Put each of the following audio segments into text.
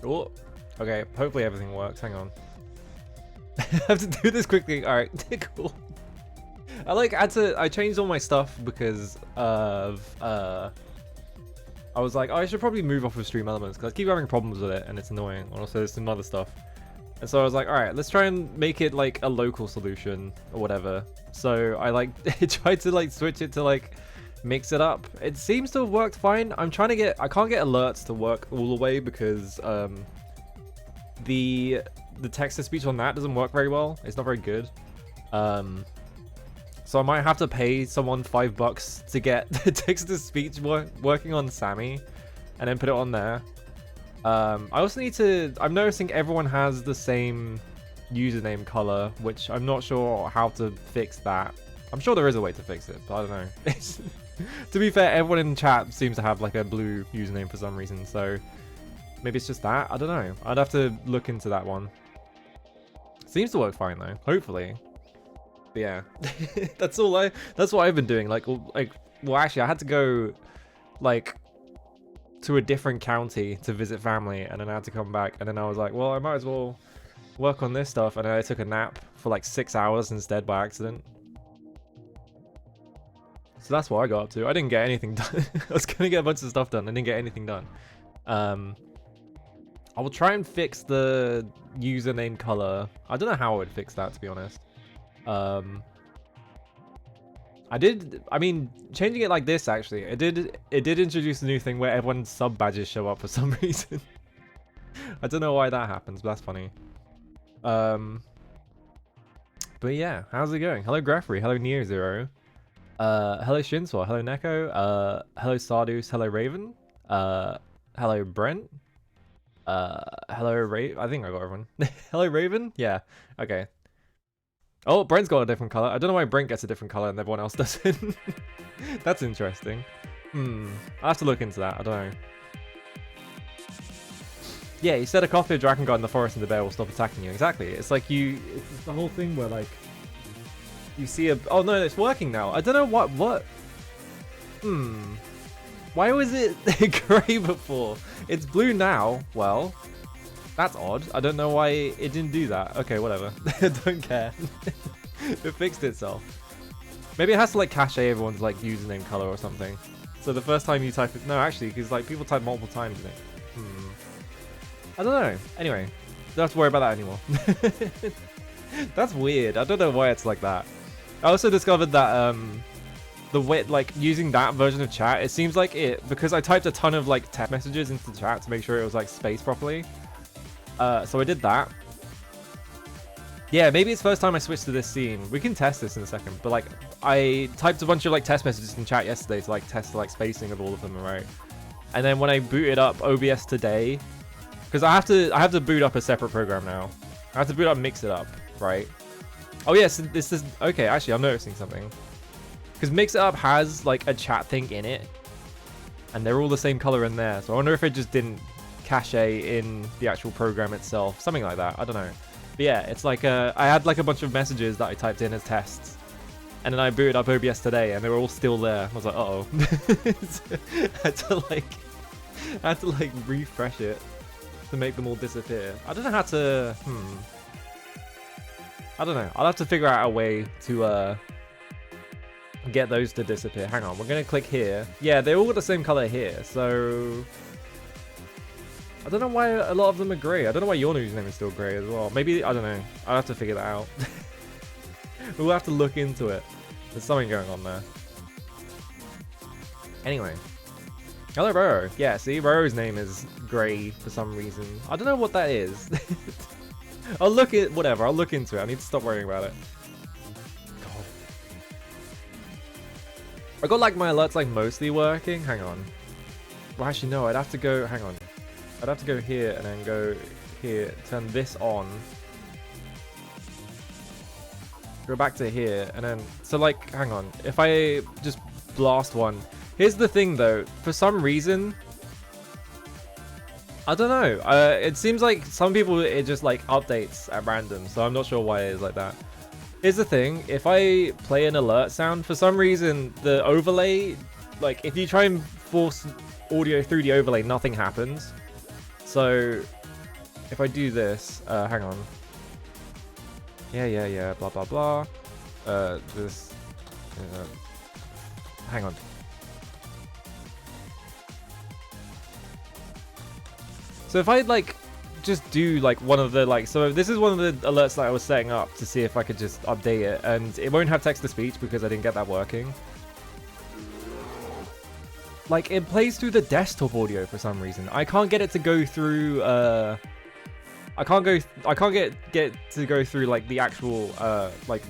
Oh, okay. Hopefully everything works. Hang on. I have to do this quickly. All right, cool. I changed all my stuff because of I was like, oh, I should probably move off of Stream Elements because I keep having problems with it and it's annoying. And also there's some other stuff. And so I was like, all right, let's try and make it like a local solution or whatever. So I like tried to like switch it to like mix it up. It seems to have worked fine. I can't get alerts to work all the way because the text-to-speech on that doesn't work very well. It's not very good. So I might have to pay someone $5 to get the text-to-speech working on Sammy and then put it on there. I also need to... I'm noticing everyone has the same username color, which I'm not sure how to fix that. I'm sure there is a way to fix it, but I don't know. To be fair, everyone in chat seems to have like a blue username for some reason, so maybe it's just that. I don't know. I'd have to look into that one. Seems to work fine though, hopefully. But yeah, that's what I've been doing. Well, actually, I had to go like to a different county to visit family, and then I had to come back, and then I was like, well, I might as well work on this stuff, and then I took a nap for like 6 hours instead by accident. So that's what I got up to. I didn't get anything done. I was gonna get a bunch of stuff done. I didn't get anything done. I will try and fix the username color. I don't know how I would fix that, to be honest. I mean, changing it like this, actually, it did introduce a new thing where everyone's sub badges show up for some reason. I don't know why that happens, but that's funny. But yeah, how's it going? Hello Greffery, hello NeoZero. Hello Shinswa, hello Neko, hello Sardus, hello Raven, hello Brent, hello I think I got everyone. Hello Raven? Yeah, okay. Oh, Brent's got a different color. I don't know why Brent gets a different color and everyone else doesn't. That's interesting. I'll have to look into that, I don't know. Yeah, you set a copy of Drakengard in the forest and the bear will stop attacking you. Exactly. It's like it's the whole thing where like you see a... Oh no, it's working now. I don't know what... Why was it grey before? It's blue now. Well, that's odd. I don't know why it didn't do that. Okay, whatever. Don't care. It fixed itself. Maybe it has to like cache everyone's like username color or something. So the first time you type it... No, actually, because like people type multiple times in it. I don't know. Anyway, don't have to worry about that anymore. That's weird. I don't know why it's like that. I also discovered that the way, like, using that version of chat, it seems like because I typed a ton of like text messages into the chat to make sure it was like spaced properly. So I did that. Yeah, maybe it's the first time I switched to this scene. We can test this in a second, but like I typed a bunch of like test messages in chat yesterday to like test the like spacing of all of them, right? And then when I booted up OBS today, because I have to boot up a separate program now. I have to boot up Mix It Up, right? Oh yes, this is okay. Actually, I'm noticing something. Because Mix It Up has like a chat thing in it, and they're all the same color in there. So I wonder if it just didn't cache in the actual program itself, something like that. I don't know. But yeah, it's like I had like a bunch of messages that I typed in as tests, and then I booted up OBS today, and they were all still there. I was like, uh-oh. I had to like refresh it to make them all disappear. I don't know how to... I don't know. I'll have to figure out a way to get those to disappear. Hang on, we're going to click here. Yeah, they all got the same color here, so... I don't know why a lot of them are grey. I don't know why your username is still grey as well. Maybe, I don't know. I'll have to figure that out. We'll have to look into it. There's something going on there. Anyway. Hello, Roro. Yeah, see, Roro's name is grey for some reason. I don't know what that is. I'll look at whatever. I'll look into it. I need to stop worrying about it. God. I got like my alerts like mostly working. Hang on. Well, actually no. I'd have to go. Hang on. I'd have to go here and then go here. Turn this on. Go back to here and then. So like, hang on. If I just blast one. Here's the thing though, for some reason, I don't know, it seems like some people it just like updates at random, so I'm not sure why it is like that. Here's the thing, if I play an alert sound, for some reason the overlay, like if you try and force audio through the overlay, nothing happens. So if I do this, hang on. Yeah, blah, blah, blah. This, hang on. So if I like just do like one of the like, so this is one of the alerts that I was setting up to see if I could just update it, and it won't have text to speech because I didn't get that working. Like it plays through the desktop audio for some reason. I can't get it to go through. I can't get to go through like the actual like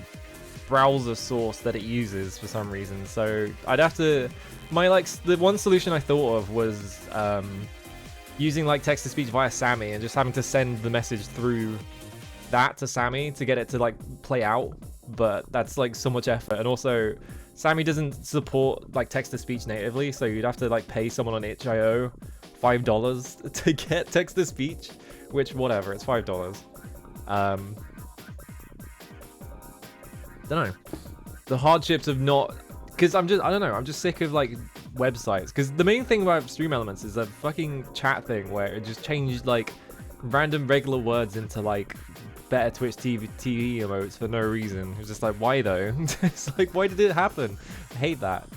browser source that it uses for some reason. So I'd have to. The one solution I thought of was using like text to speech via Sammy and just having to send the message through that to Sammy to get it to like play out, but that's like so much effort. And also Sammy doesn't support like text to speech natively, so you'd have to like pay someone on itch.io $5 to get text to speech, which whatever, it's $5. Don't know, the hardships of not, because I don't know, I'm just sick of like websites, because the main thing about Stream Elements is a fucking chat thing where it just changed like random regular words into like better Twitch TV emotes for no reason. It was just like, why though? It's like, why did it happen? I hate that.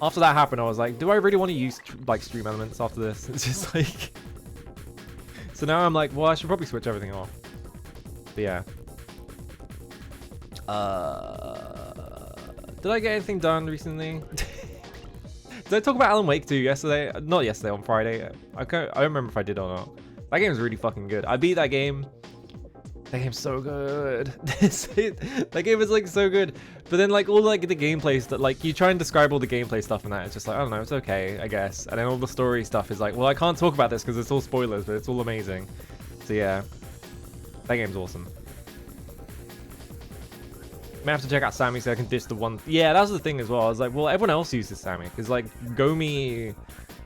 After that happened, I was like, do I really want to use like Stream Elements after this? It's just like, so now I'm like, well, I should probably switch everything off. But yeah. Did I get anything done recently? Did I talk about Alan Wake 2 yesterday? Not yesterday, on Friday. I don't remember if I did or not. That game is really fucking good. I beat that game. That game's so good. That game is like so good. But then like all like the gameplay stuff, like you try and describe all the gameplay stuff and that, it's just like, I don't know, it's okay, I guess. And then all the story stuff is like, well, I can't talk about this because it's all spoilers, but it's all amazing. So yeah, that game's awesome. May have to check out Sammy so I can ditch the one. Yeah, that was the thing as well. I was like, well, everyone else uses Sammy because like Gomi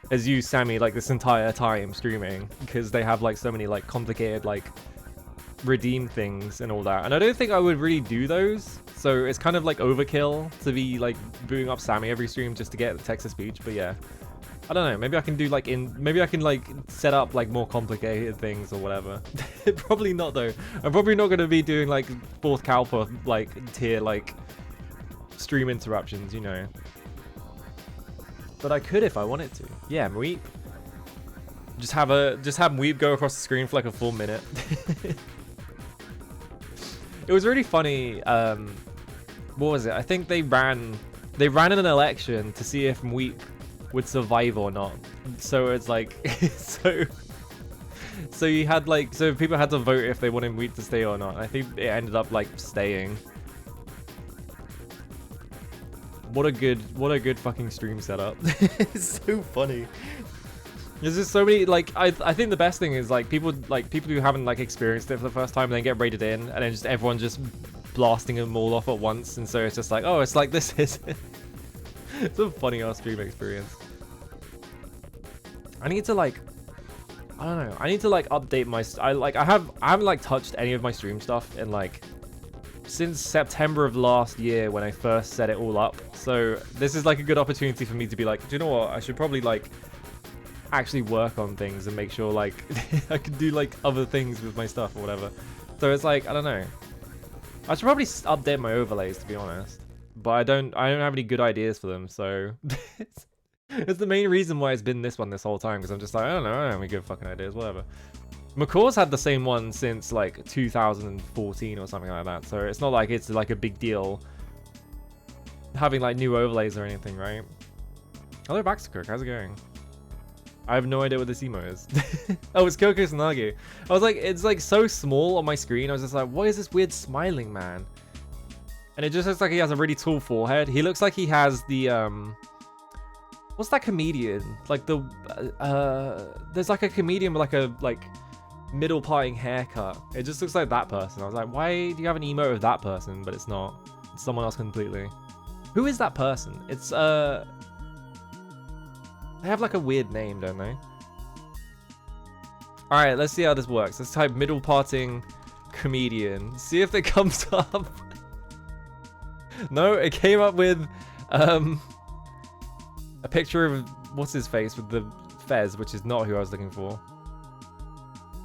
has used Sammy like this entire time streaming because they have like so many like complicated like redeem things and all that. And I don't think I would really do those. So it's kind of like overkill to be like booting up Sammy every stream just to get the text to speech. But yeah, I don't know. Maybe I can do like maybe I can like set up like more complicated things or whatever. Probably not though. I'm probably not going to be doing like 4th Calpa like tier like stream interruptions, you know. But I could if I wanted to. Yeah, Mweep. Just have Mweep go across the screen for like a full minute. It was really funny. What was it? I think they ran an election to see if Mweep would survive or not. So it's like so you had like, so people had to vote if they wanted Mweep to stay or not. I think it ended up like staying. What a good fucking stream setup. It's so funny. There's just so many like I think the best thing is like people who haven't like experienced it for the first time and then get raided in and then just everyone just blasting them all off at once, and so it's just like, oh, it's like this is it's a funny ass stream experience. I need to like, I don't know, I need to like update my I haven't like touched any of my stream stuff in like since September of last year when I first set it all up. So this is like a good opportunity for me to be like, do you know what, I should probably like actually work on things and make sure like I can do like other things with my stuff or whatever. So it's like, I don't know, I should probably update my overlays to be honest, but I don't have any good ideas for them. So it's the main reason why it's been this one this whole time, because I'm just like, I don't have any good fucking ideas, whatever. McCaw's had the same one since like 2014 or something like that, so it's not like it's like a big deal having like new overlays or anything, right? Hello Baxtercook, how's it going? I have no idea what this emote is. Oh, it's Kyoko Sanagi. I was like, it's like so small on my screen. I was just like, what is this weird smiling man? And it just looks like he has a really tall forehead. He looks like he has the what's that comedian? Like the there's like a comedian with like middle parting haircut. It just looks like that person. I was like, why do you have an emote of that person? But it's not. It's someone else completely. Who is that person? It's they have like a weird name, don't they? Alright, let's see how this works. Let's type middle parting comedian. See if it comes up. No, it came up with a picture of what's his face with the fez, which is not who I was looking for.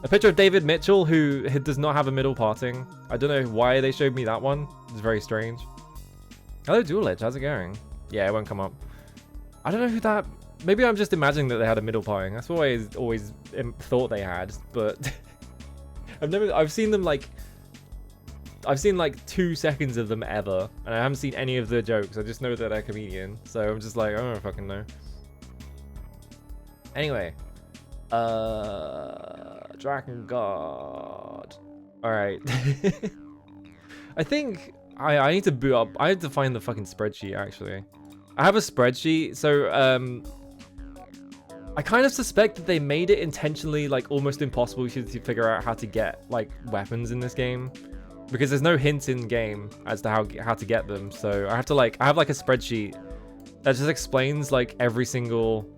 A picture of David Mitchell, who does not have a middle parting. I don't know why they showed me that one. It's very strange. Hello, Dual Edge. How's it going? Yeah, it won't come up. I don't know who that... Maybe I'm just imagining that they had a middle parting. That's what I always thought they had, but... I've seen them like... I've seen like 2 seconds of them ever, and I haven't seen any of the jokes. I just know that they're a comedian, so I'm just like, I don't fucking know. Anyway. Drakengard. Alright. I think I need to boot up. I have to find the fucking spreadsheet, actually. I have a spreadsheet, so I kind of suspect that they made it intentionally like almost impossible to figure out how to get like weapons in this game, because there's no hints in game as to how to get them. So I have to like, I have like a spreadsheet that just explains like every single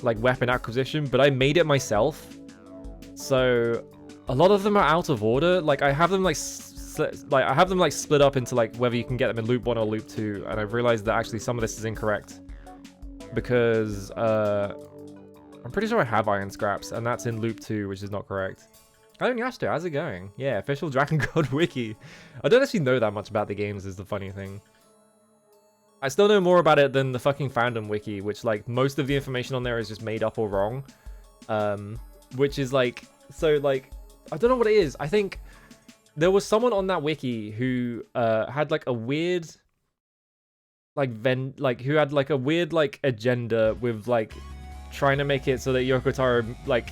like weapon acquisition, but I made it myself. So a lot of them are out of order. Like I have them like split up into like whether you can get them in loop 1 or loop 2, and I've realized that actually some of this is incorrect because I'm pretty sure I have iron scraps, and that's in loop 2, which is not correct. Hello Nyashto, how's it going? Yeah, official Drakengard wiki. I don't actually know that much about the games, is the funny thing. I still know more about it than the fucking fandom wiki, which like most of the information on there is just made up or wrong. Which is like, so like, I don't know what it is. I think there was someone on that wiki who had like a weird who had like a weird like agenda with like trying to make it so that Yoko Taro like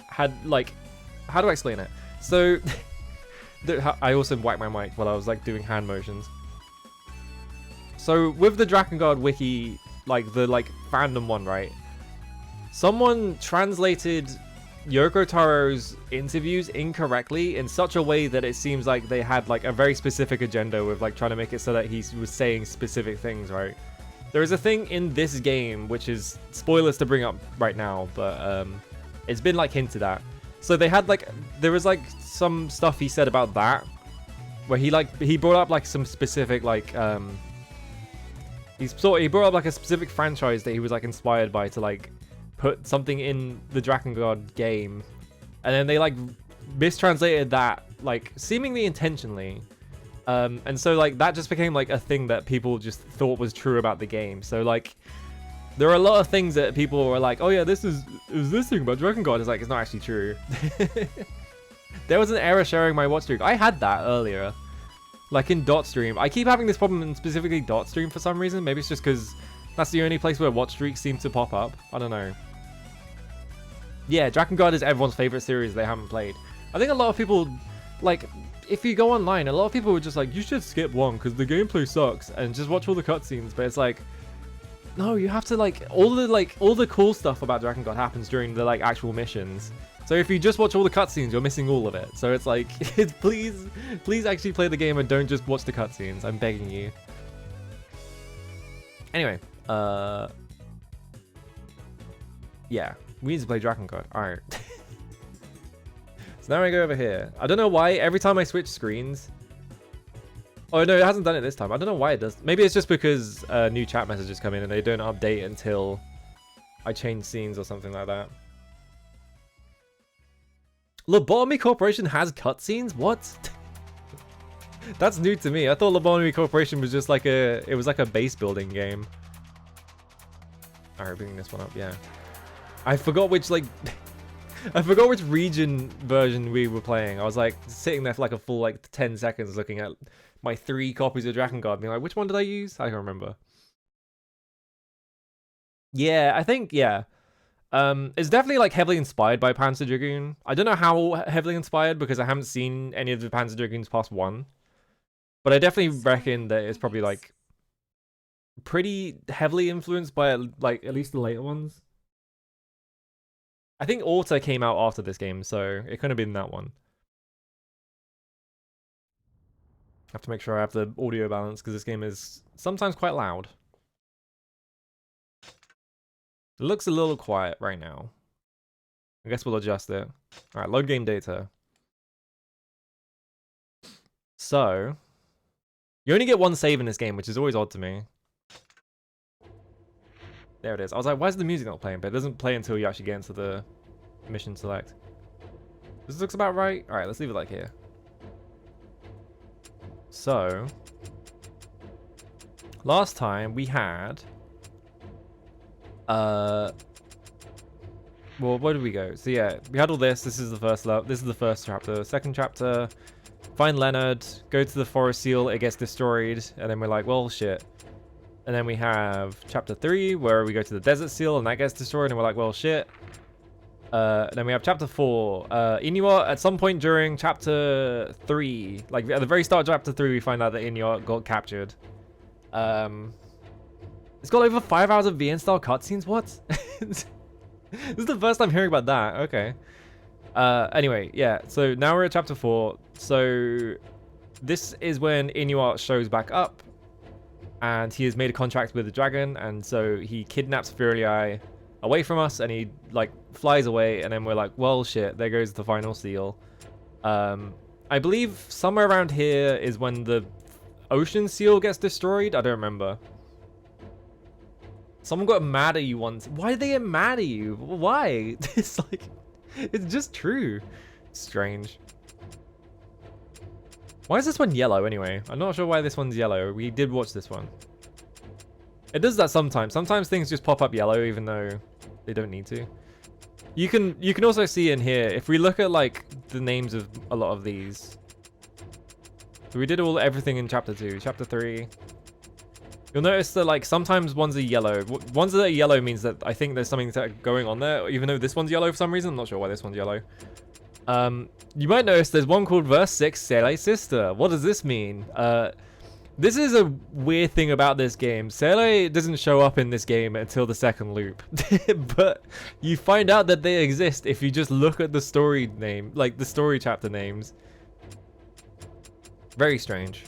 had like, how do I explain it? So I also whacked my mic while I was like doing hand motions. So with the Drakengard wiki, like the like fandom one, right? Someone translated Yoko Taro's interviews incorrectly in such a way that it seems like they had like a very specific agenda with like trying to make it so that he was saying specific things, right? There is a thing in this game, which is spoilers to bring up right now, but it's been like hinted at. So they had like, there was like some stuff he said about that, where he brought up like some specific like, he brought up like a specific franchise that he was like inspired by to like put something in the Drakengard game, and then they like mistranslated that like seemingly intentionally, and so like that just became like a thing that people just thought was true about the game. So like there are a lot of things that people were like, oh yeah, this is this thing about Drakengard. It's like, it's not actually true. There was an error sharing my watch stream. I had that earlier, like in dot stream. I keep having this problem in specifically dot stream for some reason. Maybe it's just because that's the only place where watch streaks seem to pop up. I don't know. Yeah, Drakengard is everyone's favorite series they haven't played. I think a lot of people, like, if you go online, a lot of people were just like, you should skip 1 because the gameplay sucks and just watch all the cutscenes. But it's like, no, you have to like all the cool stuff about Drakengard happens during the like actual missions. So if you just watch all the cutscenes, you're missing all of it. So it's like, please actually play the game and don't just watch the cutscenes. I'm begging you. Anyway, yeah, we need to play Drakengard. All right. So now I go over here. I don't know why every time I switch screens. Oh no, it hasn't done it this time. I don't know why it does. Maybe it's just because new chat messages come in and they don't update until I change scenes or something like that. Lobotomy Corporation has cutscenes? What? That's new to me. I thought Lobotomy Corporation was just like it was like a base building game. Alright, bringing this one up, yeah. I forgot which like I forgot which region version we were playing. I was like sitting there for like a full like 10 seconds looking at my 3 copies of Drakengard, being like, which one did I use? I can't remember. Yeah, I think, yeah. It's definitely like heavily inspired by Panzer Dragoon. I don't know how heavily inspired because I haven't seen any of the Panzer Dragoons past 1. But I definitely reckon that it's probably like pretty heavily influenced by like at least the later ones. I think Orta came out after this game, so it could have been that one. I have to make sure I have the audio balance because this game is sometimes quite loud. It looks a little quiet right now. I guess we'll adjust it. Alright, load game data. So, you only get 1 save in this game, which is always odd to me. There it is. I was like, why is the music not playing? But it doesn't play until you actually get into the mission select. This looks about right. All right, let's leave it like here. So, last time we had, well, where did we go? So yeah, we had all this. This is the first level. This is the first chapter. Second chapter, find Leonard, go to the forest seal. It gets destroyed, and then we're like, well, shit. And then we have chapter 3, where we go to the desert seal, and that gets destroyed, and we're like, well, shit. Then we have chapter 4. Inuit, at some point during chapter 3, like at the very start of chapter 3, we find out that Inuit got captured. It's got over 5 hours of VN style cutscenes. What? This is the first time hearing about that. Okay. Anyway, yeah. So now we're at chapter 4. So this is when Inuit shows back up, and he has made a contract with the dragon, and so he kidnaps Furiae away from us, and he like flies away, and then we're like, well, shit, there goes the final seal. I believe somewhere around here is when the ocean seal gets destroyed. I don't remember. Someone got mad at you once. Why did they get mad at you? Why? It's like, it's just true. Strange. Why is this one yellow anyway? I'm not sure why this one's yellow. We did watch this one. It does that sometimes. Sometimes things just pop up yellow even though they don't need to. You can also see in here, if we look at like the names of a lot of these. So we did everything in chapter 2, chapter 3. You'll notice that like sometimes ones are yellow. Ones that are yellow means that I think there's something going on there, even though this one's yellow for some reason. I'm not sure why this one's yellow. You might notice there's one called verse 6, Sele Sister. What does this mean? This is a weird thing about this game. Sele doesn't show up in this game until the second loop. But you find out that they exist if you just look at the story name, like the story chapter names. Very strange.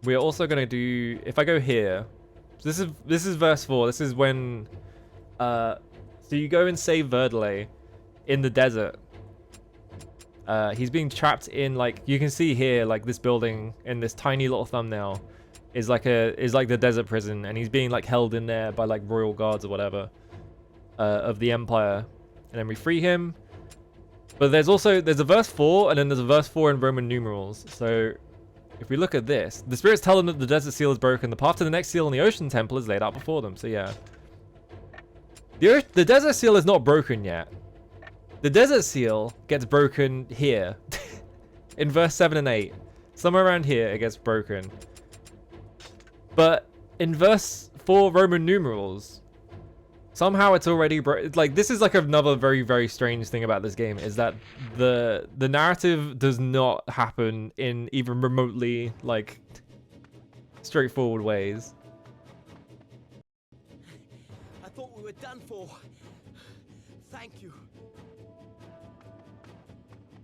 We're also going to do, if I go here, so this is verse 4. This is when, so you go and save Verdale in the desert. He's being trapped in, like, you can see here, like this building in this tiny little thumbnail is like the desert prison, and he's being like held in there by like royal guards or whatever of the Empire, and then we free him. But there's a verse 4, and then there's a verse 4 in Roman numerals. So if we look at this, the spirits tell them that the desert seal is broken. The path to the next seal in the ocean temple is laid out before them. So yeah, the desert seal is not broken yet. The desert seal gets broken here. In verse 7 and 8. Somewhere around here it gets broken. But in verse 4 Roman numerals, somehow it's already like, this is like another very, very strange thing about this game, is that the narrative does not happen in even remotely like straightforward ways. I thought we were done for. Thank you.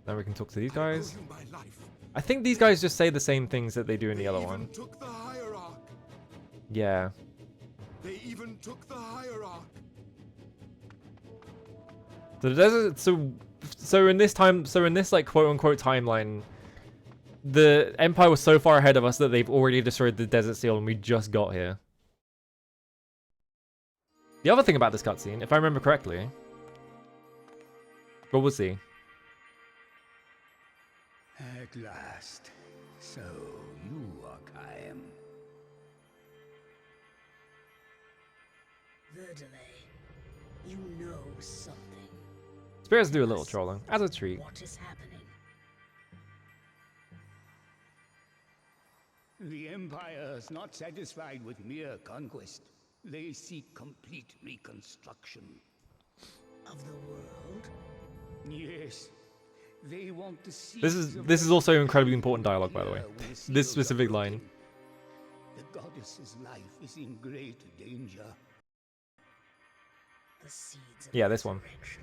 Now we can talk to these guys. I think these guys just say the same things that they do in the other one. Took the hierarch. Yeah. They even took the hierarch. So the desert, so in this like quote unquote timeline, the Empire was so far ahead of us that they've already destroyed the desert seal and we just got here. The other thing about this cutscene, if I remember correctly, but we'll see. At last. So you are Kaim. Verdale, you know something. Spirits do a little trolling, as a treat. What is happening? The Empire is not satisfied with mere conquest. They seek complete reconstruction. Of the world? Yes. They want to see. This is also incredibly important dialogue, by the way. This specific line. The goddess's life is in great danger. The seeds of this one. resurrection.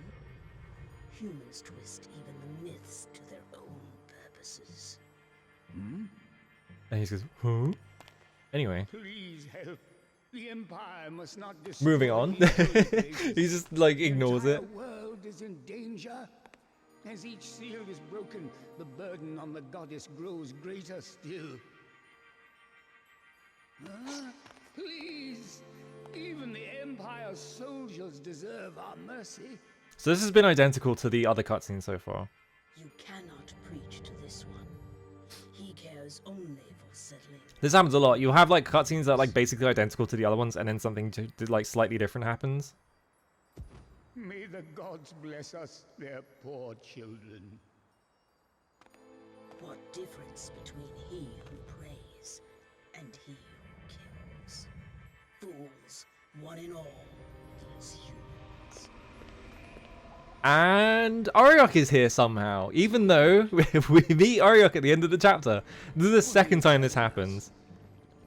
Humans twist even the myths to their own purposes. Hmm? And he goes, huh? Anyway. Please help. The Empire must not destroy. Moving on. He just like ignores it. The world is in danger. As each seal is broken, the burden on the goddess grows greater still. Please, even the Empire's soldiers deserve our mercy. So this has been identical to the other cutscenes so far. You cannot preach to this one. He cares only for settling. This happens a lot. You'll have like cutscenes that are like basically identical to the other ones, and then something like slightly different happens. May the gods bless us, their poor children. What difference between he who prays and he who kills? Fools, one and all, these humans. And Ariok is here somehow, even though we meet Ariok at the end of the chapter. This is the second time this happens.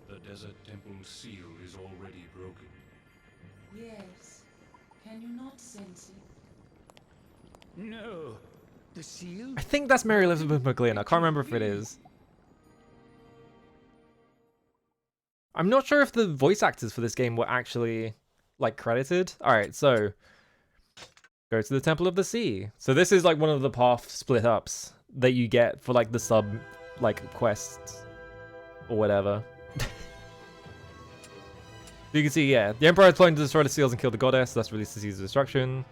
The desert temple seal is already broken. Yes. Can you not sense it? No. The seal? I think that's Mary Elizabeth McGlynn. I can't remember if it is. I'm not sure if the voice actors for this game were actually like credited. Alright, so go to the Temple of the Sea. So this is like one of the path split ups that you get for like the sub like quests or whatever. So you can see, yeah, the Emperor is planning to destroy the seals and kill the goddess, thus release the seals of destruction.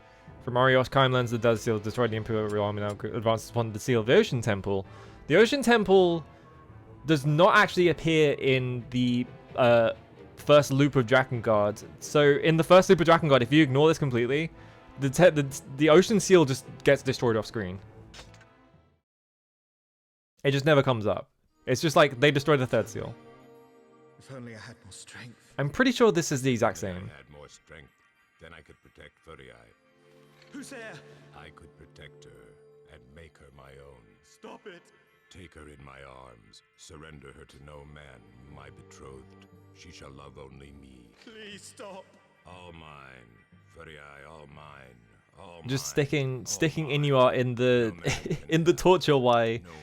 From Arios Chimelands, the Desert Seal destroyed the Imperial Army, now advances upon the Seal of the Ocean Temple. The Ocean Temple does not actually appear in the first loop of Drakengard. So in the first loop of Drakengard, if you ignore this completely, the Ocean Seal just gets destroyed off screen. It just never comes up. It's just like they destroyed the third seal. If only I had more strength. I'm pretty sure this is the exact If I same. had more strength, then I could protect Furiai. Who's there? I could protect her and make her my own. Stop it. Take her in my arms, surrender her to no man, my betrothed. She shall love only me. Please stop. All mine, Furiai, all mine. All Just mine, sticking all Inuart mine. in the No man can in the torture way. No man.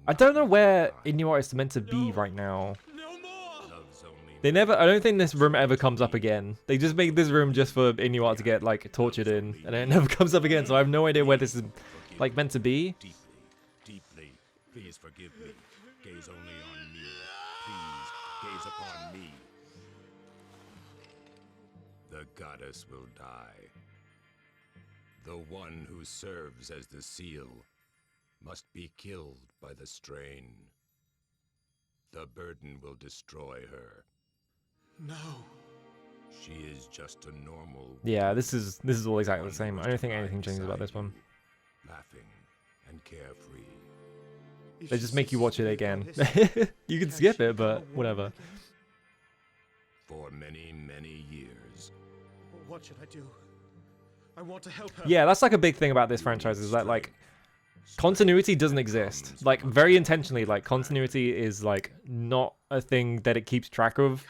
I don't know where mine. Inuart is meant to be right now. No more. Loves only They me. never. I don't think this room ever comes up again. They just make this room just for Inuart to get like tortured in, and then it never comes up again. So I have no idea where this is like meant to be. Deeply, deeply, please forgive me. Gaze only on me. Please, gaze upon me. The goddess will die. The one who serves as the seal must be killed by the strain. The burden will destroy her. No. She is just a normal. Yeah, this is all exactly the same. I don't think anything changes about this one. Laughing and carefree. They just make you watch it again. You can skip it, but whatever. For many, many years. What should I do? I want to help her. Yeah, that's like a big thing about this franchise is that like continuity doesn't exist. Like very intentionally, like continuity is like not a thing that it keeps track of,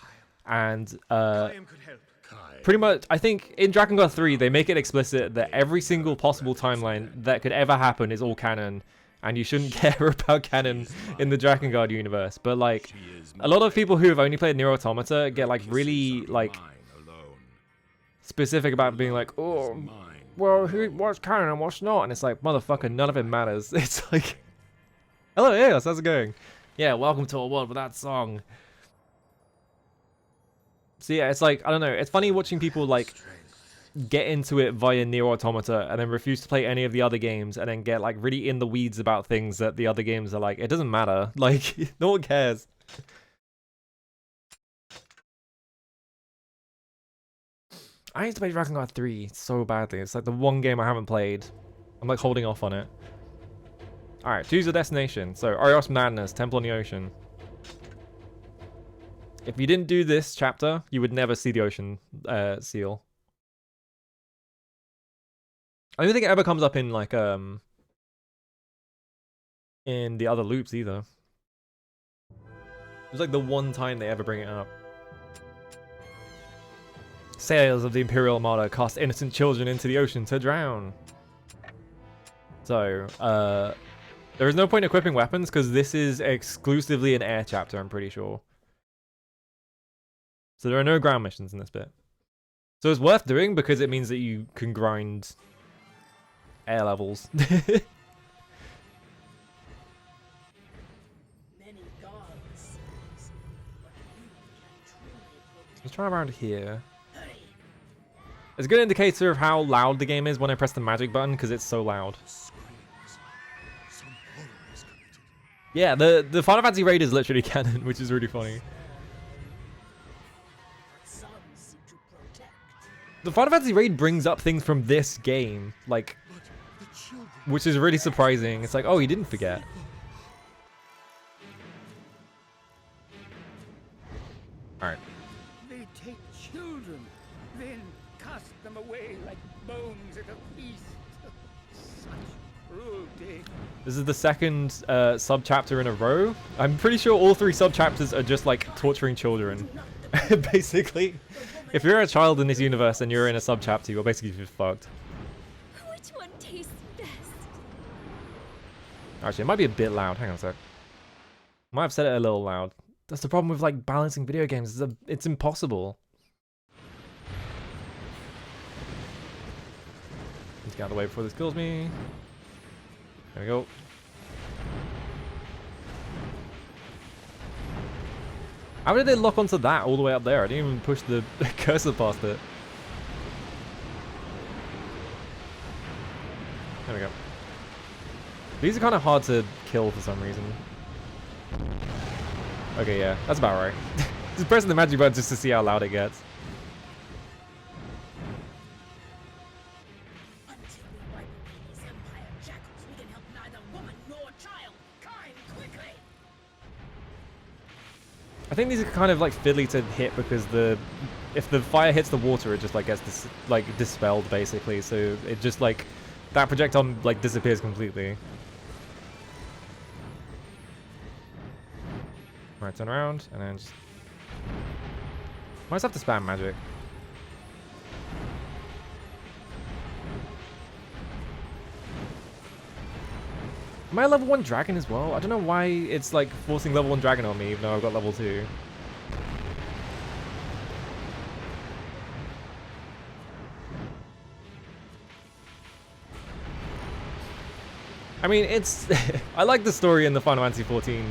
and Kayam could help. Kai. pretty much I think in Drakengard 3 they make it explicit that every single possible timeline that could ever happen is all canon, and you shouldn't care about canon in the Drakengard universe. But like She is a lot of people who have only played Nier Automata get like really like mine alone. specific about being like, oh, Mine. well, what's canon and what's not? And it's like, motherfucker, none of it matters. It's like, hello, Eos, how's it going? Yeah, welcome to a world without song. So yeah, it's like, I don't know, it's funny watching people like get into it via Nier Automata and then refuse to play any of the other games and then get like really in the weeds about things that the other games are like, it doesn't matter. Like, no one cares. I need to play Drakengard 3 so badly. It's like the one game I haven't played. I'm like holding off on it. Alright, choose a destination. So, Arios Madness, Temple on the Ocean. If you didn't do this chapter, you would never see the ocean seal. I don't think it ever comes up in like in the other loops either. It's like the one time they ever bring it up. Sails of the Imperial Armada cast innocent children into the ocean to drown. So, there is no point equipping weapons because this is exclusively an air chapter, I'm pretty sure. So there are no ground missions in this bit. So it's worth doing because it means that you can grind air levels. Many gods says, but you can truly protect. Let's try around here. Hurry. It's a good indicator of how loud the game is when I press the magic button because it's so loud. Screams. Yeah, the Final Fantasy raid is literally canon, which is really funny. Some seek to protect. The Final Fantasy raid brings up things from this game, like, which is really surprising. It's like, oh, he didn't forget. All right. They take children, then cast them away like bones at a feast. Such cruelty. This is the second sub-chapter in a row. I'm pretty sure all 3 sub-chapters are just like torturing children. Basically, if you're a child in this universe and you're in a sub-chapter, you're basically just fucked. Which one tastes best? Actually, it might be a bit loud. Hang on a sec. Might have said it a little loud. That's the problem with like balancing video games. It's impossible. Let's get out of the way before this kills me. There we go. How did they lock onto that all the way up there? I didn't even push the cursor past it. There we go. These are kind of hard to kill for some reason. Okay, yeah, that's about right. Just pressing the magic button just to see how loud it gets. Until we wipe away these Empire jackals, we can help neither woman nor child. Kind, quickly! I think these are kind of like fiddly to hit because if the fire hits the water, it just like gets dispelled basically. So it just like that projectile like disappears completely. Alright, turn around and then just might just have to spam magic. Am I a level 1 dragon as well? I don't know why it's like forcing level 1 dragon on me even though I've got level 2. I mean, it's I like the story in the Final Fantasy 14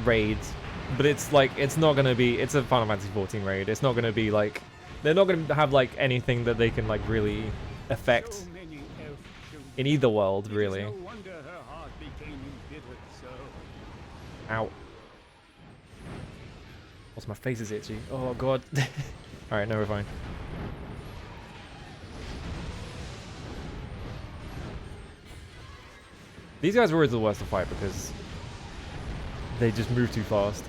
raids, but it's like it's not gonna be. It's a Final Fantasy 14 raid. It's not gonna be like they're not gonna have like anything that they can like really affect So many elf children. in either world, really. No wonder her heart became embittered so. Ow. Also, my face is itchy. Oh god. All right, no, we're fine. These guys were always the worst to fight because they just move too fast.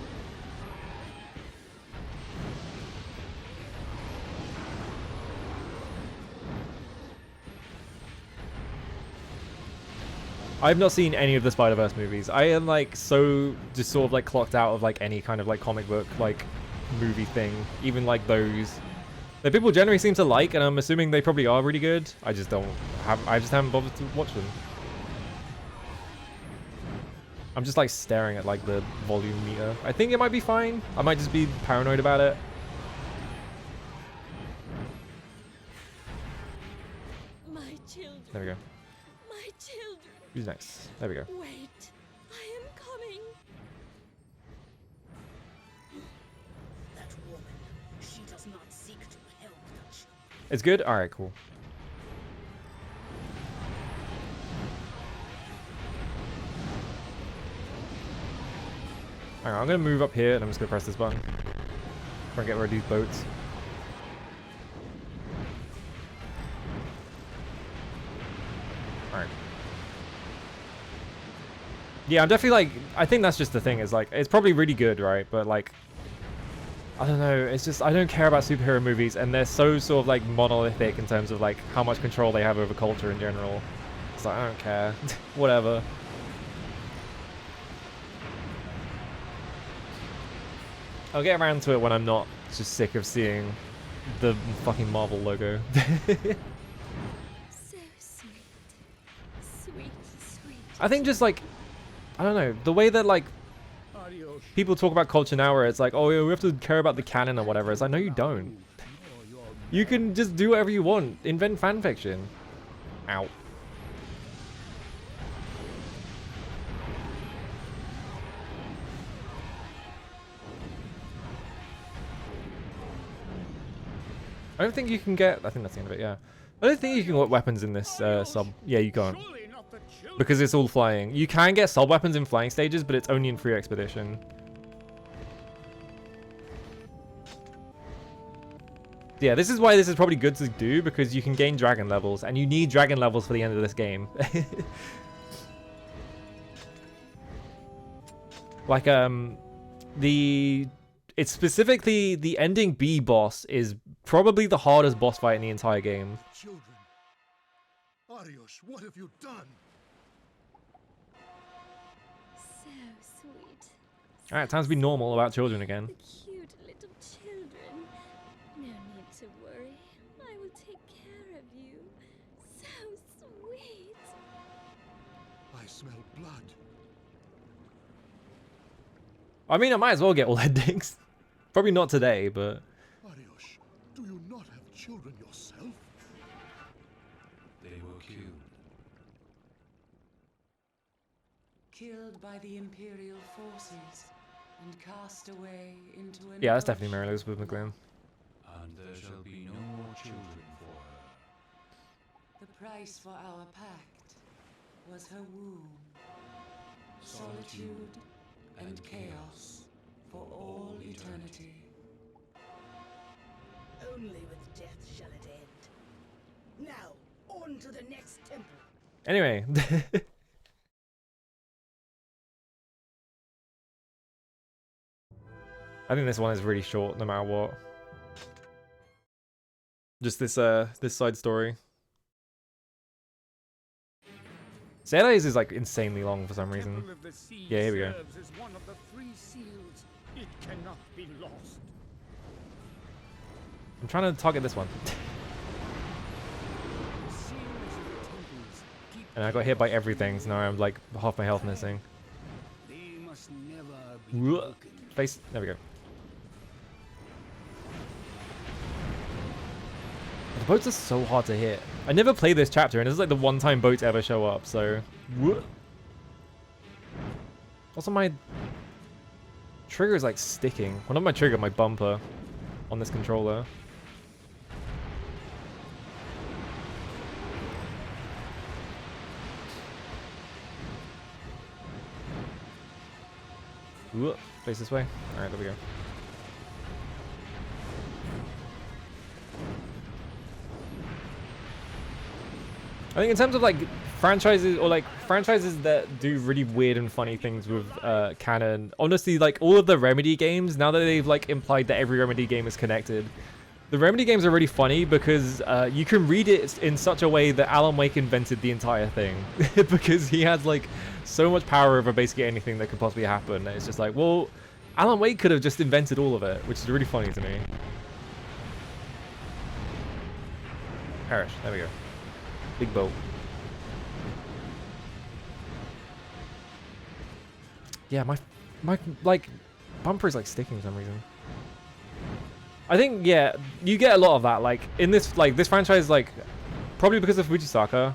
I've not seen any of the Spider-Verse movies. I am like so just sort of like clocked out of like any kind of like comic book like movie thing, even like those that people generally seem to like, and I'm assuming they probably are really good. I just haven't bothered to watch them. I'm just like staring at like the volume meter. I think it might be fine. I might just be paranoid about it. My children. There we go. My children. Who's next? There we go. Wait. I am coming. That woman, she does not seek to help the children. It's good? Alright, cool. Hang on, I'm gonna move up here and I'm just gonna press this button. Try and get rid of these boats. Alright. Yeah, I'm definitely like, I think that's just the thing, is like, it's probably really good, right? But like, I don't know, it's just, I don't care about superhero movies, and they're so sort of like monolithic in terms of like how much control they have over culture in general. It's like, I don't care. Whatever. I'll get around to it when I'm not just sick of seeing the fucking Marvel logo. So sweet. Sweet, sweet. I think just like, I don't know, the way that like Adios. people talk about culture now where it's like, oh yeah, we have to care about the canon or whatever. It's like, no you don't. You can just do whatever you want. Invent fan fiction. Ow. I don't think you can get, I think that's the end of it, yeah. I don't think you can get weapons in this sub. Yeah, you can't. Surely not the children. because it's all flying. You can get sub weapons in flying stages, but it's only in free expedition. Yeah, this is why this is probably good to do, because you can gain dragon levels, and you need dragon levels for the end of this game. Like, it's specifically the ending B boss is probably the hardest boss fight in the entire game. Children. Arios, what have you done? So sweet. Alright, time to be normal about children again. The cute little children. No need to worry. I will take care of you. So sweet. I smell blood. I mean, I might as well get all endings. Probably not today, but... Arios, do you not have children yourself? They were killed. Killed by the Imperial forces and cast away into an Yeah, that's definitely ocean Marylos with McGlynn. And there shall be no more children for her. The price for our pact was her womb, solitude and chaos for all eternity. Only with death shall it end. Now, on to the next temple. Anyway. I think this one is really short, no matter what. Just this this side story. Ceres is like insanely long for some reason. Temple of the Sea Yeah, here we go. serves as one of the three seals. It cannot be lost. I'm trying to target this one. The seals of the temples keep And I got hit by everything, so now I'm like half my health missing. They must never be Whoa. broken. Face, there we go. The boats are so hard to hit. I never played this chapter, and this is like the one time boats ever show up, so... Whoa. Also, my trigger is like sticking. Well, not my trigger, my bumper on this controller. Whoa. Face this way. Alright, there we go. I think in terms of like franchises, or like franchises that do really weird and funny things with canon, honestly, like all of the Remedy games, now that they've like implied that every Remedy game is connected, the Remedy games are really funny because you can read it in such a way that Alan Wake invented the entire thing. Because he has like so much power over basically anything that could possibly happen. It's just like, well, Alan Wake could have just invented all of it, which is really funny to me. Perish, there we go. Big boat. Yeah, my like bumper is like sticking for some reason. I think, yeah, you get a lot of that. Like in this, like this franchise, like probably because of Fujisaka.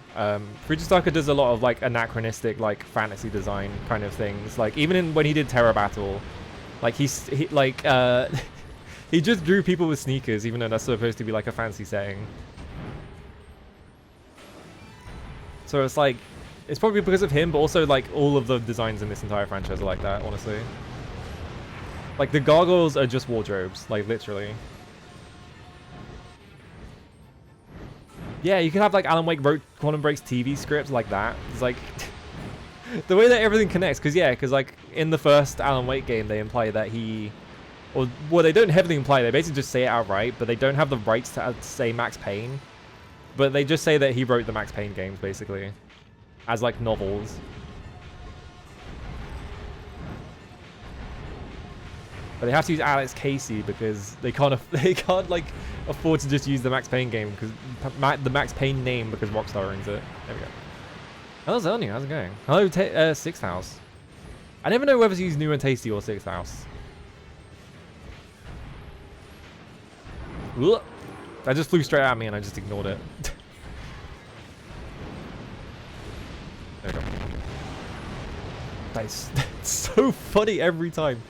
Fujisaka does a lot of like anachronistic, like fantasy design kind of things. Like even in when he did Terror Battle, like he he just drew people with sneakers, even though that's supposed to be like a fancy setting. So it's like, it's probably because of him, but also like all of the designs in this entire franchise are like that, honestly. Like the gargoyles are just wardrobes, like literally. Yeah, you could have like Alan Wake wrote Quantum Break's TV script like that. It's like the way that everything connects, because like in the first Alan Wake game they imply that he, or well, they don't heavily imply, they basically just say it outright, but they don't have the rights to say Max Payne. But they just say that he wrote the Max Payne games, basically, as like novels. But they have to use Alex Casey because they can't like afford to just use the Max Payne game, because the Max Payne name, because Rockstar owns it. There we go. Hello Zelny, how's it going? Hello Sixth House. I never know whether to use New and Tasty or Sixth House. Ugh. That just flew straight at me and I just ignored it. There we go. That's so funny every time.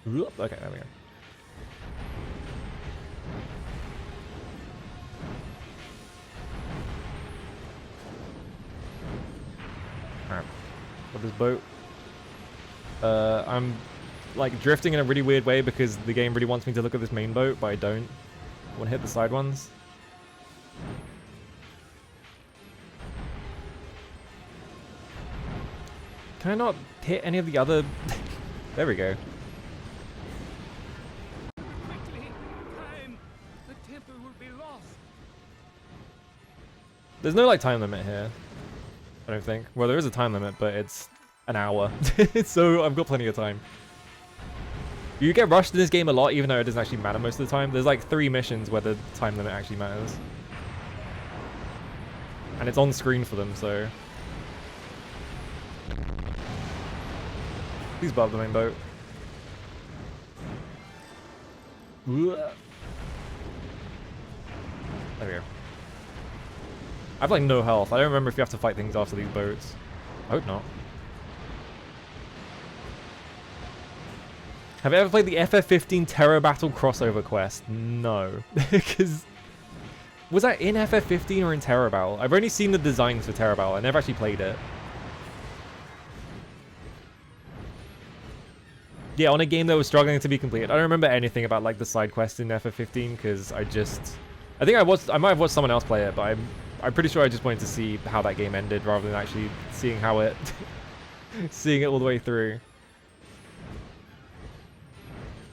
Okay, there we go. Alright. Got this boat. I'm like drifting in a really weird way because the game really wants me to look at this main boat, but I don't. I want to hit the side ones. Can I not hit any of the other... There we go. Quickly, time! The temple will be lost. There's no like time limit here. I don't think. Well, there is a time limit, but it's an hour. So I've got plenty of time. You get rushed in this game a lot, even though it doesn't actually matter most of the time. There's like 3 missions where the time limit actually matters. And it's on screen for them, so... Please above the main boat. There we go. I have like no health. I don't remember if you have to fight things after these boats. I hope not. Have you ever played the FF15 Terror Battle crossover quest? No. Because... Was that in FF15 or in Terror Battle? I've only seen the designs for Terror Battle. I never actually played it. Yeah, on a game that was struggling to be completed. I don't remember anything about like the side quests in FF15 because I think I might have watched someone else play it, but I'm pretty sure I just wanted to see how that game ended rather than actually seeing how it seeing it all the way through.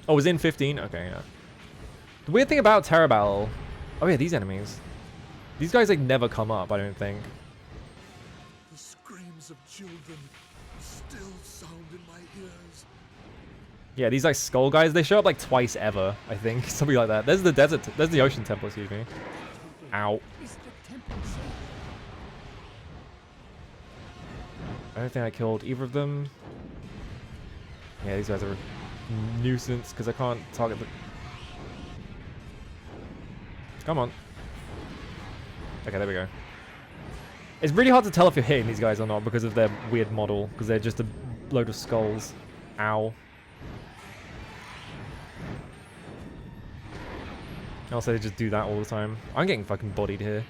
Oh, it was in 15? Okay, yeah. The weird thing about Terror Battle... Oh yeah, these enemies. These guys like never come up, I don't think. The screams of children still sound in my ears. Yeah, these like skull guys, they show up like twice ever, I think. Something like that. There's the desert, there's the ocean temple, excuse me. Ow. Is the temple safe? I don't think I killed either of them. Yeah, these guys are a nuisance because I can't target the... Come on. Okay, there we go. It's really hard to tell if you're hitting these guys or not because of their weird model, because they're just a load of skulls. Ow. Also, they just do that all the time. I'm getting fucking bodied here.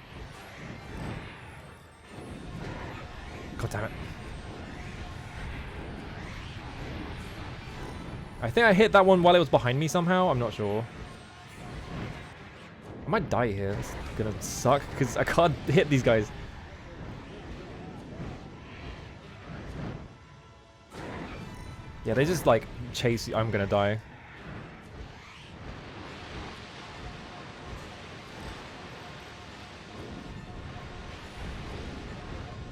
God damn it. I think I hit that one while it was behind me somehow. I'm not sure. I might die here. It's gonna suck because I can't hit these guys. Yeah, they just like chase you. I'm gonna die.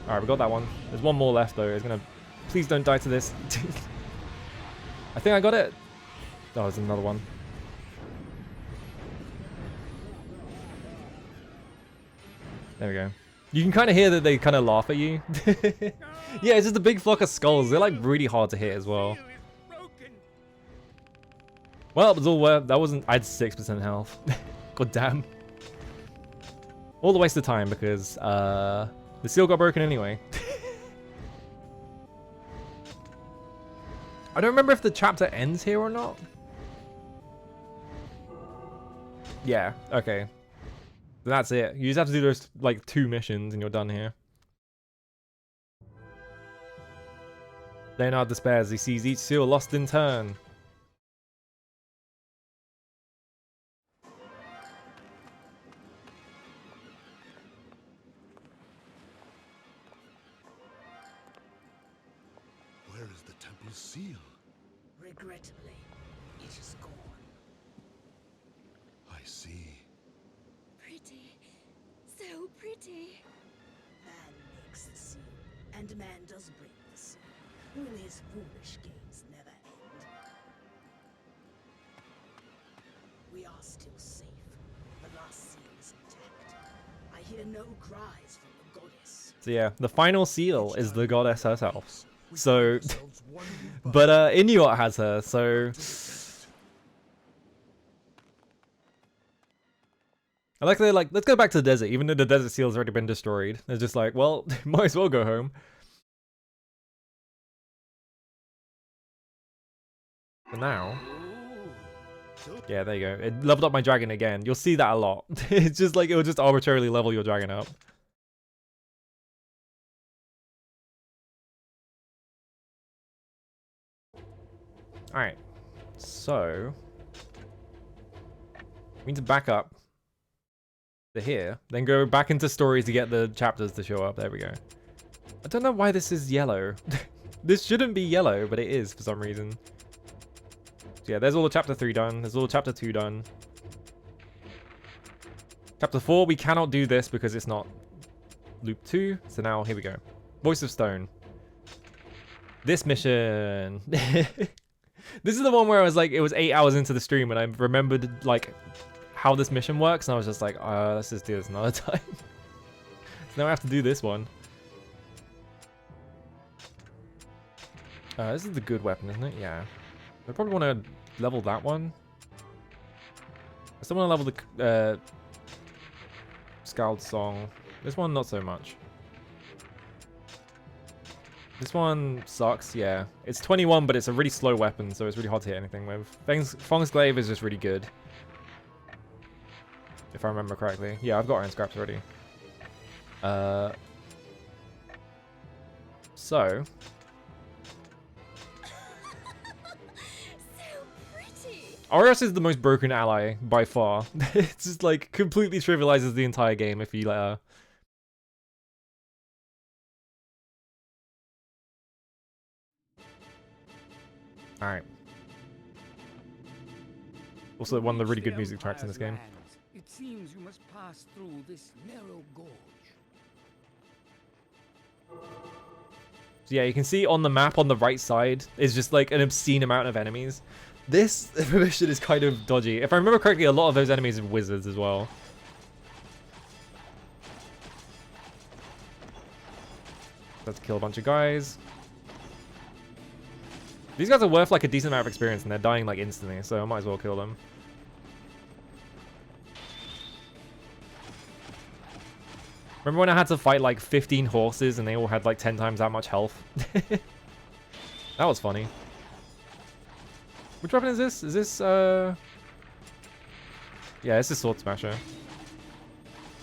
Alright, we got that one. There's one more left though. It's gonna... Please don't die to this. I think I got it. Oh, there's another one. There we go. You can kind of hear that they kind of laugh at you. Yeah, it's just a big flock of skulls. They're like really hard to hit as well. Well, it was all worth. That wasn't... I had 6% health. God damn. All the waste of time because the seal got broken anyway. I don't remember if the chapter ends here or not. Yeah, okay. That's it. You just have to do those like 2 missions and you're done here. Leonard despairs. He sees each seal lost in turn. Where is the temple's seal? Regrettably, it is gone. I see. Pretty. So pretty. Man makes the seal, and man does break the seal. Will his foolish games never end? We are still safe. The last seal is intact. I hear no cries from the goddess. So yeah, the final seal is the goddess herself. So, but Inuit has her, so... I like they're like, let's go back to the desert, even though the desert seal's already been destroyed. They're just like, well, might as well go home. For now... Yeah, there you go. It leveled up my dragon again. You'll see that a lot. It's just like, it'll just arbitrarily level your dragon up. Alright. So we need to back up to here, then go back into stories to get the chapters to show up. There we go. I don't know why this is yellow. This shouldn't be yellow, but it is for some reason. So yeah, there's all the chapter 3 done. There's all the chapter 2 done. Chapter 4, we cannot do this because it's not loop 2. So now, here we go. Voice of Stone. This mission. This is the one where I was like, it was 8 hours into the stream and I remembered like how this mission works. And I was just like, let's just do this another time. So now I have to do this one. This is the good weapon, isn't it? Yeah. I probably want to level that one. I still want to level the Scald Song. This one, not so much. This one sucks, yeah. It's 21, but it's a really slow weapon, so it's really hard to hit anything with. Fong's Glaive is just really good. If I remember correctly. Yeah, I've got iron scraps already. So... Arios is the most broken ally by far. It's just like completely trivializes the entire game if you let her. Alright. Also one of the really good music tracks in this game. It seems you must pass through this narrow gorge. So yeah, you can see on the map on the right side is just like an obscene amount of enemies. This mission is kind of dodgy. If I remember correctly, a lot of those enemies are wizards as well. Let's kill a bunch of guys. These guys are worth like a decent amount of experience and they're dying like instantly, so I might as well kill them. Remember when I had to fight like 15 horses and they all had like 10 times that much health? That was funny. Which weapon is this? Is this, yeah, it's a Sword Smasher.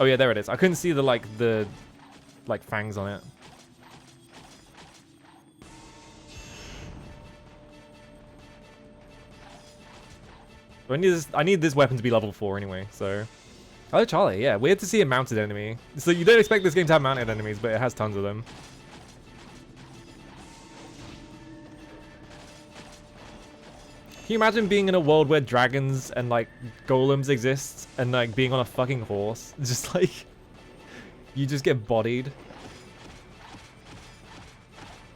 Oh yeah, there it is. I couldn't see the fangs on it. So I need this weapon to be level 4 anyway, so... Hello, Charlie. Yeah, weird to see a mounted enemy. So you don't expect this game to have mounted enemies, but it has tons of them. Can you imagine being in a world where dragons and like golems exist and like being on a fucking horse? Just like you just get bodied.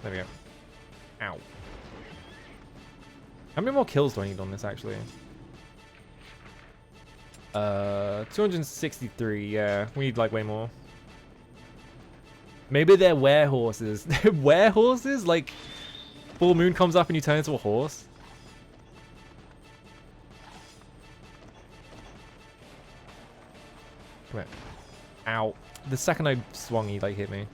There we go. Ow. How many more kills do I need on this actually? 263, yeah. We need like way more. Maybe they're werehorses. They're werehorses? Like full moon comes up and you turn into a horse? Come here. Ow. The second I swung, he like hit me.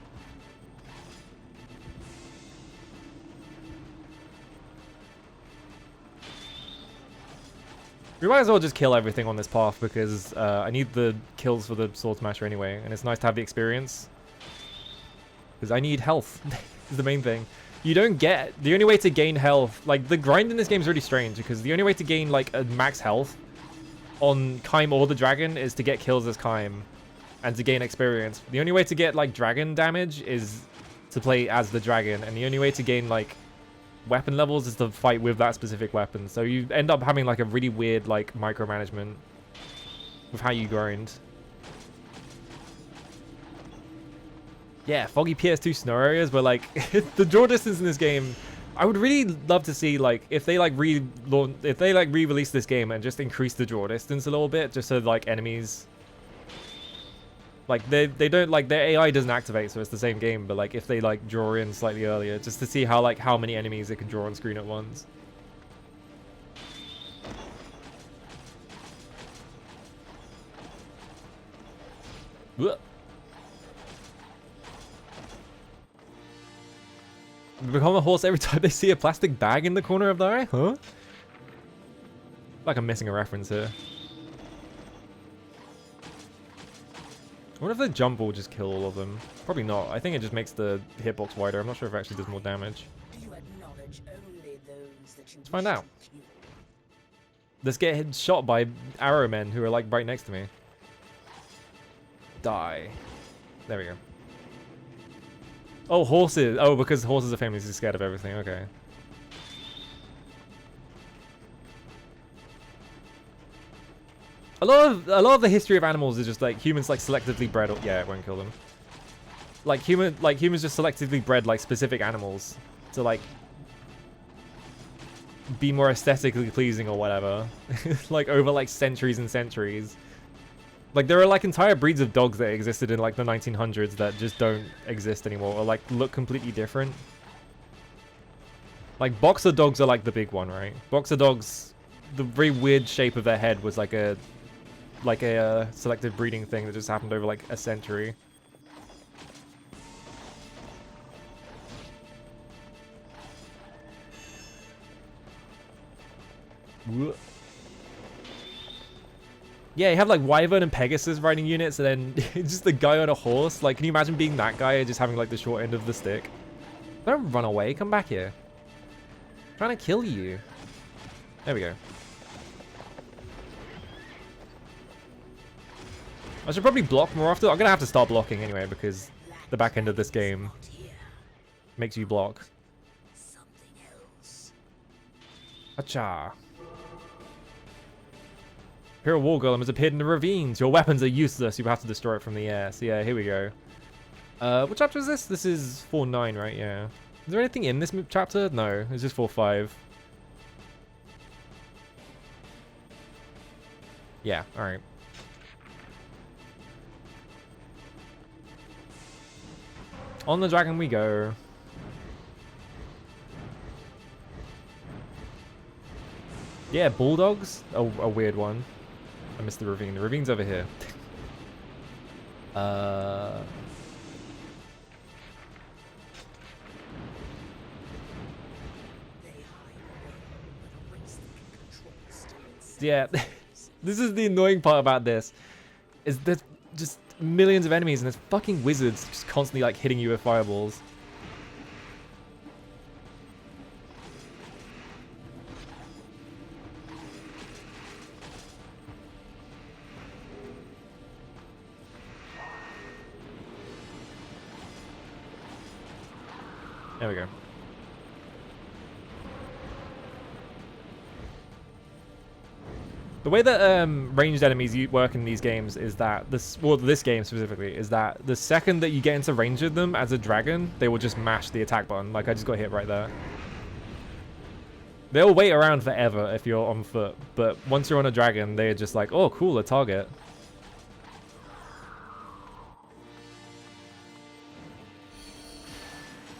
We might as well just kill everything on this path because I need the kills for the Sword Smasher anyway, and it's nice to have the experience. Because I need health, is the main thing. You don't get... The only way to gain health... Like, the grind in this game is really strange, because the only way to gain, like, a max health on Kaim or the dragon is to get kills as Kaim, and to gain experience. The only way to get, like, dragon damage is to play as the dragon, and the only way to gain, like, weapon levels is to fight with that specific weapon. So you end up having like a really weird like micromanagement with how you grind. Yeah, foggy PS2 snow areas where like the draw distance in this game, I would really love to see like if they like re-release this game and just increase the draw distance a little bit, just so like enemies like they don't like their AI doesn't activate, so it's the same game, but like if they like draw in slightly earlier just to see how like how many enemies it can draw on screen at once. Ugh. Become a horse every time they see a plastic bag in the corner of their eye? Huh? Like I'm missing a reference here. I wonder if the jump will just kill all of them. Probably not. I think it just makes the hitbox wider. I'm not sure if it actually does more damage. You acknowledge only those that you Let's find wish out. to kill. Let's get shot by arrow men who are like right next to me. Die. There we go. Oh, horses. Oh, because horses are famously scared of everything. Okay. A lot of the history of animals is just like humans like selectively bred. Or, yeah, it won't kill them. Like humans just selectively bred like specific animals to like be more aesthetically pleasing or whatever. Like over like centuries and centuries. Like there are like entire breeds of dogs that existed in like the 1900s that just don't exist anymore or like look completely different. Like boxer dogs are like the big one, right? Boxer dogs, the very weird shape of their head was like a selective breeding thing that just happened over like a century. Yeah, you have like Wyvern and Pegasus riding units, and then just the guy on a horse. Like, can you imagine being that guy and just having like the short end of the stick? Don't run away. Come back here. I'm trying to kill you. There we go. I should probably block more often. I'm gonna have to start blocking anyway because the back end of this game makes you block. Something else. Acha. Imperial War Golem has appeared in the ravines. Your weapons are useless. You have to destroy it from the air. So yeah, here we go. What chapter is this? This is 4-9, right? Yeah. Is there anything in this chapter? No, it's just 4-5. Yeah, alright. On the dragon we go. Yeah, bulldogs? A weird one. I missed the ravine. The ravine's over here. Yeah, this is the annoying part about this. Is there's just millions of enemies and there's fucking wizards just constantly like hitting you with fireballs. There we go. The way that ranged enemies work in these games is that this game specifically is that the second that you get into range of them as a dragon, they will just mash the attack button. Like I just got hit right there. They'll wait around forever if you're on foot, but once you're on a dragon, they're just like, oh, cool, a target.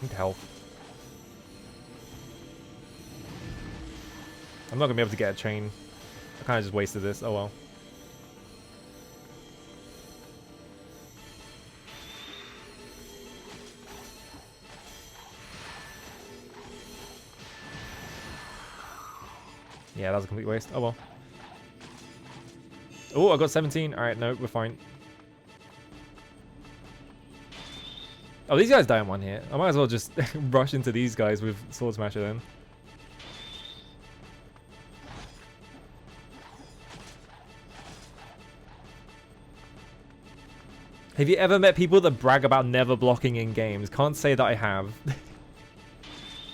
Need health. I'm not gonna be able to get a chain. I kind of just wasted this. Oh well. Yeah, that was a complete waste. Oh well. Oh, I got 17. All right, no, we're fine. Oh, these guys die in one hit. I might as well just rush into these guys with Sword Smasher then. Have you ever met people that brag about never blocking in games? Can't say that I have.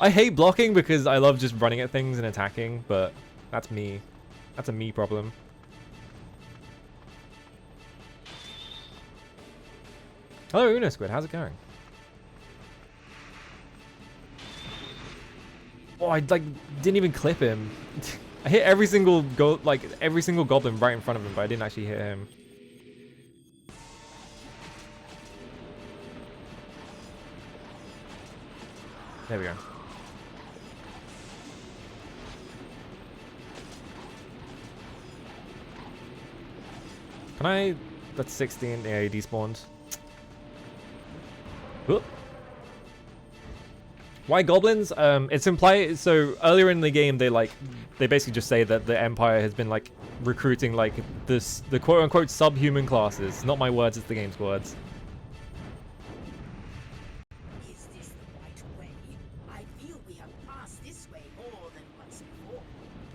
I hate blocking because I love just running at things and attacking, but that's me. That's a me problem. Hello, Uno Squid. How's it going? Oh, I like didn't even clip him. I hit every single goblin right in front of him, but I didn't actually hit him. There we go. Can I? That's 16. Yeah, he despawned. Whoop. Why goblins? It's implied. So earlier in the game, they basically just say that the Empire has been like recruiting like the quote unquote subhuman classes. Not my words, it's the game's words. Is this the right way? I feel we have passed this way more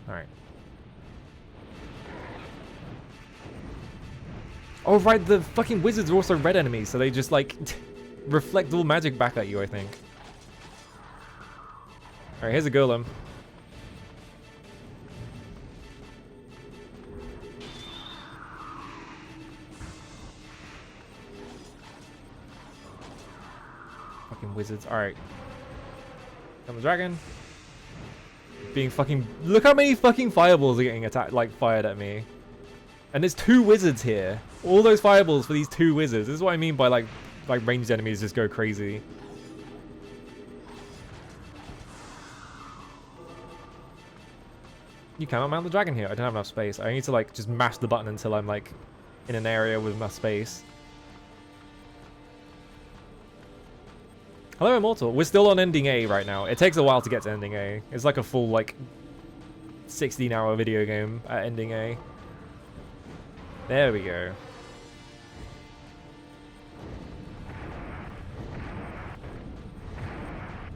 Alright. Oh, right, the fucking wizards are also red enemies, so they just, like, reflect all magic back at you, I think. Alright, here's a golem. Fucking wizards. Alright. Come the dragon. Being fucking... Look how many fucking fireballs are getting attacked, like, fired at me. And there's 2 wizards here. All those fireballs for these 2 wizards. This is what I mean by, like ranged enemies just go crazy. You cannot mount the dragon here. I don't have enough space. I need to, like, just mash the button until I'm, like, in an area with enough space. Hello, Immortal. We're still on ending A right now. It takes a while to get to ending A. It's like a full, like, 16-hour video game at ending A. There we go.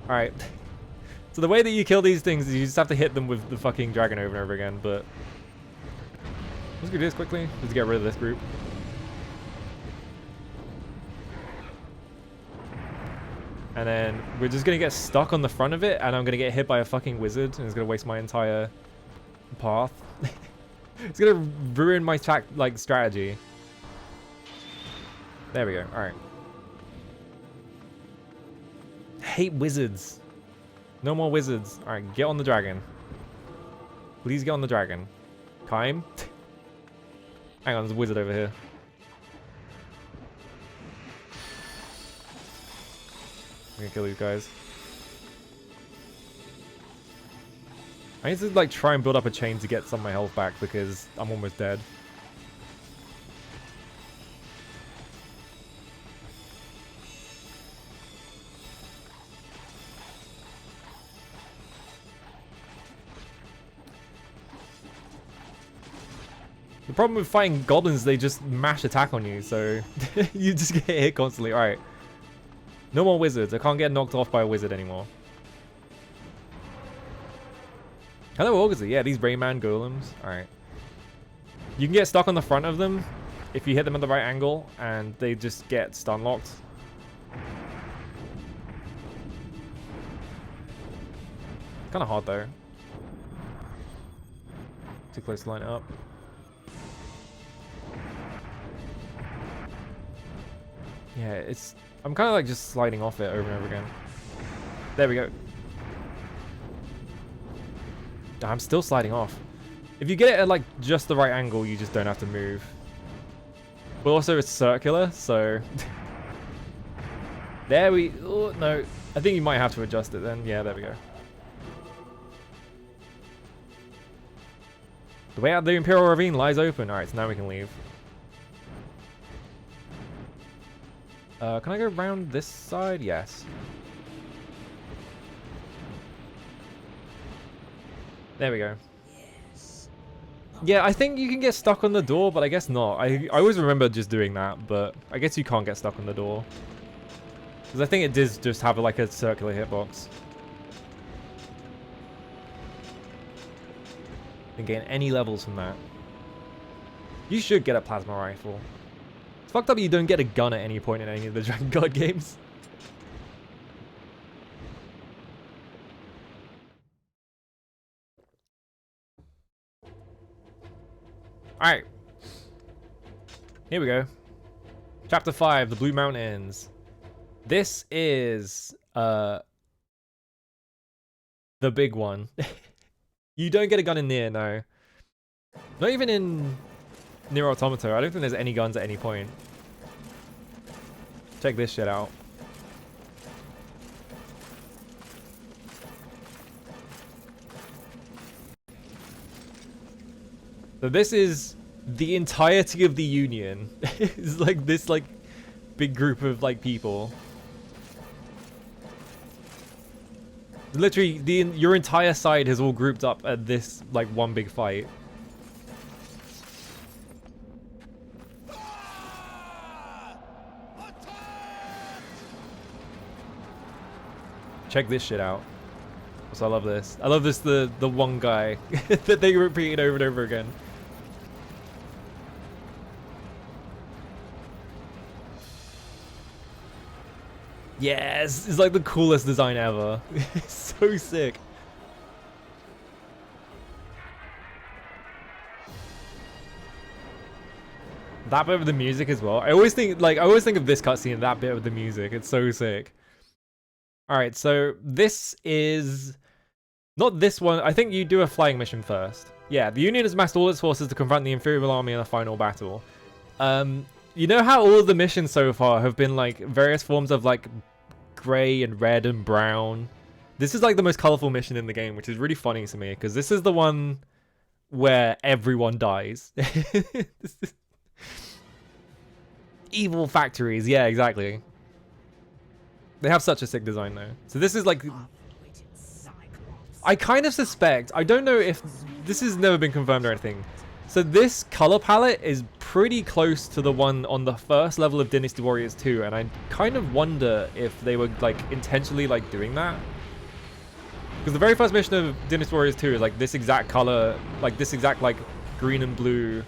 Alright. So the way that you kill these things is you just have to hit them with the fucking dragon over and over again, but... Let's do this quickly, just to get rid of this group. And then we're just gonna get stuck on the front of it, and I'm gonna get hit by a fucking wizard, and it's gonna waste my entire path. It's gonna ruin my strategy. There we go. All right. Hate wizards. No more wizards. All right, get on the dragon. Please get on the dragon. Kime. Hang on, there's a wizard over here. I'm gonna kill these guys. I need to, like, try and build up a chain to get some of my health back because I'm almost dead. The problem with fighting goblins, they just mash attack on you, so you just get hit constantly. Alright. No more wizards. I can't get knocked off by a wizard anymore. Hello, Augusty. Yeah, these Rayman golems. Alright. You can get stuck on the front of them if you hit them at the right angle, and they just get stun locked. Kind of hard, though. Too close to line it up. Yeah, it's... I'm kind of like just sliding off it over and over again. There we go. I'm still sliding off. If you get it at like just the right angle, you just don't have to move. But also it's circular, so... There we... Oh, no. I think you might have to adjust it then. Yeah, there we go. The way out of the Imperial Ravine lies open. Alright, so now we can leave. Can I go around this side? Yes. There we go. Yes. Yeah, I think you can get stuck on the door, but I guess not. I always remember just doing that, but I guess you can't get stuck on the door. Because I think it does just have like a circular hitbox. And gain any levels from that. You should get a plasma rifle. It's fucked up you don't get a gun at any point in any of the Drakengard games. Alright. Here we go. Chapter 5, the Blue Mountains. This is the big one. You don't get a gun in Nier, no. Not even in Nier Automata. I don't think there's any guns at any point. Check this shit out. So this is the entirety of the Union. It's like this like big group of like people. Literally, your entire side has all grouped up at this like one big fight. Check this shit out. So I love this. I love this, the one guy that they repeated over and over again. Yes, it's like the coolest design ever. It's so sick. That bit of the music as well. I always think of this cutscene, that bit of the music. It's so sick. All right, so this is not this one. I think you do a flying mission first. Yeah, the Union has massed all its forces to confront the Imperial army in a final battle. You know how all of the missions so far have been like various forms of like gray and red and brown? This is like the most colorful mission in the game, which is really funny to me because this is the one where everyone dies. Evil factories, yeah, exactly. They have such a sick design though. So this is like, I kind of suspect, I don't know if this has never been confirmed or anything. So this color palette is pretty close to the one on the first level of Dynasty Warriors 2, and I kind of wonder if they were like intentionally like doing that. Because the very first mission of Dynasty Warriors 2 is like this exact color, like this exact like green and blue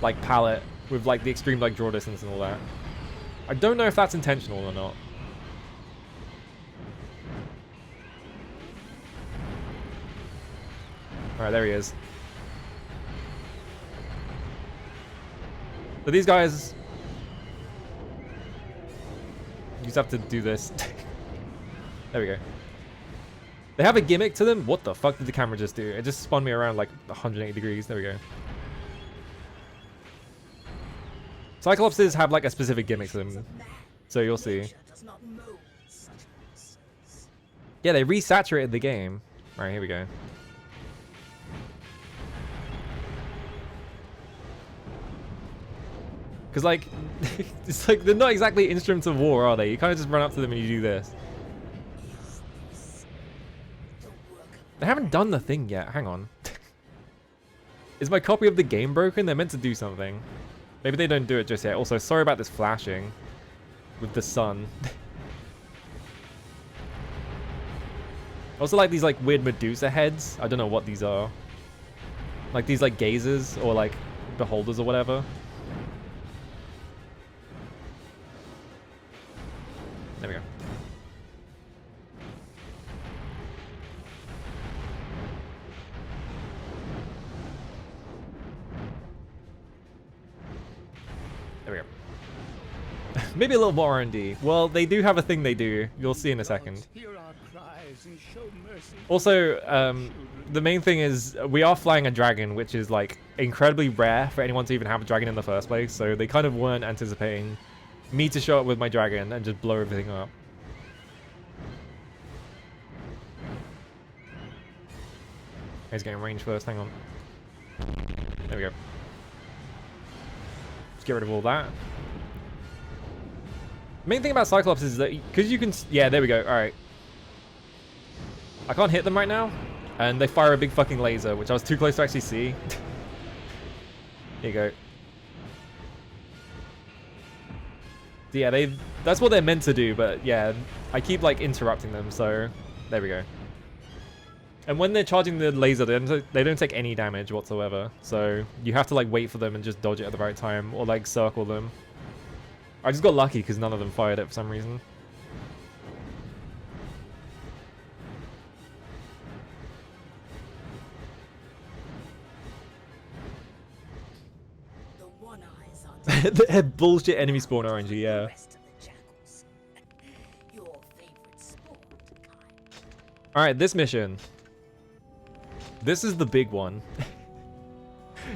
like palette with like the extreme like draw distance and all that. I don't know if that's intentional or not. Alright, there he is. So these guys, you just have to do this. There we go. They have a gimmick to them. What the fuck did the camera just do? It just spun me around like 180 degrees. There we go. Cyclopses have like a specific gimmick to them. So you'll see. Yeah, they resaturated the game. Alright, here we go. Because, like, it's like, they're not exactly instruments of war, are they? You kind of just run up to them and you do this. They haven't done the thing yet. Hang on. Is my copy of the game broken? They're meant to do something. Maybe they don't do it just yet. Also, sorry about this flashing with the sun. Also, like, these, like, weird Medusa heads. I don't know what these are. Like, these, like, gazers or, like, beholders or whatever. There we go. There we go. Maybe a little more R&D. Well, they do have a thing they do. You'll see in a second. Also, the main thing is we are flying a dragon, which is like incredibly rare for anyone to even have a dragon in the first place. So they kind of weren't anticipating me to show up with my dragon and just blow everything up. He's getting range first, hang on. There we go. Let's get rid of all that. Main thing about Cyclops is that, because you can, yeah, there we go, alright. I can't hit them right now, and they fire a big fucking laser, which I was too close to actually see. Here you go. Yeah, that's what they're meant to do, but yeah, I keep like interrupting them, so there we go. And when they're charging the laser, they don't take any damage whatsoever, so you have to like wait for them and just dodge it at the right time, or like circle them. I just got lucky because none of them fired it for some reason. The bullshit enemy spawn RNG, yeah. Alright, this mission. This is the big one.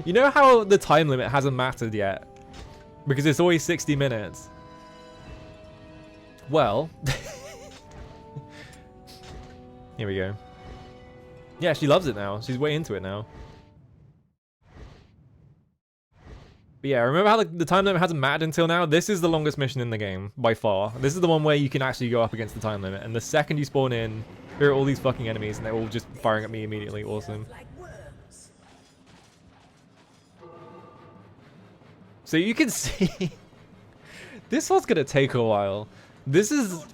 You know how the time limit hasn't mattered yet? Because it's always 60 minutes. Well. Here we go. Yeah, she loves it now. She's way into it now. But yeah, remember how the time limit hasn't mattered until now? This is the longest mission in the game, by far. This is the one where you can actually go up against the time limit. And the second you spawn in, there are all these fucking enemies and they're all just firing at me immediately. Awesome. So you can see... This one's gonna take a while. This is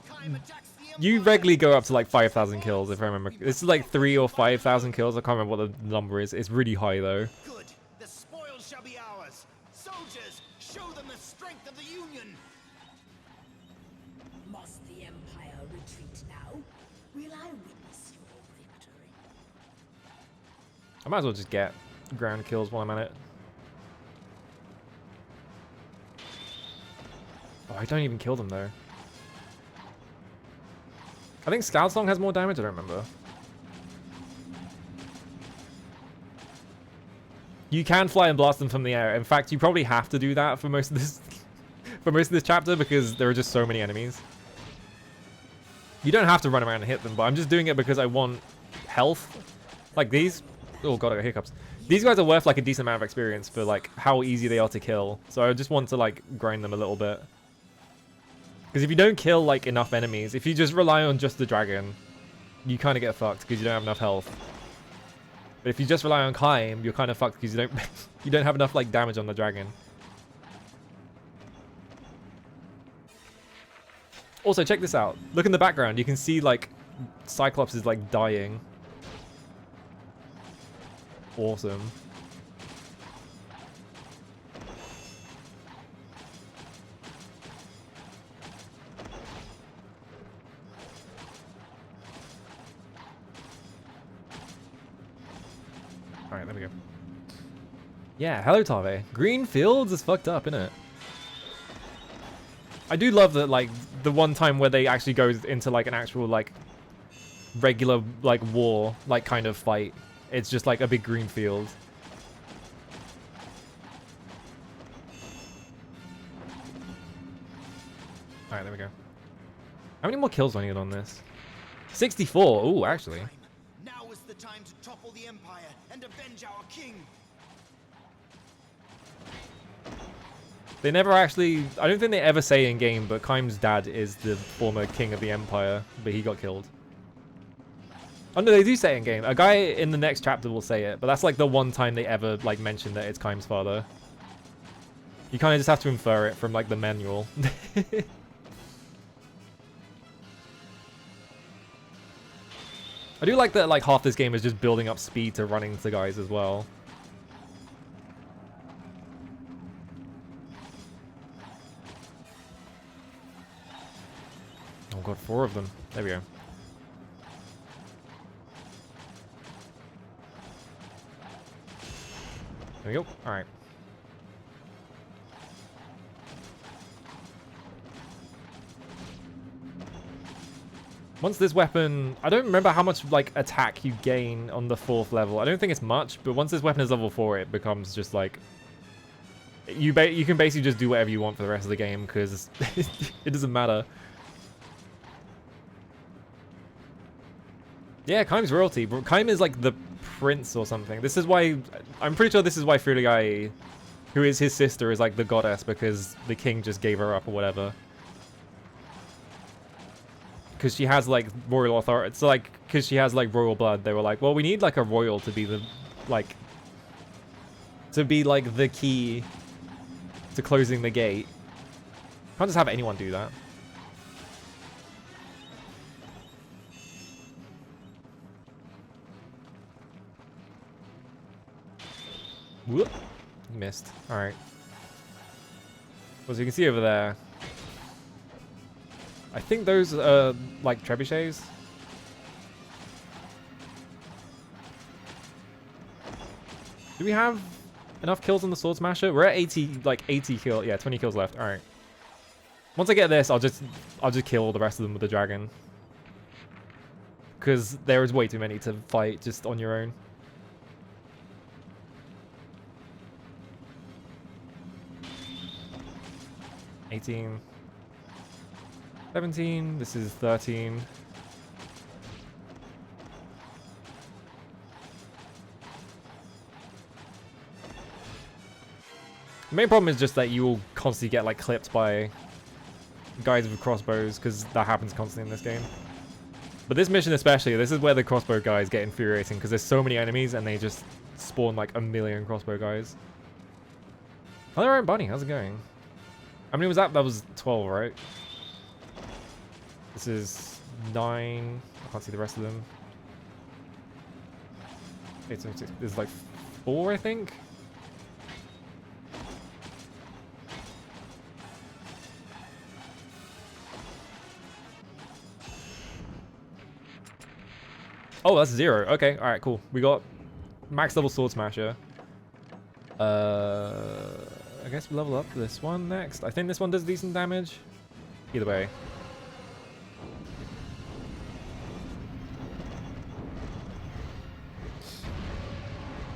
You regularly go up to like 5,000 kills, if I remember. This is like 3 or 5,000 kills. I can't remember what the number is. It's really high though. Good. The spoils shall be ours. Soldiers, show them the strength of the Union. Must the Empire retreat now? Will I witness your victory? I might as well just get ground kills while I'm at it. Oh, I don't even kill them though. I think Scout Song has more damage, I don't remember. You can fly and blast them from the air. In fact, you probably have to do that for most of this for most of this chapter because there are just so many enemies. You don't have to run around and hit them, but I'm just doing it because I want health. Like these. Oh god, I got hiccups. These guys are worth like a decent amount of experience for like how easy they are to kill. So I just want to like grind them a little bit. Because if you don't kill like enough enemies, if you just rely on just the dragon, you kind of get fucked because you don't have enough health. But if you just rely on climb, you're kind of fucked because you don't have enough like damage on the dragon. Also, check this out. Look in the background. You can see like Cyclops is like dying. Awesome. Alright, there we go. Yeah, hello Tave. Green Fields is fucked up, innit? I do love that, like, the one time where they actually go into, like, an actual, like, regular, like, war, like, kind of fight. It's just, like, a big green field. Alright, there we go. How many more kills do I need on this? 64! Ooh, actually. Now is the time to topple the Empire and avenge our king. They never actually... I don't think they ever say in-game, but Kaim's dad is the former king of the Empire, but he got killed. Oh no, they do say it in-game. A guy in the next chapter will say it, but that's like the one time they ever like mention that it's Kaim's father. You kind of just have to infer it from like the manual. I do like that like half this game is just building up speed to running to guys as well. Oh god, 4 of them. There we go. There we go. Alright. Once this weapon... I don't remember how much, like, attack you gain on the 4th level. I don't think it's much, but once this weapon is level 4, it becomes just, like... You can basically just do whatever you want for the rest of the game, because it doesn't matter. Yeah, Kaim's royalty. Kaim is, like, the prince or something. This is why... I'm pretty sure this is why Furigai, who is his sister, is, like, the goddess, because the king just gave her up or whatever. Because she has, like, royal authority. It's like, because she has, like, royal blood, they were like, well, we need, like, a royal to be the, like, the key to closing the gate. Can't just have anyone do that. Whoop. Missed. Alright. Well, as you can see over there, I think those are, like, trebuchets. Do we have enough kills on the Sword Smasher? We're at 80, like, 80 kills. Yeah, 20 kills left. Alright. Once I get this, I'll just kill all the rest of them with the dragon. Because there is way too many to fight just on your own. $18. 17, this is 13. The main problem is just that you will constantly get like clipped by guys with crossbows, because that happens constantly in this game. But this mission especially, this is where the crossbow guys get infuriating, because there's so many enemies and they just spawn like a million crossbow guys. Hello, right, Bunny, how's it going? How many was that? That was 12, right? This is 9. I can't see the rest of them. 8, 7, 6. There's like 4, I think. Oh, that's 0. Okay, alright, cool. We got max level Sword Smasher. I guess we level up this one next. I think this one does decent damage. Either way.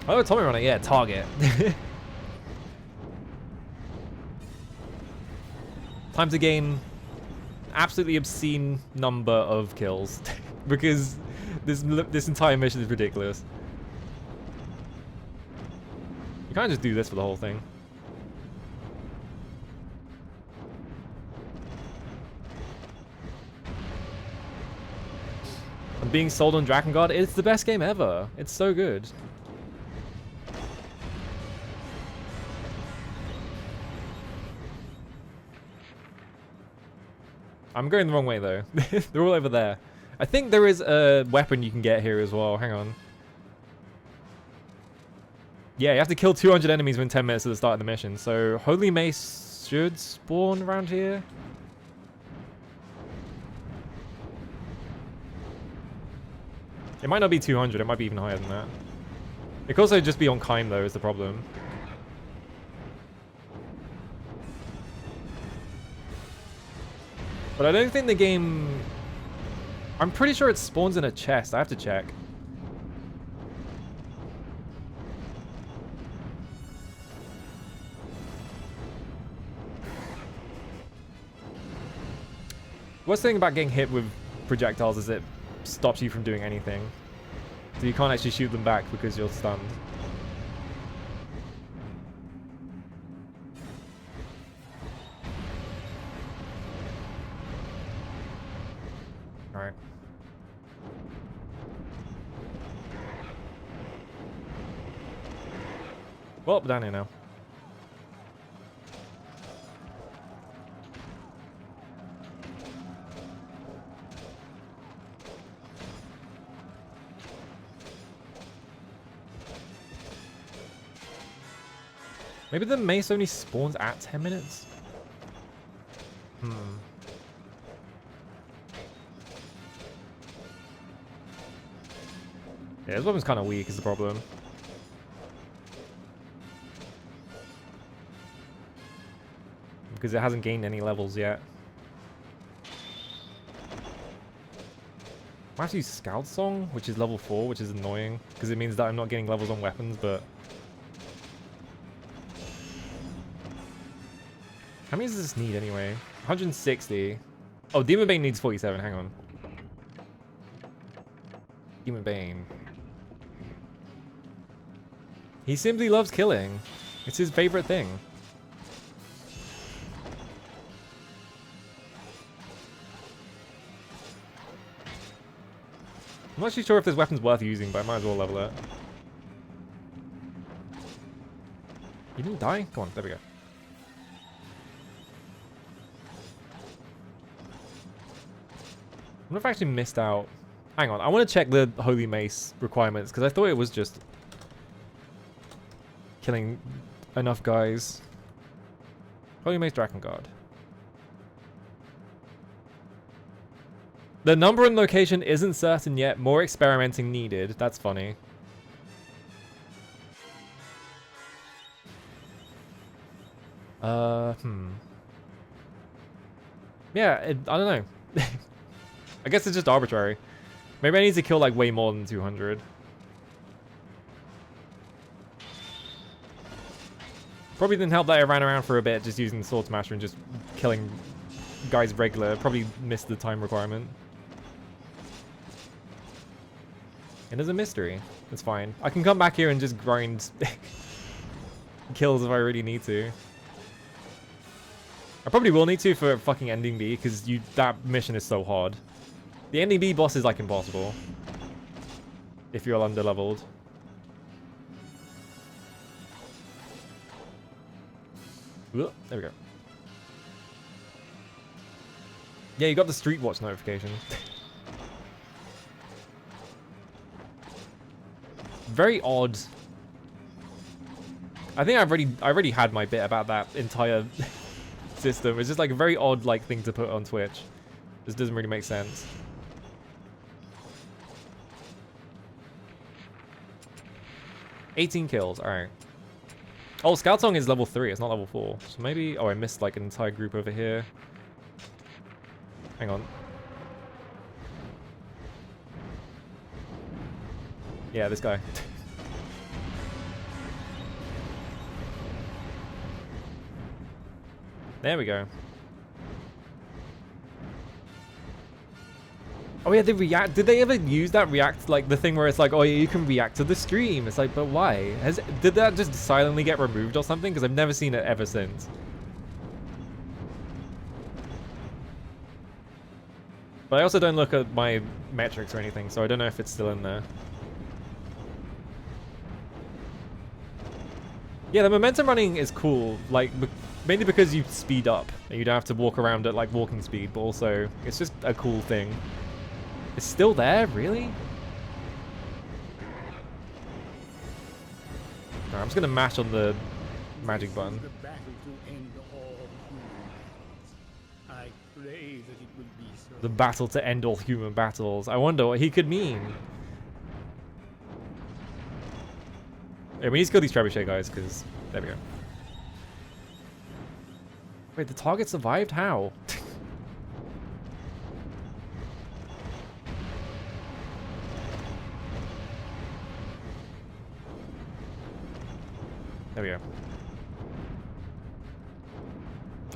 Oh, Tommy Runner, yeah, target. Time to gain absolutely obscene number of kills. Because this entire mission is ridiculous. You can't just do this for the whole thing. I'm being sold on Drakengard. It's the best game ever. It's so good. I'm going the wrong way though. They're all over there. I think there is a weapon you can get here as well. Hang on. Yeah, you have to kill 200 enemies within 10 minutes at the start of the mission. So Holy Mace should spawn around here. It might not be 200. It might be even higher than that. It could also just be on Kaim though, is the problem. But I don't think the game... I'm pretty sure it spawns in a chest. I have to check. Worst thing about getting hit with projectiles is it stops you from doing anything. So you can't actually shoot them back because you're stunned. Alright. Well, we're down here now. Maybe the mace only spawns at 10 minutes? Yeah, this weapon's kind of weak is the problem. Because it hasn't gained any levels yet. I have to use Scout Song, which is level 4, which is annoying. Because it means that I'm not getting levels on weapons, but... How many does this need anyway? 160. Oh, Demon Bane needs 47. Hang on. Demon Bane. He simply loves killing. It's his favorite thing. I'm not actually sure if this weapon's worth using, but I might as well level it. You didn't die? Come on, there we go. I wonder if I actually missed out. Hang on, I want to check the Holy Mace requirements, because I thought it was just killing enough guys. Holy Mace Drakengard. The number and location isn't certain yet. More experimenting needed. That's funny. Yeah, I don't know. I guess it's just arbitrary. Maybe I need to kill like way more than 200. Probably didn't help that I ran around for a bit just using the Sword Smasher and just killing guys regular. Probably missed the time requirement. It is a mystery. It's fine. I can come back here and just grind kills if I really need to. I probably will need to for fucking ending B, because that mission is so hard. The ending B boss is like impossible if you're under-leveled. There we go. Yeah, you got the Street Watch notification. very odd. I think I already had my bit about that entire system. It's just like a very odd like thing to put on Twitch. This doesn't really make sense. $18 kills. All right. Oh, Scout Song is level 3. It's not level 4. So maybe. Oh, I missed like an entire group over here. Hang on. Yeah, this guy. There we go. Oh yeah, they react. Did they ever use that react, like the thing where it's like, oh yeah, you can react to the stream? It's like, but why? Did that just silently get removed or something? Because I've never seen it ever since. But I also don't look at my metrics or anything, so I don't know if it's still in there. Yeah, the momentum running is cool, like mainly because you speed up and you don't have to walk around at like walking speed, but also it's just a cool thing. It's still there, really? No, I'm just gonna mash on the magic button. The battle to end all human battles. I pray that it will be so. The battle to end all human battles. I wonder what he could mean. Yeah, we need to kill these trebuchet guys, because there we go. Wait, the target survived? How? There we go.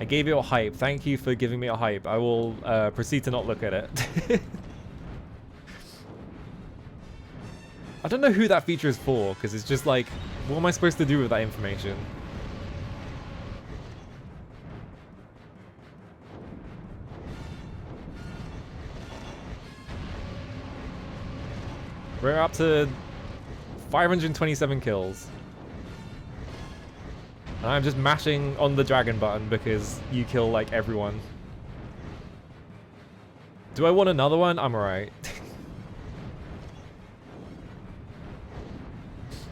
I gave you a hype. Thank you for giving me a hype. I will proceed to not look at it. I don't know who that feature is for, because it's just like, what am I supposed to do with that information? We're up to 527 kills. And I'm just mashing on the dragon button because you kill like everyone. Do I want another one? I'm alright.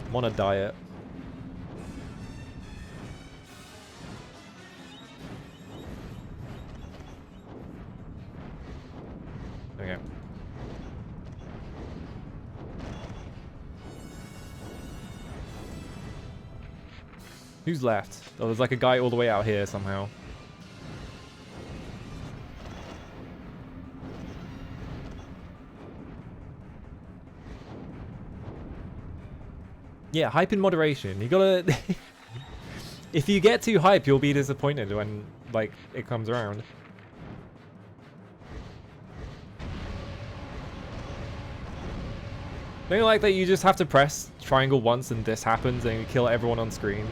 I'm on a diet. Okay. Who's left? Oh, there's like a guy all the way out here somehow. Yeah, hype in moderation. You gotta... If you get too hype, you'll be disappointed when, like, it comes around. Don't you like that you just have to press triangle once and this happens and you kill everyone on screen?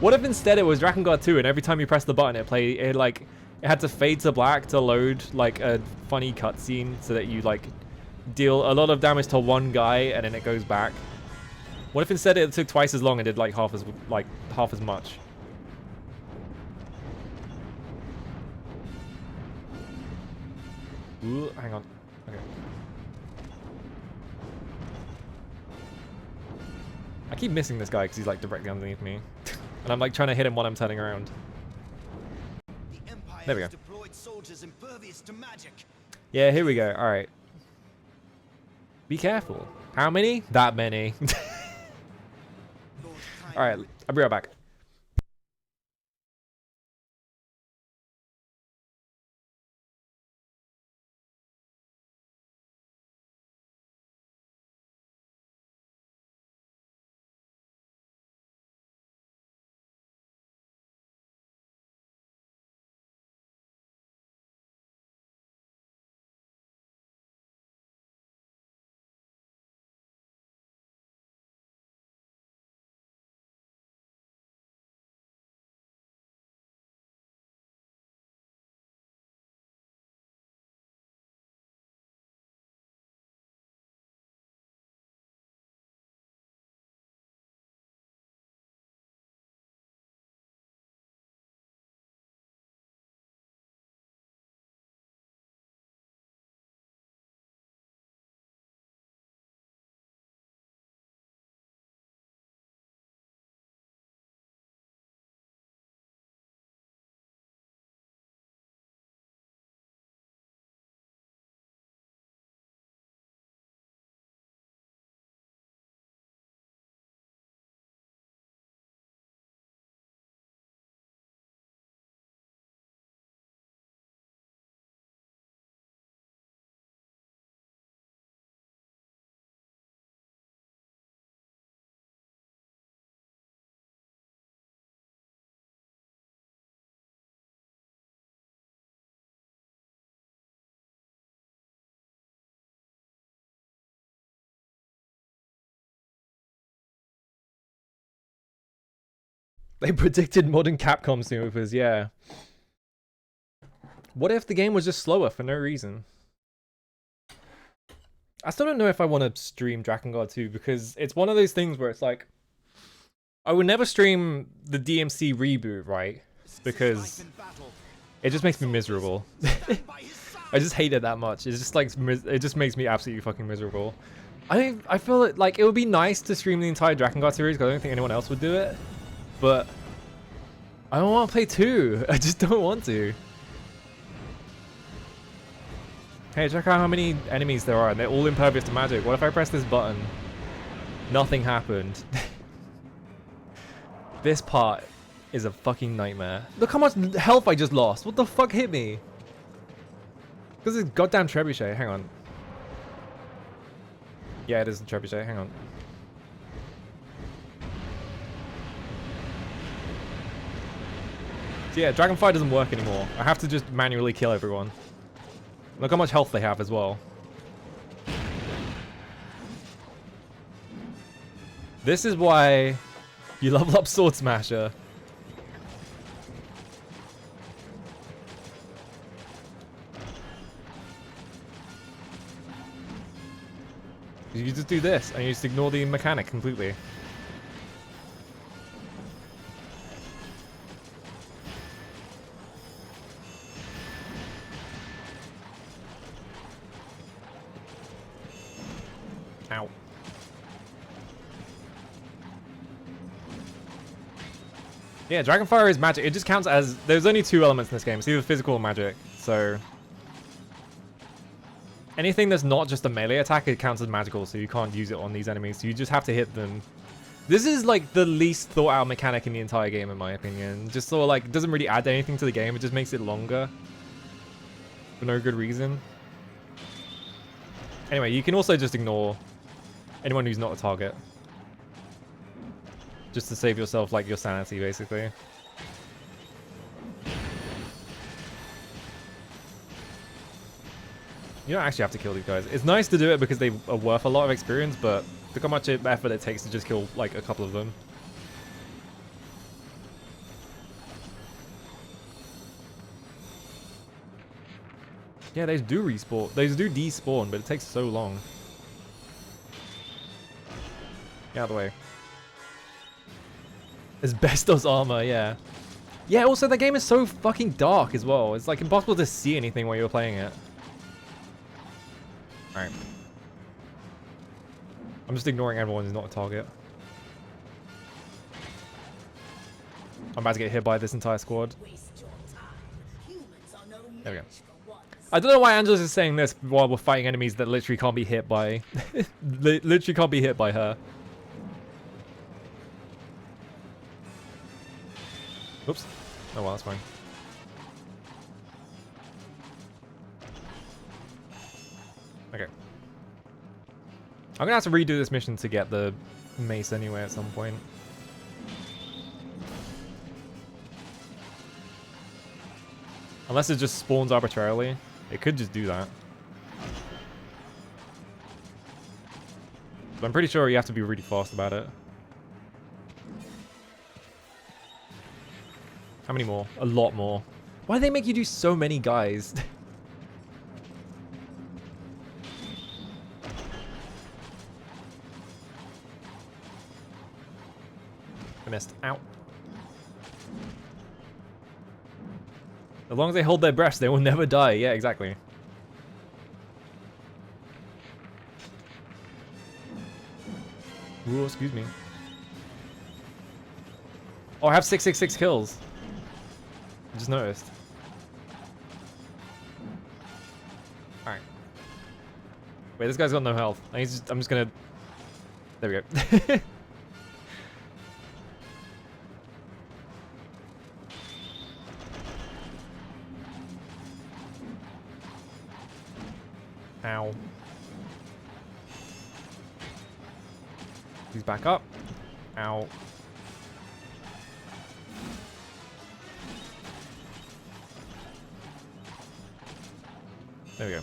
What if instead it was Drakengard 2 and every time you press the button it had to fade to black to load like a funny cutscene so that you like deal a lot of damage to one guy and then it goes back? What if instead it took twice as long and did like half as much? Ooh, hang on. Okay. I keep missing this guy because he's like directly underneath me. And I'm like trying to hit him while I'm turning around. The Empire There we go. has deployed soldiers impervious to magic. Yeah, here we go. All right. Be careful. How many? That many. All right, I'll be right back. They predicted modern Capcom snoopers, yeah. What if the game was just slower for no reason? I still don't know if I want to stream Drakengard 2 because it's one of those things where it's like, I would never stream the DMC reboot, right? Because it just makes me miserable. I just hate it that much. It's just like, it just makes me absolutely fucking miserable. I feel like it would be nice to stream the entire Drakengard series because I don't think anyone else would do it. But I don't want to play 2. I just don't want to. Hey, check out how many enemies there are, and they're all impervious to magic. What if I press this button? Nothing happened. This part is a fucking nightmare. Look how much health I just lost. What the fuck hit me? Because it's goddamn trebuchet. Hang on. Yeah, it is a trebuchet. Hang on. So yeah, Dragonfire doesn't work anymore. I have to just manually kill everyone. Look how much health they have as well. This is why you level up Sword Smasher. You just do this and you just ignore the mechanic completely. Ow. Yeah, Dragonfire is magic. It just counts as... There's only 2 elements in this game. It's either physical or magic. So... anything that's not just a melee attack, it counts as magical, so you can't use it on these enemies. So you just have to hit them. This is like the least thought out mechanic in the entire game, in my opinion. Just sort of like, it doesn't really add anything to the game. It just makes it longer. For no good reason. Anyway, you can also just ignore anyone who's not a target. Just to save yourself, like, your sanity, basically. You don't actually have to kill these guys. It's nice to do it because they are worth a lot of experience, but look how much effort it takes to just kill, like, a couple of them. Yeah, they do respawn. They do despawn, but it takes so long. Get out of the way. Asbestos armor, yeah. Yeah, also the game is so fucking dark as well. It's like impossible to see anything while you're playing it. Alright. I'm just ignoring everyone who's not a target. I'm about to get hit by this entire squad. There we go. I don't know why Angela's is saying this while we're fighting enemies that literally can't be hit by... literally can't be hit by her. Oops. Oh well, that's fine. Okay. I'm gonna have to redo this mission to get the mace anyway at some point. Unless it just spawns arbitrarily. It could just do that. But I'm pretty sure you have to be really fast about it. How many more? A lot more. Why do they make you do so many guys? I missed. Ow. As long as they hold their breaths, they will never die. Yeah, exactly. Ooh, excuse me. Oh, I have 666 kills. I just noticed. Alright. Wait, this guy's got no health. I'm just gonna... There we go. Ow. He's back up. Ow. There we go.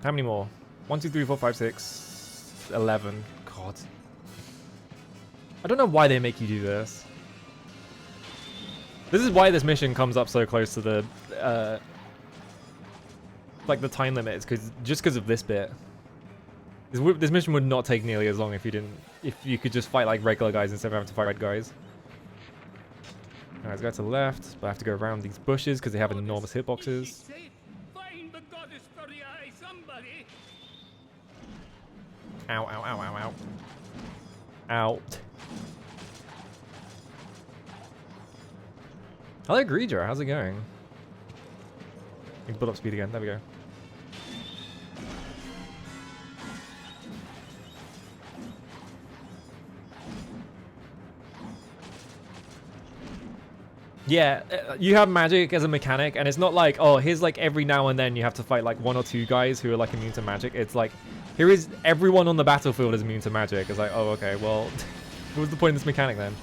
How many more? 1, 2, 3, 4, 5, 6, 11. God. I don't know why they make you do this. This is why this mission comes up so close to the, like the time limits, just because of this bit. This mission would not take nearly as long if you could just fight like regular guys instead of having to fight red guys. Alright, let's go to the left, but I have to go around these bushes because they have enormous hitboxes. Find the goddess for the eye, somebody. Ow, ow, ow, ow, ow. Out. Hello, Greedra. How's it going? We can build up speed again. There we go. Yeah, you have magic as a mechanic, and it's not like, oh, here's like every now and then you have to fight like 1 or 2 guys who are like immune to magic. It's like, here is everyone on the battlefield is immune to magic. It's like, oh, okay, well, what was the point of this mechanic then?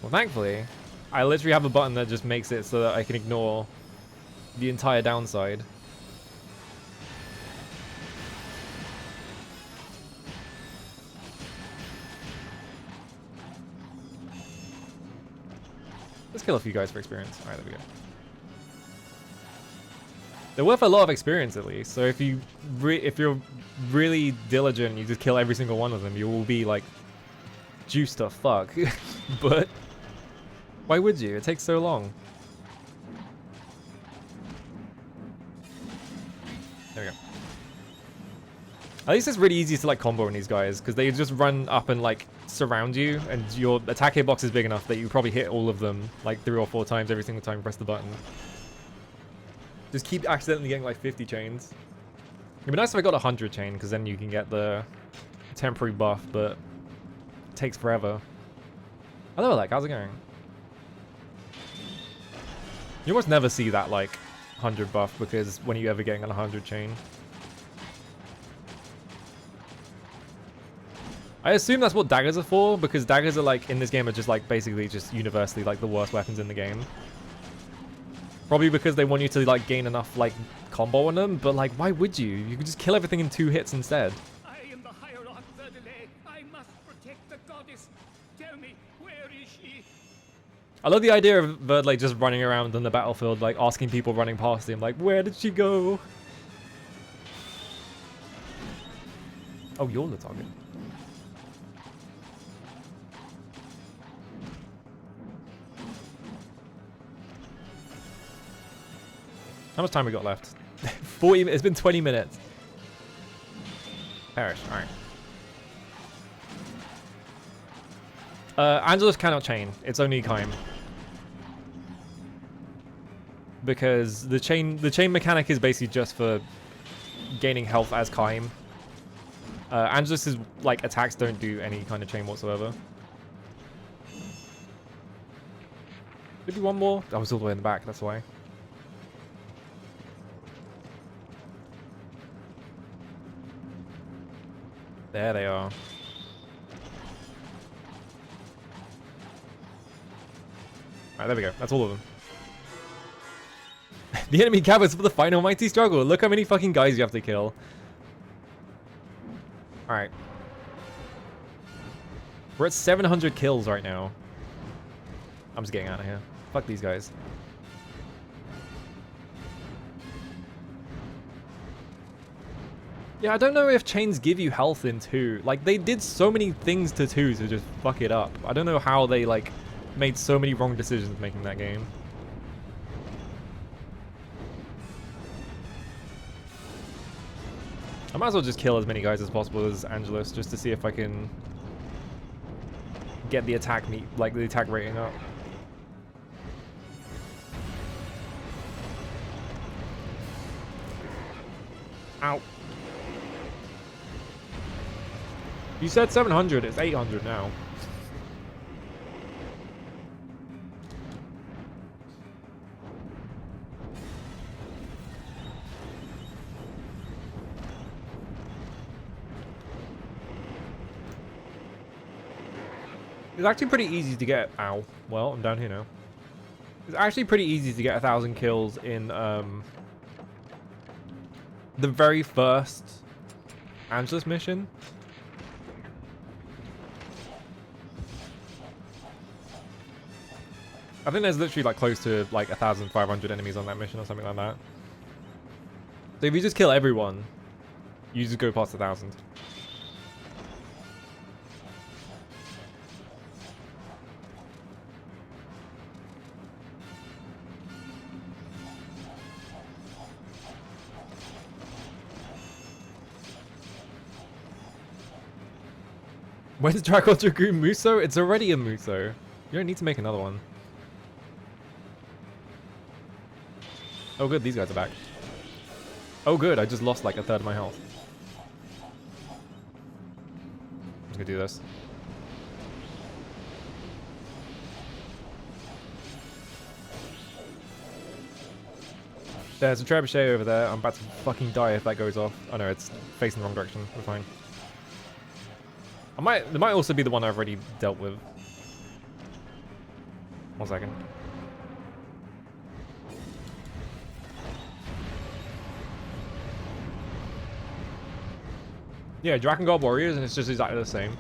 Well, thankfully, I literally have a button that just makes it so that I can ignore the entire downside. Let's kill a few guys for experience. Alright, there we go. They're worth a lot of experience at least, so if you're really diligent, you just kill every single one of them, you will be like juiced to fuck. But why would you? It takes so long. There we go. At least it's really easy to like combo on these guys because they just run up and like surround you, and your attack hitbox is big enough that you probably hit all of them like 3 or 4 times every single time you press the button. Just keep accidentally getting like 50 chains. It'd be nice if I got 100 chain because then you can get the temporary buff, but it takes forever. Hello, Alec. How's it going? You almost never see that like 100 buff because when are you ever getting an 100 chain? I assume that's what daggers are for, because daggers are like in this game are just like basically just universally like the worst weapons in the game. Probably because they want you to like gain enough like combo on them, but like why would you? You could just kill everything in 2 hits instead. I am the hierarch Verdelay. I must protect the goddess. Tell me, where is she? I love the idea of Verdelay just running around on the battlefield like asking people running past him like, where did she go? Oh, you're the target. How much time we got left? 40. It's been 20 minutes. Perish. All right. Angelus cannot chain. It's only Kaim. Because the chain mechanic is basically just for gaining health as Kaim. Angelus's like attacks don't do any kind of chain whatsoever. Maybe one more. I was all the way in the back. That's why. There they are. Alright, there we go. That's all of them. The enemy gathers for the final mighty struggle. Look how many fucking guys you have to kill. Alright. We're at 700 kills right now. I'm just getting out of here. Fuck these guys. Yeah, I don't know if chains give you health in 2. Like, they did so many things to 2 to just fuck it up. I don't know how they, like, made so many wrong decisions making that game. I might as well just kill as many guys as possible as Angelus, just to see if I can get the attack the attack rating up. Ow. You said 700, it's 800 now. It's actually pretty easy to get. Ow. Well, I'm down here now. It's actually pretty easy to get 1,000 kills in the very first Angelus mission. I think there's literally like close to like 1,500 enemies on that mission or something like that. So if you just kill everyone, you just go past 1,000. When's Dragon Dragoon Muso? It's already a Muso. You don't need to make another one. Oh good, these guys are back. Oh good, I just lost like a third of my health. I'm just gonna do this. There's a trebuchet over there. I'm about to fucking die if that goes off. Oh no, it's facing the wrong direction. We're fine. There might also be the one I've already dealt with. 1 second. Yeah, Drakengard Warriors, and it's just exactly the same.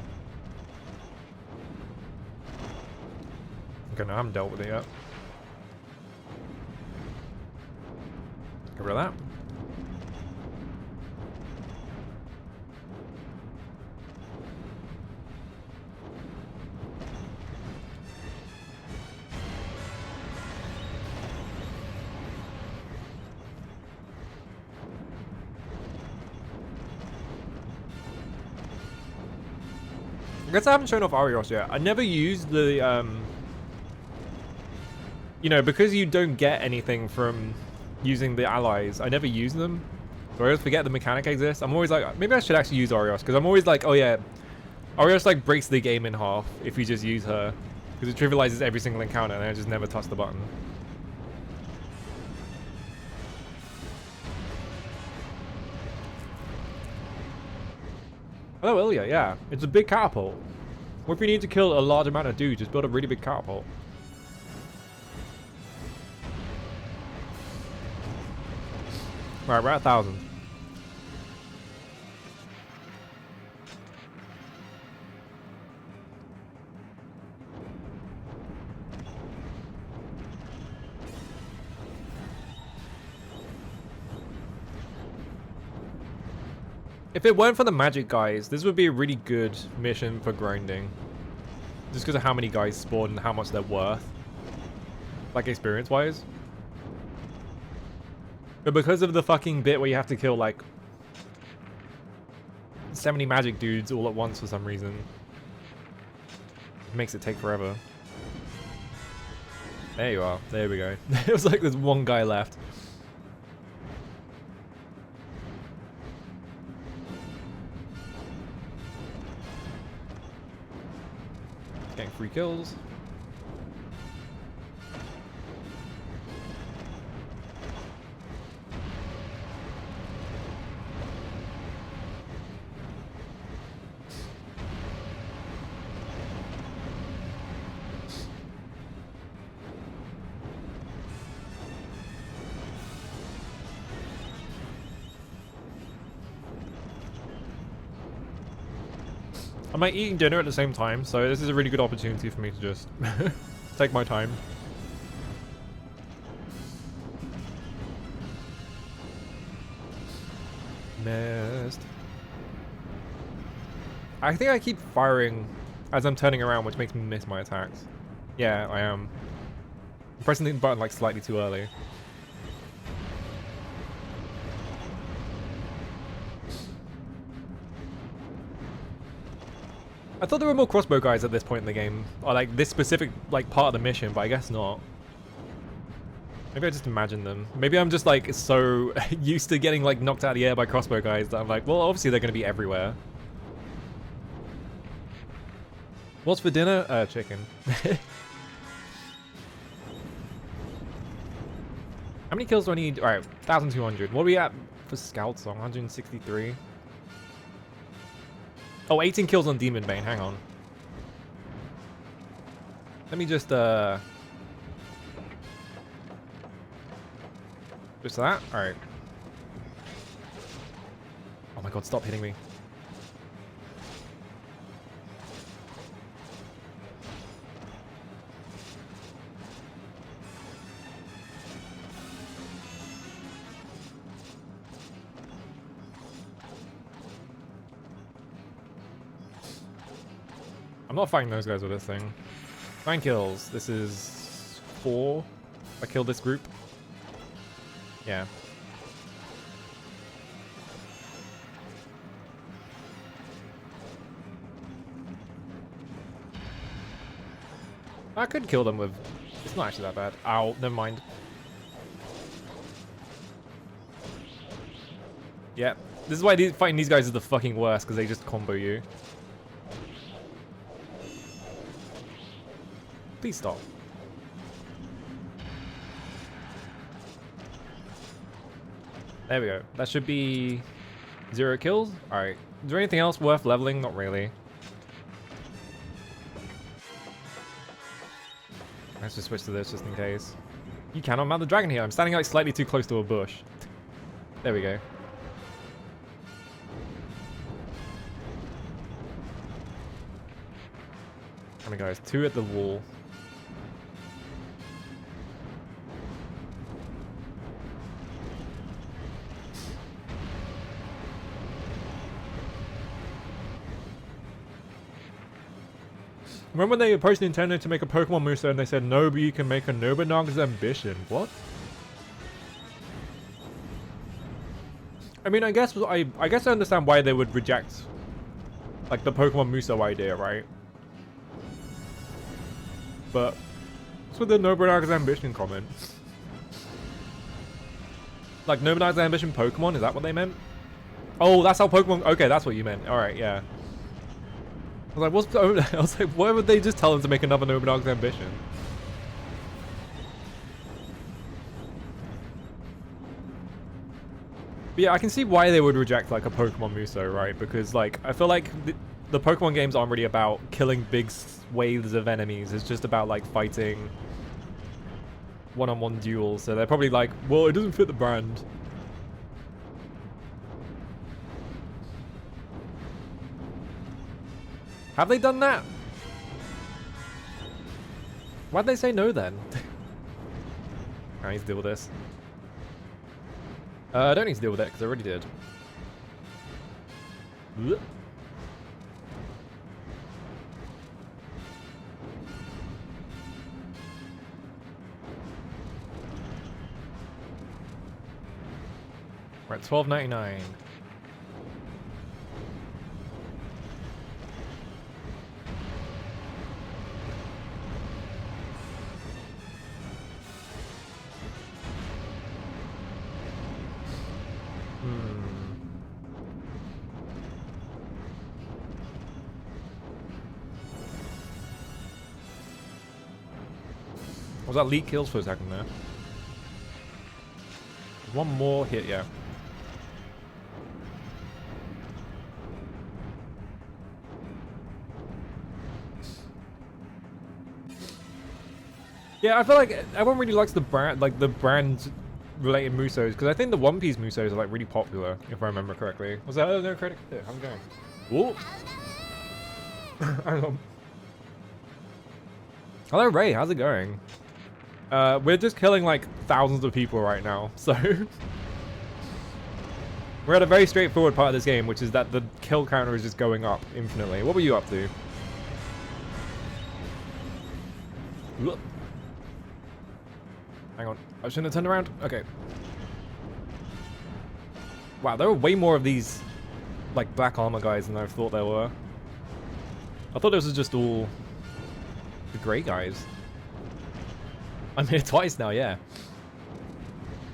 Okay, no, I haven't dealt with it yet. Get rid of that. I guess I haven't shown off Arios yet. I never used the, you know, because you don't get anything from using the allies, I never use them. So I always forget the mechanic exists. I'm always like, maybe I should actually use Arios, because I'm always like, oh yeah, Arios like breaks the game in half if you just use her. Because it trivializes every single encounter and I just never touch the button. Oh, Ilya, yeah. It's a big catapult. What if you need to kill a large amount of dudes? Just build a really big catapult. Right, we're at 1,000. If it weren't for the magic guys, this would be a really good mission for grinding. Just because of how many guys spawn and how much they're worth. Like, experience-wise. But because of the fucking bit where you have to kill, like, 70 magic dudes all at once for some reason, it makes it take forever. There you are. There we go. It was like there's one guy left. Getting 3 kills. I'm like eating dinner at the same time, so this is a really good opportunity for me to just take my time. Missed. I think I keep firing as I'm turning around, which makes me miss my attacks. Yeah, I am. I'm pressing the button like slightly too early. I thought there were more crossbow guys at this point in the game, or like this specific like part of the mission, but I guess not. Maybe I just imagined them. Maybe I'm just like so used to getting like knocked out of the air by crossbow guys that I'm like, well, obviously they're going to be everywhere. What's for dinner? Chicken. How many kills do I need? All right, 1,200. What are we at for Scout Song? 163. Oh, 18 kills on Demon Bane. Hang on. Let me just, Just that? Alright. Oh my god, stop hitting me. I'm not fighting those guys with this thing. 9 kills. This is 4. I killed this group. Yeah. I could kill them with... It's not actually that bad. Ow, never mind. Yeah, this is why fighting these guys is the fucking worst, because they just combo you. Please stop. There we go. That should be 0 kills. Alright. Is there anything else worth leveling? Not really. Let's just switch to this just in case. You cannot mount the dragon here. I'm standing like slightly too close to a bush. There we go. How many guys? 2 at the wall. Remember when they approached Nintendo to make a Pokemon Muso and they said, no, but you can make a Nobunaga's Ambition. What? I mean, I guess I understand why they would reject, like, the Pokemon Muso idea, right? But what's with the Nobunaga's Ambition comment? Like, Nobunaga's Ambition Pokemon? Is that what they meant? Oh, that's how Pokemon... Okay, that's what you meant. Alright, yeah. I was like, what's... I was like, why would they just tell them to make another Nobunaga's Ambition? But yeah, I can see why they would reject, like, a Pokemon Muso, right? Because, like, I feel like the Pokemon games aren't really about killing big waves of enemies. It's just about, like, fighting one-on-one duels. So they're probably like, well, it doesn't fit the brand. Have they done that? Why'd they say no then? I need to deal with this. I don't need to deal with it because I already did. Blech. We're at $12.99. Was that leak kills for a second there? One more hit, yeah. Yeah, I feel like everyone really likes the brand, like the brand-related Musos, because I think the One Piece Musos are like really popular, if I remember correctly. Was that no credit? How's it going? Whoa! Hello, Ray. How's it going? We're just killing like thousands of people right now, so we're at a very straightforward part of this game, which is that the kill counter is just going up infinitely. What were you up to? Whoop. Hang on, I shouldn't have turned around. Okay. Wow, there were way more of these like black armor guys than I thought there were. I thought this was just all the grey guys. I'm here twice now, yeah.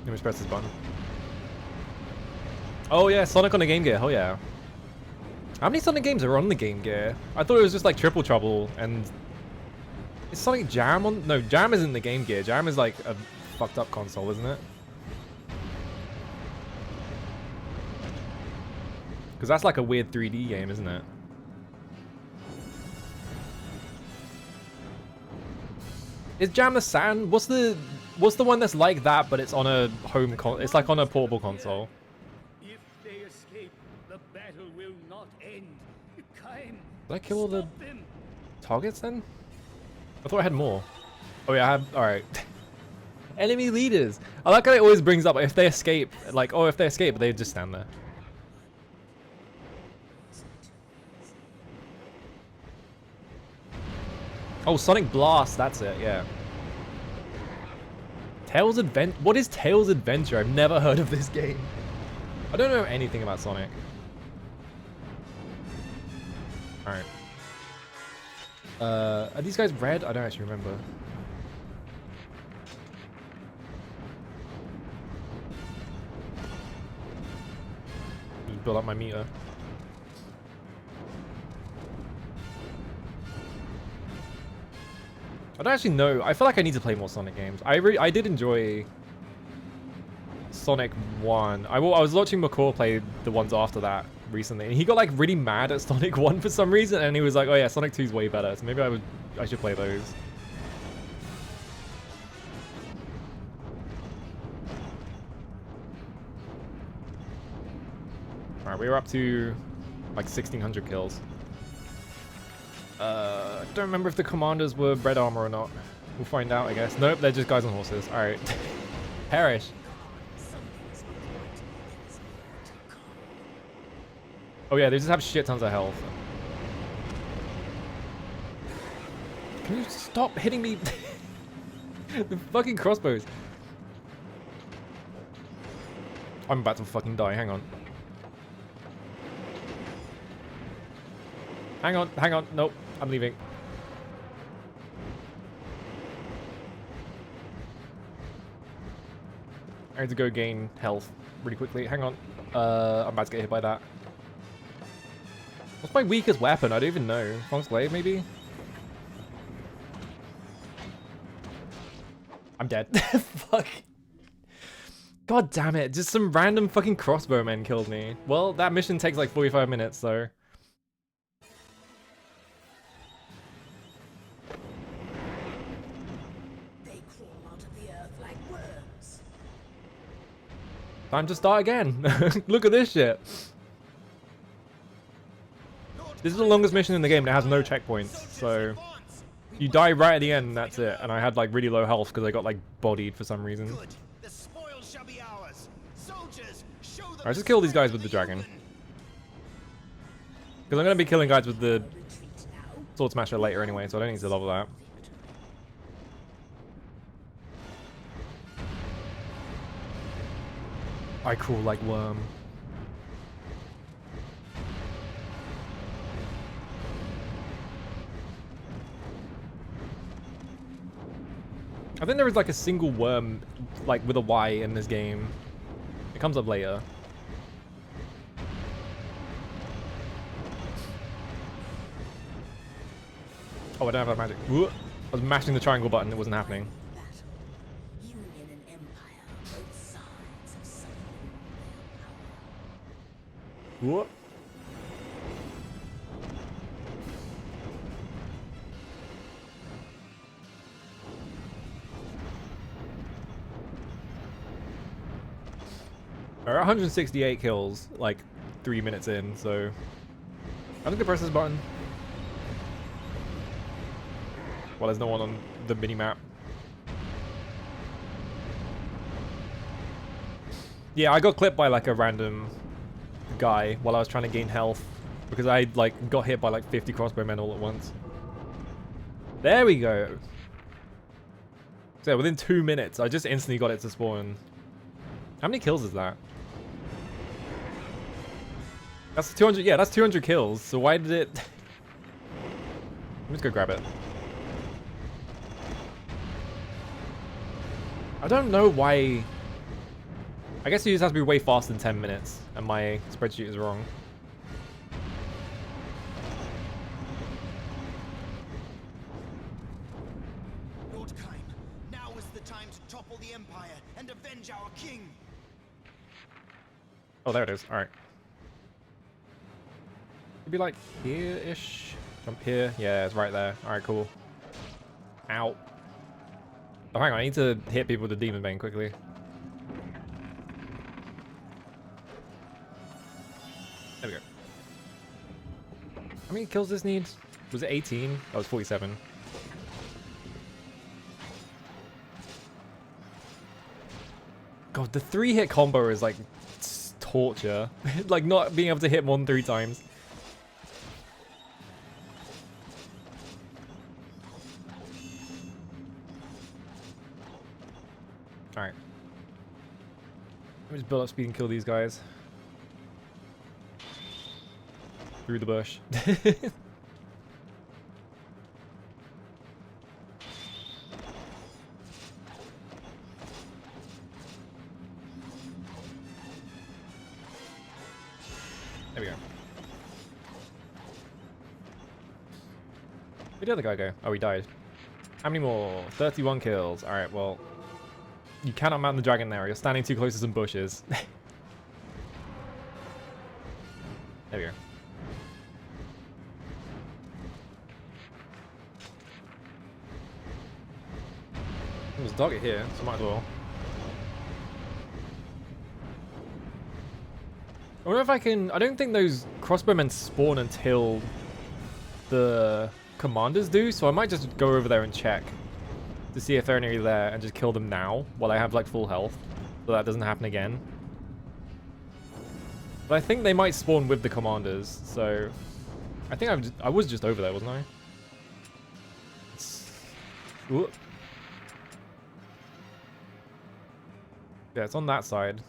Let me just press this button. Oh yeah, Sonic on the Game Gear, hell yeah. How many Sonic games are on the Game Gear? I thought it was just like Triple Trouble and... Is Sonic Jam on... No, Jam isn't the Game Gear. Jam is like a fucked up console, isn't it? Because that's like a weird 3D game, isn't it? Is Jam the Saturn? What's the one that's like that, but it's on a home it's like on a portable console? If they escape, the battle will not end. Did I kill all the targets then? I thought I had more. Oh yeah, I have. All right. Enemy leaders. I like how it always brings up if they escape. Like, oh, if they escape, they just stand there. Oh, Sonic Blast, that's it, yeah. Tails Adventure? What is Tails Adventure? I've never heard of this game. I don't know anything about Sonic. Alright. Are these guys red? I don't actually remember. Just build up my meter. I don't actually know. I feel like I need to play more Sonic games. I did enjoy Sonic 1. I was watching McCall play the ones after that recently, and he got like really mad at Sonic 1 for some reason, and he was like, oh yeah, Sonic 2 is way better, so maybe I should play those. Alright, we're up to like 1,600 kills. I don't remember if the commanders were red armor or not. We'll find out, I guess. Nope, they're just guys on horses. Alright. Perish. Oh yeah, they just have shit tons of health. Can you stop hitting me? The fucking crossbows. I'm about to fucking die, hang on. Hang on, nope, I'm leaving. I need to go gain health really quickly, hang on. I'm about to get hit by that. What's my weakest weapon? I don't even know. Fong's Glaive, maybe? I'm dead. Fuck. God damn it, just some random fucking crossbowmen killed me. Well, that mission takes like 45 minutes, so... Time to start again. Look at this shit. This is the longest mission in the game and it has no checkpoints, so you die right at the end and that's it. And I had like really low health because I got like bodied for some reason. Alright, just kill these guys with the dragon. Because I'm going to be killing guys with the Sword Smasher later anyway, so I don't need to level that. I crawl like worm. I think there is like a single worm like with a Y in this game. It comes up later. Oh, I don't have that magic. Ooh, I was mashing the triangle button, it wasn't happening. Whoop. Alright, 168 kills, like 3 minutes in, so I'm gonna press this button. Well, there's no one on the mini-map. Yeah, I got clipped by like a random guy while I was trying to gain health because I like got hit by like 50 crossbowmen all at once. There we go. So yeah, within 2 minutes, I just instantly got it to spawn. How many kills is that? That's 200. Yeah, that's 200 kills. So why did it? Let me just go grab it. I don't know why. I guess it just has to be way faster than 10 minutes, and my spreadsheet is wrong. Lord Kaim, now is the time to topple the Empire and avenge our king. Oh, there it is. All right. It'd be like here-ish. Jump here. Yeah, it's right there. All right, cool. Ow. Oh, hang on. I need to hit people with the Demon Bane quickly. There we go. How many kills this needs? Was it 18? That was 47. God, the 3-hit combo is like torture. Like not being able to hit more than 3 times. Just build up speed and kill these guys. Through the bush. There we go. Where'd the other guy go? Oh, he died. How many more? 31 kills. Alright, well. You cannot mount the dragon there. You're standing too close to some bushes. There we go. There's a target here, so might as well. I wonder if I can... I don't think those crossbowmen spawn until the commanders do, so I might just go over there and check to see if they're nearly there and just kill them now while I have like full health, so that doesn't happen again. But I think they might spawn with the commanders, so I think I was just over there, wasn't I? Ooh. Yeah, it's on that side.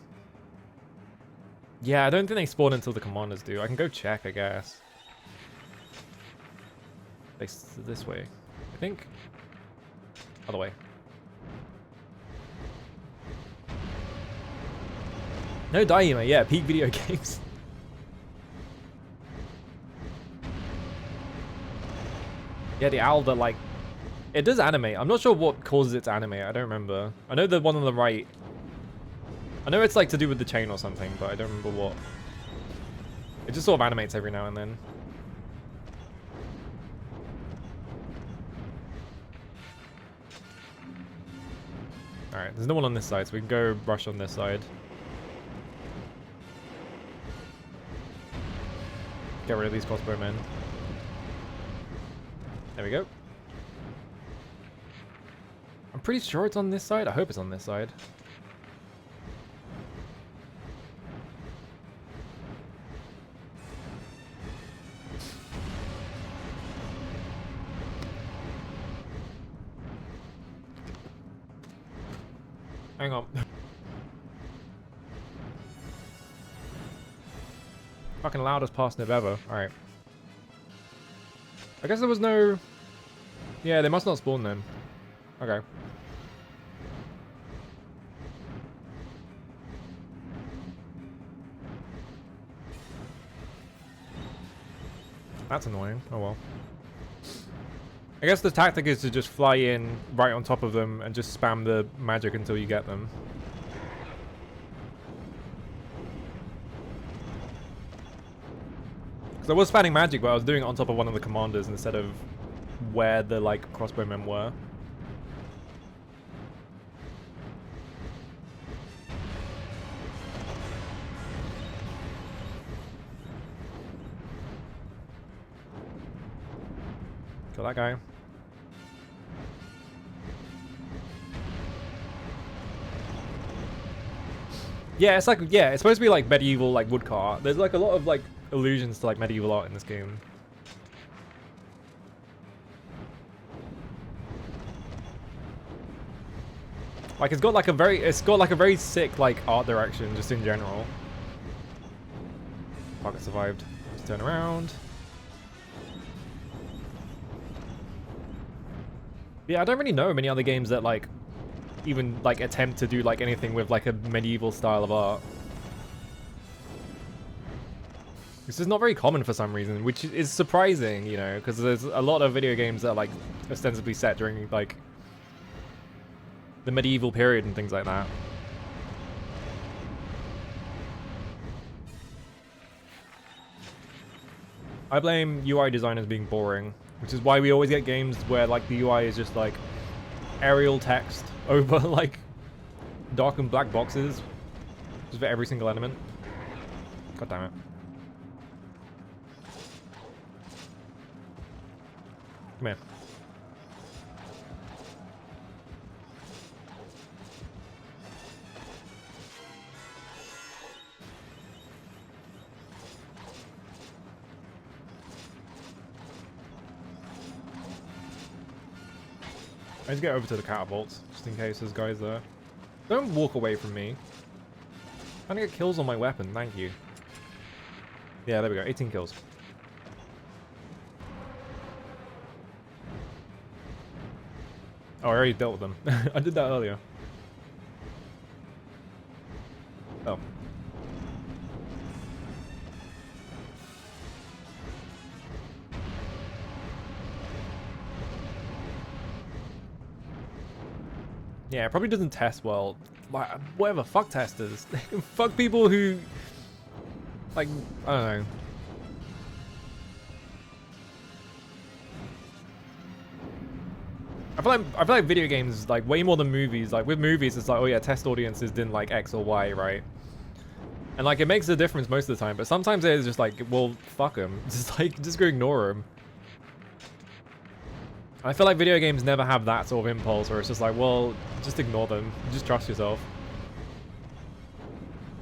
Yeah, I don't think they spawn until the commanders do. I can go check, I guess. This way, I think. Other way. No Daima, yeah, peak video games. Yeah, the owl that like... It does animate. I'm not sure what causes it to animate. I don't remember. I know the one on the right... I know it's like to do with the chain or something, but I don't remember what. It just sort of animates every now and then. Alright, there's no one on this side, so we can go rush on this side. Get rid of these crossbowmen. There we go. I'm pretty sure it's on this side. I hope it's on this side. Hang on. Fucking loudest parsnip ever. Alright. I guess there was no... Yeah, they must not spawn then. Okay. That's annoying. Oh well. I guess the tactic is to just fly in right on top of them and just spam the magic until you get them. Because I was spamming magic, but I was doing it on top of one of the commanders instead of where the like crossbowmen were. Kill that guy. Yeah, it's like, yeah, it's supposed to be like medieval, like woodcut. There's like a lot of like allusions to like medieval art in this game. Like it's got like a very sick like art direction just in general. Pocket survived. Let's turn around. Yeah, I don't really know many other games that like even like attempt to do like anything with like a medieval style of art. This is not very common for some reason, which is surprising, you know, because there's a lot of video games that are like ostensibly set during like the medieval period and things like that. I blame UI designers being boring, which is why we always get games where like the UI is just like Arial text over like dark and black boxes just for every single element. God damn it. Come here. I just get over to the catapults, just in case there's guys there. Don't walk away from me. Trying to get kills on my weapon, thank you. Yeah, there we go, 18 kills. Oh, I already dealt with them. I did that earlier. Oh. Yeah, it probably doesn't test well. Like, whatever, fuck testers. Fuck people who... Like, I don't know. I feel like video games, like, way more than movies. Like, with movies, it's like, oh yeah, test audiences didn't like X or Y, right? And, like, it makes a difference most of the time. But sometimes it's just like, well, fuck them. Just, like, just go ignore them. I feel like video games never have that sort of impulse where it's just like, well, just ignore them. Just trust yourself.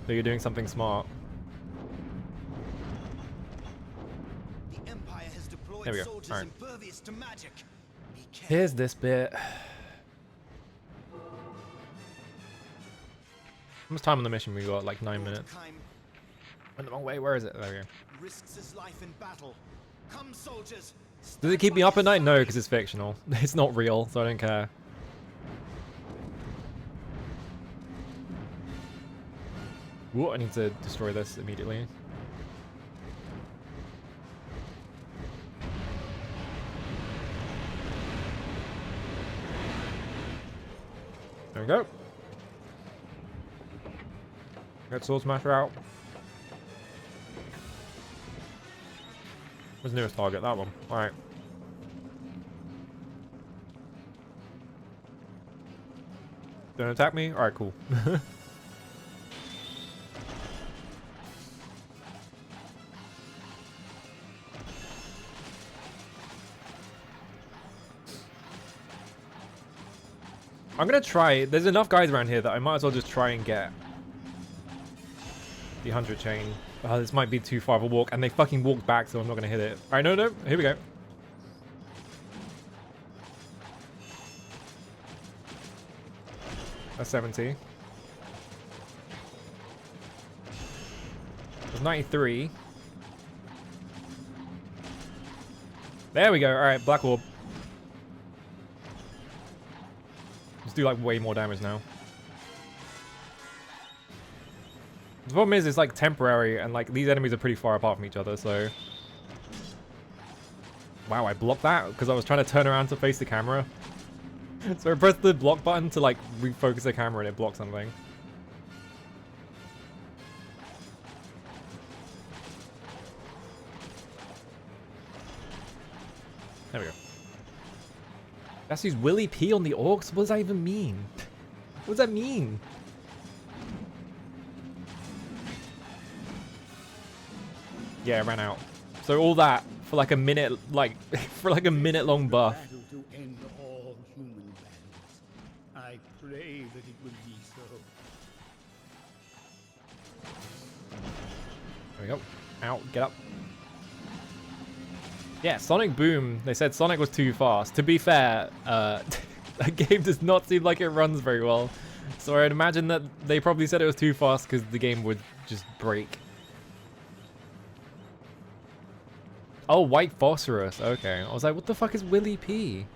That you're doing something smart. The Empire has deployed There we go. soldiers Alright. impervious to magic. Be careful. Here's this bit. How much time on the mission we got? Like 9 minutes. Went the wrong way. Where is it? There we go. Risks his life in battle. Come, soldiers. Does it keep me up at night? No, because it's fictional. It's not real, so I don't care. Ooh, I need to destroy this immediately. There we go. Get Sword Smasher out. Where's the nearest target? That one. Alright. Don't attack me? Alright, cool. I'm gonna try. There's enough guys around here that I might as well just try and get the 100 chain. This might be too far of a walk, and they fucking walked back, so I'm not gonna hit it. Alright, no, here we go. That's 70. There's 93. There we go. Alright, Black Orb. Let's do like way more damage now. The problem is, it's like temporary, and like these enemies are pretty far apart from each other, so... Wow, I blocked that because I was trying to turn around to face the camera. So I pressed the block button to like refocus the camera and it blocked something. There we go. That's his Willy P on the orcs? What does that even mean? What does that mean? Yeah, I ran out. So all that for like a minute, like for like a minute long buff. Battle to end all human battles. I pray that it will be so. There we go. Out, get up. Yeah, Sonic Boom. They said Sonic was too fast. To be fair, that game does not seem like it runs very well. So I'd imagine that they probably said it was too fast because the game would just break. Oh, White Phosphorus. Okay. I was like, what the fuck is Willy P?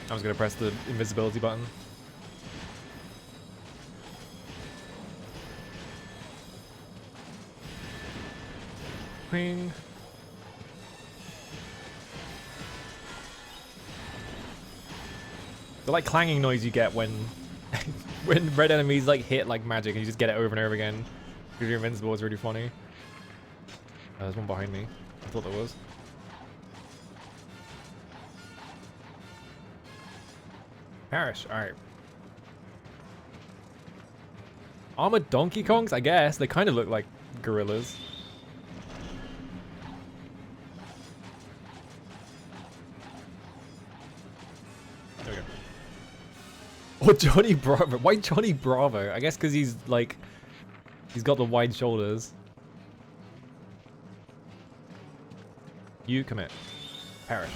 I was going to press the invisibility button. Ping. The like clanging noise you get when when red enemies like hit like magic and you just get it over and over again because you're invincible is really funny. There's one behind me. I thought there was. Perish. Alright. Armored Donkey Kongs? I guess. They kind of look like gorillas. There we go. Oh, Johnny Bravo. Why Johnny Bravo? I guess because he's like... He's got the wide shoulders. You commit. Perish.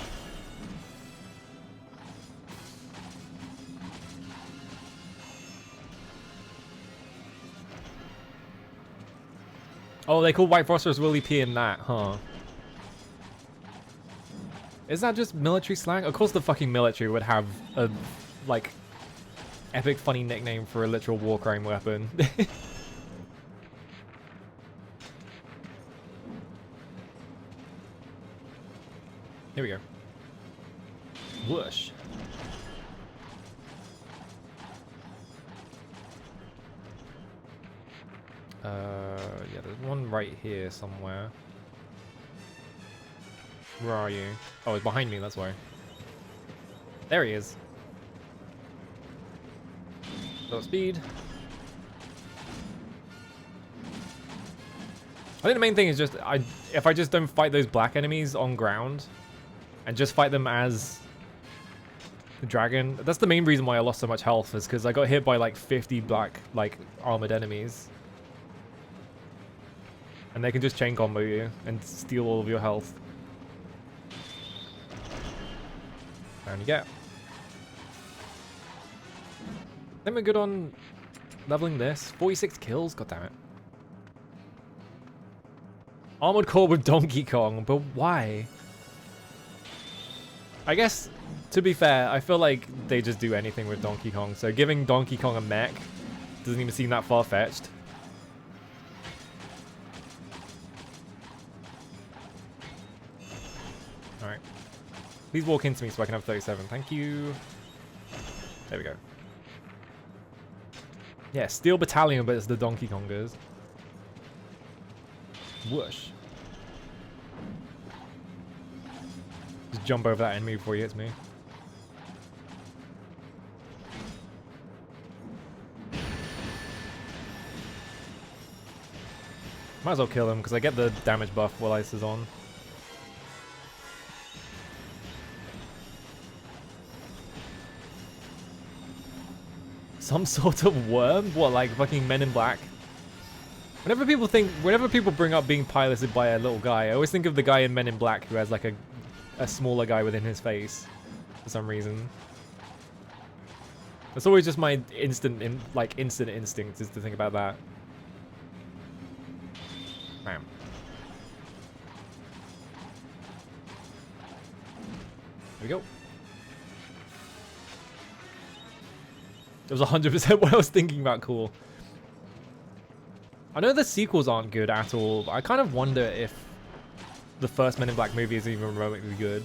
Oh, they call White Phosphorus Willy P in that, huh? Is that just military slang? Of course the fucking military would have a, like, epic funny nickname for a literal war crime weapon. Here we go. Whoosh. Yeah, there's one right here somewhere. Where are you? Oh, it's behind me, that's why. There he is. Low speed. I think the main thing is just, if I just don't fight those black enemies on ground, and just fight them as the dragon. That's the main reason why I lost so much health, is because I got hit by like 50 black, like, armored enemies. And they can just chain combo you and steal all of your health. Down you get. Then we're good on leveling this. 46 kills, goddammit. Armored Core with Donkey Kong, but why? I guess, to be fair, I feel like they just do anything with Donkey Kong, so giving Donkey Kong a mech doesn't even seem that far-fetched. Alright. Please walk into me so I can have 37. Thank you. There we go. Yeah, Steel Battalion, but it's the Donkey Kongers. Whoosh. Just jump over that enemy before he hits me. Might as well kill him because I get the damage buff while ice is on. Some sort of worm? What, like fucking Men in Black? Whenever people bring up being piloted by a little guy, I always think of the guy in Men in Black who has like a smaller guy within his face for some reason. That's always just my instant instinct is to think about that. Bam. Here we go. It was 100% what I was thinking about. Cool. I know the sequels aren't good at all, but I kind of wonder if the first Men in Black movie is even remotely good.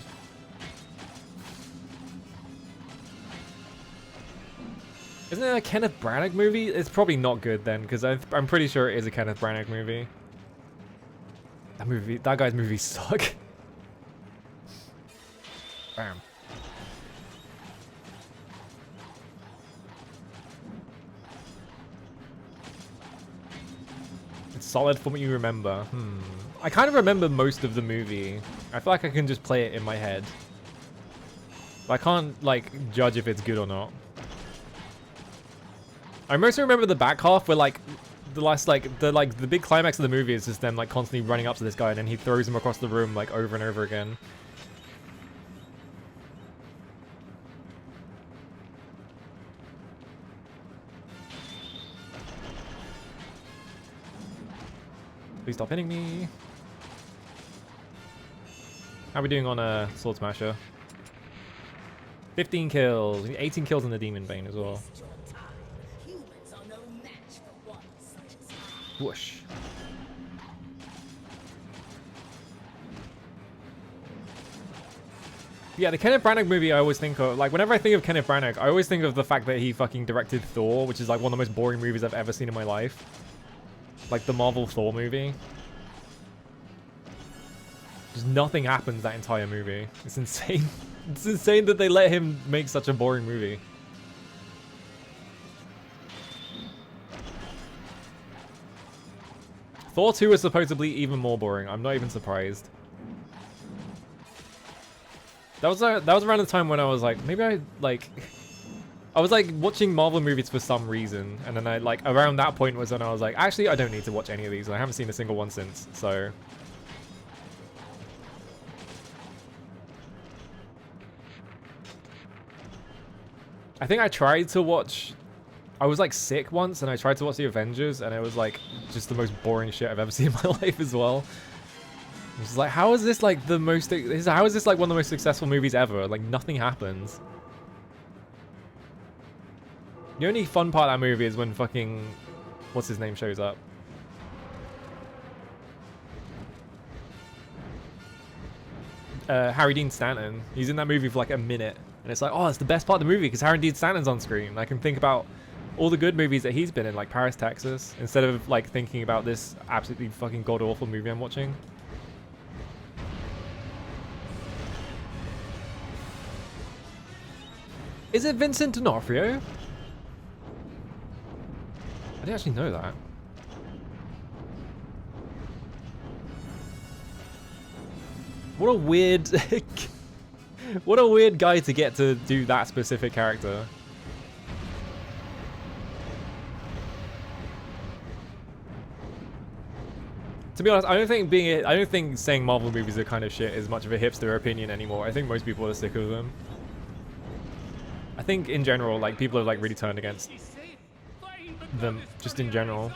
Isn't it a Kenneth Branagh movie? It's probably not good then, because I'm pretty sure it is a Kenneth Branagh movie. That guy's movies suck. Bam. It's solid from what you remember. I kind of remember most of the movie. I feel like I can just play it in my head. But I can't, like, judge if it's good or not. I mostly remember the back half where, like, the big climax of the movie is just them, like, constantly running up to this guy and then he throws him across the room, like, over and over again. Please stop hitting me. How are we doing on a Sword Smasher? 15 kills. 18 kills in the Demon Bane as well. Whoosh. Yeah, the Kenneth Branagh movie I always think of, like, whenever I think of Kenneth Branagh, I always think of the fact that he fucking directed Thor, which is like one of the most boring movies I've ever seen in my life. Like the Marvel Thor movie. Just nothing happens that entire movie. It's insane. It's insane that they let him make such a boring movie. Thor 2 is supposedly even more boring. I'm not even surprised. That was around the time when I was like, maybe I was like watching Marvel movies for some reason, and then around that point was when I was like, actually I don't need to watch any of these, and I haven't seen a single one since, so. I think I tried to watch I was like sick once and I tried to watch the Avengers and it was like just the most boring shit I've ever seen in my life as well. It's like, how is this like the most, how is this like one of the most successful movies ever? Like nothing happens. The only fun part of that movie is when fucking, what's his name shows up. Harry Dean Stanton. He's in that movie for like a minute. And it's like, oh, it's the best part of the movie because Harry Dean Stanton's on screen. I can think about all the good movies that he's been in, like Paris, Texas, instead of like thinking about this absolutely fucking god-awful movie I'm watching. Is it Vincent D'Onofrio? I didn't actually know that. What a weird... what a weird guy to get to do that specific character. To be honest, I don't think saying Marvel movies are kind of shit is much of a hipster opinion anymore. I think most people are sick of them. I think in general, like, people have like really turned against them just in general.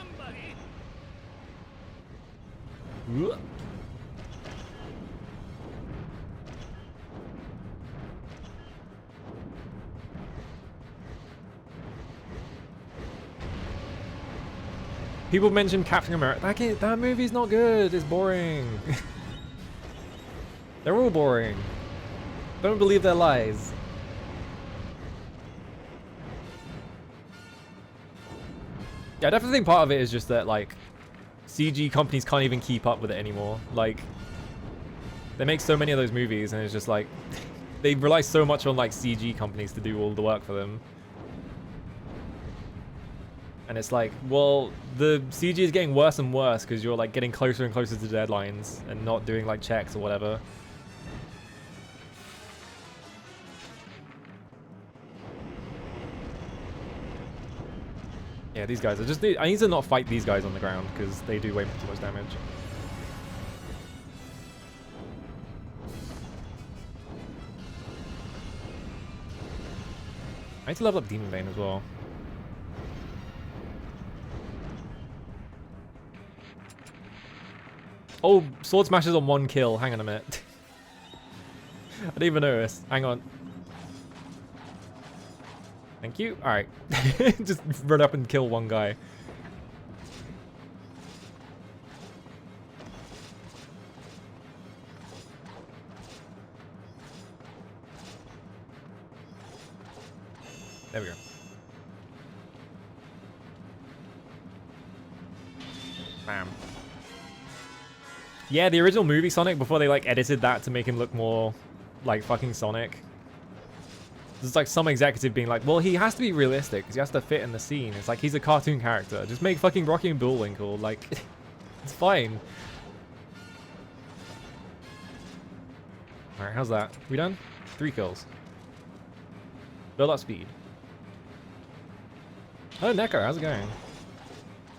People mention Captain America. That movie's not good. It's boring. They're all boring. Don't believe their lies. Yeah, I definitely think part of it is just that, like, CG companies can't even keep up with it anymore. Like, they make so many of those movies, and it's just like, they rely so much on, like, CG companies to do all the work for them. And it's like, well, the CG is getting worse and worse because you're, like, getting closer and closer to deadlines and not doing, like, checks or whatever. Yeah, these guys are just... I need to not fight these guys on the ground because they do way too much damage. I need to level up Demon Bane as well. Oh, Sword Smasher's on 1 kill. Hang on a minute. I didn't even notice. Hang on. Thank you. Alright. Just run up and kill one guy. There we go. Bam. Yeah, the original movie Sonic, before they like edited that to make him look more like fucking Sonic. There's like some executive being like, well, he has to be realistic because he has to fit in the scene. It's like, he's a cartoon character. Just make fucking Rocky and Bullwinkle. Like, it's fine. Alright, how's that? We done? 3 kills. Build up speed. Oh, Neko, how's it going?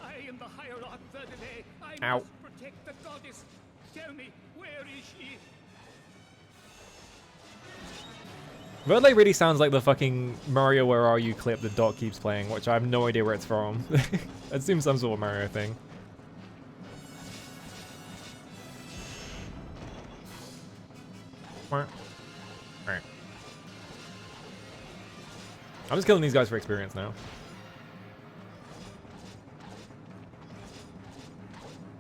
I am the Hierarch Verdane. I Ow. must protect the goddess. Tell me, where is she? Verdley really sounds like the fucking Mario Where Are You clip that Doc keeps playing, which I have no idea where it's from. It seems some sort of Mario thing. Alright. I'm just killing these guys for experience now.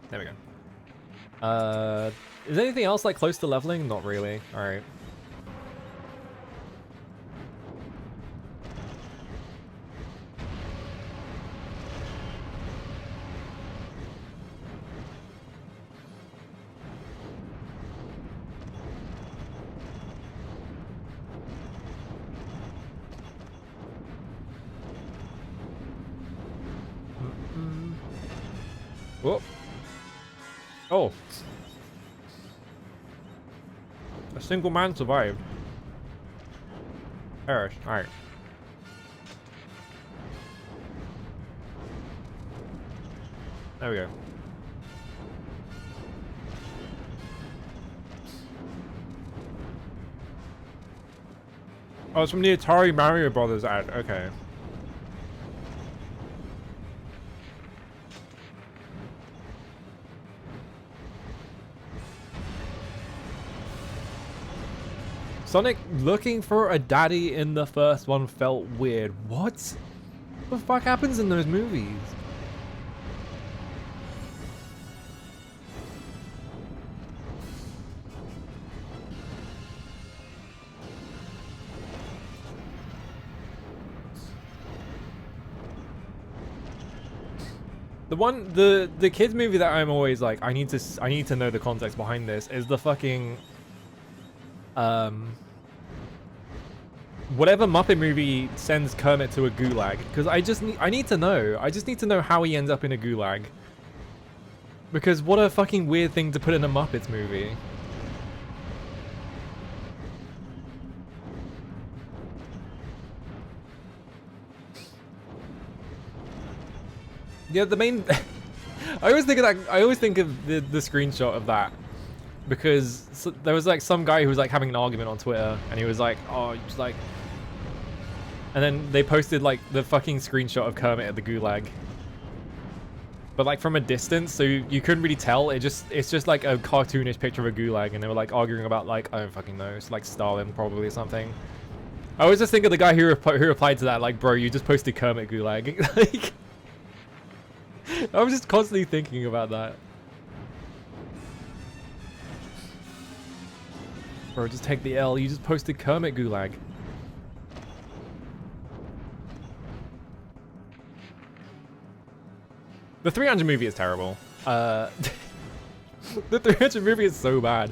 There we go. Is anything else like close to leveling? Not really. Alright. Whoa. Oh. A single man survived. Perish. Alright. There we go. Oh, it's from the Atari Mario Brothers ad. Okay. Sonic looking for a daddy in the first one felt weird. What the fuck happens in those movies? The kids movie that I'm always like, I need to know the context behind this is the fucking whatever Muppet movie sends Kermit to a gulag, because I need to know. I just need to know how he ends up in a gulag. Because what a fucking weird thing to put in a Muppets movie. Yeah, the main I always think of that. I always think of the screenshot of that because there was like some guy who was like having an argument on Twitter, and he was like, "Oh, just like," and then they posted like the fucking screenshot of Kermit at the gulag, but like from a distance, so you couldn't really tell. It's just like a cartoonish picture of a gulag, and they were like arguing about like, I don't fucking know, it's like Stalin probably or something. I always just think of the guy who replied to that like, "Bro, you just posted Kermit gulag." Like, I was just constantly thinking about that. Bro, just take the L. You just posted Kermit gulag. The 300 movie is terrible. The 300 movie is so bad.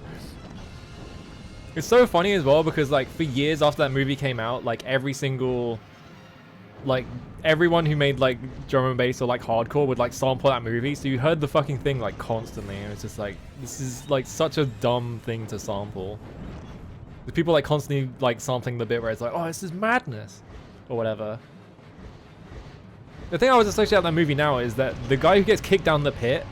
It's so funny as well because like for years after that movie came out, like every single, like everyone who made like drum and bass or like hardcore would like sample that movie, so you heard the fucking thing like constantly, and it's just like, this is like such a dumb thing to sample. The people like constantly like sampling the bit where it's like, oh, this is madness or whatever. The thing I was associating with that movie now is that the guy who gets kicked down the pit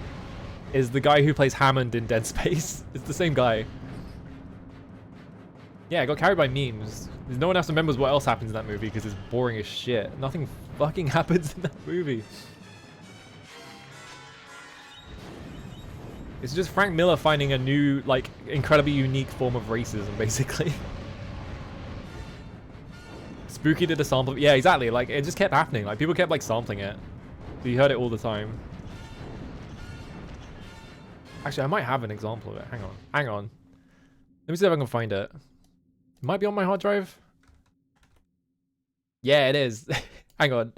is the guy who plays Hammond in Dead Space. It's the same guy. Yeah, I got carried by memes. No one else remembers what else happens in that movie because it's boring as shit. Nothing fucking happens in that movie. It's just Frank Miller finding a new, like, incredibly unique form of racism, basically. Spooky did a sample. Yeah, exactly. Like, it just kept happening. Like, people kept, like, sampling it. So you heard it all the time. Actually, I might have an example of it. Hang on. Hang on. Let me see if I can find it. It might be on my hard drive. Yeah, it is. Hang on.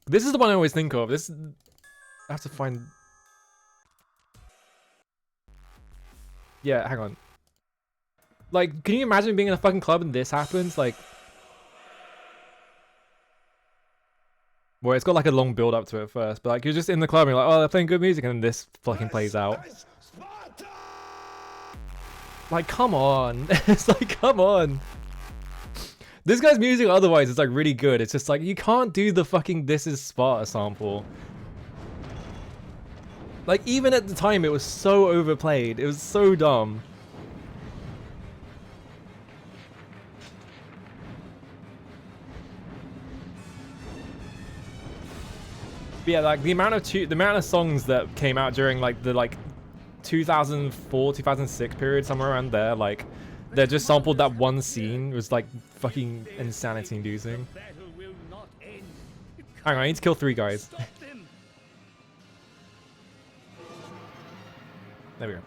This is the one I always think of. This, I have to find. Yeah, hang on. Like, can you imagine being in a fucking club and this happens? Like, well, it's got like a long build up to it first, but like you're just in the club and you're like, oh, they're playing good music, and then this fucking plays out. Like, come on. It's like, come on. This guy's music otherwise is like really good. It's just like, you can't do the fucking This Is Sparta sample. Like, even at the time, it was so overplayed. It was so dumb. But yeah, like the amount of songs that came out during like the 2004, 2006 period, somewhere around there, like they just sampled that one scene, was like fucking insanity inducing. Hang on, I need to kill 3 guys. There we go.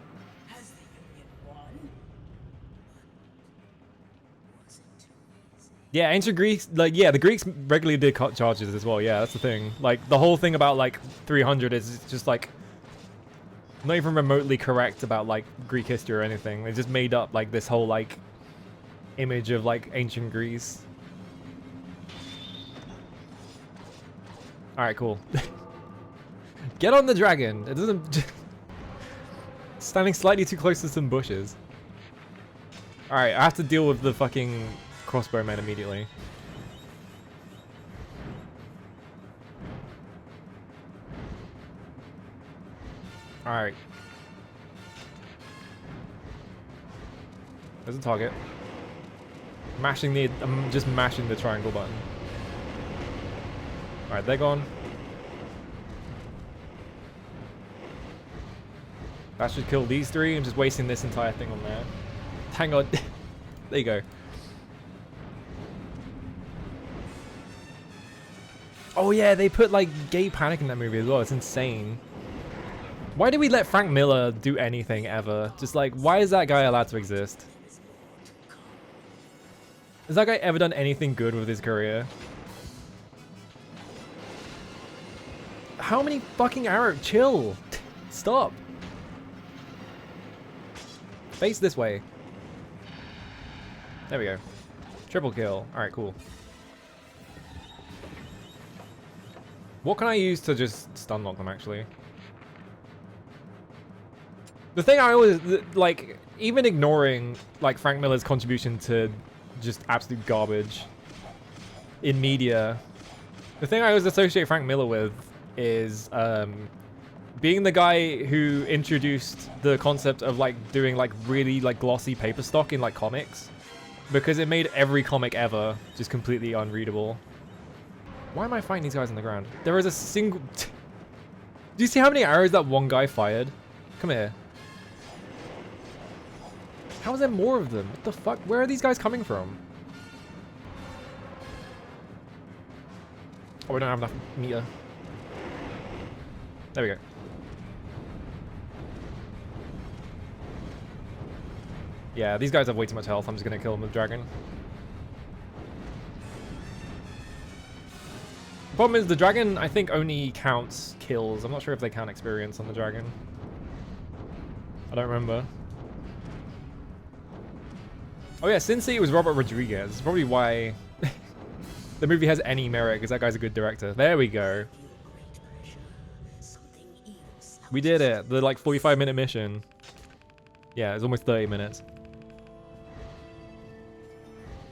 Yeah, ancient Greeks, like, yeah, the Greeks regularly did cut charges as well. Yeah, that's the thing. Like, the whole thing about like 300 is just like not even remotely correct about like Greek history or anything. They just made up like this whole like image of like ancient Greece. All right, cool. Get on the dragon. It doesn't. Standing slightly too close to some bushes. All right, I have to deal with the fucking crossbow man immediately. All right. There's a target. I'm just mashing the triangle button. All right, they're gone. That should kill these three. I'm just wasting this entire thing on there. Hang on. There you go. Oh yeah, they put like gay panic in that movie as well. It's insane. Why did we let Frank Miller do anything ever? Just like, why is that guy allowed to exist? Has that guy ever done anything good with his career? How many fucking arrows? Chill. Stop. Face this way. There we go. Triple kill. Alright, cool. What can I use to just stun lock them, actually? The thing I always, like, even ignoring, like, Frank Miller's contribution to just absolute garbage in media, the thing I always associate Frank Miller with is being the guy who introduced the concept of like doing like really like glossy paper stock in like comics, because it made every comic ever just completely unreadable. Why am I fighting these guys on the ground? There is a single... Do you see how many arrows that one guy fired? Come here. How is there more of them? What the fuck? Where are these guys coming from? Oh, we don't have enough meter. There we go. Yeah, these guys have way too much health. I'm just gonna kill them with dragon. The problem is the dragon, I think, only counts kills. I'm not sure if they count experience on the dragon. I don't remember. Oh yeah, Sin City was Robert Rodriguez. That's probably why the movie has any merit, because that guy's a good director. There we go. We did it. The like 45-minute mission. Yeah, it's almost 30 minutes.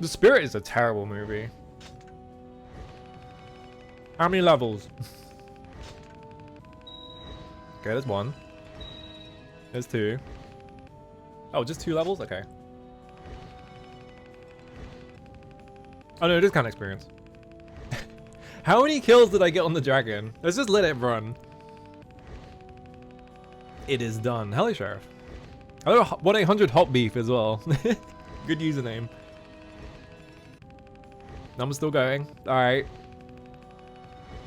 The Spirit is a terrible movie. How many levels? Okay, there's one. There's two. Oh, just 2 levels? Okay. Oh no, it is kind of experience. How many kills did I get on the dragon? Let's just let it run. It is done. Hello, Sheriff. Hello, 1-800 Hot Beef as well. Good username. Number's still going. Alright.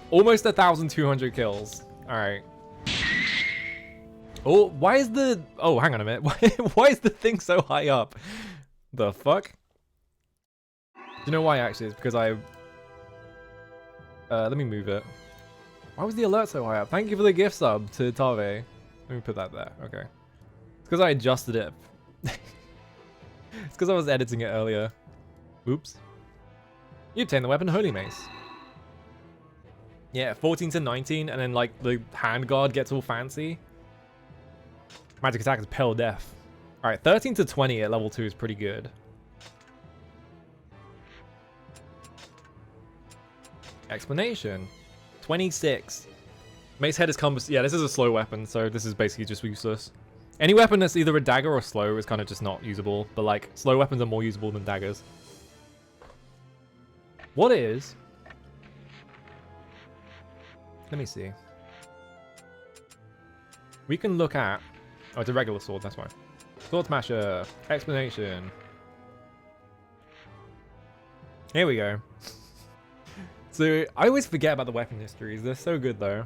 Almost 1,200 kills. Alright. Oh, why is the... Oh, hang on a minute. Why is the thing so high up? The fuck? Do you know why, actually? It's because I... let me move it. Why was the alert so high up? Thank you for the gift sub to Tave. Let me put that there. Okay. It's because I adjusted it. It's because I was editing it earlier. Oops. You obtain the weapon Holy Mace. Yeah, 14 to 19, and then like the handguard gets all fancy. Magic attack is Pale Death. Alright, 13 to 20 at level 2 is pretty good. Explanation. 26. Mace head is compass. Yeah, this is a slow weapon, so this is basically just useless. Any weapon that's either a dagger or slow is kind of just not usable, but like slow weapons are more usable than daggers. What is... Let me see. We can look at... Oh, it's a regular sword, that's why. Sword Smasher. Explanation. Here we go. So, I always forget about the weapon histories. They're so good, though.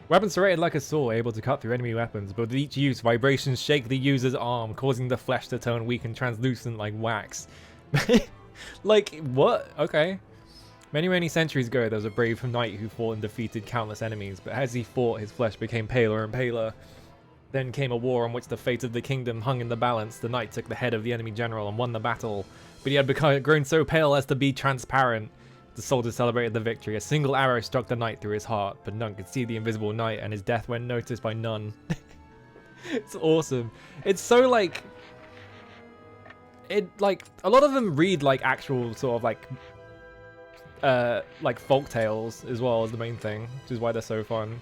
Weapons serrated like a saw, able to cut through enemy weapons, but with each use, vibrations shake the user's arm, causing the flesh to turn weak and translucent like wax. Like, what? Okay. Many centuries ago, there was a brave knight who fought and defeated countless enemies, but as he fought, his flesh became paler and paler. Then came a war on which the fate of the kingdom hung in the balance. The knight took the head of the enemy general and won the battle, but he had grown so pale as to be transparent. The soldiers celebrated the victory. A single arrow struck the knight through his heart, but none could see the invisible knight, and his death went noticed by none. It's awesome. It's so like... like, a lot of them read like actual sort of like folk tales as well as the main thing, which is why they're so fun.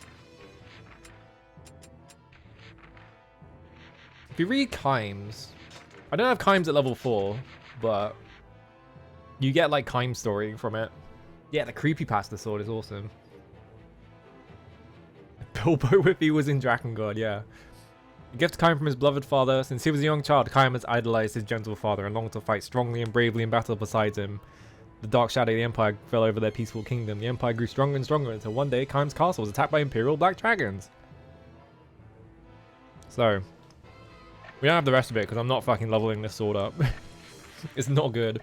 If you read Chimes, I don't have Chimes at level 4, but you get like Chime story from it. Yeah, the creepypasta sword is awesome. Bilbo Whippy was in Drakengard, yeah. A gift to Kaim from his beloved father. Since he was a young child, Kaim has idolized his gentle father and longed to fight strongly and bravely in battle beside him. The dark shadow of the Empire fell over their peaceful kingdom. The Empire grew stronger and stronger until one day Kaim's castle was attacked by Imperial Black Dragons. So, we don't have the rest of it because I'm not fucking leveling this sword up. It's not good.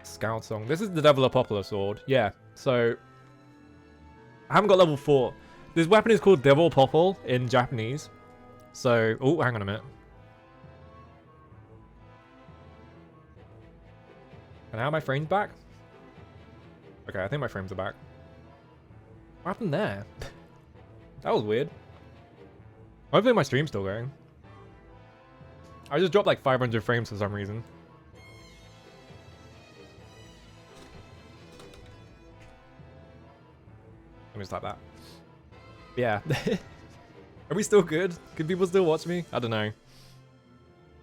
Scout Song. This is the Devil of Poplar sword. Yeah, so I haven't got level 4. This weapon is called Devil Popple in Japanese. So, oh, hang on a minute. And now my frames back? Okay, I think my frames are back. What happened there? That was weird. Hopefully my stream's still going. I just dropped like 500 frames for some reason. Let me just like that. Yeah. Are we still good? Can people still watch me? I don't know.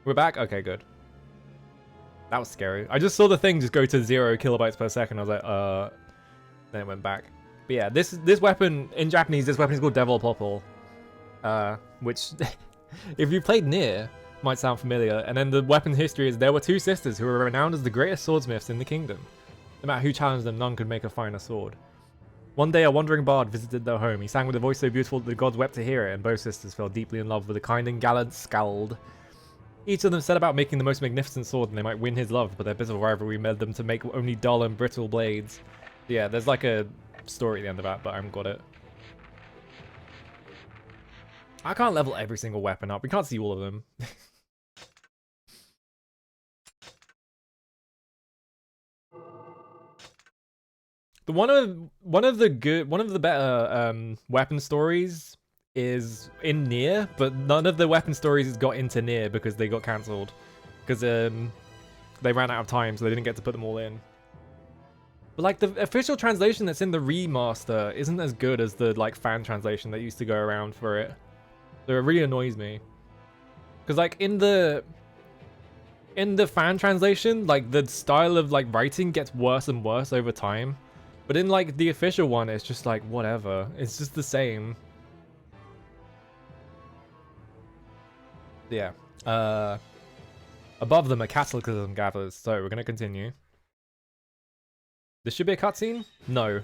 We're back? Okay, good. That was scary. I just saw the thing just go to 0 kilobytes per second. I was like, then it went back. But yeah, this weapon, in Japanese, this weapon is called Devil Popple. Which, if you played Nier, might sound familiar. And then the weapon history is there were 2 sisters who were renowned as the greatest swordsmiths in the kingdom. No matter who challenged them, none could make a finer sword. One day, a wandering bard visited their home. He sang with a voice so beautiful that the gods wept to hear it, and both sisters fell deeply in love with a kind and gallant skald. Each of them set about making the most magnificent sword, and they might win his love, but their bitter rivalry led them to make only dull and brittle blades. Yeah, there's like a story at the end of that, but I haven't got it. I can't level every single weapon up. We can't see all of them. One of the better weapon stories is in Nier, but none of the weapon stories got into Nier because they got cancelled. Because they ran out of time, so they didn't get to put them all in. But like the official translation that's in the remaster isn't as good as the like fan translation that used to go around for it. So it really annoys me. Because like in the fan translation, like the style of like writing gets worse and worse over time. But in like the official one, it's just like whatever. It's just the same. Yeah. Above them, a cataclysm gathers. So we're gonna continue. This should be a cutscene? No.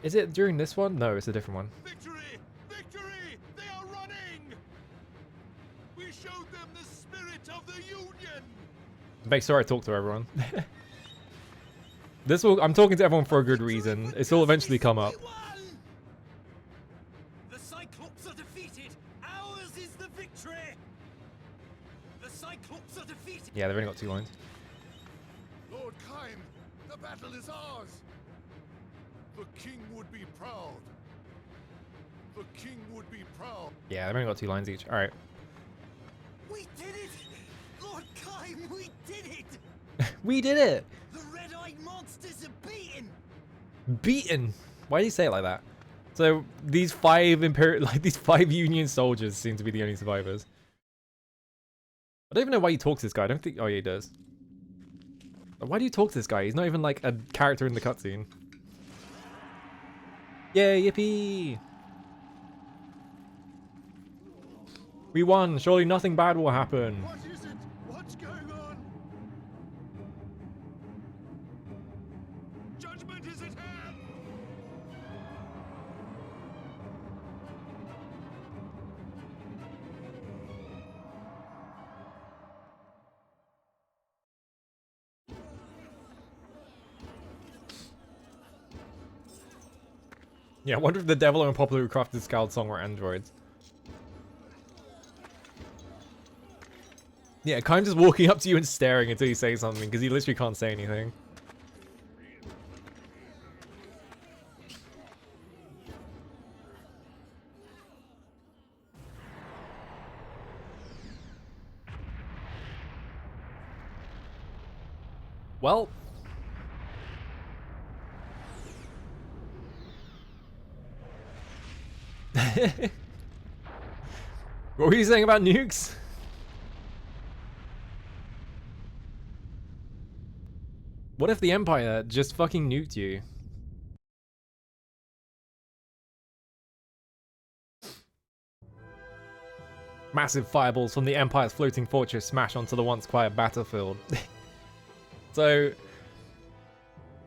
Is it during this one? No, it's a different one. Victory! Victory! They are running! We showed them the spirit of the Union! Make sure I talk to everyone. I'm talking to everyone for a good reason. This will eventually come up. The Cyclops are defeated! Ours is the victory! The Cyclops are defeated! Yeah, they've only got 2 lines. Lord Kaim, the battle is ours. The king would be proud. The king would be proud. Yeah, they've only got 2 lines each. Alright. We did it! Lord Kaim, we did it! We did it! The red-eyed monsters are beaten! Beaten? Why do you say it like that? So these 5 these 5 Union soldiers seem to be the only survivors. I don't even know why you talk to this guy. I don't think. Oh yeah, he does. Why do you talk to this guy? He's not even like a character in the cutscene. Yay, yippee! We won. Surely nothing bad will happen. What is it? What's going on? Judgment is at hand! Yeah, I wonder if the devil and Poplar who crafted Scald Song were androids. Yeah, kind of just walking up to you and staring until you say something, because he literally can't say anything. Well. What were you saying about nukes? What if the Empire just fucking nuked you? Massive fireballs from the Empire's floating fortress smash onto the once quiet battlefield. So,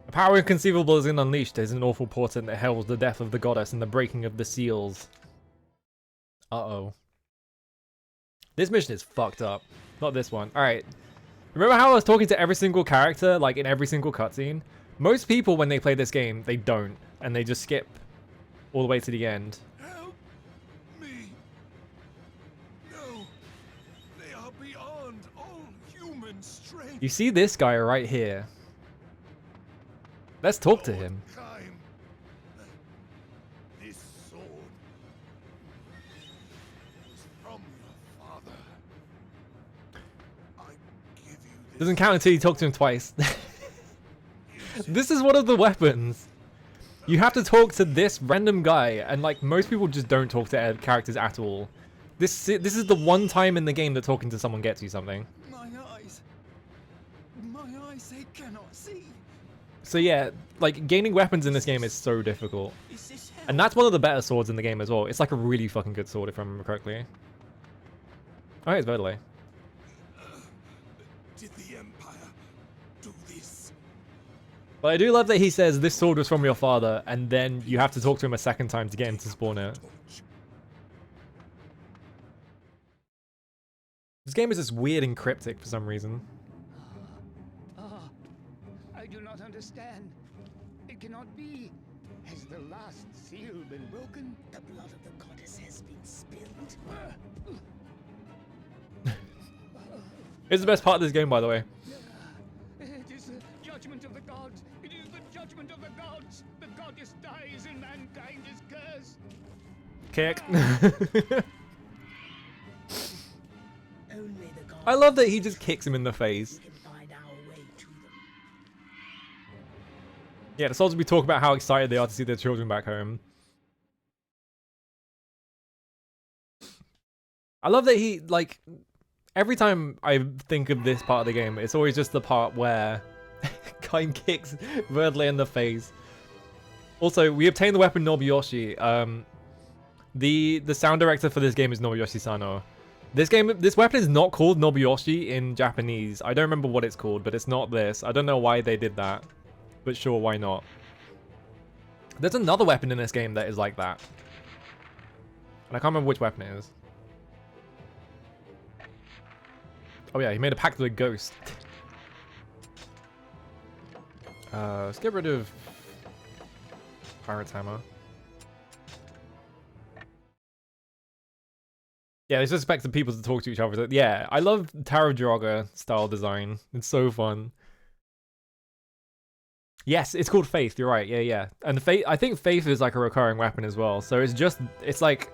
a power inconceivable is unleashed as an awful portent that heralds the death of the goddess and the breaking of the seals. Uh-oh. This mission is fucked up. Not this one. Alright. Remember how I was talking to every single character, like in every single cutscene? Most people, when they play this game, they don't. And they just skip all the way to the end. Help me. No. They are beyond all human strength. You see this guy right here. Let's talk to him. Khaim, this sword was from your father. I give you this. Doesn't count until you talk to him twice. This is one of the weapons. You have to talk to this random guy, and like most people just don't talk to characters at all. This is the one time in the game that talking to someone gets you something. My eyes, they cannot see. So yeah, like gaining weapons in this game is so difficult. And that's one of the better swords in the game as well. It's like a really fucking good sword if I remember correctly. Oh, it's Verdale. Did the Empire do this? But I do love that he says this sword was from your father, and then you have to talk to him a second time to get him to spawn it. This game is just weird and cryptic for some reason. I do not understand. It cannot be. Has the last seal been broken? The blood of the goddess has been spilled. It's the best part of this game, by the way. It is the judgment of the gods. It is the judgment of the gods. The goddess dies and mankind is cursed. Kick. Only the gods I love that he just kicks him in the face. can find our way to them. Yeah, the soldiers we talk about how excited they are to see their children back home. I love that he, like, every time I think of this part of the game, it's always just the part where Kain kicks Verdley in the face. Also, we obtained the weapon Nobuyoshi. The sound director for this game is Nobuyoshi Sano. This weapon is not called Nobuyoshi in Japanese. I don't remember what it's called, but it's not this. I don't know why they did that, but sure, why not? There's another weapon in this game that is like that, and I can't remember which weapon it is. Oh yeah, he made a pact with a ghost. Let's get rid of Pirate's Hammer. Yeah, it's just expecting people to talk to each other. Yeah, I love Tower of Droga style design. It's so fun. Yes, it's called Faith. You're right. Yeah. And Faith, I think Faith is like a recurring weapon as well. So it's like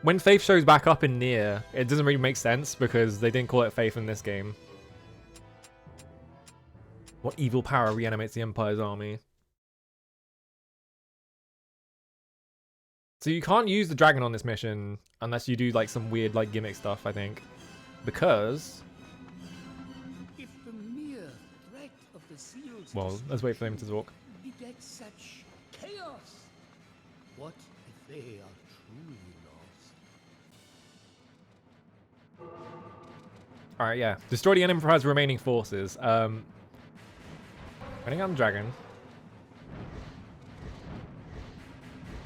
when Faith shows back up in Nier, it doesn't really make sense because they didn't call it Faith in this game. What evil power reanimates the Empire's army? So you can't use the dragon on this mission unless you do like some weird like gimmick stuff, I think. Because... If the mere threat of the seals well, let's wait for them to talk. begets such chaos, what if they are truly lost? Alright, yeah. Destroy the Empire's remaining forces. Running on the dragon.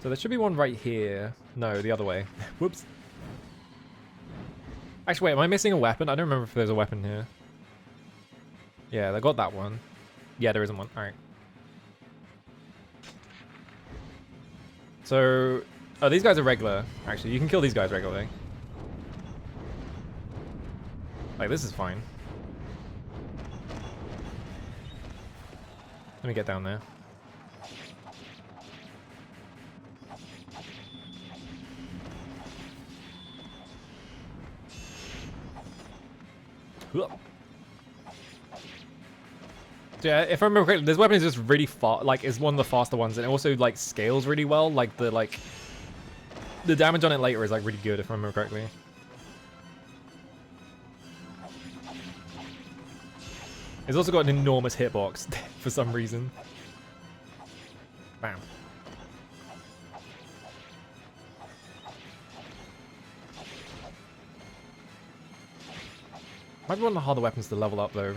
So there should be one right here. No, the other way. Whoops. Actually, wait, am I missing a weapon? I don't remember if there's a weapon here. Yeah, they got that one. Yeah, there isn't one. Alright. So... oh, these guys are regular. Actually, you can kill these guys regularly. Like, this is fine. Let me get down there. So yeah, if I remember correctly, this weapon is just really fast. Like, it's one of the faster ones, and it also like scales really well. Like the damage on it later is like really good, if I remember correctly. It's also got an enormous hitbox for some reason. Bam. Might be one of the harder weapons to level up though.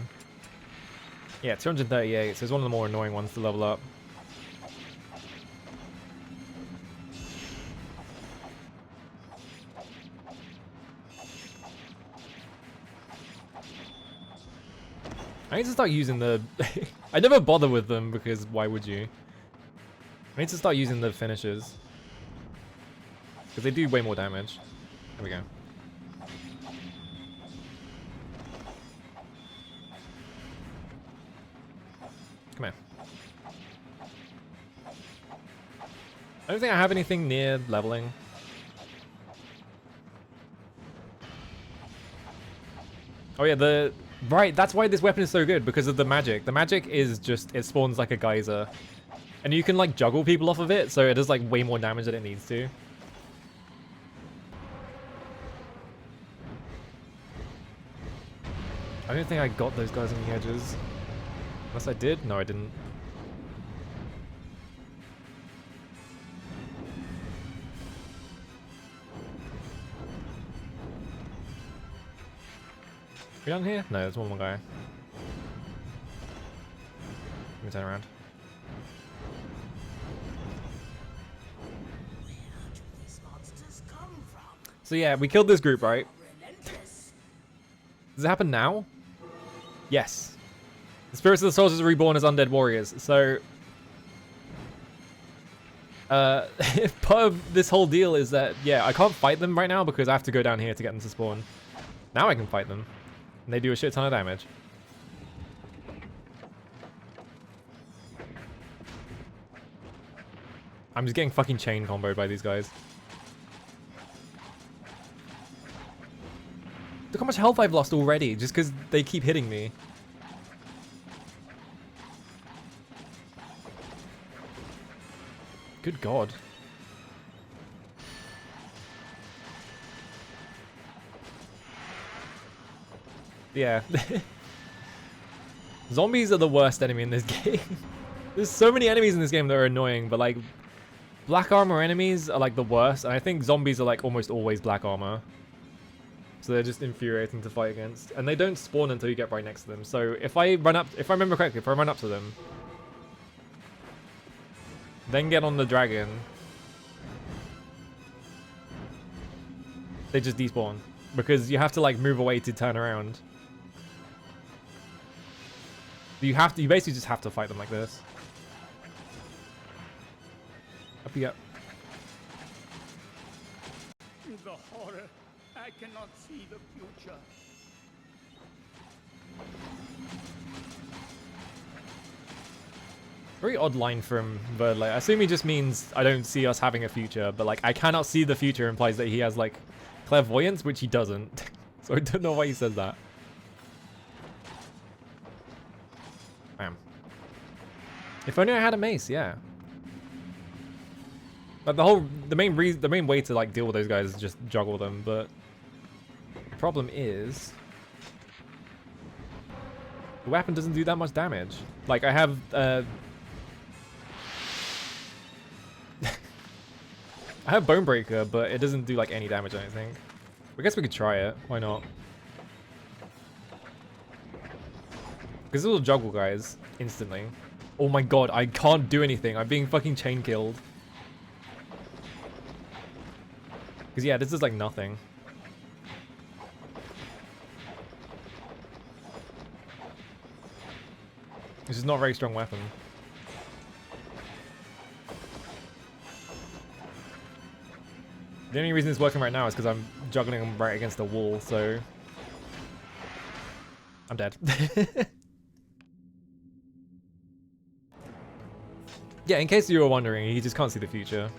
Yeah, 238, so it's one of the more annoying ones to level up. I need to start using the... I never bother with them because why would you? I need to start using the finishers. Because they do way more damage. There we go. Come here. I don't think I have anything near leveling. Oh yeah, right, that's why this weapon is so good, because of the magic. The magic is just, it spawns like a geyser. And you can like juggle people off of it, so it does like way more damage than it needs to. I don't think I got those guys on the edges. Unless I did? No, I didn't. We done here? No, there's one more guy. Let me turn around. So yeah, we killed this group, right? Does it happen now? Yes. The spirits of the soldiers are reborn as undead warriors. So, part of this whole deal is that, yeah, I can't fight them right now because I have to go down here to get them to spawn. Now I can fight them. And they do a shit ton of damage. I'm just getting fucking chain comboed by these guys. Look how much health I've lost already, just because they keep hitting me. Good God. Yeah. Zombies are the worst enemy in this game. There's so many enemies in this game that are annoying, but like black armor enemies are like the worst, and I think zombies are like almost always black armor. So they're just infuriating to fight against, and they don't spawn until you get right next to them. So if I remember correctly, if I run up to them, then get on the dragon, they just despawn because you have to like move away to turn around. You basically just have to fight them like this. Up you go. The horror. I cannot see the future. Very odd line from Verd. Like, I assume he just means I don't see us having a future, but like I cannot see the future implies that he has like clairvoyance, which he doesn't. So I don't know why he says that. Bam. If only I had a mace, yeah. But the main way to like deal with those guys is just juggle them, but the problem is the weapon doesn't do that much damage. Like I have I have Bonebreaker, but it doesn't do like any damage, I don't think. I guess we could try it. Why not? Because it'll juggle guys instantly. Oh my god, I can't do anything. I'm being fucking chain killed. Because yeah, this is like nothing. This is not a very strong weapon. The only reason it's working right now is because I'm juggling them right against the wall, so... I'm dead. Yeah, in case you were wondering, he just can't see the future.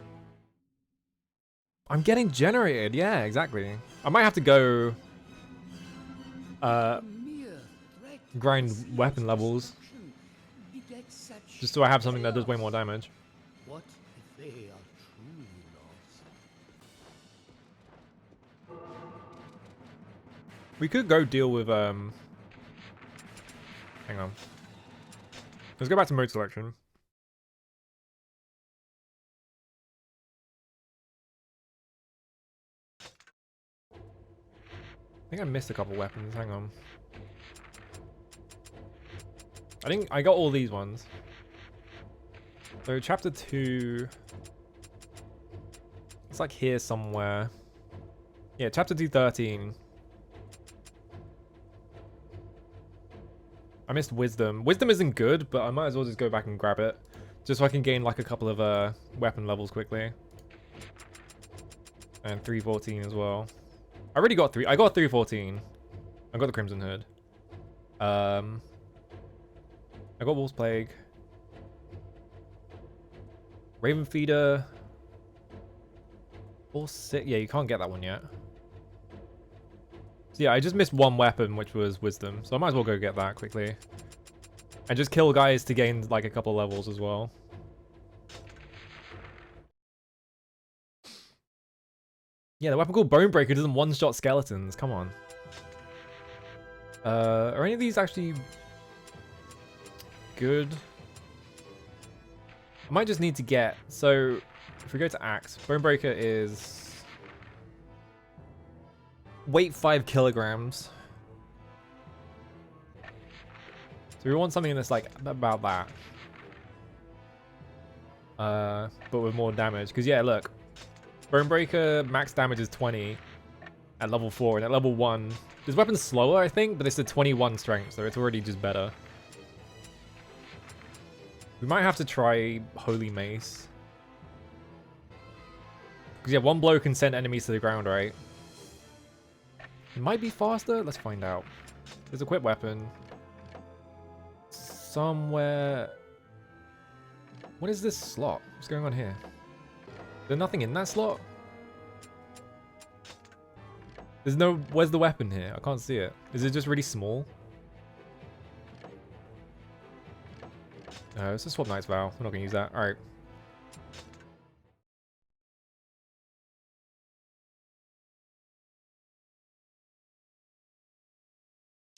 I'm getting generated, yeah, exactly. I might have to go... grind weapon levels. Just so I have something that does way more damage. What if they are truly lost? We could go deal with, hang on. Let's go back to mode selection. I think I missed a couple weapons, hang on. I think I got all these ones. So chapter 2. It's like here somewhere. Yeah, chapter 213. I missed wisdom. Wisdom isn't good, but I might as well just go back and grab it. Just so I can gain like a couple of weapon levels quickly. And 314 as well. I already got 3. I got 314. I got the Crimson Hood. I got Wolf's Plague. Raven Feeder. All 6. Yeah, you can't get that one yet. So yeah, I just missed one weapon, which was Wisdom. So I might as well go get that quickly. And just kill guys to gain like a couple levels as well. Yeah, the weapon called Bonebreaker doesn't one-shot skeletons. Come on. Are any of these actually good? I might just need to get... So, if we go to Axe, Bonebreaker is... weight 5 kilograms. So we want something that's like about that. But with more damage. Because yeah, look. Bonebreaker max damage is 20 at level 4. And at level 1... This weapon's slower, I think, but it's a 21 strength, so it's already just better. We might have to try Holy Mace. Because yeah, one blow can send enemies to the ground, right? It might be faster. Let's find out. There's a equipped weapon. Somewhere... What is this slot? What's going on here? There's nothing in that slot? There's no... Where's the weapon here? I can't see it. Is it just really small? No, it's a Swap Knight's Vow. We're not going to use that. Alright.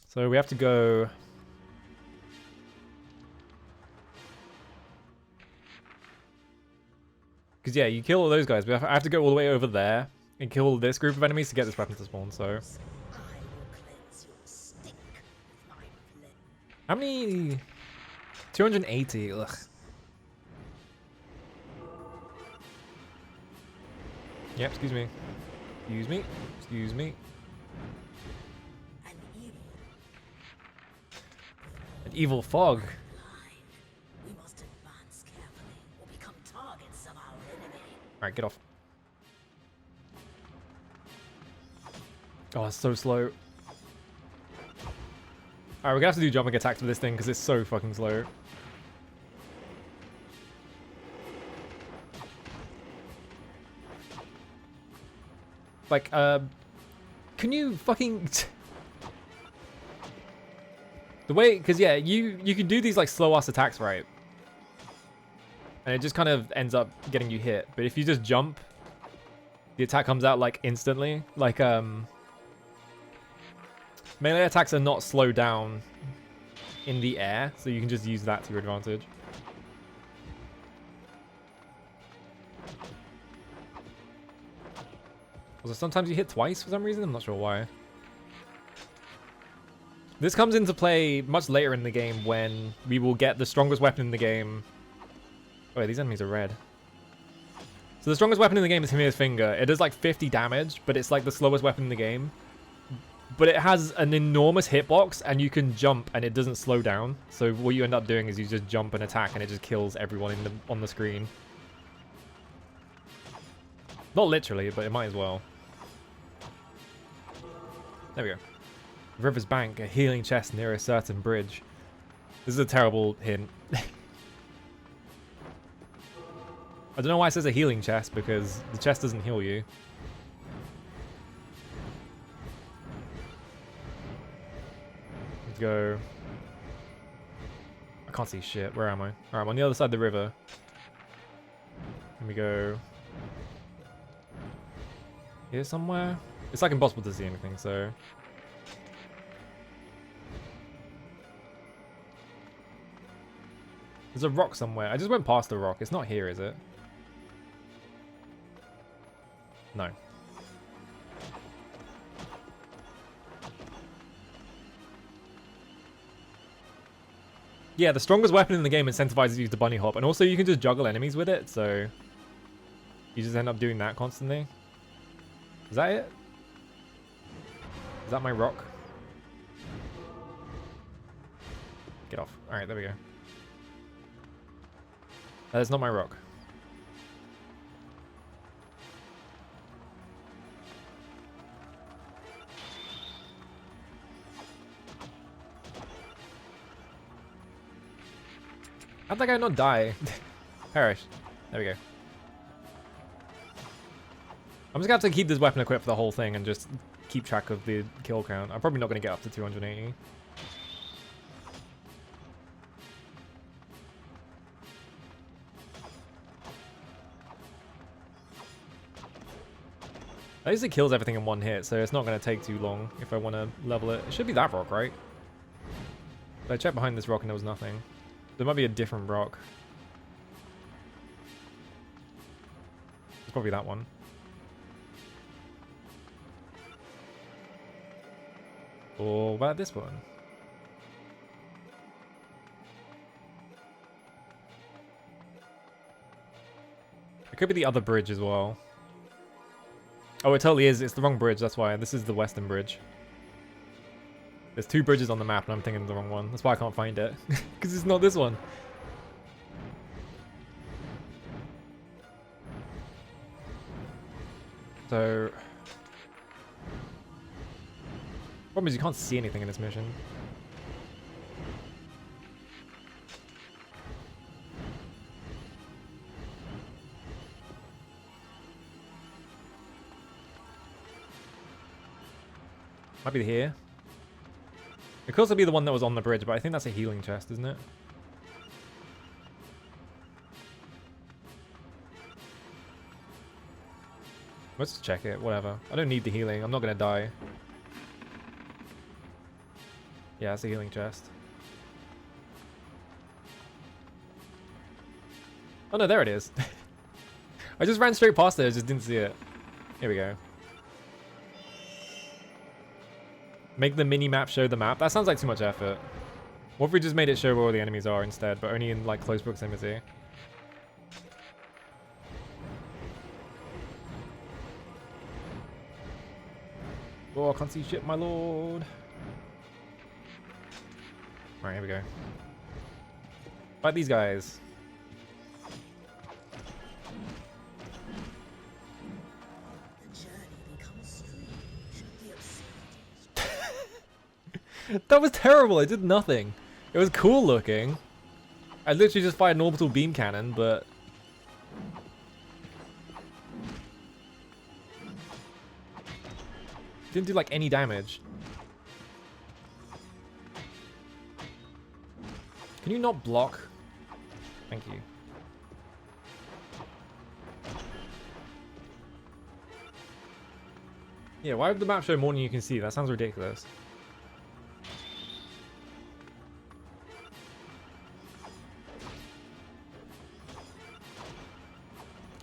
So we have to go... Because yeah, you kill all those guys, but I have to go all the way over there and kill this group of enemies to get this weapon to spawn, so... How many... 280, ugh. Yep, excuse me. Excuse me. Excuse me. An evil fog. Alright, get off. Oh, it's so slow. Alright, we're gonna have to do jumping attacks for this thing because it's so fucking slow. Like, can you fucking... The way, because yeah, you can do these like slow-ass attacks, right? And it just kind of ends up getting you hit. But if you just jump, the attack comes out like instantly. Like, melee attacks are not slowed down in the air, so you can just use that to your advantage. Also, sometimes you hit twice for some reason, I'm not sure why. This comes into play much later in the game when we will get the strongest weapon in the game. Oh, wait, these enemies are red. So the strongest weapon in the game is Hymir's Finger. It does like 50 damage, but it's like the slowest weapon in the game. But it has an enormous hitbox, and you can jump, and it doesn't slow down. So what you end up doing is you just jump and attack, and it just kills everyone on the screen. Not literally, but it might as well. There we go. River's bank, a healing chest near a certain bridge. This is a terrible hint. I don't know why it says a healing chest, because the chest doesn't heal you. Let's go. I can't see shit. Where am I? Alright, I'm on the other side of the river. Let me go here somewhere. It's like impossible to see anything, so... There's a rock somewhere. I just went past the rock. It's not here, is it? No. Yeah, the strongest weapon in the game incentivizes you to bunny hop, and also you can just juggle enemies with it, so you just end up doing that constantly. Is that it? Is that my rock? Get off. Alright, there we go. That is not my rock. How'd that guy not die? Perish. There we go. I'm just gonna have to keep this weapon equipped for the whole thing and just keep track of the kill count. I'm probably not gonna get up to 280. At least it kills everything in one hit, so it's not gonna take too long if I want to level it. It should be that rock, right? But I checked behind this rock and there was nothing. There might be a different rock. It's probably that one. Or what about this one? It could be the other bridge as well. Oh, it totally is. It's the wrong bridge, that's why. This is the western bridge. There's two bridges on the map and I'm thinking of the wrong one. That's why I can't find it. Because it's not this one. So... problem is you can't see anything in this mission. Might be here. It could also be the one that was on the bridge, but I think that's a healing chest, isn't it? Let's just check it, whatever. I don't need the healing, I'm not gonna die. Yeah, it's a healing chest. Oh no, there it is. I just ran straight past it, I just didn't see it. Here we go. Make the mini-map show the map? That sounds like too much effort. What if we just made it show where all the enemies are instead, but only in like close proximity? Oh, I can't see shit, my lord. Alright, here we go. Fight these guys. That was terrible. It did nothing. It was cool looking. I literally just fired an orbital beam cannon, but... didn't do like any damage. Can you not block? Thank you. Yeah, why would the map show more than you can see? That sounds ridiculous.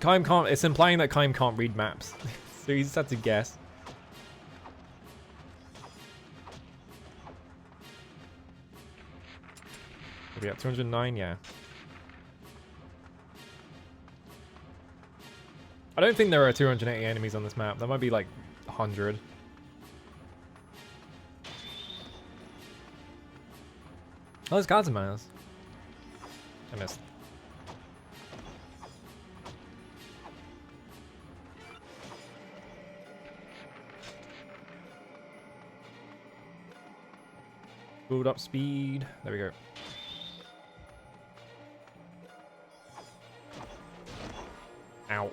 Kaim can't, it's implying that Kaim can't read maps. So he just had to guess. What are we at, 209? Yeah. I don't think there are 280 enemies on this map. There might be like 100. Oh, there's cards in my house. I missed. Build up speed. There we go. Ow.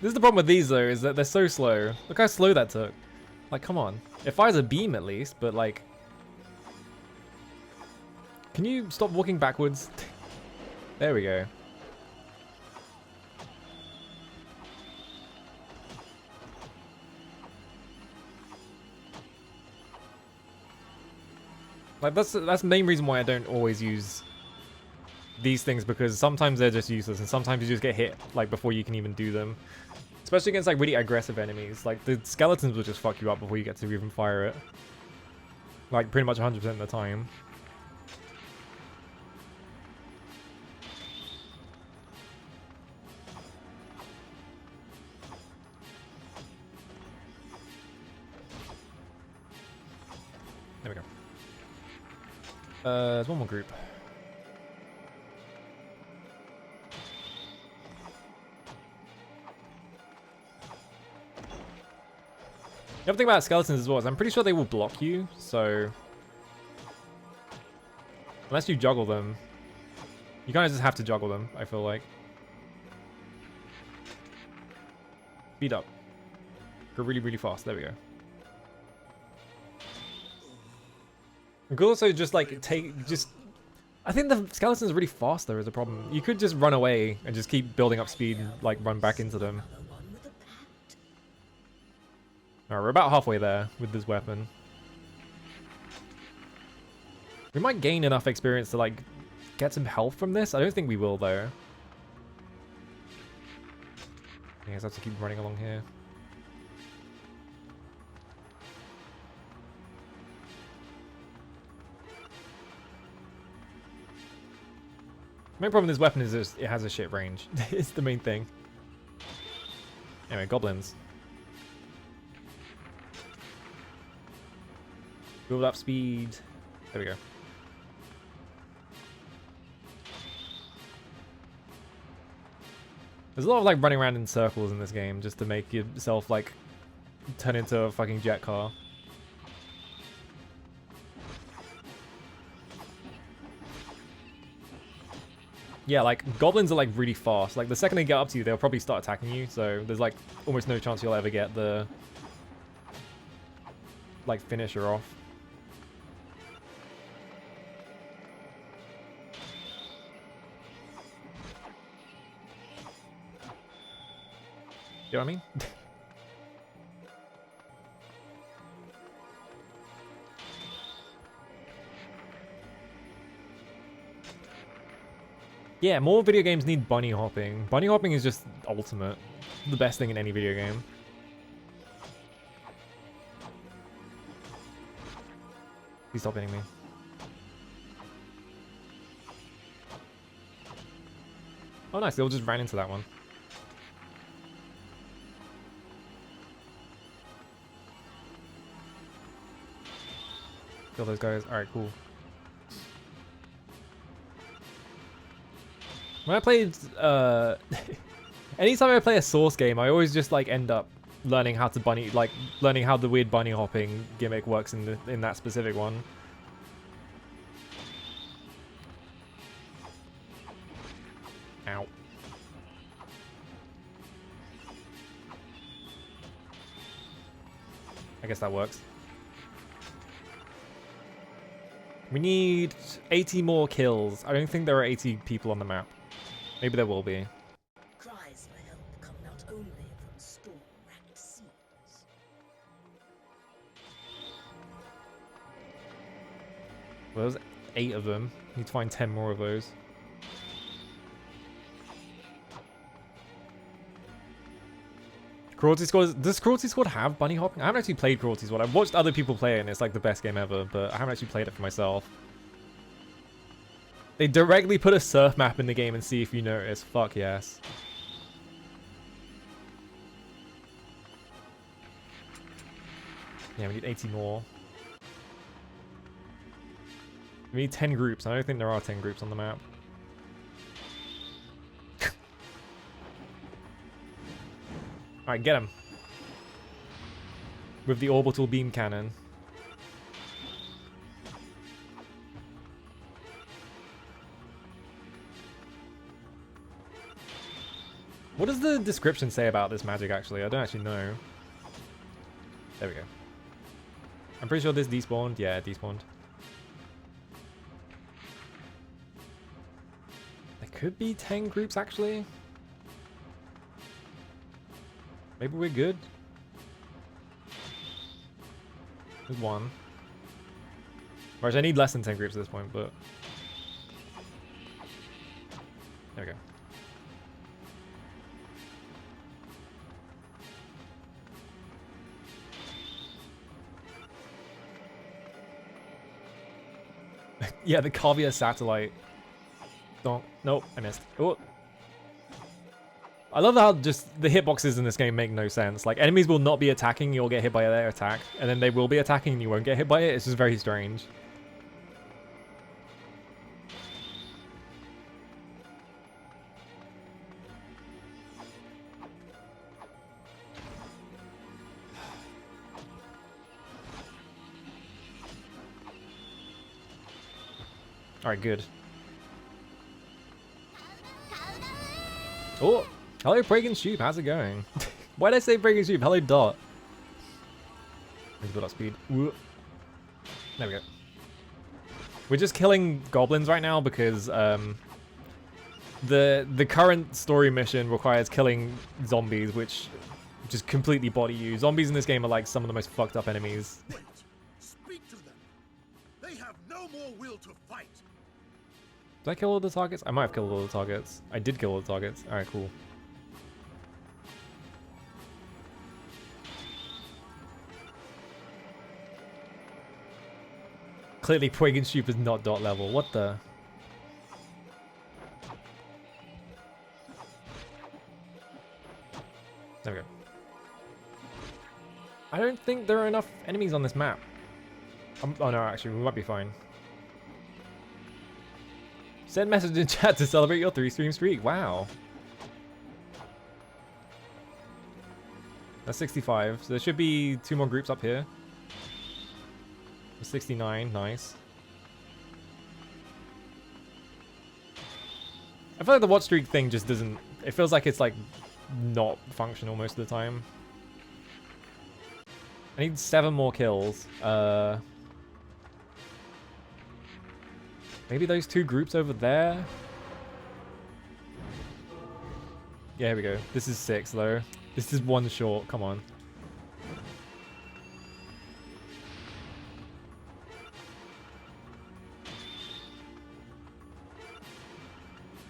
This is the problem with these though, is that they're so slow. Look how slow that took. Like, come on. It fires a beam at least, but like... can you stop walking backwards? There we go. Like, that's the main reason why I don't always use these things, because sometimes they're just useless and sometimes you just get hit like before you can even do them. Especially against like really aggressive enemies. Like the skeletons will just fuck you up before you get to even fire it. Like pretty much 100% of the time. There we go. There's one more group. The other thing about skeletons as well is I'm pretty sure they will block you, so unless you juggle them, you kind of just have to juggle them, I feel like. Speed up. Go really, really fast. There we go. You could also just like I think the skeletons are really fast though is a problem. You could just run away and just keep building up speed and like run back into them. Alright, we're about halfway there with this weapon. We might gain enough experience to like get some health from this. I don't think we will though. I guess I have to keep running along here. Main problem with this weapon is just it has a shit range. It's the main thing. Anyway, goblins. Build up speed. There we go. There's a lot of like running around in circles in this game just to make yourself like turn into a fucking jet car. Yeah, like goblins are like really fast. Like the second they get up to you, they'll probably start attacking you. So there's like almost no chance you'll ever get the like finisher off. You know what I mean? Yeah, more video games need bunny hopping. Bunny hopping is just ultimate. The best thing in any video game. Please stop hitting me. Oh nice, they all just ran into that one. Kill those guys. Alright, cool. When I played, anytime I play a Source game, I always just like end up learning how to learning how the weird bunny hopping gimmick works in that specific one. Ow. I guess that works. We need 80 more kills. I don't think there are 80 people on the map. Maybe there will be. Cries for help come not only from storm-racked seas. Well, there's 8 of them. Need to find 10 more of those. Cruelty Squad. Does Cruelty Squad have bunny hopping? I haven't actually played Cruelty Squad. I've watched other people play it and it's like the best game ever, but I haven't actually played it for myself. They directly put a surf map in the game and see if you notice. Fuck yes. Yeah, we need 80 more. We need 10 groups. I don't think there are 10 groups on the map. Alright, get him. With the orbital beam cannon. What does the description say about this magic actually? I don't actually know. There we go. I'm pretty sure this despawned. Yeah, it despawned. There could be 10 groups actually. Maybe we're good. There's one. Whereas I need less than 10 groups at this point, but... There we go. Yeah, the Kavia satellite. Don't. Nope, I missed. Oh. I love how just the hitboxes in this game make no sense. Like, enemies will not be attacking, you'll get hit by their attack. And then they will be attacking and you won't get hit by it. It's just very strange. Alright, good. Oh! Hello, Pragan Sheep, how's it going? Why did I say Pragan Sheep? Hello, Dot. Let's build up speed. Ooh. There we go. We're just killing goblins right now because the current story mission requires killing zombies, which just completely body you. Zombies in this game are like some of the most fucked up enemies. Wait. Speak to them. They have no more will to fight. Did I kill all the targets? I might have killed all the targets. I did kill all the targets. Alright, cool. Clearly, Pragan Sheep is not dot level. What the? There we go. I don't think there are enough enemies on this map. Oh no, actually, we might be fine. Send message in chat to celebrate your 3-stream streak. Wow. That's 65. So there should be 2 more groups up here. 69, nice. I feel like the watch streak thing just doesn't... It feels like it's like not functional most of the time. I need 7 more kills. Maybe those 2 groups over there? Yeah, here we go. This is 6 though. This is 1 short, come on.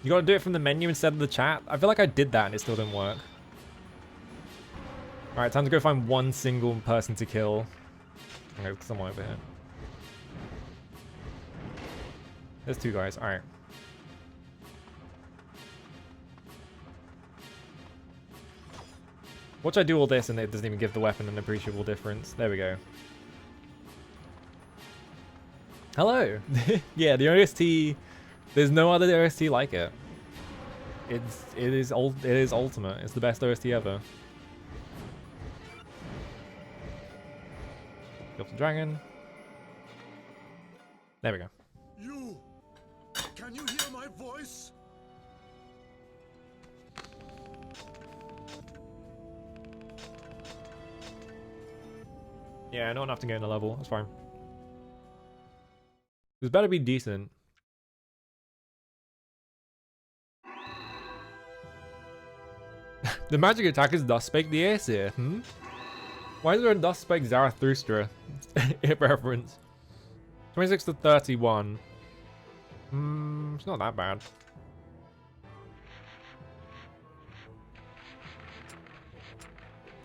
You gotta do it from the menu instead of the chat? I feel like I did that and it still didn't work. Alright, time to go find 1 single person to kill. Okay, someone over here. There's 2 guys, alright. Watch I do all this and it doesn't even give the weapon an appreciable difference. There we go. Hello! Yeah, the OST... There's no other OST like it. It is ultimate. It's the best OST ever. Kill the dragon. There we go. You! Can you hear my voice? Yeah, not enough to get in the level. That's fine. This better be decent. The magic attack is Thus Spake the Aesir, hmm? Why is there a Thus Spake Zarathustra reference? 26 to 31. It's not that bad.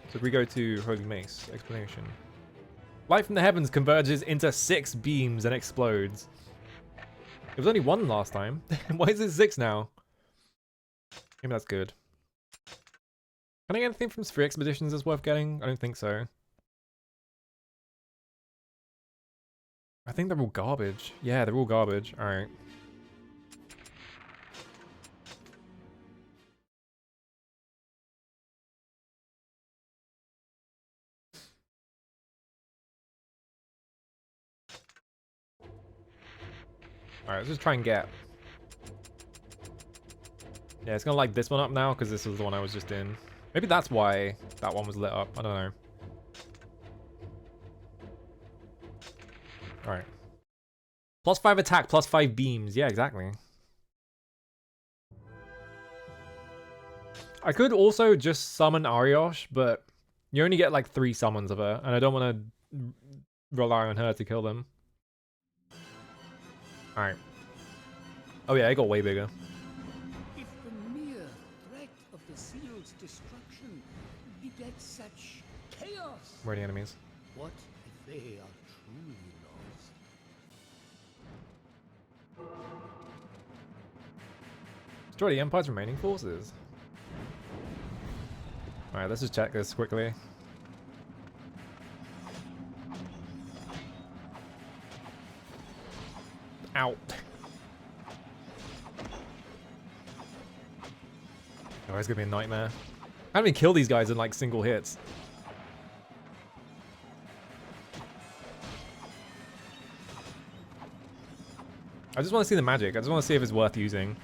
So if we go to Holy Mace, explanation. Light from the heavens converges into 6 beams and explodes. It was only 1 last time. Why is it 6 now? Maybe that's good. Can I get anything from Sphere Expeditions that's worth getting? I don't think so. I think they're all garbage. Yeah, they're all garbage. Alright. Alright, let's just try and get... Yeah, it's gonna light this one up now, because this was the one I was just in. Maybe that's why that one was lit up. I don't know. Alright. +5 attack, +5 beams. Yeah, exactly. I could also just summon Ariosh, but you only get like 3 summons of her, and I don't want to rely on her to kill them. Alright. Oh yeah, it got way bigger. If the mere threat of the seal's destruction begets such chaos, Where are the enemies? what if they are truly lost? Destroy the Empire's remaining forces. Alright, let's just check this quickly. Ow. Oh, it's gonna be a nightmare. I haven't even killed these guys in like single hits. I just want to see the magic. I just want to see if it's worth using.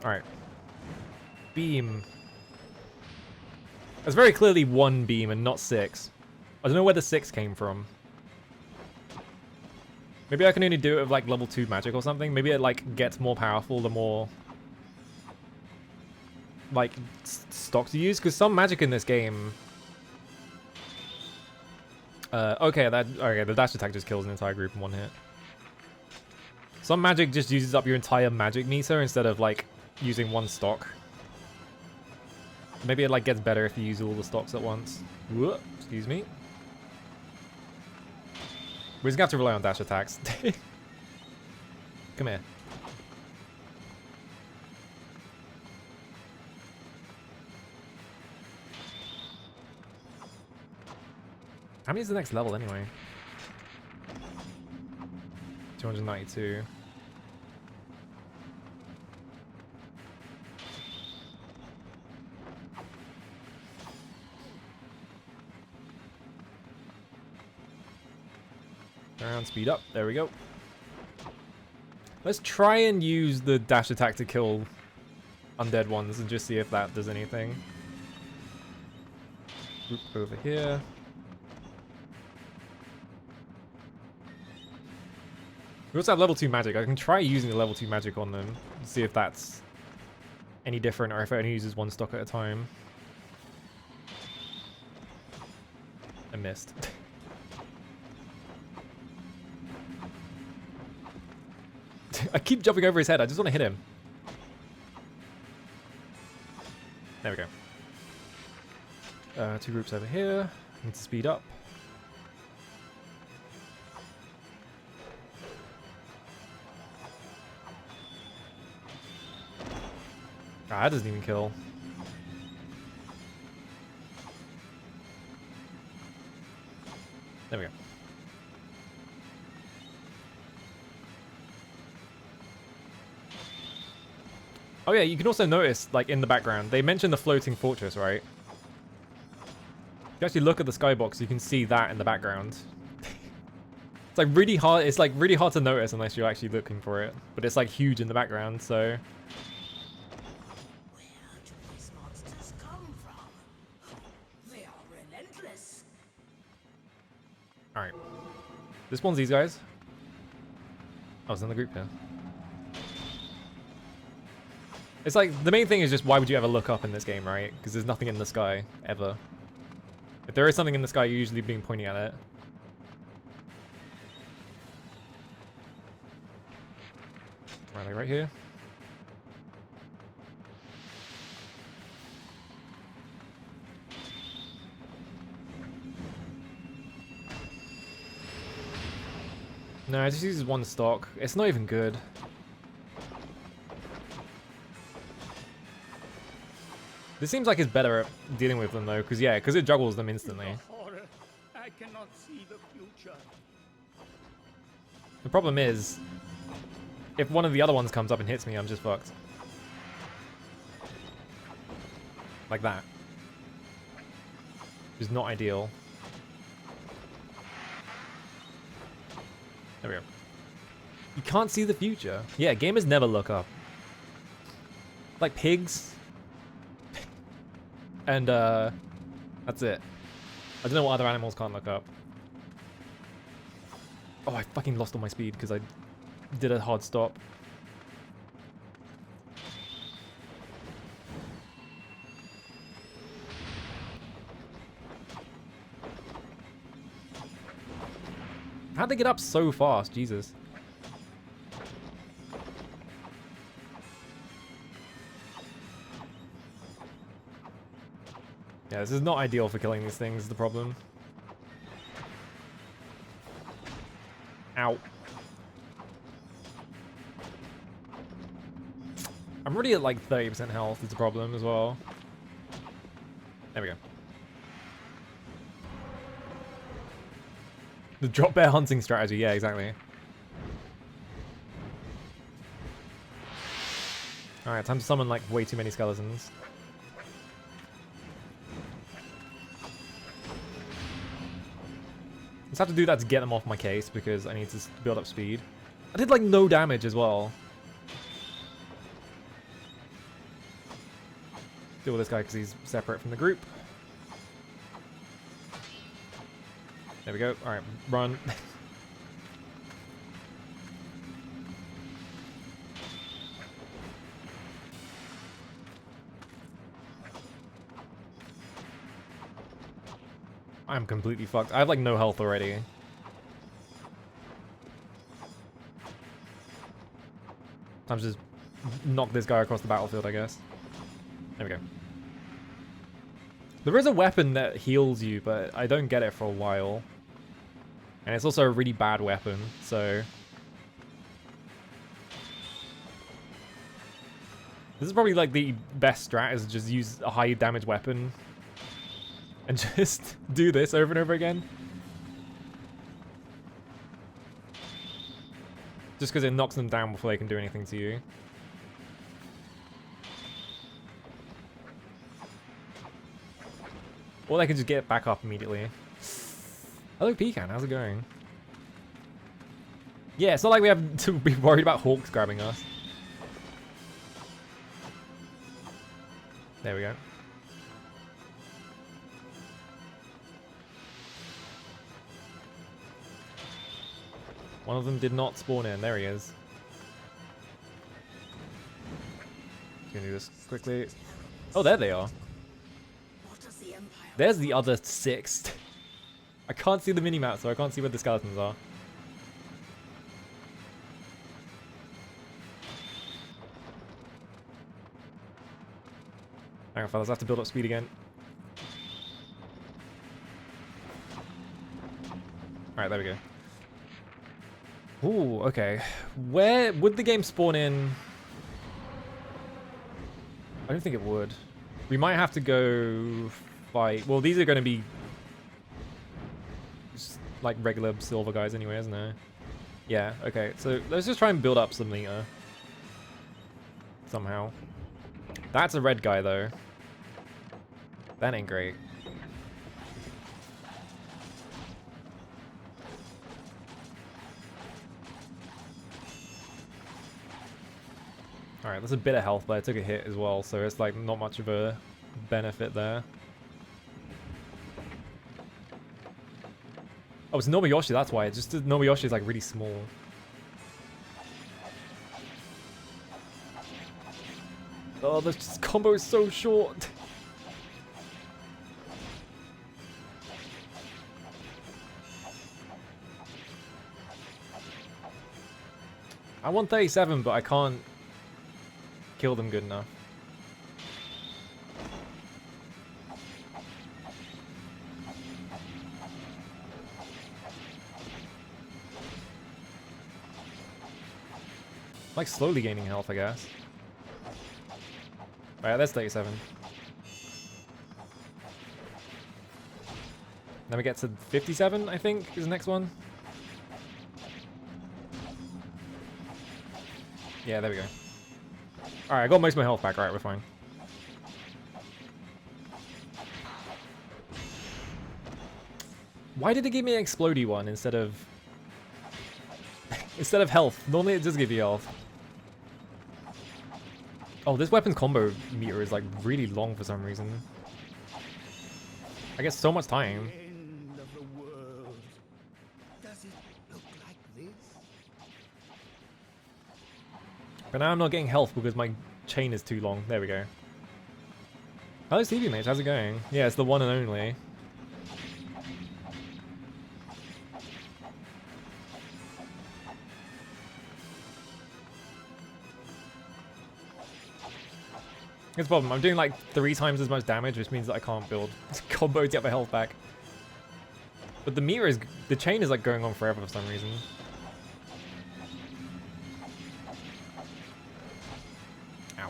Alright. Beam. That's very clearly one beam and not 6. I don't know where the 6 came from. Maybe I can only do it with like level 2 magic or something. Maybe it like gets more powerful the more like stocks you use. Because some magic in this game... okay, the dash attack just kills an entire group in one hit. Some magic just uses up your entire magic meter instead of like using one stock. Maybe it like gets better if you use all the stocks at once. Whoop, excuse me. We're just gonna have to rely on dash attacks. Come here. How many is the next level anyway? 292. Around, speed up. There we go. Let's try and use the dash attack to kill undead ones and just see if that does anything. Group over here. We also have level 2 magic. I can try using the level 2 magic on them and see if that's any different or if it only uses one stock at a time. I missed. I keep jumping over his head. I just want to hit him. There we go. 2 groups over here. Need to speed up. Ah, that doesn't even kill. There we go. Oh yeah, you can also notice, like, in the background, they mentioned the floating fortress, right? If you actually look at the skybox, you can see that in the background. It's like really hard, really hard to notice unless you're actually looking for it. But it's like huge in the background, so... Where do these monsters come from? They are relentless. Alright. This one's these guys. I was in the group here. It's like, the main thing is just why would you ever look up in this game, right? Because there's nothing in the sky, ever. If there is something in the sky, you're usually being pointing at it. Right here. No, it just uses one stock. It's not even good. This seems like it's better at dealing with them though, because it juggles them instantly. Horror. I cannot see the future. The problem is, if one of the other ones comes up and hits me, I'm just fucked. Like that. Which is not ideal. There we go. You can't see the future. Yeah, gamers never look up. Like pigs. And, that's it. I don't know what other animals can't look up. Oh, I fucking lost all my speed because I did a hard stop. How'd they get up so fast? Jesus. Yeah, this is not ideal for killing these things, is the problem. already at like 30% health is a problem as well. There we go. The drop bear hunting strategy, yeah, exactly. Alright, time to summon like way too many skeletons. Just have to do that to get them off my case because I need to build up speed. I did like no damage as well. Deal with this guy because he's separate from the group. There we go. Alright, run. I'm completely fucked. I have like no health already. Time to just knock this guy across the battlefield, I guess. There we go. There is a weapon that heals you, but I don't get it for a while. And it's also a really bad weapon, so... This is probably like the best strat, is just use a high damage weapon. And just do this over and over again. Just because it knocks them down before they can do anything to you. Or they can just get back up immediately. Hello, Pecan. How's it going? Yeah, it's not like we have to be worried about hawks grabbing us. There we go. One of them did not spawn in. There he is. Gonna do this quickly. Oh, there they are. There's the other 6. I can't see the minimap, so I can't see where the skeletons are. Hang on, fellas. I have to build up speed again. Alright, there we go. Ooh, okay. Where would the game spawn in? I don't think it would. We might have to go fight. Well, these are going to be just like regular silver guys anyway, isn't there? Yeah, okay. So let's just try and build up some meter. Somehow. That's a red guy, though. That ain't great. Alright, that's a bit of health, but I took a hit as well, so it's like not much of a benefit there. Oh, it's Nobuyoshi, that's why. It's just Nobuyoshi is like really small. Oh, this combo is so short. I want 37, but I can't kill them good enough. Like slowly gaining health, I guess. Alright, that's 37. Then we get to 57, I think, is the next one. Yeah, there we go. Alright, I got most of my health back. Alright, we're fine. Why did it give me an explodey one instead of... instead of health? Normally it does give you health. Oh, this weapon's combo meter is like really long for some reason. I guess so much time. End of the world. Does it look like this? But now I'm not getting health because my chain is too long. There we go. Hello, Stevie Mate. How's it going? Yeah, it's the one and only. Here's the problem. I'm doing like 3 times as much damage, which means that I can't build combos to get my health back. But the meter is... the chain is like going on forever for some reason. Ow.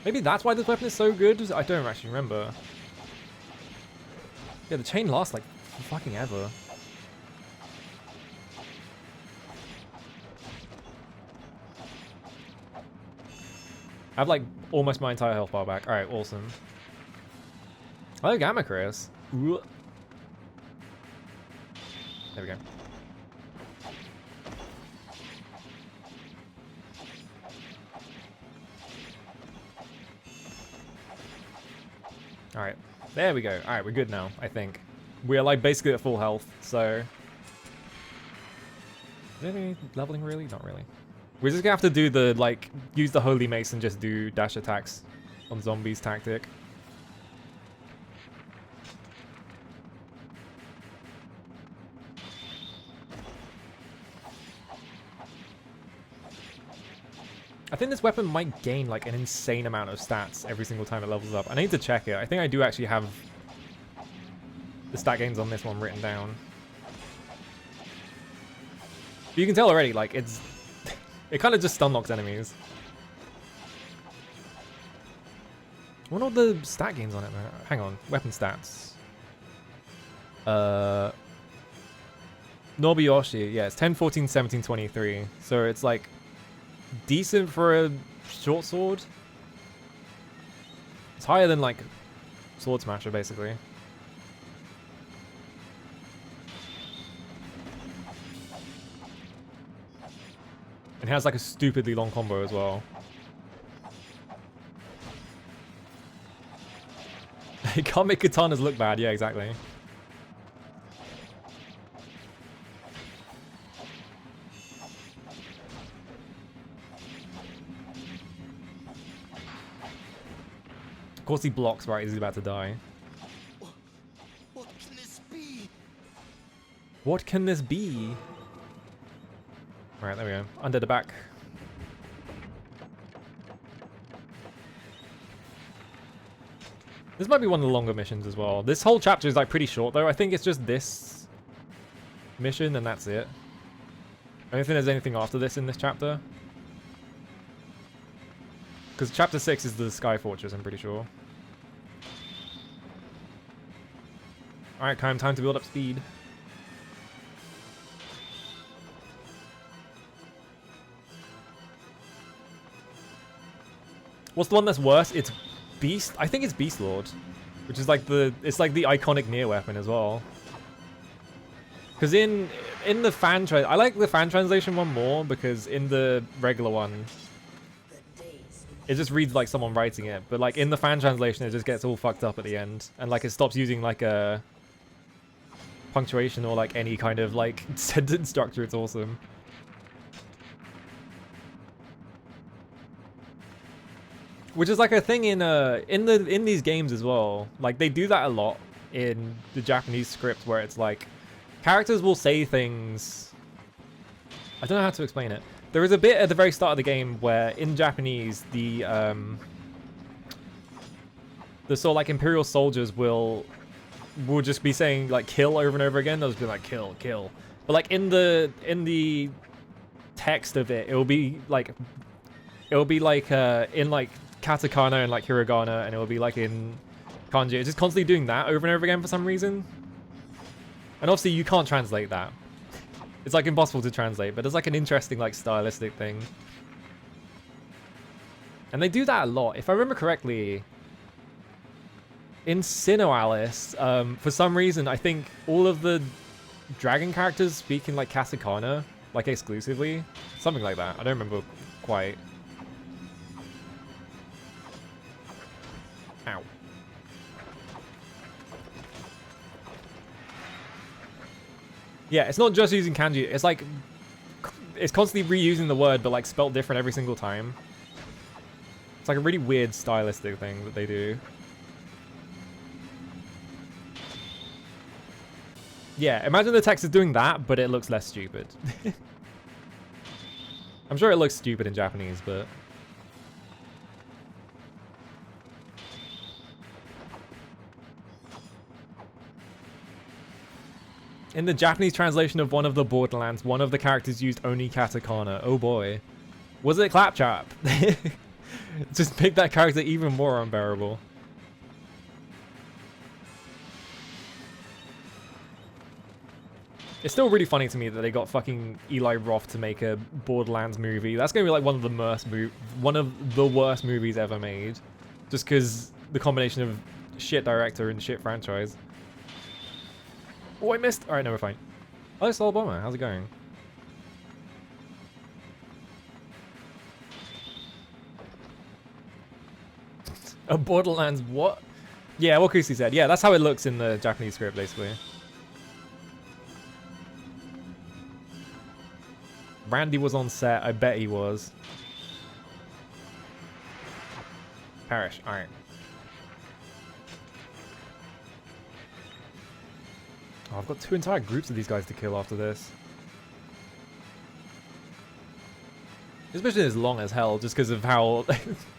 Maybe that's why this weapon is so good? I don't actually remember. Yeah, the chain lasts like fucking ever. I have like almost my entire health bar back. Alright, awesome. I like Gamma Chris. Ooh. There we go. Alright, there we go. Alright, we're good now, I think. We're like basically at full health, so... Is there any leveling really? Not really. We're just gonna have to do the, like, use the Holy Mace and just do dash attacks on zombies tactic. I think this weapon might gain like an insane amount of stats every single time it levels up. I need to check it. I think I do actually have the stat gains on this one written down. But you can tell already, like, it's... it kind of just stun locks enemies. I wonder what the stat gains on it, man. Hang on. Weapon stats. Nobuyoshi. Yeah, it's 10, 14, 17, 23. So it's like... decent for a short sword. It's higher than like Sword Smasher basically. It has like a stupidly long combo as well. It can't make katanas look bad, yeah, exactly. Of course he blocks right as he's about to die. What can this be? What can this be? Alright, there we go. Under the back. This might be one of the longer missions as well. This whole chapter is like pretty short though. I think it's just this mission and that's it. I don't think there's anything after this in this chapter. Because chapter 6 is the Sky Fortress, I'm pretty sure. Alright, time to build up speed. What's the one that's worse? It's Beast? I think it's Beast Lord. Which is like the... it's like the iconic Nier weapon as well. Because in the fan... I like the fan translation one more, because in the regular one... it just reads like someone writing it. But like in the fan translation, it just gets all fucked up at the end. And like it stops using like a... punctuation or like any kind of like sentence structure. It's awesome. Which is like a thing in these games as well. Like they do that a lot in the Japanese script where it's like characters will say things. I don't know how to explain it. There is a bit at the very start of the game where in Japanese the sort of like Imperial soldiers will just be saying like kill over and over again. They'll just be like kill, kill. But like in the text of it, it'll be like in like katakana and like hiragana, and it will be like in kanji. It's just constantly doing that over and over again for some reason. And obviously you can't translate that. It's like impossible to translate, but it's like an interesting like stylistic thing. And they do that a lot. If I remember correctly, in Sinnoh Alice, for some reason, I think all of the dragon characters speak in like katakana, like exclusively. Something like that. I don't remember quite. Ow. Yeah, it's not just using kanji. It's like it's constantly reusing the word, but like spelt different every single time. It's like a really weird stylistic thing that they do. Yeah, imagine the text is doing that, but it looks less stupid. I'm sure it looks stupid in Japanese, but... in the Japanese translation of one of the Borderlands, one of the characters used only katakana. Oh boy. Was it Claptrap? Just make that character even more unbearable. It's still really funny to me that they got fucking Eli Roth to make a Borderlands movie. That's gonna be like one of the worst movies ever made, just because the combination of shit director and shit franchise. Oh, I missed. All right, no, we're fine. Oh, Soul Bomber, how's it going? A Borderlands what? Yeah, what Kusi said. Yeah, that's how it looks in the Japanese script, basically. Randy was on set. I bet he was. Perish. All right. Oh, I've got 2 entire groups of these guys to kill after this. This mission is long as hell just because of how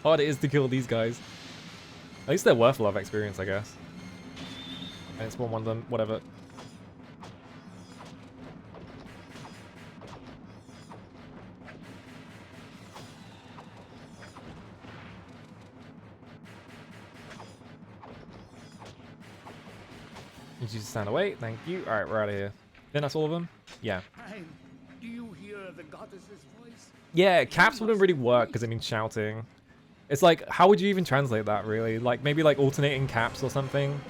hard it is to kill these guys. At least they're worth a lot of experience, I guess. And it's one of them, whatever. Need you to stand away, thank you. Alright, we're out of here. Then that's all of them? Yeah. Do you hear the goddess's voice? Yeah, caps wouldn't really work because it means shouting. It's like, how would you even translate that, really? Like, maybe like alternating caps or something?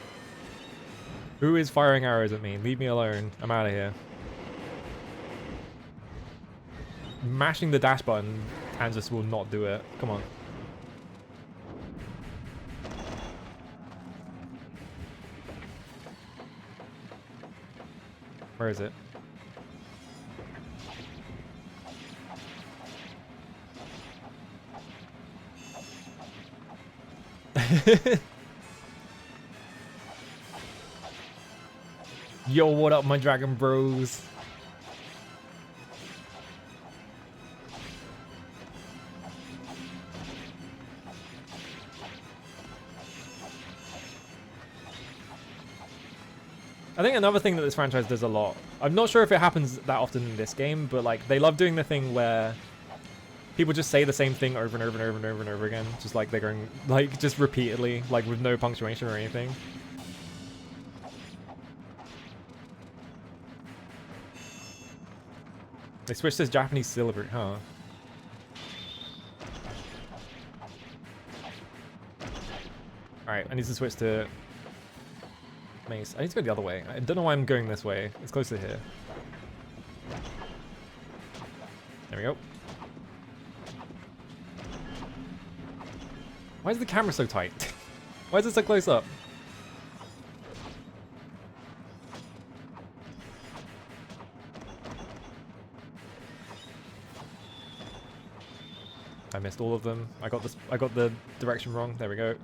Who is firing arrows at me? Leave me alone. I'm out of here. Mashing the dash button and just will not do it. Come on. Where is it? Yo, what up, my dragon bros? I think another thing that this franchise does a lot, I'm not sure if it happens that often in this game, but like they love doing the thing where people just say the same thing over and over and over and over and over again. Just like they're going, like, just repeatedly, like with no punctuation or anything. They switched to Japanese silver, huh? Alright, I need to switch to mace. I need to go the other way. I don't know why I'm going this way. It's closer here. There we go. Why is the camera so tight? Why is it so close up? I missed all of them. I got the direction wrong. There we go.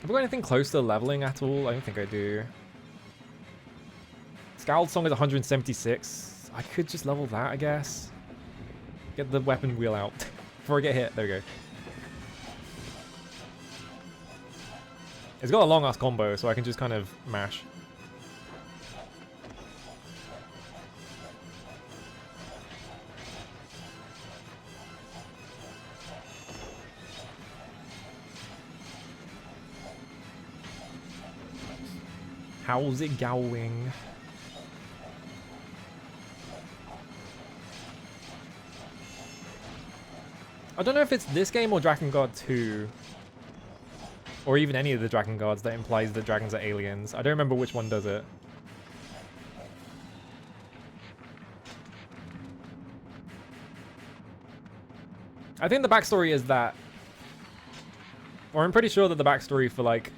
Have I got anything close to leveling at all? I don't think I do. Scald Song is 176. I could just level that, I guess. Get the weapon wheel out before I get hit. There we go. It's got a long ass combo, so I can just kind of mash. How's it going? I don't know if it's this game or Drakengard 2, or even any of the Drakengards that implies that dragons are aliens. I don't remember which one does it. I think the backstory is that, or I'm pretty sure that the backstory for like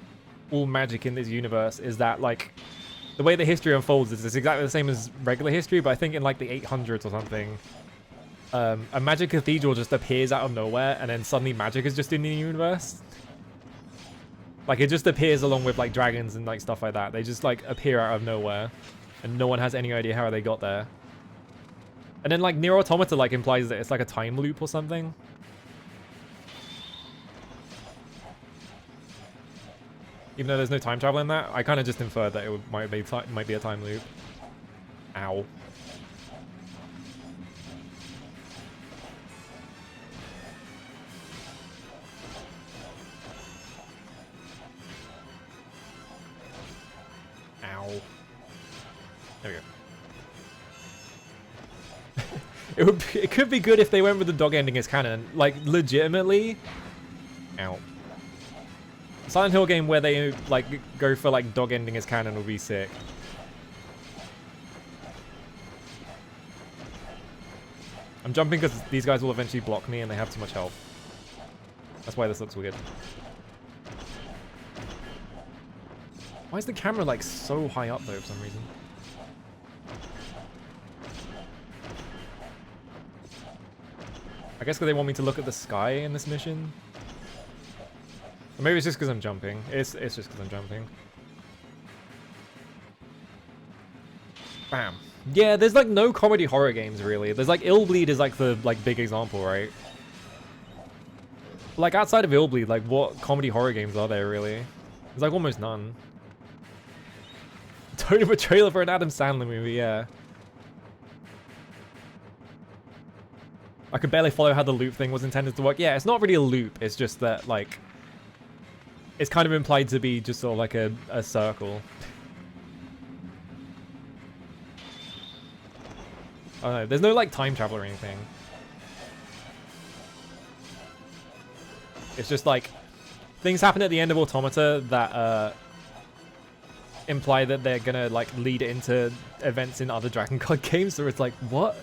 all magic in this universe is that like the way the history unfolds is it's exactly the same as regular history, but I think in like the 800s or something, a magic cathedral just appears out of nowhere and then suddenly magic is just in the universe. Like it just appears along with like dragons and like stuff like that. They just like appear out of nowhere and no one has any idea how they got there. And then like Nier Automata like implies that it's like a time loop or something. Even though there's no time travel in that, I kind of just inferred that it might be a time loop. Ow. There we go. It could be good if they went with the dog ending as canon. Like, legitimately. Ow. Silent Hill game where they, like, go for, like, dog ending as canon would be sick. I'm jumping because these guys will eventually block me and they have too much health. That's why this looks weird. Why is the camera, like, so high up, though, for some reason? I guess because they want me to look at the sky in this mission. Or maybe it's just because I'm jumping. It's just because I'm jumping. Bam. Yeah, there's like no comedy horror games really. There's like Illbleed is like the big example, right? Like outside of Illbleed, like what comedy horror games are there really? There's like almost none. Tone of a trailer for an Adam Sandler movie, yeah. I could barely follow how the loop thing was intended to work. Yeah, it's not really a loop. It's just that like it's kind of implied to be just sort of like a circle. I don't know. There's no like time travel or anything. It's just like things happen at the end of Automata that imply that they're gonna like lead into events in other Drakengard games. So it's like, what?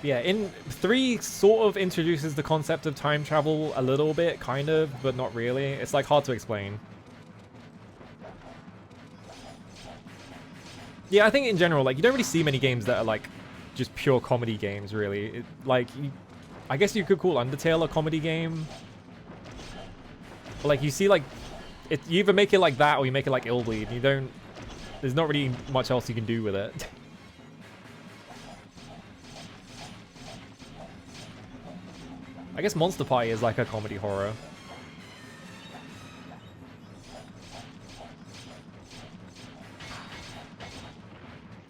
Yeah, in 3 sort of introduces the concept of time travel a little bit, kind of, but not really. It's like hard to explain. Yeah, I think in general, like you don't really see many games that are like just pure comedy games, really. I guess you could call Undertale a comedy game. But like you see like, you either make it like that or you make it like Illbleed. You don't, there's not really much else you can do with it. I guess Monster Pie is like a comedy horror.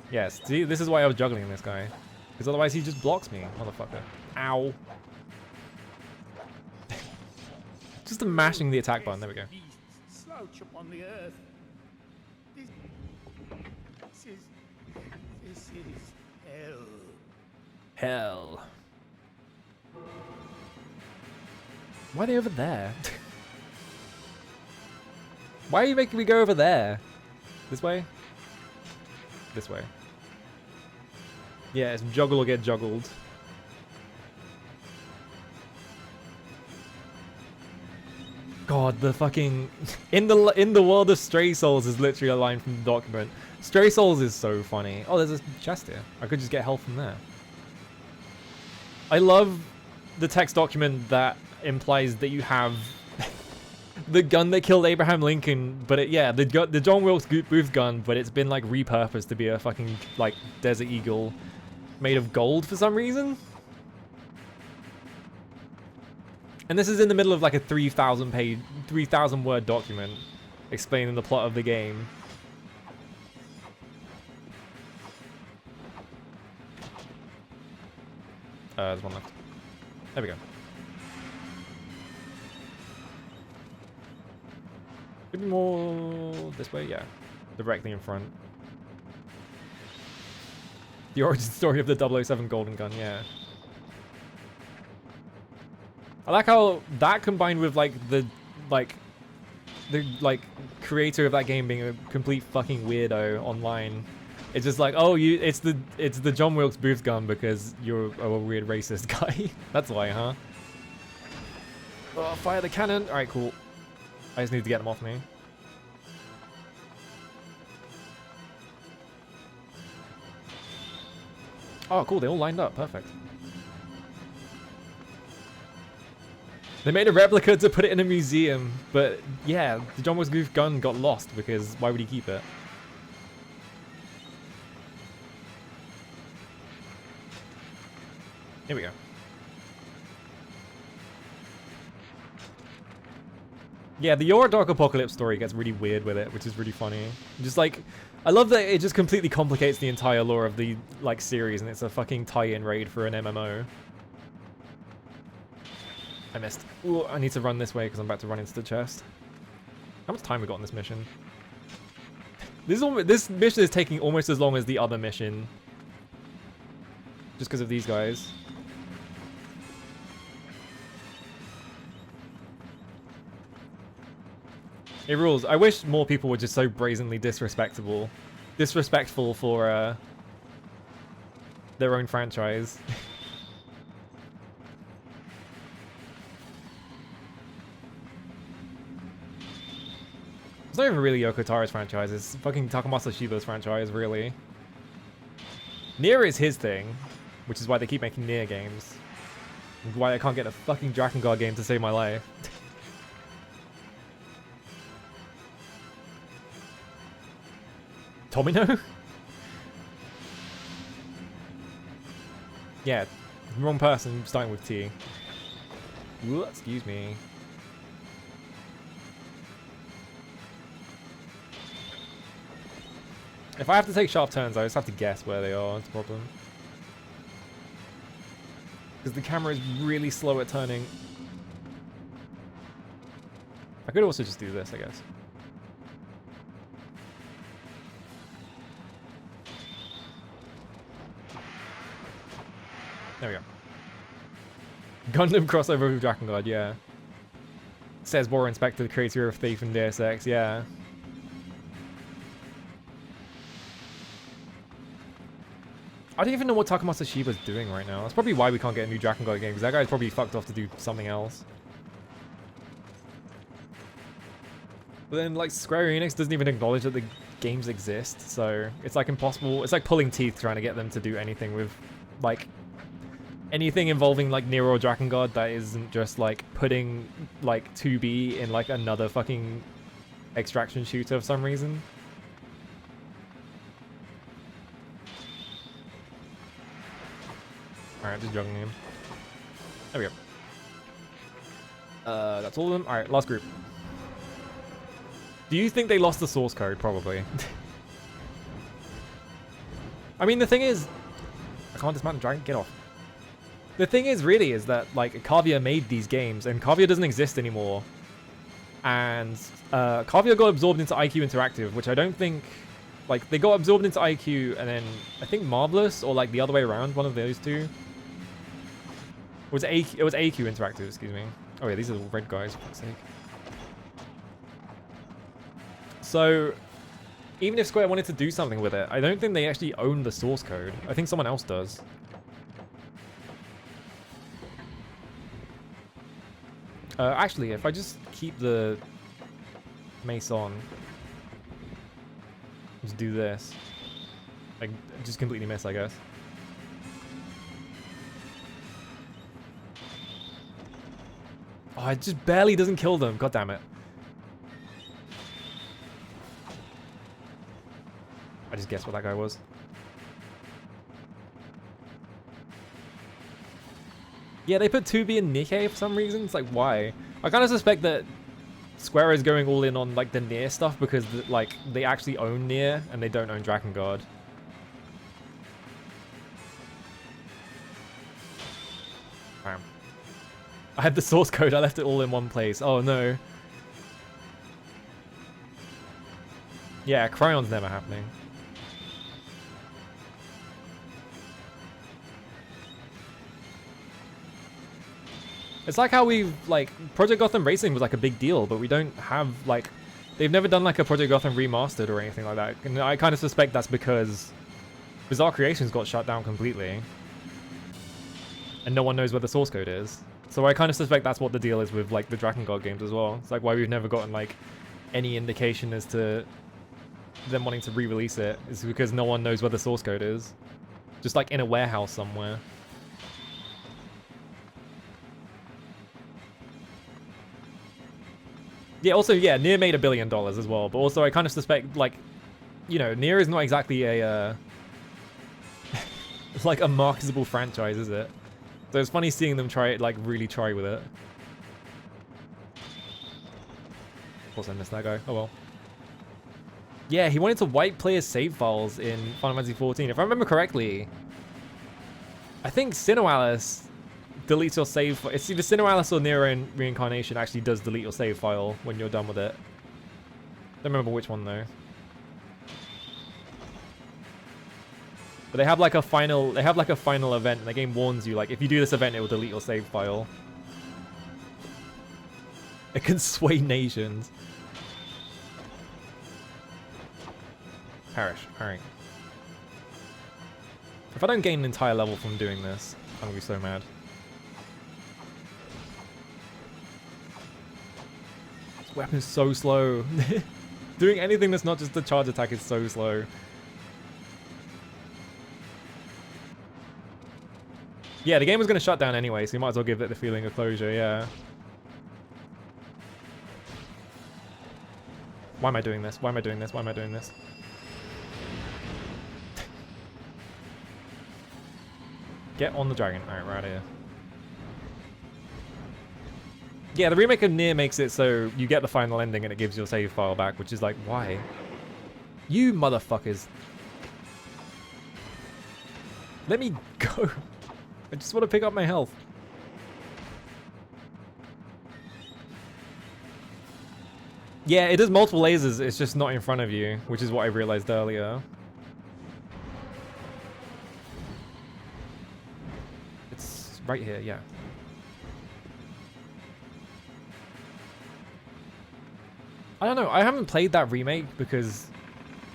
Yes, see, this is why I was juggling this guy. Because otherwise he just blocks me, motherfucker. Ow. Just mashing the attack button, there we go. Slouch upon the earth. This is hell. Hell. Why are they over there? Why are you making me go over there? This way? This way. Yeah, it's juggle or get juggled. God, the fucking in the world of Stray Souls is literally a line from the document. Stray Souls is so funny. Oh, there's a chest here. I could just get health from there. I love the text document that implies that you have the gun that killed Abraham Lincoln, but the John Wilkes Booth gun, but it's been like repurposed to be a fucking like Desert Eagle made of gold for some reason. And this is in the middle of like a 3,000 word document explaining the plot of the game. There's one left. There we go. Maybe more this way, yeah. Directly in front. The origin story of the 007 Golden Gun, yeah. I like how that combined with like the creator of that game being a complete fucking weirdo online. It's just like, oh, it's the John Wilkes Booth gun because you're a weird racist guy. That's why, huh? Oh, fire the cannon. All right, cool. I just need to get them off me. Oh, cool. They all lined up. Perfect. They made a replica to put it in a museum, but yeah, the John Wilkes Booth gun got lost because why would he keep it? Here we go. Yeah, the Your Dark Apocalypse story gets really weird with it, which is really funny. Just like, I love that it just completely complicates the entire lore of the like series, and it's a fucking tie-in raid for an MMO. I missed. Ooh, I need to run this way because I'm about to run into the chest. How much time we got on this mission? This mission is taking almost as long as the other mission. Just because of these guys. It rules. I wish more people were just so brazenly disrespectful for their own franchise. It's not even really Yoko Taro's franchise, it's fucking Takamasa Shiba's franchise, really. Nier is his thing, which is why they keep making Nier games. And why I can't get a fucking Drakengard game to save my life. Tomino? Yeah, wrong person, starting with T. Ooh, excuse me. If I have to take sharp turns, I just have to guess where they are. That's the problem. Because the camera is really slow at turning. I could also just do this, I guess. There we go. Gundam crossover with Drakengard, yeah. Says War Inspector, the creator of Thief and Deus Ex, yeah. I don't even know what Takamasa Shiba's doing right now. That's probably why we can't get a new Drakengard game, because that guy's probably fucked off to do something else. But then, like, Square Enix doesn't even acknowledge that the games exist, so it's like impossible. It's like pulling teeth trying to get them to do anything with, like, anything involving, like, Nier or Drakengard that isn't just, like, putting, like, 2B in, like, another fucking extraction shooter for some reason. Alright, just juggling him. There we go. That's all of them. Alright, last group. Do you think they lost the source code? Probably. I mean, the thing is... I can't dismount and dragon. Get off. The thing is, really, is that, like, Kavia made these games, and Kavia doesn't exist anymore. And Kavia got absorbed into IQ Interactive, which I don't think... Like, they got absorbed into IQ, and then I think Marvelous, or, like, the other way around, one of those two. It was AQ Interactive, excuse me. Oh yeah, these are the red guys, for fuck's sake. So, even if Square wanted to do something with it, I don't think they actually own the source code. I think someone else does. Actually, if I just keep the mace on, just do this. I just completely miss, I guess. Oh, it just barely doesn't kill them. God damn it. I just guessed what that guy was. Yeah, they put 2B in Nikkei for some reason. It's like, why? I kind of suspect that Square is going all in on, like, the Nier stuff because, like, they actually own Nier and they don't own Drakengard. Bam. I had the source code, I left it all in one place. Oh no. Yeah, Cryon's never happening. It's like how we've, like, Project Gotham Racing was like a big deal, but we don't have, like, they've never done like a Project Gotham remastered or anything like that. And I kind of suspect that's because Bizarre Creations got shut down completely. And no one knows where the source code is. So I kind of suspect that's what the deal is with, like, the Drakengard games as well. It's like why we've never gotten, like, any indication as to them wanting to re-release it is because no one knows where the source code is. Just, like, in a warehouse somewhere. Yeah, also, yeah, Nier made $1 billion as well, but also I kind of suspect, like, you know, Nier is not exactly a, like, a marketable franchise, is it? So it's funny seeing them try it, like, really try with it. Of course I missed that guy. Oh well. Yeah, he wanted to wipe players' save files in Final Fantasy XIV. If I remember correctly, I think Sinoalice deletes your save. It's either Cineralis or Nero Reincarnation actually does delete your save file when you're done with it. Don't remember which one though. But they have like a final. They have like a final event, and the game warns you like if you do this event, it will delete your save file. It can sway nations. Perish. Alright. If I don't gain an entire level from doing this, I'm gonna be so mad. This weapon's so slow. Doing anything that's not just the charge attack is so slow. Yeah, the game was gonna shut down anyway, so you might as well give it the feeling of closure, yeah. Why am I doing this? Why am I doing this? Why am I doing this? Get on the dragon. Alright, we're out of here. Yeah, the remake of Nier makes it so you get the final ending and it gives your save file back, which is like, why? You motherfuckers. Let me go. I just want to pick up my health. Yeah, it does multiple lasers, it's just not in front of you, which is what I realized earlier. It's right here, yeah. I don't know, I haven't played that remake because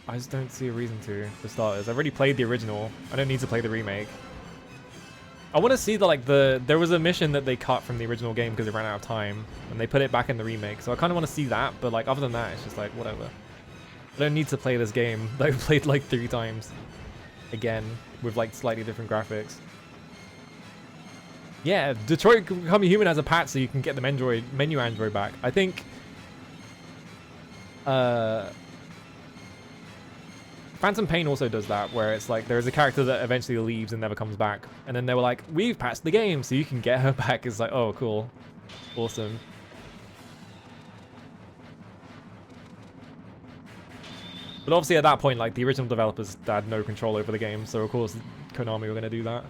I just don't see a reason to, for starters. I've already played the original, I don't need to play the remake. I want to see there was a mission that they cut from the original game because it ran out of time, and they put it back in the remake. So I kind of want to see that, but like other than that, it's just like whatever. I don't need to play this game that I've played like 3 times, again with like slightly different graphics. Yeah, Detroit Become Human has a patch so you can get the menu android back. I think. Phantom Pain also does that, where it's like there is a character that eventually leaves and never comes back, and then they were like, we've patched the game so you can get her back. It's like, oh cool, awesome. But obviously at that point, like the original developers had no control over the game, so of course Konami were going to do that.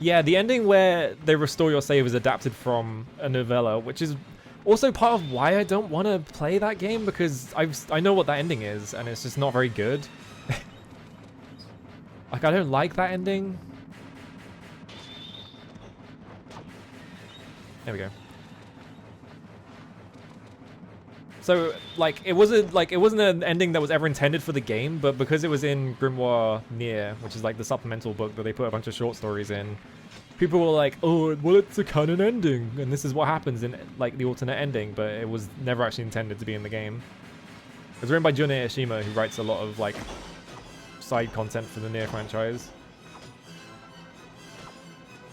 Yeah, the ending where they restore your save is adapted from a novella, which is also part of why I don't want to play that game, because I know what that ending is, and it's just not very good. Like, I don't like that ending. There we go. So, like, it wasn't an ending that was ever intended for the game, but because it was in Grimoire Nier, which is like the supplemental book that they put a bunch of short stories in, people were like, oh, well, it's a canon ending, and this is what happens in like the alternate ending, but it was never actually intended to be in the game. It was written by Jun Eshima, who writes a lot of like side content for the Nier franchise.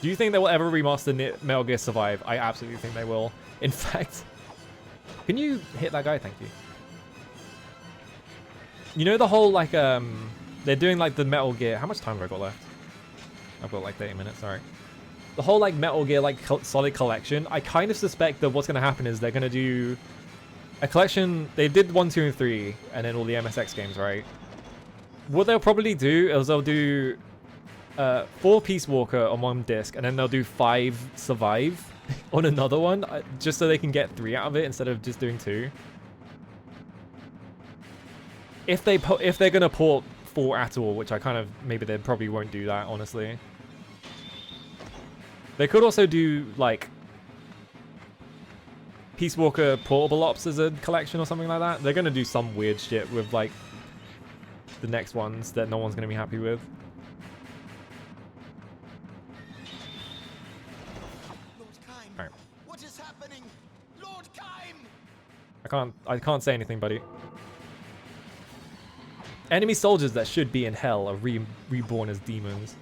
Do you think they will ever remaster Metal Gear Survive? I absolutely think they will. In fact, can you hit that guy? Thank you. You know the whole like they're doing like the Metal Gear. How much time have I got left? I've got like 30 minutes. Sorry. The whole like Metal Gear like Solid collection, I kind of suspect that what's going to happen is they're going to do a collection. They did 1, 2, and 3, and then all the MSX games, right? What they'll probably do is they'll do 4 Peace Walker on one disc, and then they'll do 5 Survive on another one, just so they can get 3 out of it instead of just doing 2. If they're going to port 4 at all, which I kind of maybe they probably won't do that, honestly. They could also do like Peace Walker Portable Ops as a collection or something like that. They're gonna do some weird shit with like the next ones that no one's gonna be happy with. Lord Kaim, Right. what is happening? Lord Kaim! I can't say anything, buddy. Enemy soldiers that should be in hell are reborn as demons.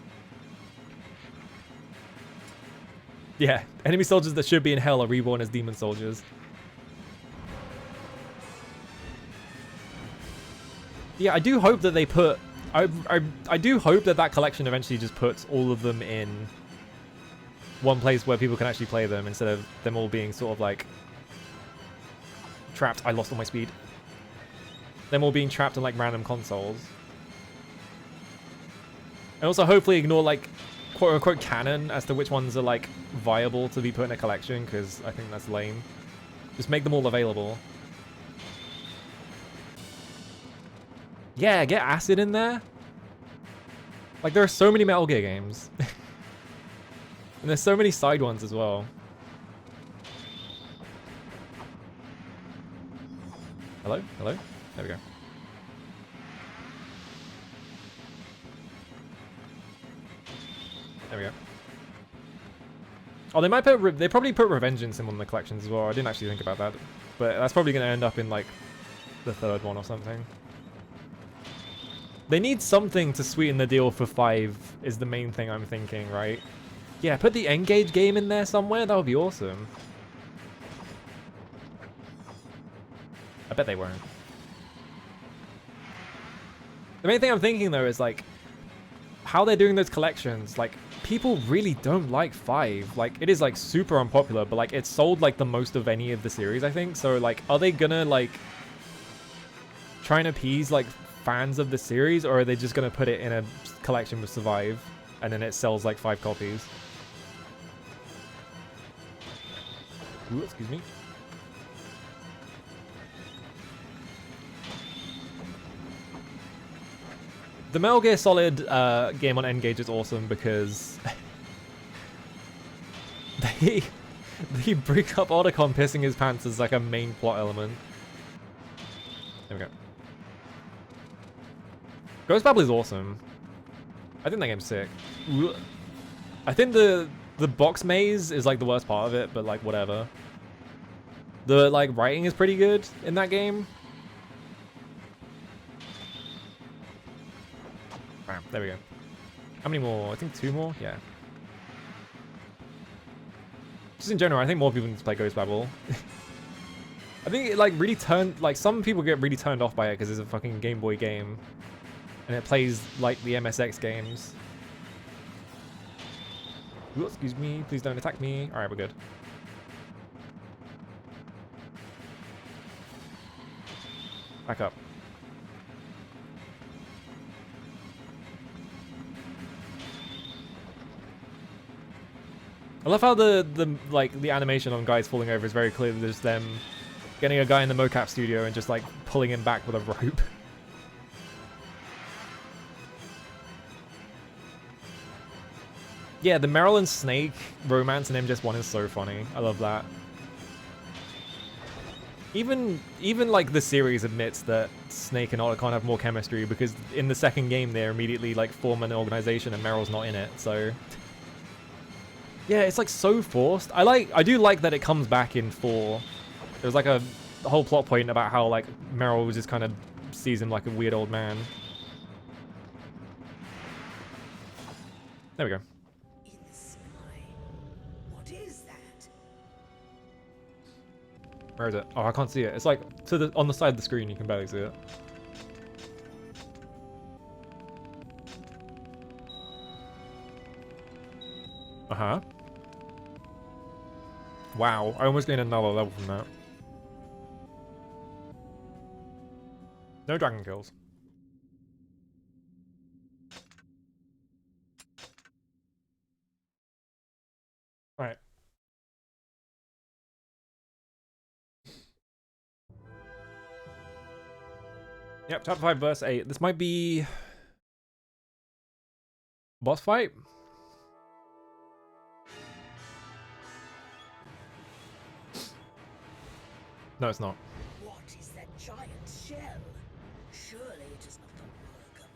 Yeah, enemy soldiers that should be in hell are reborn as demon soldiers. Yeah, I do hope that they put... I do hope that that collection eventually just puts all of them in one place where people can actually play them, instead of them all being sort of like trapped. I lost all my speed. Them all being trapped in like random consoles. And also hopefully ignore like quote-unquote canon as to which ones are like viable to be put in a collection, because I think that's lame. Just make them all available. Yeah, get Acid in there. Like, there are so many Metal Gear games. And there's so many side ones as well. Hello? Hello? There we go. There we go. Oh, they might put... They probably put Revengeance in one of the collections as well. I didn't actually think about that. But that's probably going to end up in, like, the third one or something. They need something to sweeten the deal for 5 is the main thing I'm thinking, right? Yeah, put the N-Gage game in there somewhere. That would be awesome. I bet they won't. The main thing I'm thinking, though, is, like, how they're doing those collections. Like, people really don't like 5. Like, it is, like, super unpopular, but, like, it's sold, like, the most of any of the series, I think. So, like, are they gonna, like, try and appease, like, fans of the series, or are they just gonna put it in a collection with Survive, and then it sells, like, 5 copies? Ooh, excuse me. The Metal Gear Solid game on N-Gage is awesome because they bring up Otacon pissing his pants as like a main plot element. There we go. Ghost Babel is awesome. I think that game's sick. I think the box maze is like the worst part of it, but like whatever. The like writing is pretty good in that game. Bam, there we go. How many more? I think 2 more? Yeah. Just in general, I think more people need to play Ghost Babel. I think it like really turned, like some people get really turned off by it because it's a fucking Game Boy game. And it plays like the MSX games. Ooh, excuse me, please don't attack me. Alright, we're good. Back up. I love how the animation on guys falling over is very clearly just them getting a guy in the mocap studio and just like pulling him back with a rope. Yeah, the Meryl and Snake romance in MGS1 is so funny. I love that. Even like the series admits that Snake and Otacon have more chemistry because in the second game they immediately like form an organization and Meryl's not in it, so yeah, it's like so forced. I do like that it comes back in 4. There's like a whole plot point about how like Meryl just kind of sees him like a weird old man. There we go. In the sky. What is that? Where is it? Oh, I can't see it. It's like on the side of the screen. You can barely see it. Uh-huh. Wow, I almost gained another level from that. No dragon kills. Alright. Yep, chapter 5 verse 8. This might be boss fight? No, it's not. What is that giant shell? Surely it is not the work of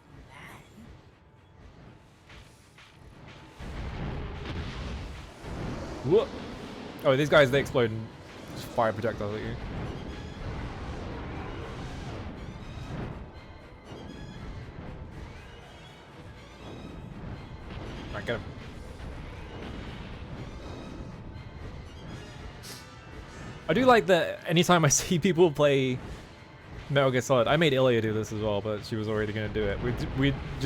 man. Whoop. Oh, these guys, they explode and just fire projectiles at you. Alright, get him. I do like that anytime I see people play Metal Gear Solid, I made Ilya do this as well, but she was already going to do it.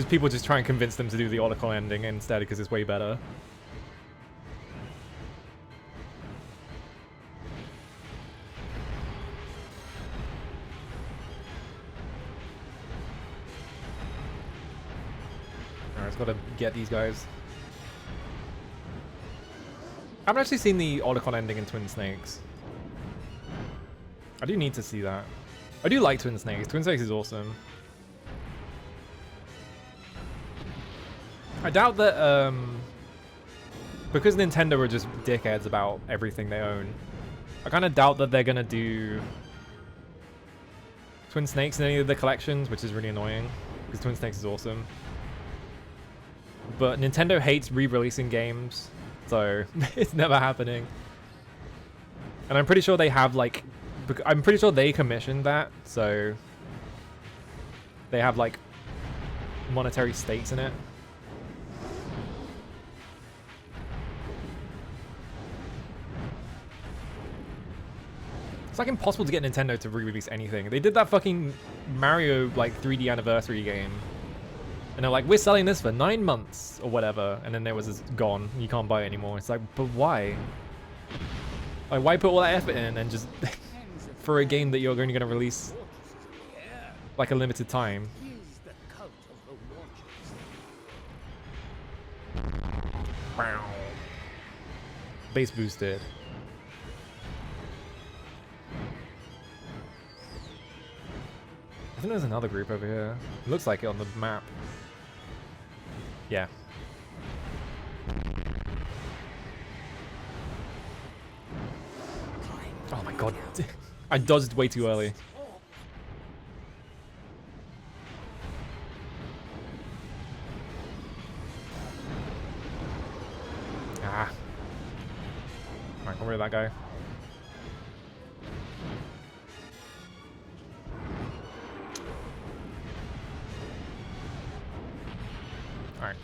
People just try and convince them to do the Otacon ending instead because it's way better. Alright, it's got to get these guys. I haven't actually seen the Olicon ending in Twin Snakes. I do need to see that. I do like Twin Snakes. Twin Snakes is awesome. I doubt that, because Nintendo are just dickheads about everything they own, I kind of doubt that they're going to do Twin Snakes in any of the collections, which is really annoying, because Twin Snakes is awesome. But Nintendo hates re-releasing games, so it's never happening. And I'm pretty sure they have, like, I'm pretty sure they commissioned that, so they have, like, monetary stakes in it. It's like impossible to get Nintendo to re-release anything. They did that fucking Mario like 3D anniversary game. And they're like, we're selling this for 9 months or whatever. And then it was gone. You can't buy it anymore. It's like, but why? Like, why put all that effort in and just for a game that you're only going to release like a limited time? Wow. Base boosted. I think there's another group over here. It looks like it on the map. Yeah. Oh my god. I dodged way too early. Ah. Alright, get rid of that guy. Alright.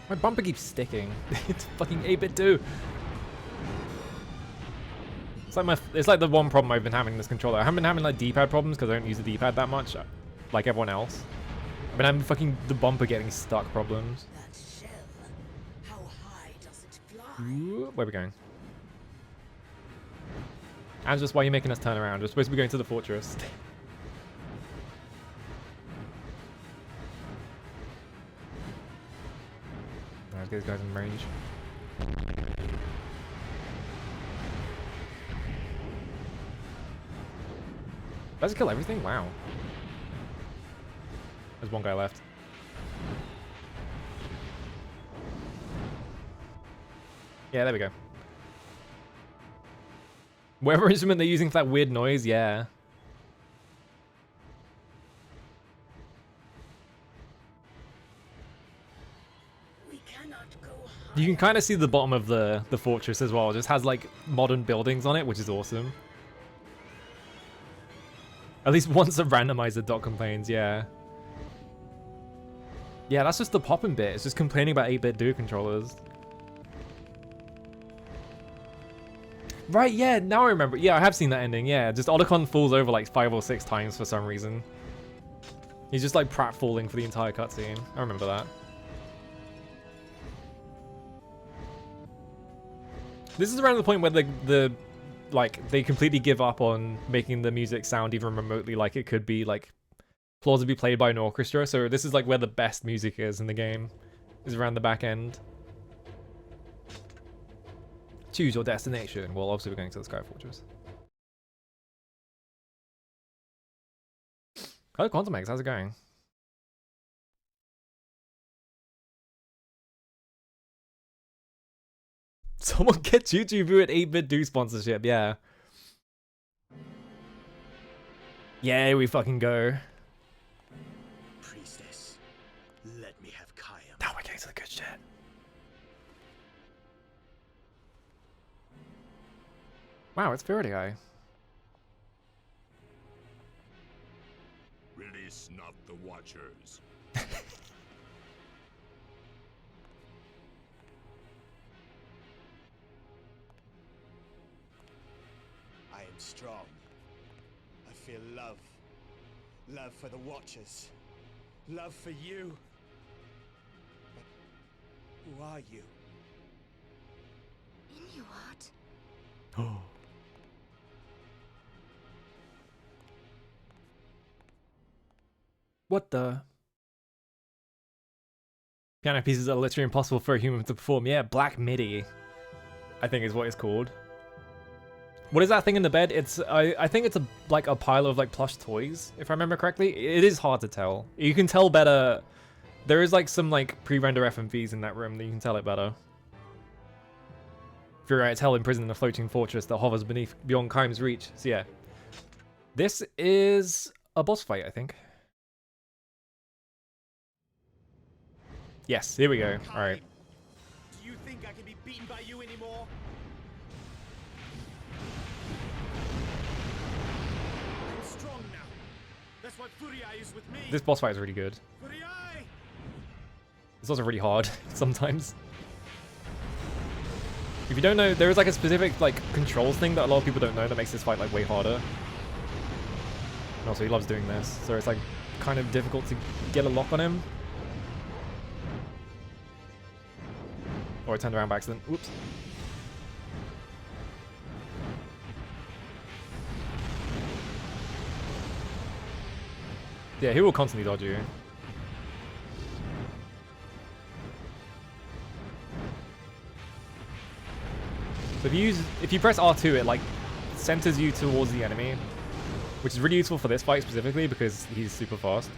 My bumper keeps sticking. It's fucking 8-bit too. It's like the one problem I've been having in this controller. I haven't been having like D-pad problems because I don't use the D-pad that much, like everyone else. I've been having fucking the bumper getting stuck problems. That shell, how high does it fly? Ooh, where are we going? And just why are you making us turn around? We're supposed to be going to the fortress. Let's get these guys in range. Let's kill everything? Wow. There's one guy left. Yeah, there we go. Whatever instrument they're using for that weird noise, yeah. You can kind of see the bottom of the fortress as well. It just has like modern buildings on it, which is awesome. At least once a randomizer dot complains, yeah. Yeah, that's just the popping bit. It's just complaining about 8-bit dual controllers. Right, yeah, now I remember. Yeah, I have seen that ending, yeah. Just Otacon falls over like 5 or 6 times for some reason. He's just like pratfalling for the entire cutscene. I remember that. This is around the point where they completely give up on making the music sound even remotely like it could be like plausibly played by an orchestra. So this is like where the best music is in the game, is around the back end. Choose your destination. Well, obviously we're going to the Sky Fortress. Hello, Quantum X. How's it going? Someone get YouTube at 8-bit do sponsorship, yeah. Yeah, here we fucking go. Priestess, let me have Khaim. Now we're getting to the good shit. Wow, it's Purity Eye. Release not the Watchers. I am strong. I feel love. Love for the Watchers. Love for you. But who are you? Inuart? Oh. What the? Piano pieces are literally impossible for a human to perform. Yeah, Black MIDI, I think is what it's called. What is that thing in the bed? It's I think it's like a pile of like plush toys, if I remember correctly. It is hard to tell. You can tell better. There is like some like pre-render FMVs in that room that you can tell it better. Furia is held imprisoned in a floating fortress that hovers beyond Kaim's reach. So yeah, this is a boss fight, I think. Yes, here we go. All right. Do you think I can be beaten by you anymore? I'm strong now. That's what Furia is with me. This boss fight is really good. Furia! It's also really hard sometimes. If you don't know, there is like a specific like controls thing that a lot of people don't know that makes this fight like way harder. And also he loves doing this, so it's like kind of difficult to get a lock on him. Or I turned around by accident. Whoops. Yeah, he will constantly dodge you. So if you press R2, it like centers you towards the enemy, which is really useful for this fight specifically because he's super fast.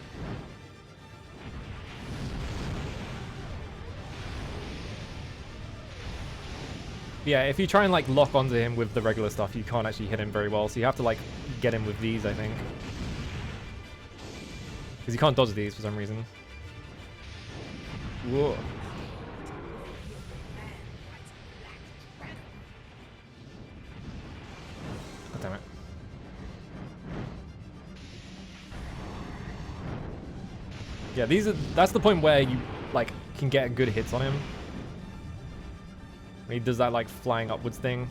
Yeah, if you try and like lock onto him with the regular stuff, you can't actually hit him very well. So you have to like get him with these, I think, because you can't dodge these for some reason. Whoa. God damn it. Yeah, that's the point where you like can get good hits on him. He does that like flying upwards thing.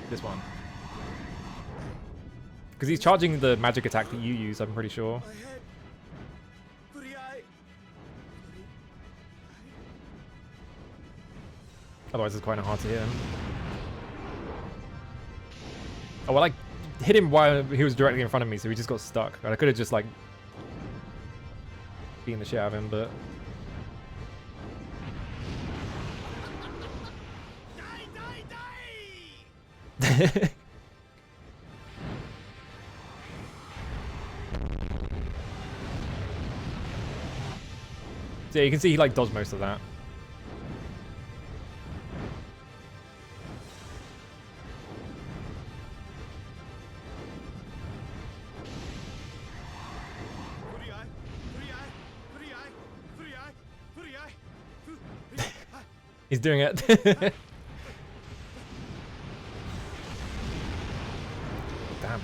This one. Because he's charging the magic attack that you use, I'm pretty sure. Otherwise it's quite hard to hit him. Oh, well, I hit him while he was directly in front of me, so he just got stuck. And I could have just like beating the shit out of him, but so yeah, you can see he like dodged most of that. He's doing it. Damn.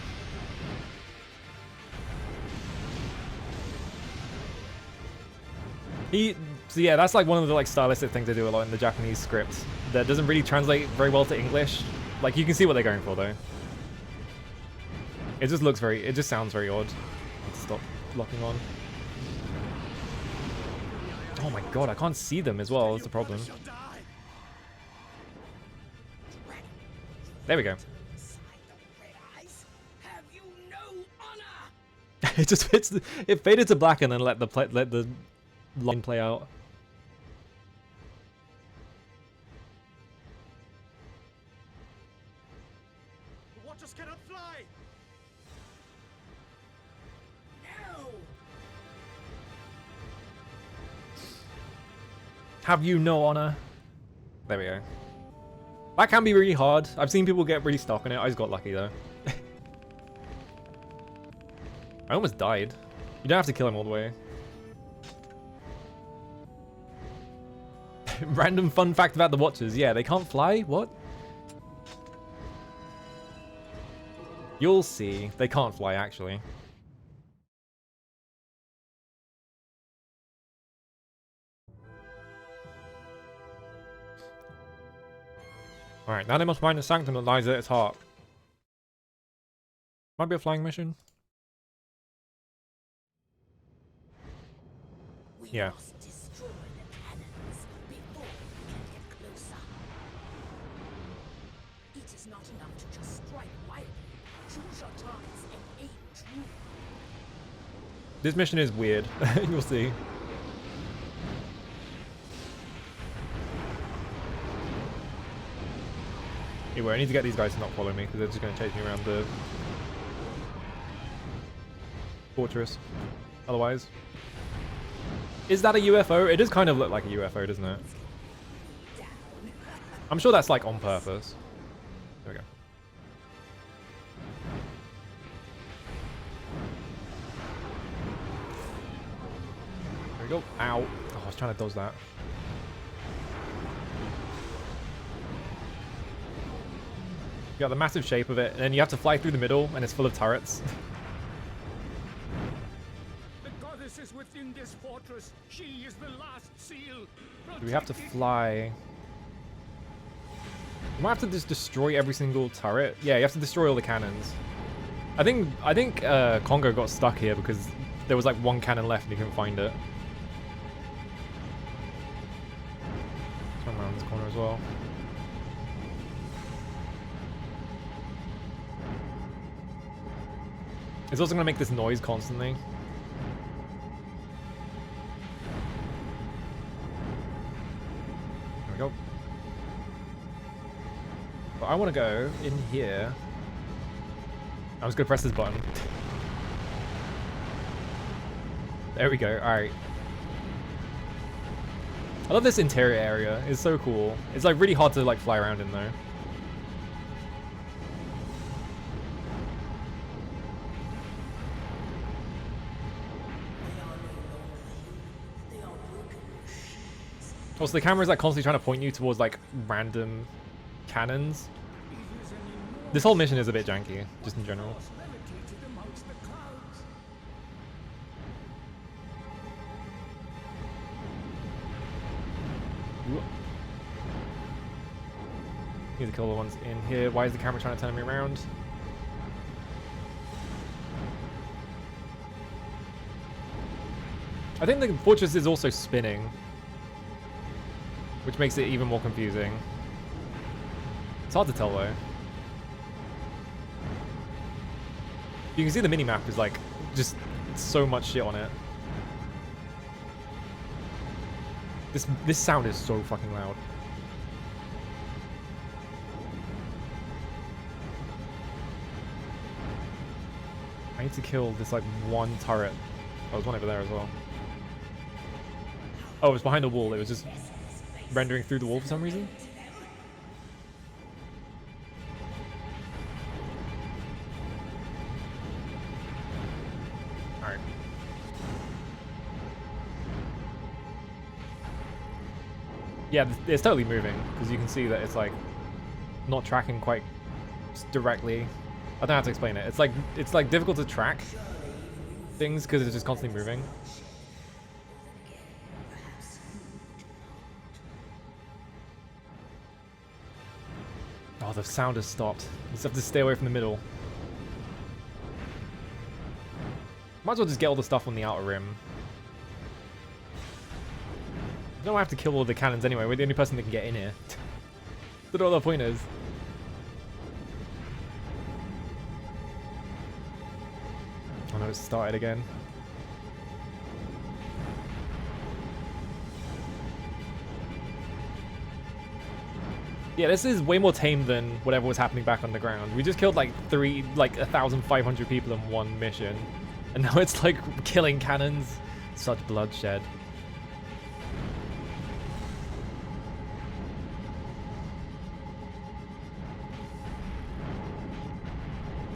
So yeah, that's like one of the like stylistic things they do a lot in the Japanese scripts that doesn't really translate very well to English. Like you can see what they're going for though. It just sounds very odd. Let's stop locking on. Oh my god, I can't see them as well, that's the problem. There we go. It just fits. It faded to black and then let the line play out. The Watchers cannot fly. No. Have you no honor? There we go. That can be really hard. I've seen people get really stuck on it. I just got lucky though. I almost died. You don't have to kill him all the way. Random fun fact about the Watchers. Yeah, they can't fly? What? You'll see. They can't fly, actually. Alright, now they must find the sanctum that lies at its heart. Might be a flying mission. Yeah. Must destroy the cannons before we can get closer. It is not enough to just strike wildly. Choose your targets and aim true. This mission is weird. You'll see. Anyway, I need to get these guys to not follow me because they're just going to chase me around the fortress. Otherwise, is that a UFO? It does kind of look like a UFO, doesn't it? I'm sure that's like on purpose. There we go. There we go. Ow. Oh, I was trying to dodge that. You got the massive shape of it, and then you have to fly through the middle, and it's full of turrets. The goddess is within this fortress. She is the last seal. Do we have to fly? You might have to just destroy every single turret. Yeah, you have to destroy all the cannons. I think Congo got stuck here because there was like one cannon left and he couldn't find it. Let's run around this corner as well. It's also going to make this noise constantly. There we go. But I want to go in here. I'm just going to press this button. There we go. Alright. I love this interior area. It's so cool. It's like really hard to like fly around in though. Also, the camera is like constantly trying to point you towards like random cannons. This whole mission is a bit janky, just in general. Ooh. Need to kill the ones in here. Why is the camera trying to turn me around? I think the fortress is also spinning, which makes it even more confusing. It's hard to tell though. You can see the minimap is like just so much shit on it. This sound is so fucking loud. I need to kill this like one turret. Oh, there's one over there as well. Oh, it was behind a wall. It was just rendering through the wall for some reason. Alright. Yeah, it's totally moving, because you can see that it's like not tracking quite directly. I don't know how to explain it. It's like difficult to track things because it's just constantly moving. Oh, the sound has stopped. You just have to stay away from the middle. Might as well just get all the stuff on the outer rim. I don't have to kill all the cannons anyway. We're the only person that can get in here. Don't know what the point is. Oh no, it's started again. Yeah, this is way more tame than whatever was happening back on the ground. We just killed like 1,500 people in one mission. And now it's like killing cannons. Such bloodshed.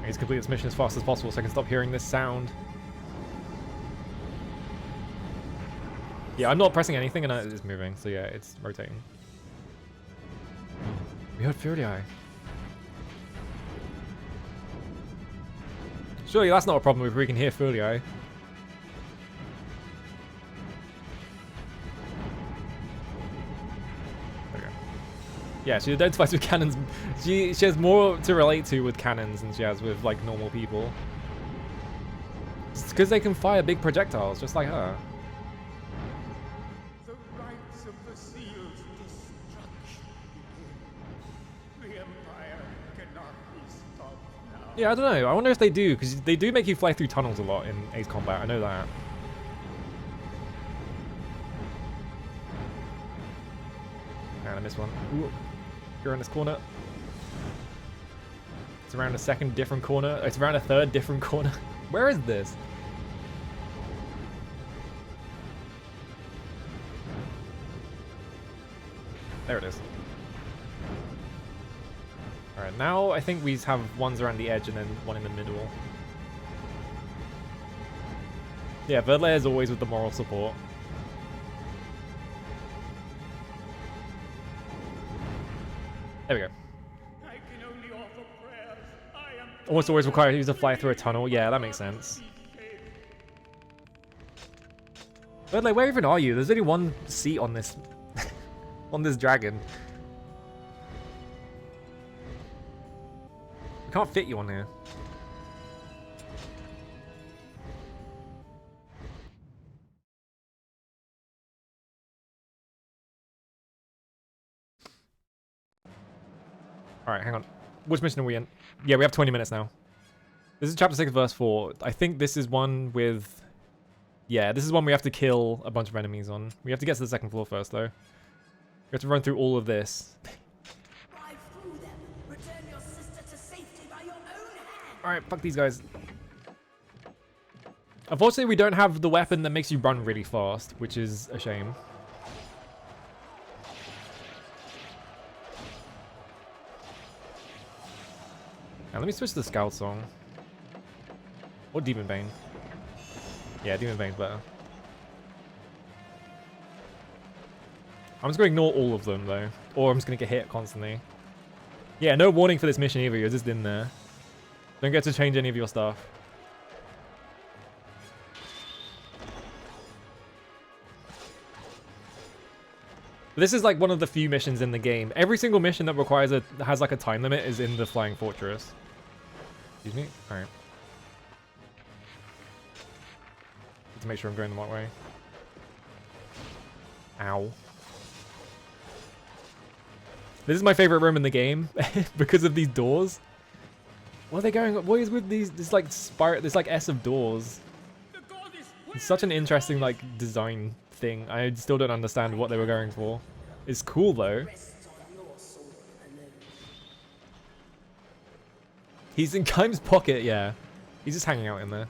I need to complete this mission as fast as possible so I can stop hearing this sound. Yeah, I'm not pressing anything and it's moving, so yeah, it's rotating. We heard Fury Eye. Surely that's not a problem if we can hear Fury Eye. There we go. Yeah, she identifies with cannons. She has more to relate to with cannons than she has with like normal people. It's because they can fire big projectiles just like her. The rites of the seal's destruction begin. The Empire cannot be stopped now. Yeah, I don't know. I wonder if they do, because they do make you fly through tunnels a lot in Ace Combat. I know that. And I missed one. Ooh. You're in this corner. It's around a second different corner. It's around a third different corner. Where is this? There it is. Alright, now I think we have ones around the edge and then one in the middle. Yeah, Verlaire is always with the moral support. There we go. I can only offer prayers. I am Almost always require you to fly through a tunnel. Yeah, that makes sense. Verlaire, where even are you? There's only one seat on this on this dragon. I can't fit you on here. Alright, hang on. Which mission are we in? Yeah, we have 20 minutes now. This is chapter 6, verse 4. I think this is one with... Yeah, this is one we have to kill a bunch of enemies on. We have to get to the second floor first, though. We have to run through all of this. Drive through them. Return your sister to safety by your own hand. Alright, fuck these guys. Unfortunately, we don't have the weapon that makes you run really fast, which is a shame. Now, let me switch to the Scout Song. Or Demon Bane. Yeah, Demon Bane's better. I'm just going to ignore all of them, though. Or I'm just going to get hit constantly. Yeah, no warning for this mission either. You're just in there. Don't get to change any of your stuff. This is like one of the few missions in the game. Every single mission that requires has like a time limit is in the Flying Fortress. Excuse me? Alright. To make sure I'm going the right way. Ow. This is my favorite room in the game because of these doors. What are they going? What is with these? This like S of doors. It's such an interesting like design thing. I still don't understand what they were going for. It's cool though. He's in Keim's pocket, yeah. He's just hanging out in there.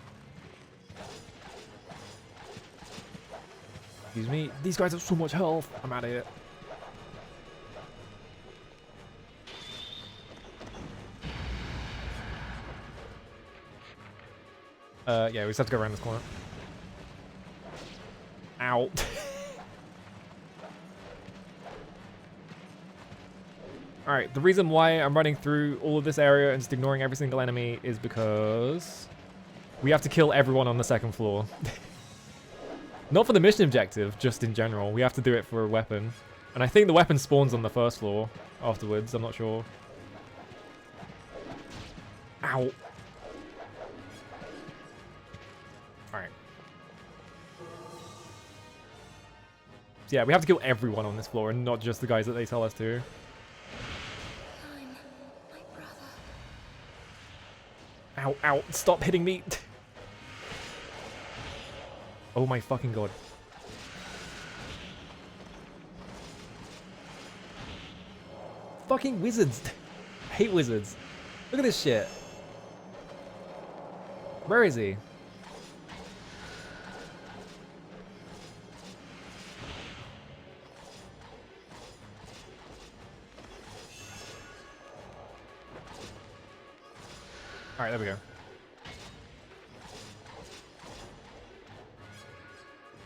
Excuse me. These guys have so much health. I'm out of here. Yeah, we just have to go around this corner. Ow. Alright, the reason why I'm running through all of this area and just ignoring every single enemy is because we have to kill everyone on the second floor. Not for the mission objective, just in general. We have to do it for a weapon. And I think the weapon spawns on the first floor afterwards, I'm not sure. Ow. Alright. So yeah, we have to kill everyone on this floor and not just the guys that they tell us to. Ow, ow, stop hitting me. Oh my fucking god. Fucking wizards. I hate wizards. Look at this shit. Where is he? Alright, there we go.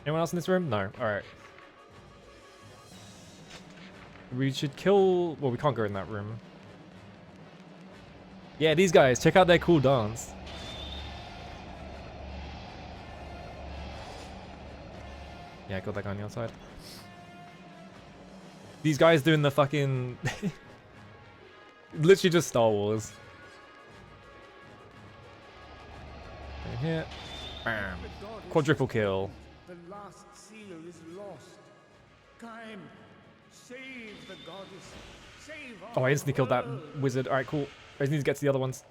Anyone else in this room? No. Alright. We should kill... Well, we can't go in that room. Yeah, these guys. Check out their cool dance. Yeah, got that guy on the outside. These guys doing the fucking... Literally just Star Wars. In here. Bam. Quadruple kill. The last seal is lost. Keim, save the goddess. Save our Oh, I instantly killed that world. wizard. Alright, cool. I just need to get to the other ones.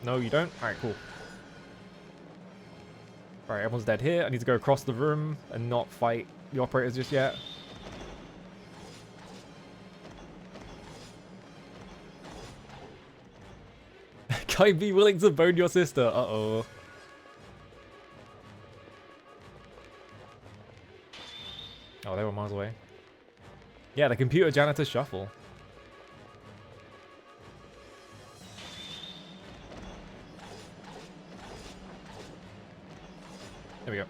No, you don't? Alright, cool. Alright, everyone's dead here. I need to go across the room and not fight the operators just yet. Can I be willing to bone your sister? Uh-oh. Oh, they were miles away. Yeah, the computer janitor shuffle. There we go.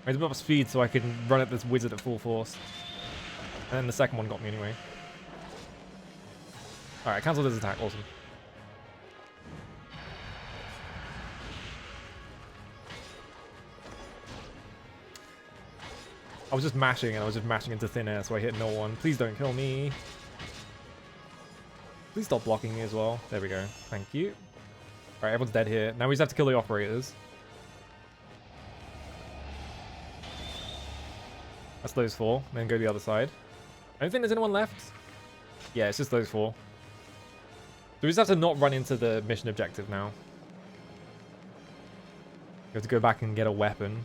I need to build up speed so I can run at this wizard at full force. And then the second one got me anyway. Alright, cancel this attack. Awesome. I was just mashing and I was just mashing into thin air, so I hit no one. Please don't kill me. Please stop blocking me as well. There we go. Thank you. Alright, everyone's dead here. Now we just have to kill the operators. That's those four. Then go to the other side. I don't think there's anyone left. Yeah, it's just those four. So we just have to not run into the mission objective now. We have to go back and get a weapon.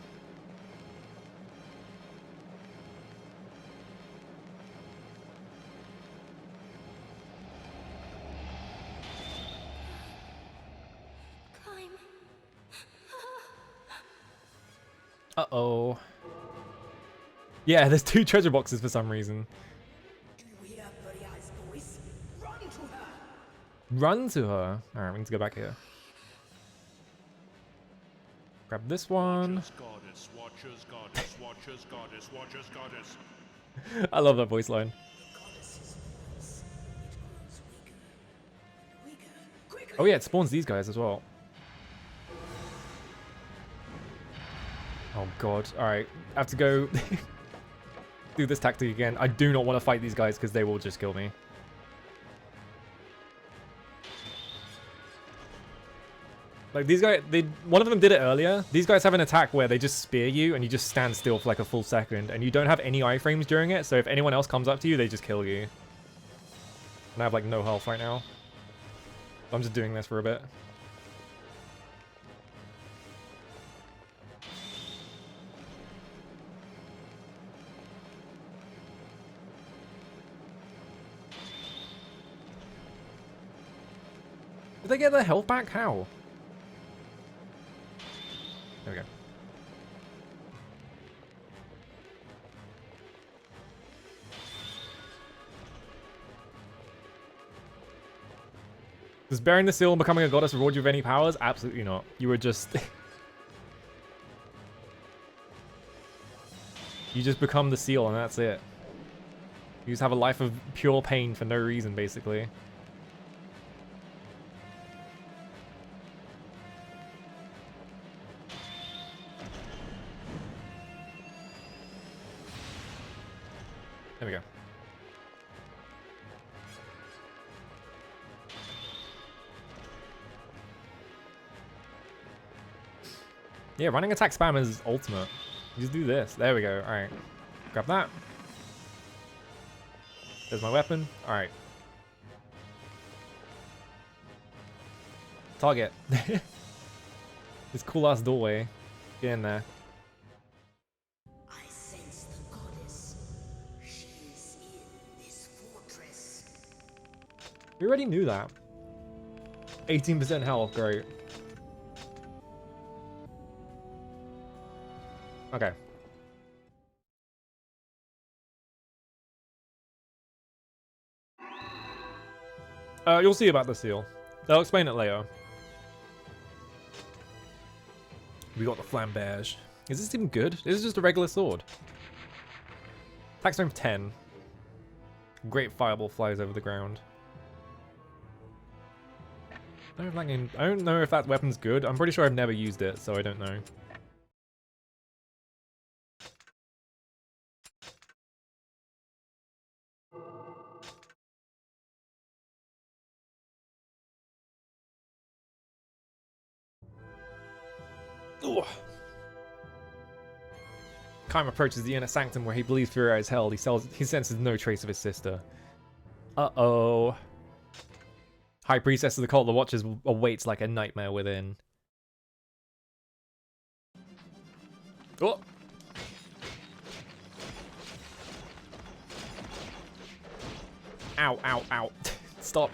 Uh-oh. Yeah, there's 2 treasure boxes for some reason. Do you hear Bloody Eye's voice? Run to her! Run to her. Alright, we need to go back here. Grab this one. Goddess, watchers, goddess, watchers, goddess, watchers, goddess. I love that voice line. The goddess's voice. It grows weaker. Weaker. Quicker! Oh yeah, it spawns these guys as well. Oh god. Alright, I have to go do this tactic again. I do not want to fight these guys because they will just kill me. Like these guys, one of them did it earlier. These guys have an attack where they just spear you and you just stand still for like a full second and you don't have any iframes during it, so if anyone else comes up to you, they just kill you. And I have like no health right now. So I'm just doing this for a bit. Did they get their health back? How? There we go. Does bearing the seal and becoming a goddess reward you with any powers? Absolutely not. You were just... you just become the seal and that's it. You just have a life of pure pain for no reason, basically. There we go. Yeah, running attack spam is ultimate. You just do this. There we go. Alright. Grab that. There's my weapon. Alright. Target. This cool ass doorway. Get in there. I sense the goddess. She is in this fortress. We already knew that. 18% health, great. Okay. You'll see about the seal. I'll explain it later. We got the flambage. Is this even good? This is just a regular sword. Attack strength 10. Great fireball flies over the ground. I don't know if that weapon's good. I'm pretty sure I've never used it, so I don't know. Ugh. Kaim approaches the inner sanctum where he believes Furia is held. He senses no trace of his sister. Uh-oh. High Priestess of the Cult of the Watchers awaits like a nightmare within. Oh! Ow, ow, ow. Stop.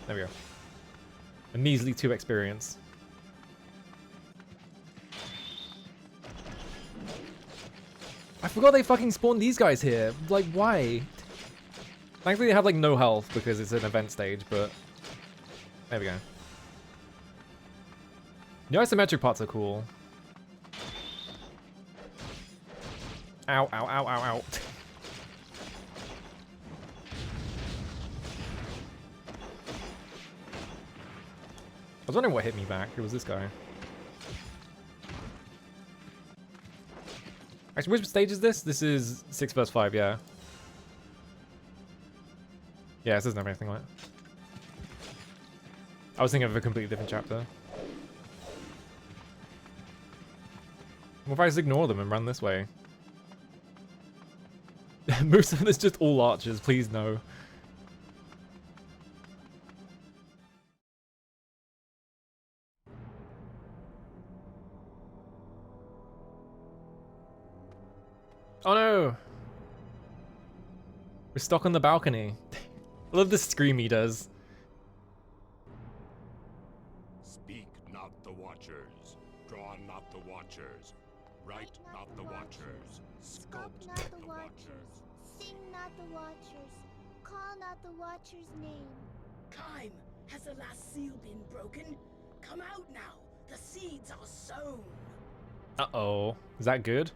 There we go. A measly 2 experience. I forgot they fucking spawned these guys here. Like, why? Thankfully they have like no health because it's an event stage, but there we go. The isometric parts are cool. Ow, ow, ow, ow, ow. I was wondering what hit me back. It was this guy. Actually, which stage is this? This is 6 vs 5, yeah. Yeah, this doesn't have anything like it. I was thinking of a completely different chapter. What if I just ignore them and run this way? Most of them is just all archers, please no. Oh no! We're stuck on the balcony. I love the scream he does. Speak not the Watchers, draw not the Watchers, write not the Watchers, sculpt not the Watchers. Sing not the Watchers. Call not the Watcher's name. Kime, has the last seal been broken? Come out now. The seeds are sown. Uh-oh. Is that good?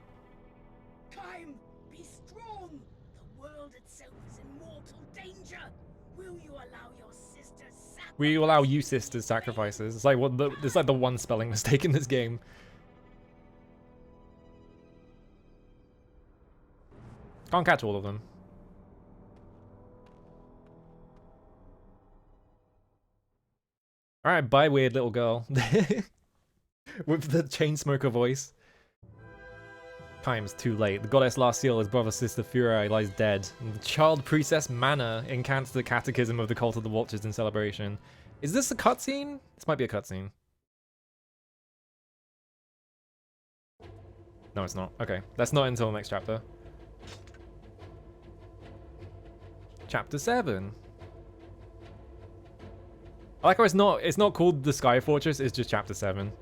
Kime, be strong. The world itself is in mortal danger. Will you allow your sisters sacrifice? We allow you sisters sacrifices. It's like it's like the one spelling mistake in this game. Can't catch all of them. Alright, bye weird little girl. With the chain smoker voice. Time's too late. The goddess last seal, his brother sister Furai lies dead. And the child priestess Mana incants the catechism of the cult of the Watchers in celebration. Is this a cutscene? This might be a cutscene. No, it's not. Okay, that's not until the next chapter. Chapter 7. I like how it's not called the Sky Fortress, it's just chapter 7.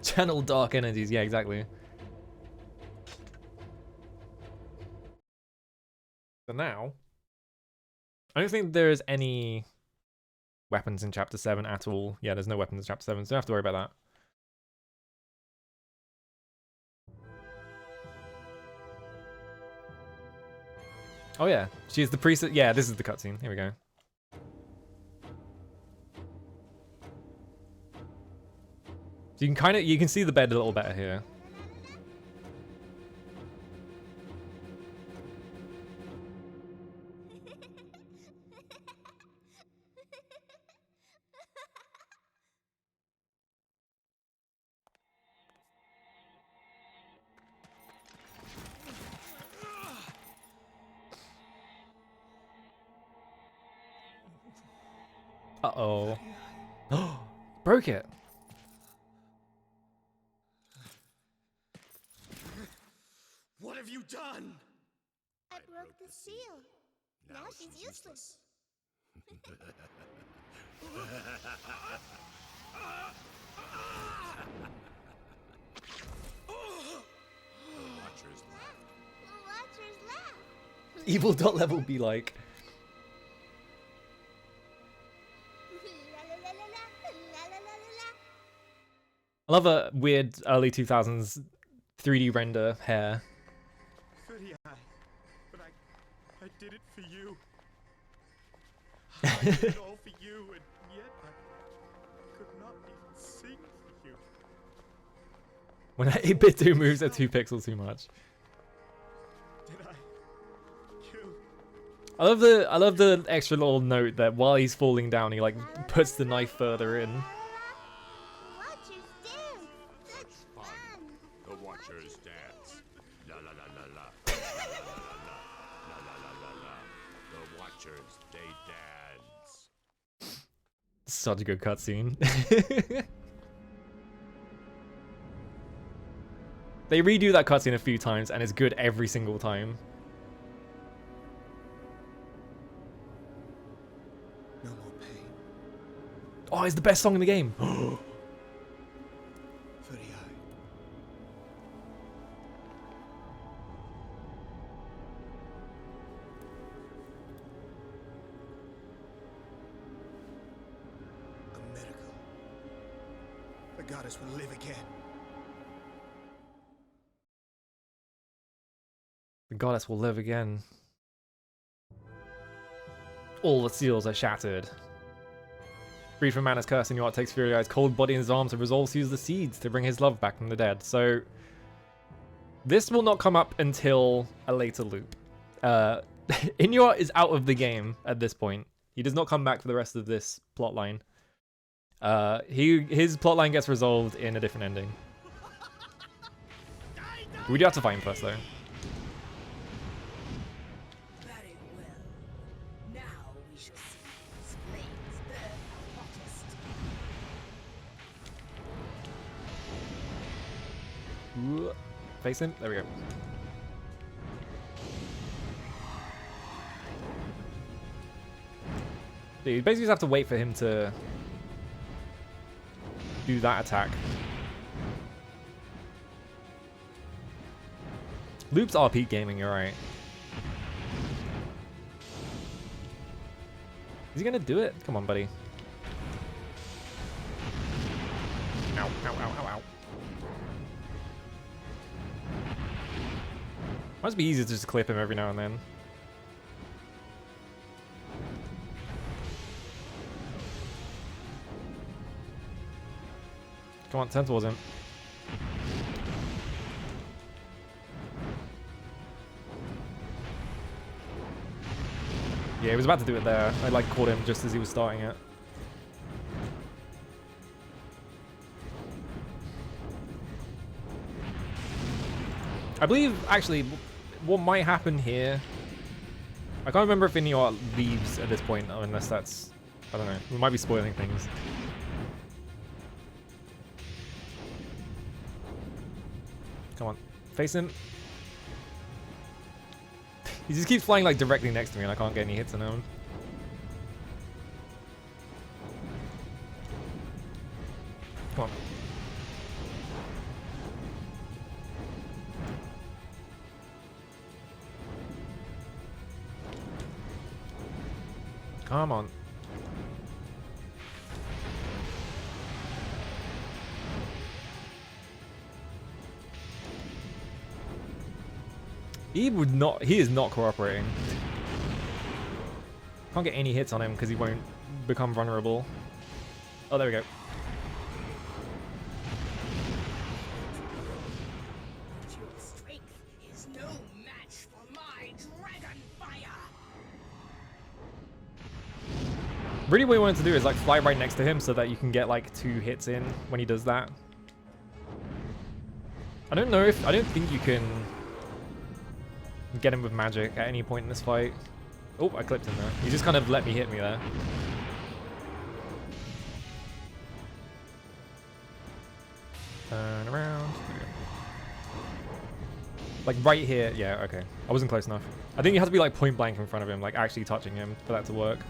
Channel dark energies, yeah, exactly. So now, I don't think there's any weapons in chapter 7 at all. Yeah, there's no weapons in chapter 7, so don't have to worry about that. Oh yeah, she's the priestess. Yeah, this is the cutscene. Here we go. So you can see the bed a little better here. Uh-oh. Broke it. What have you done? I broke the seal. Now she's useless. Watchers left. The Watchers left. Evil dot level be like. La la la la la la la la la. I love a weird early 2000s 3D render hair. Goody eye. But I did it for you. I did it all for you, and yet I could not even sing for you. When 8-bit 2 moves at 2 pixels too much. Did I kill? I love the extra little note that while he's falling down, he like puts the knife further in. Watchers dance. Such Fun. fun. The Watchers dance. La la la la la. La la la la la. La la la la la. The Watchers, they dance. Such a good cutscene. They redo that cutscene a few times and it's good every single time. No more pain. Oh, it's the best song in the game. Very high. A miracle. The goddess will live again. The goddess will live again. All the seals are shattered. Freed from Mana's curse, Inuart takes Fury Eye's cold body in his arms and resolves to use the seeds to bring his love back from the dead. So, this will not come up until a later loop. Inuart is out of the game at this point. He does not come back for the rest of this plotline. His plotline gets resolved in a different ending. We do have to fight him first, though. Very well. Now we shall see these flames burn the hottest. Ooh. Face him. There we go. You basically just have to wait for him to do that attack. Loops are peak gaming, you're right. Is he gonna do it? Come on, buddy. Ow, ow, ow, ow, ow. Must be easy to just clip him every now and then. Come on, turn towards him. Yeah, he was about to do it there. I like caught him just as he was starting it. I believe, actually, what might happen here... I can't remember if Inuart leaves at this point, unless that's... I don't know. We might be spoiling things. Come on. Face him. He just keeps flying like directly next to me and I can't get any hits on him. Come on. Come on. He is not cooperating. Can't get any hits on him because he won't become vulnerable. Oh, there we go. Your strength is no match for my dragon fire. Really what you wanted to do is like fly right next to him so that you can get like 2 hits in when he does that. I don't think you can get him with magic at any point in this fight. Oh, I clipped him there. He just kind of let me hit me there. Turn around. Like right here. Yeah, okay. I wasn't close enough. I think you have to be like point blank in front of him, like actually touching him for that to work.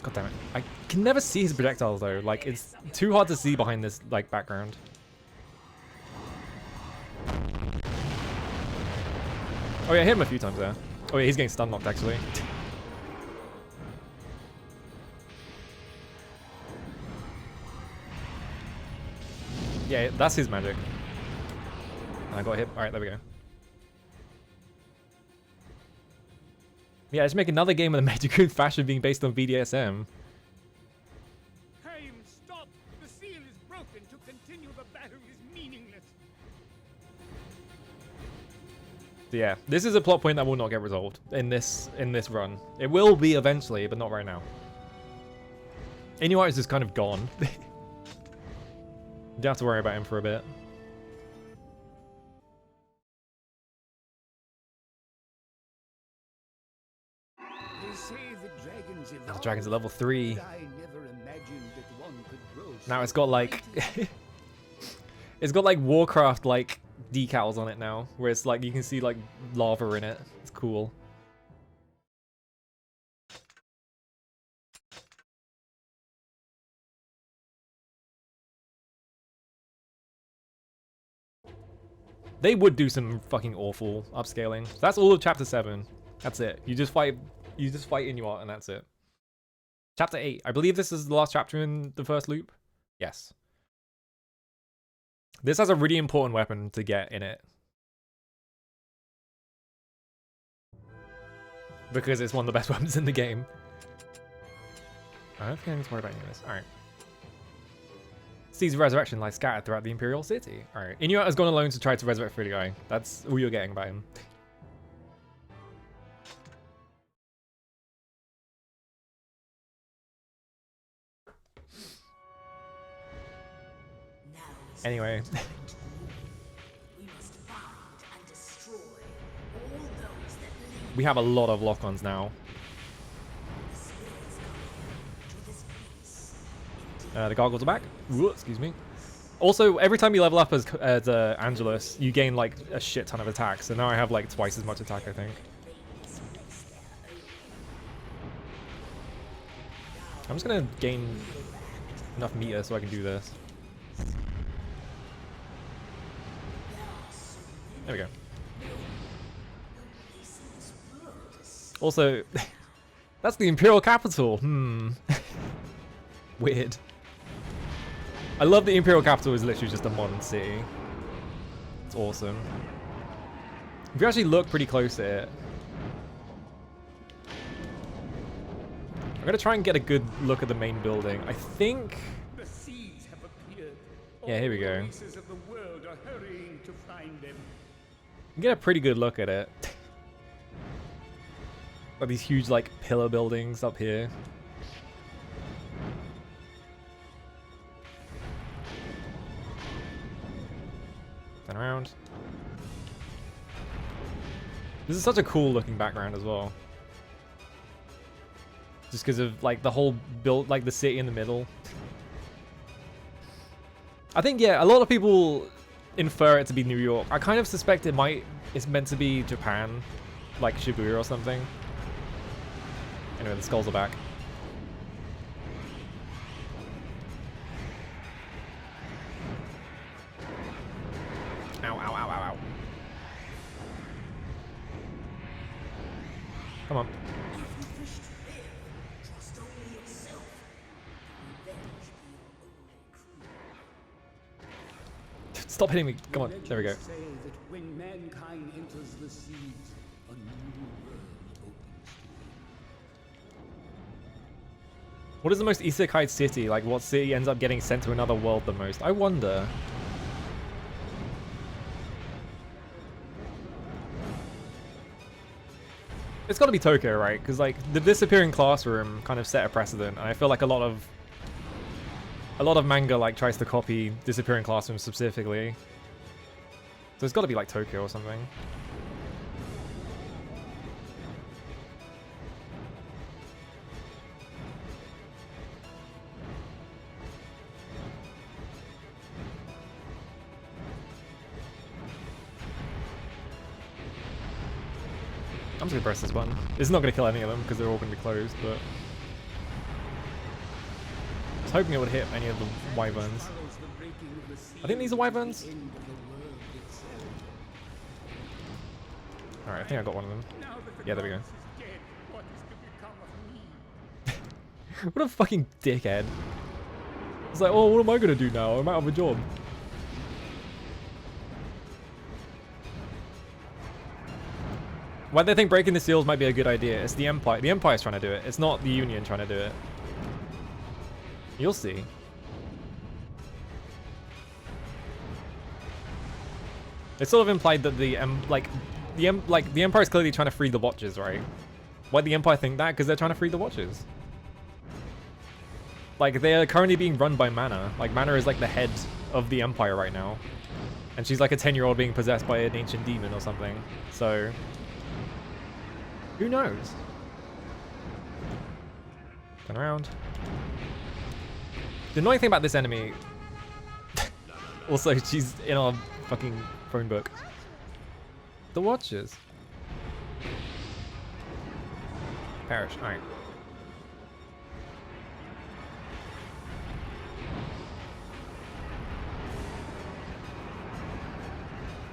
God damn it. I can never see his projectiles though. Like it's too hard to see behind this like background. Oh yeah, I hit him a few times there. Oh yeah, he's getting stun locked actually. Yeah, that's his magic. And I got hit. Alright, there we go. Yeah, let's make another game with a Medical fashion being based on BDSM. Haim, stop! The seal is broken. To continue the battle is meaningless. So yeah, this is a plot point that will not get resolved in this run. It will be eventually, but not right now. Inuart is just kind of gone. You don't have to worry about him for a bit. Oh, the dragon's at level 3. I never imagined that one could grow Now so it's got like mighty. it's got like Warcraft like decals on it now, where it's like you can see like lava in it. It's cool. They would do some fucking awful upscaling. So that's all of chapter 7. That's it. You just fight Inuart and that's it. Chapter 8. I believe this is the last chapter in the first loop. Yes. This has a really important weapon to get in it. Because it's one of the best weapons in the game. I don't think I need to worry about any of this. Alright. Seeds of resurrection lie scattered throughout the Imperial City. Alright. Inuart has gone alone to try to resurrect Free Guy. That's all you're getting about him. Anyway. We have a lot of lock-ons now. The gargoyles are back. Ooh, excuse me. Also, every time you level up as Angelus, you gain like a shit ton of attack. So now I have like twice as much attack, I think. I'm just gonna gain enough meter so I can do this. There we go. Also, that's the Imperial capital. Weird. I love the Imperial capital is literally just a modern city. It's awesome. If you actually look pretty close at it. I'm gonna try and get a good look at the main building. I think... The seeds have appeared. Yeah, here we All go. the races of the world are hurrying to find them. Get a pretty good look at it. Like these huge like pillar buildings up here. Turn around. This is such a cool looking background as well. Just because of like the whole build, like the city in the middle. I think, yeah, a lot of people infer it to be New York. I kind of suspect it's meant to be Japan, like Shibuya or something. Anyway, the skulls are back. Ow, ow, ow, ow, ow. Come on. Stop hitting me. Come on. There we go. Say that when mankind enters the seeds, a new world opens to him. What is the most isekai city? Like, what city ends up getting sent to another world the most? I wonder. It's got to be Tokyo, right? Because like the disappearing classroom kind of set a precedent, and I feel like a lot of manga like tries to copy disappearing classroom specifically. So it's got to be like Tokyo or something. I'm just gonna press this button. It's not gonna kill any of them because they're all gonna be closed, but I was hoping it would hit any of the wyverns. I think these are wyverns. Alright, I think I got one of them. Yeah, there we go. What a fucking dickhead. It's like, oh, what am I gonna do now? I'm out of a job. Why they think breaking the seals might be a good idea? It's the Empire. The Empire's trying to do it. It's not the Union trying to do it. You'll see. It's sort of implied that the Empire's clearly trying to free the Watchers, right? Why'd the Empire think that? Because they're trying to free the Watchers. Like, they are currently being run by Mana. Like, Mana is like the head of the Empire right now. And she's like a 10-year-old being possessed by an ancient demon or something. So... who knows? Turn around. The annoying thing about this enemy... also, she's in our fucking phone book. The Watchers. Perish. Alright.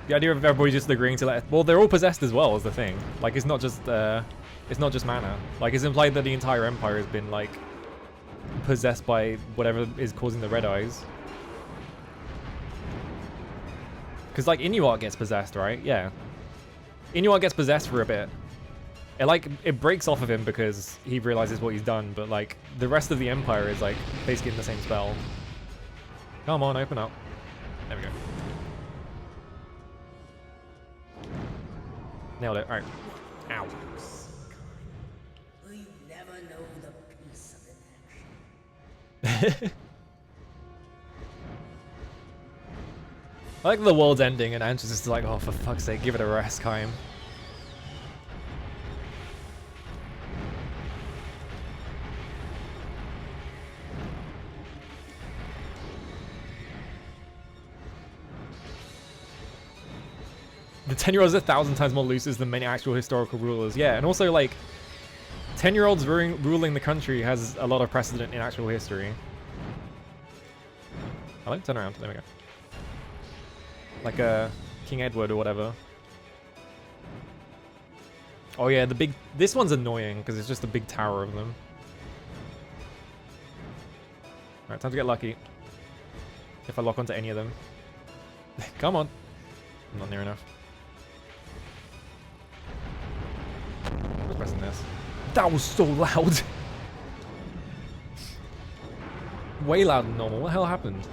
The idea of everybody just agreeing to let... Well, they're all possessed as well, is the thing. Like, it's not just mana. Like, it's implied that the entire Empire has been, like, possessed by whatever is causing the red eyes. Because, like, Inuart gets possessed, right? Yeah. Inuart gets possessed for a bit. It breaks off of him because he realizes what he's done, but, like, the rest of the Empire is, like, basically in the same spell. Come on, open up. There we go. Nailed it. Alright. Ow. Will you never know the peace of inaction? I like the world's ending and Angel's just like, oh, for fuck's sake, give it a rest, Kaim. The 10-year-olds are 1,000 times more losers than many actual historical rulers. Yeah, and also, like, 10-year-olds ruling the country has a lot of precedent in actual history. I like turn around. There we go. Like King Edward or whatever. Oh yeah, this one's annoying because it's just a big tower of them. Alright, time to get lucky. If I lock onto any of them. Come on. I'm not near enough. I was pressing this. That was so loud. Way louder than normal. What the hell happened?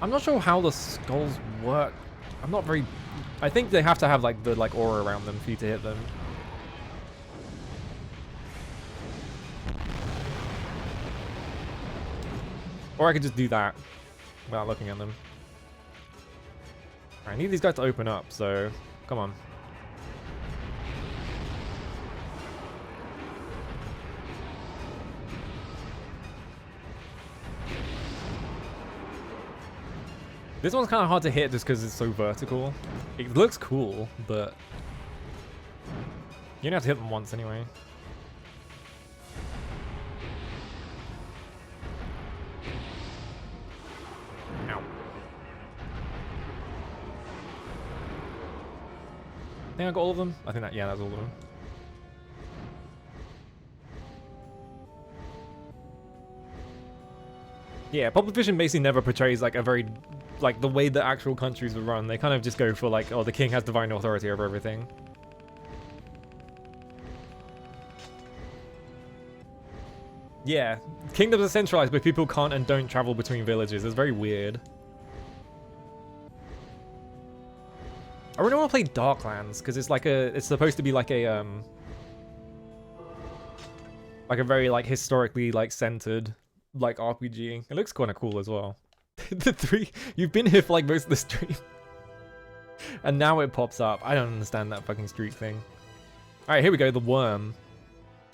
I'm not sure how the skulls work. I'm not very... I think they have to have like the aura around them for you to hit them. Or I could just do that without looking at them. I need these guys to open up, so come on. This one's kind of hard to hit just because it's so vertical. It looks cool, but you only have to hit them once anyway. Ow. I think I got all of them. I think that, yeah, that's all of them. Yeah, Pulp Fiction basically never portrays like a very, like the way that actual countries would run. They kind of just go for like, oh, the king has divine authority over everything. Yeah, kingdoms are centralized, but people can't and don't travel between villages. It's very weird. I really want to play Darklands because it's like it's supposed to be like a very like historically like centered like RPG. It looks kind of cool as well. You've been here for like most of the stream, and now it pops up. I don't understand that fucking streak thing. All right, here we go. The worm.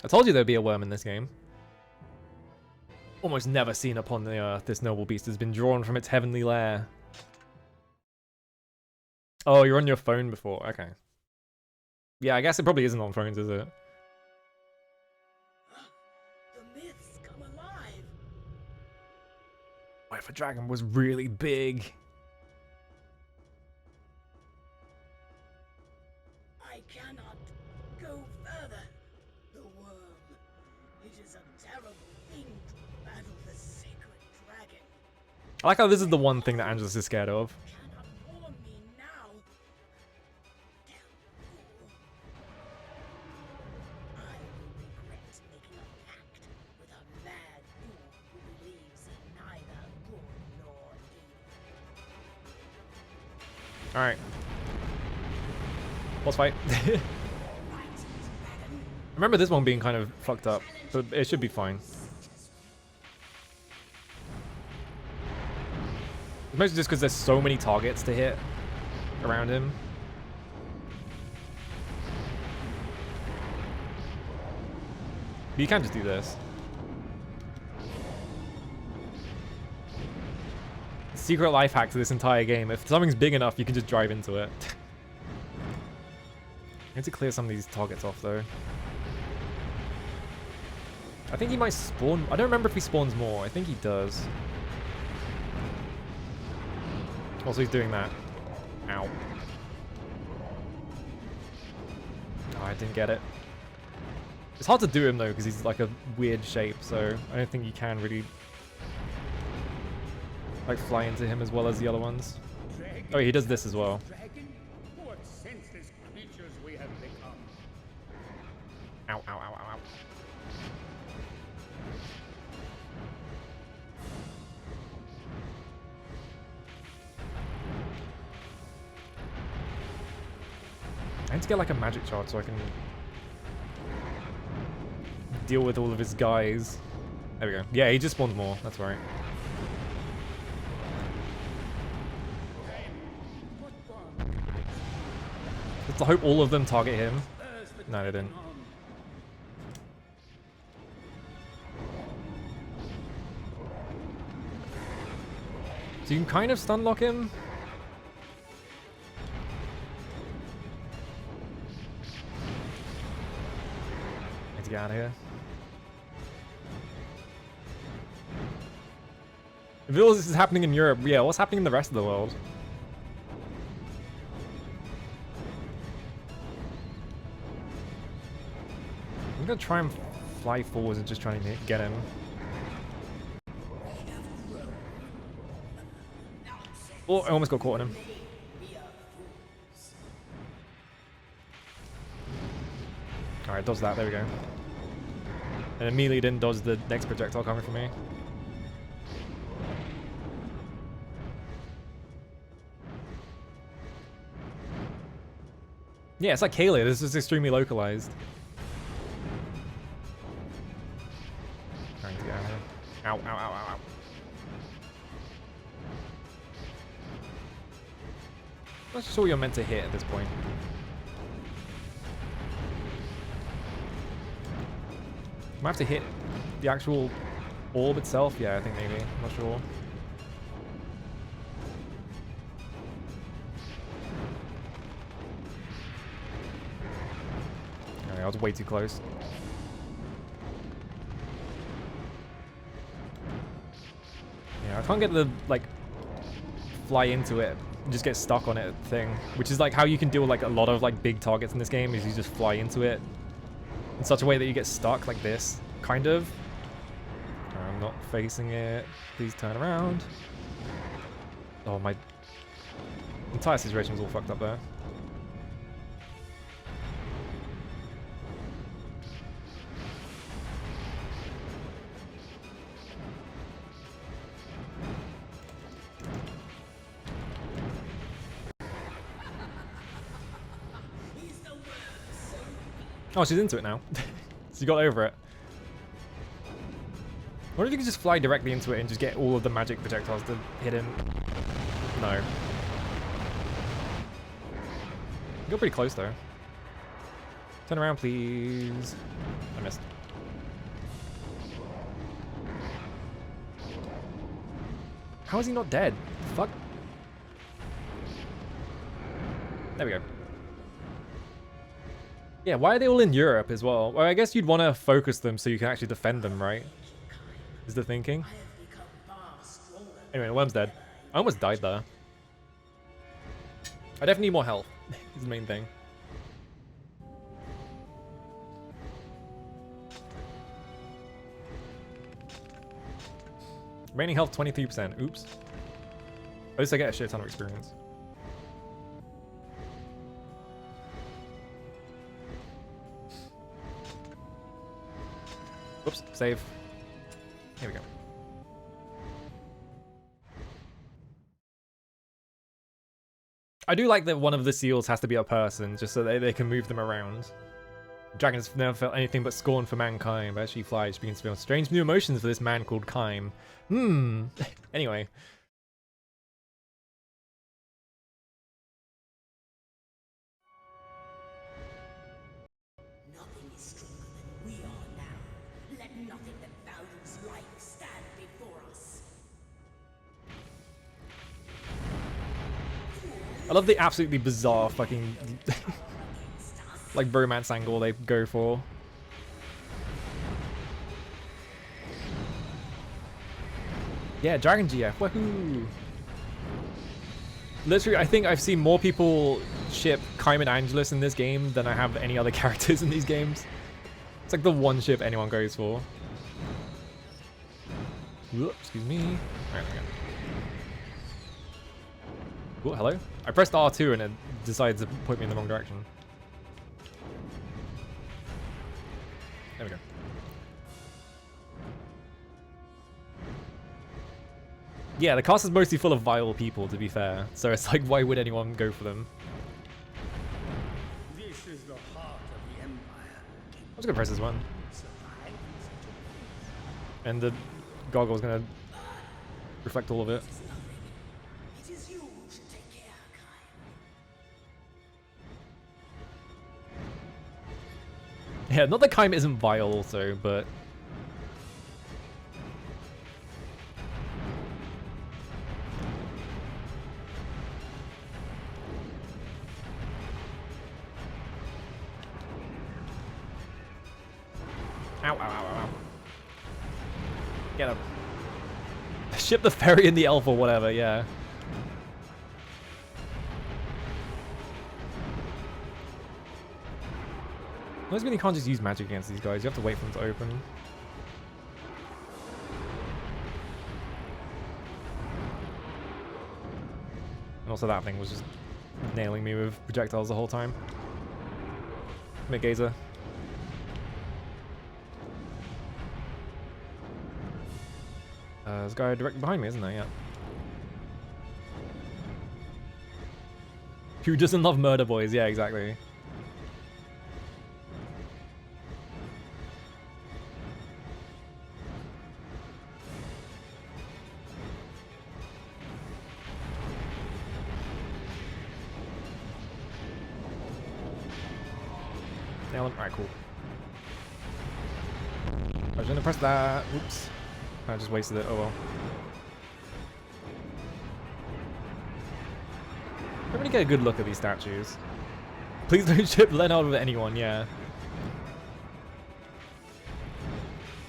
I told you there'd be a worm in this game. Almost never seen upon the earth, this noble beast has been drawn from its heavenly lair. Oh, you're on your phone before. Okay. Yeah, I guess it probably isn't on phones, is it? The myths come alive. What if a dragon was really big? I cannot go further. The worm. It is a terrible thing to battle the sacred dragon. I like how this is the one thing that Angelus is scared of. Cannot warn me now. Damn fool. I will regret making a pact with a mad fool who believes in neither good nor evil. Alright. Boss fight. Remember this one being kind of fucked up, but it should be fine. It's mostly just because there's so many targets to hit around him. But you can just do this. Secret life hack to this entire game. If something's big enough, you can just drive into it. I need to clear some of these targets off, though. I think he might spawn... I don't remember if he spawns more. I think he does. Also, he's doing that. Ow. Oh, I didn't get it. It's hard to do him, though, because he's like a weird shape, so I don't think you can really like fly into him as well as the other ones. Oh, he does this as well. Dragon? What senseless creatures we have become. Ow, ow, ow, ow, ow. I need to get like a magic shard so I can deal with all of his guys. There we go. Yeah, he just spawns more. That's right. Let's hope all of them target him. No, they didn't. So you can kind of stun lock him. Need to get out of here. If all this is happening in Europe, yeah, what's happening in the rest of the world? I'm gonna try and fly forwards and just try and get him. Oh, I almost got caught on him. Alright, dodge that, there we go. And immediately didn't dodge the next projectile coming from me. Yeah, it's like Kayla, this is extremely localized. Trying to get out of here. Ow, ow, ow, ow, ow. I'm not sure you're meant to hit at this point. Might have to hit the actual orb itself. Yeah, I think maybe. I'm not sure. Okay, I was way too close. Yeah, I can't get the, like, fly into it, just get stuck on it thing, which is like how you can deal with like a lot of like big targets in this game, is you just fly into it in such a way that you get stuck like this, kind of. I'm not facing it. Please turn around. Oh, my entire situation was all fucked up there. Oh, she's into it now. She got over it. I wonder if you could just fly directly into it and just get all of the magic projectiles to hit him. No. You got pretty close though. Turn around, please. I missed. How is he not dead? Fuck. There we go. Yeah, why are they all in Europe as well? Well, I guess you'd want to focus them so you can actually defend them, right? Is the thinking? Anyway, the worm's dead. I almost died there. I definitely need more health. Is the main thing. Remaining health 23%. Oops. At least I get a shit ton of experience. Whoops, save. Here we go. I do like that one of the seals has to be a person, just so they can move them around. Dragons never felt anything but scorn for mankind, but as she flies, she begins to feel strange new emotions for this man called Kime. Anyway. Nothing is stronger than we are now. I love the absolutely bizarre fucking like romance angle they go for. Yeah, Dragon GF, woohoo! Literally, I think I've seen more people ship Kaim and Angelus in this game than I have any other characters in these games. It's like the one ship anyone goes for. Whoop, excuse me. Alright, there we go. Oh, hello? I pressed R2 and it decided to point me in the wrong direction. There we go. Yeah, the cast is mostly full of vile people, to be fair. So it's like, why would anyone go for them? This is the heart of the Empire. I was gonna press this one. And the goggle's gonna reflect all of it. It is you who should take care, Kaim. Yeah, not that Kaim isn't vile also, but... Ow, ow, ow, ow, ow. Get him. Ship the ferry and the elf or whatever, yeah. Most mean you can't just use magic against these guys, you have to wait for them to open. And also that thing was just nailing me with projectiles the whole time. Mid-gazer. There's a guy directly behind me, isn't there? Yeah. Who doesn't love murder boys? Yeah, exactly. Nail him. Alright, cool. I was gonna press that. Oops. I just wasted it. Oh well. I really get a good look at these statues. Please don't ship Leonard with anyone, yeah.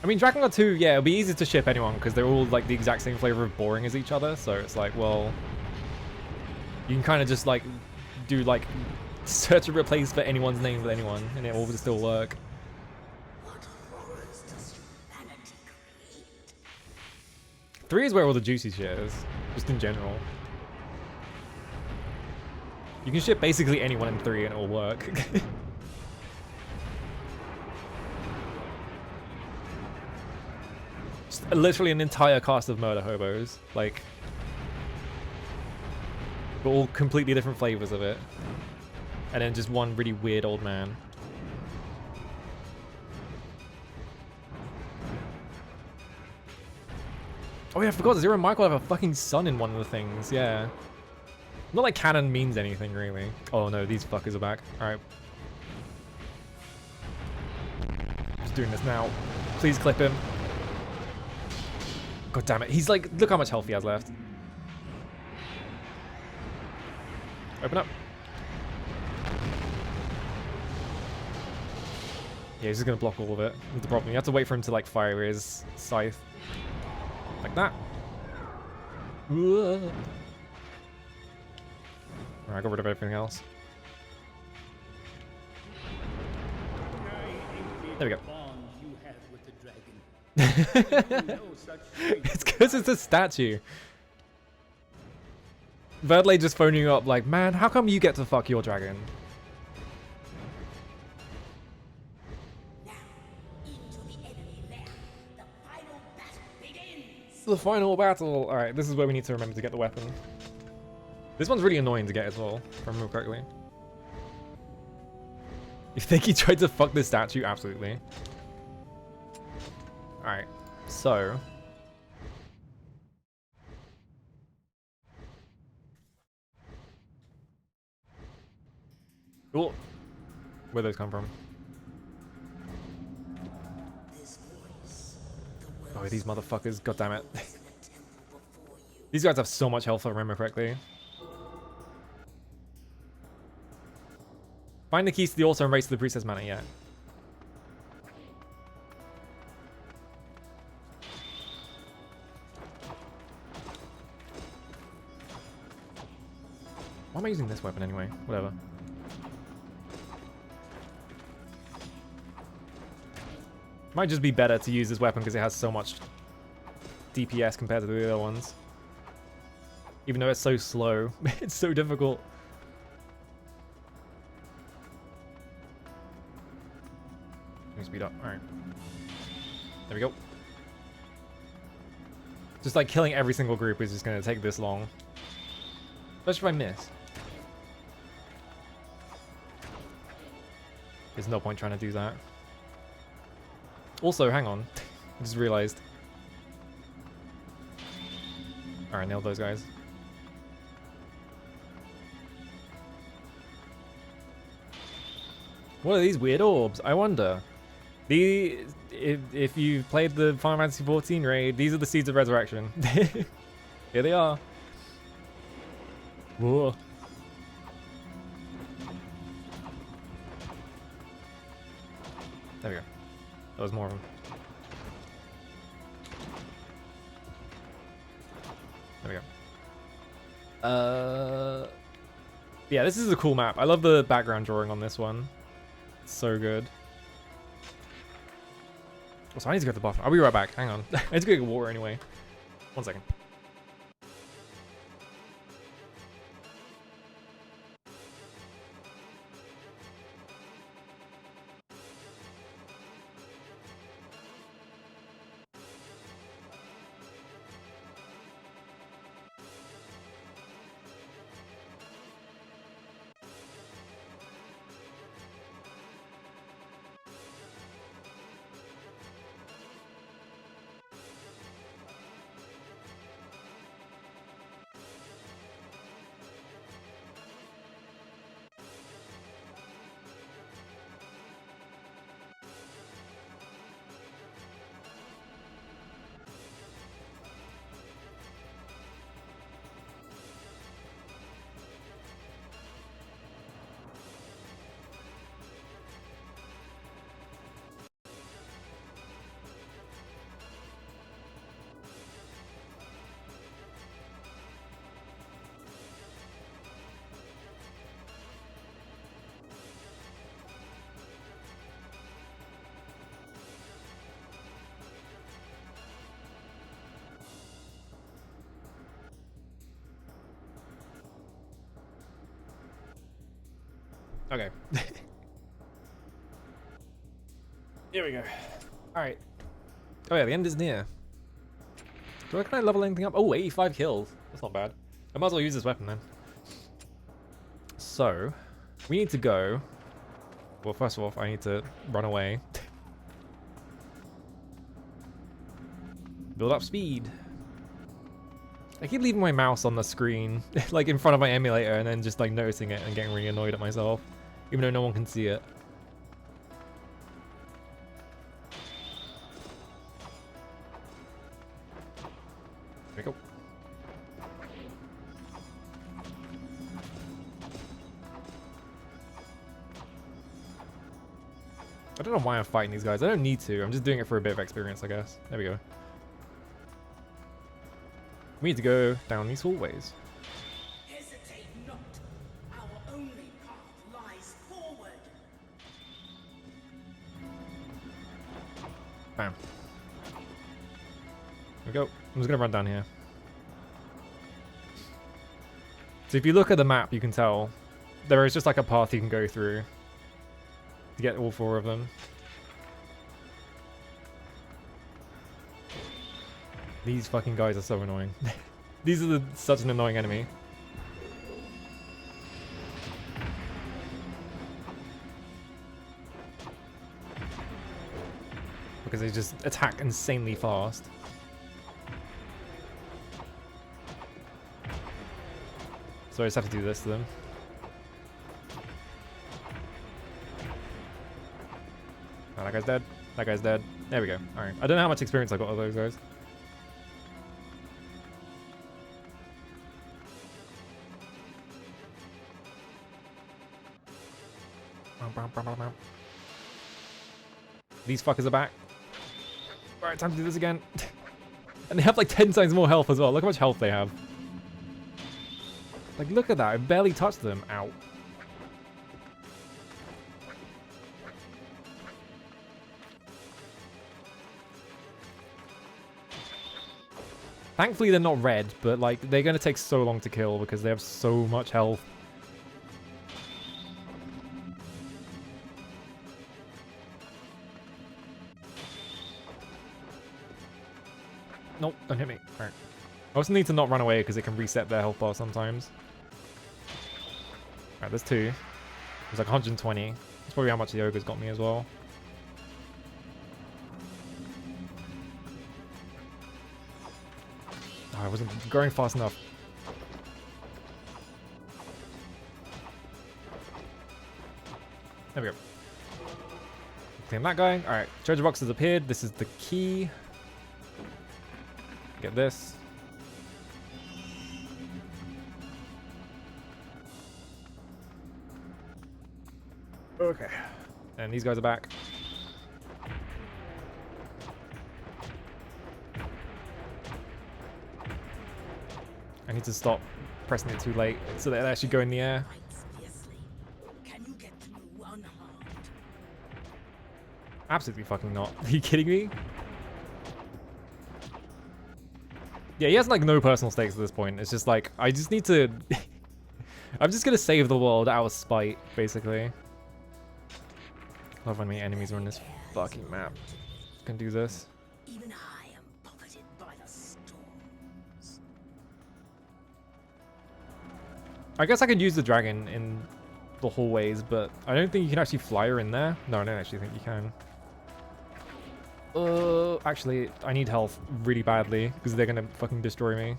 I mean, Drakengard 2, yeah, it'll be easy to ship anyone because they're all like the exact same flavor of boring as each other. So it's like, well, you can kind of just like do like search and replace for anyone's name with anyone and it will still work. What horrors does humanity create? 3 is where all the juicy shit is, just in general. You can ship basically anyone in 3 and it'll work. Just literally an entire cast of murder hobos, like, but all completely different flavors of it. And then just one really weird old man. Oh yeah, I forgot, Zero and Michael have a fucking son in one of the things, yeah. Not like canon means anything, really. Oh no, these fuckers are back. Alright. Just doing this now. Please clip him. God damn it. He's like, look how much health he has left. Open up. Yeah, he's just gonna block all of it. That's the problem. You have to wait for him to like fire his scythe. Like that. Alright, I got rid of everything else. There we go. It's because it's a statue. Verdley just phoning you up like, man, how come you get to fuck your dragon? The final battle. Alright, this is where we need to remember to get the weapon. This one's really annoying to get as well, if I remember correctly. You think he tried to fuck this statue? Absolutely. Alright, so... Cool. Where'd those come from? Oh, these motherfuckers. God damn it. These guys have so much health if I remember correctly. Find the keys to the altar and race to the priestess manor, yeah. Why am I using this weapon anyway? Whatever. Might just be better to use this weapon because it has so much DPS compared to the other ones. Even though it's so slow, it's so difficult. Let me speed up. Alright. There we go. Just like killing every single group is just going to take this long. Especially if I miss. There's no point trying to do that. Also, hang on. I just realized. Alright, nailed those guys. What are these weird orbs? I wonder. If you've played the Final Fantasy XIV raid, these are the Seeds of Resurrection. Here they are. Whoa. There we go. That was more of them. There we go. Yeah, this is a cool map. I love the background drawing on this one. It's so good. Also, I need to go to the bathroom. I'll be right back. Hang on. I need to go get water anyway. 1 second. Okay. Here we go. Alright. Oh yeah, the end is near. Can I level anything up? Oh, 85 kills. That's not bad. I might as well use this weapon then. So, we need to go... Well, first of all, I need to run away. Build up speed. I keep leaving my mouse on the screen, like in front of my emulator, and then just like noticing it and getting really annoyed at myself, even though no one can see it. There we go. I don't know why I'm fighting these guys. I don't need to. I'm just doing it for a bit of experience, I guess. There we go. We need to go down these hallways. Hesitate not. Our only path lies forward. Bam. There we go. I'm just gonna run down here. So if you look at the map, you can tell there is just like a path you can go through to get all 4 of them. These fucking guys are so annoying. These are such an annoying enemy. Because they just attack insanely fast. So I just have to do this to them. Oh, that guy's dead. That guy's dead. There we go. Alright. I don't know how much experience I got of those guys. These fuckers are back. Alright, time to do this again. And they have like 10 times more health as well. Look how much health they have. Like, look at that. I barely touched them. Ow. Thankfully, they're not red, but like, they're going to take so long to kill because they have so much health. Nope, don't hit me. Alright. I also need to not run away because it can reset their health bar sometimes. Alright, there's 2. It's like 120. That's probably how much the ogre's got me as well. Oh, I wasn't going fast enough. There we go. Clean that guy. Alright, treasure box has appeared. This is the key. Get this. Okay. And these guys are back. I need to stop pressing it too late so that they actually go in the air. Can you get through unharmed? Absolutely fucking not. Are you kidding me? Yeah, he has like no personal stakes at this point. It's just like, I just need to... I'm just gonna save the world out of spite, basically. Love when my enemies are on this fucking map. Can do this. Even I am buffeted by the storms. I guess I could use the dragon in the hallways, but I don't think you can actually fly her in there. No, I don't actually think you can. Actually, I need health really badly because they're gonna fucking destroy me.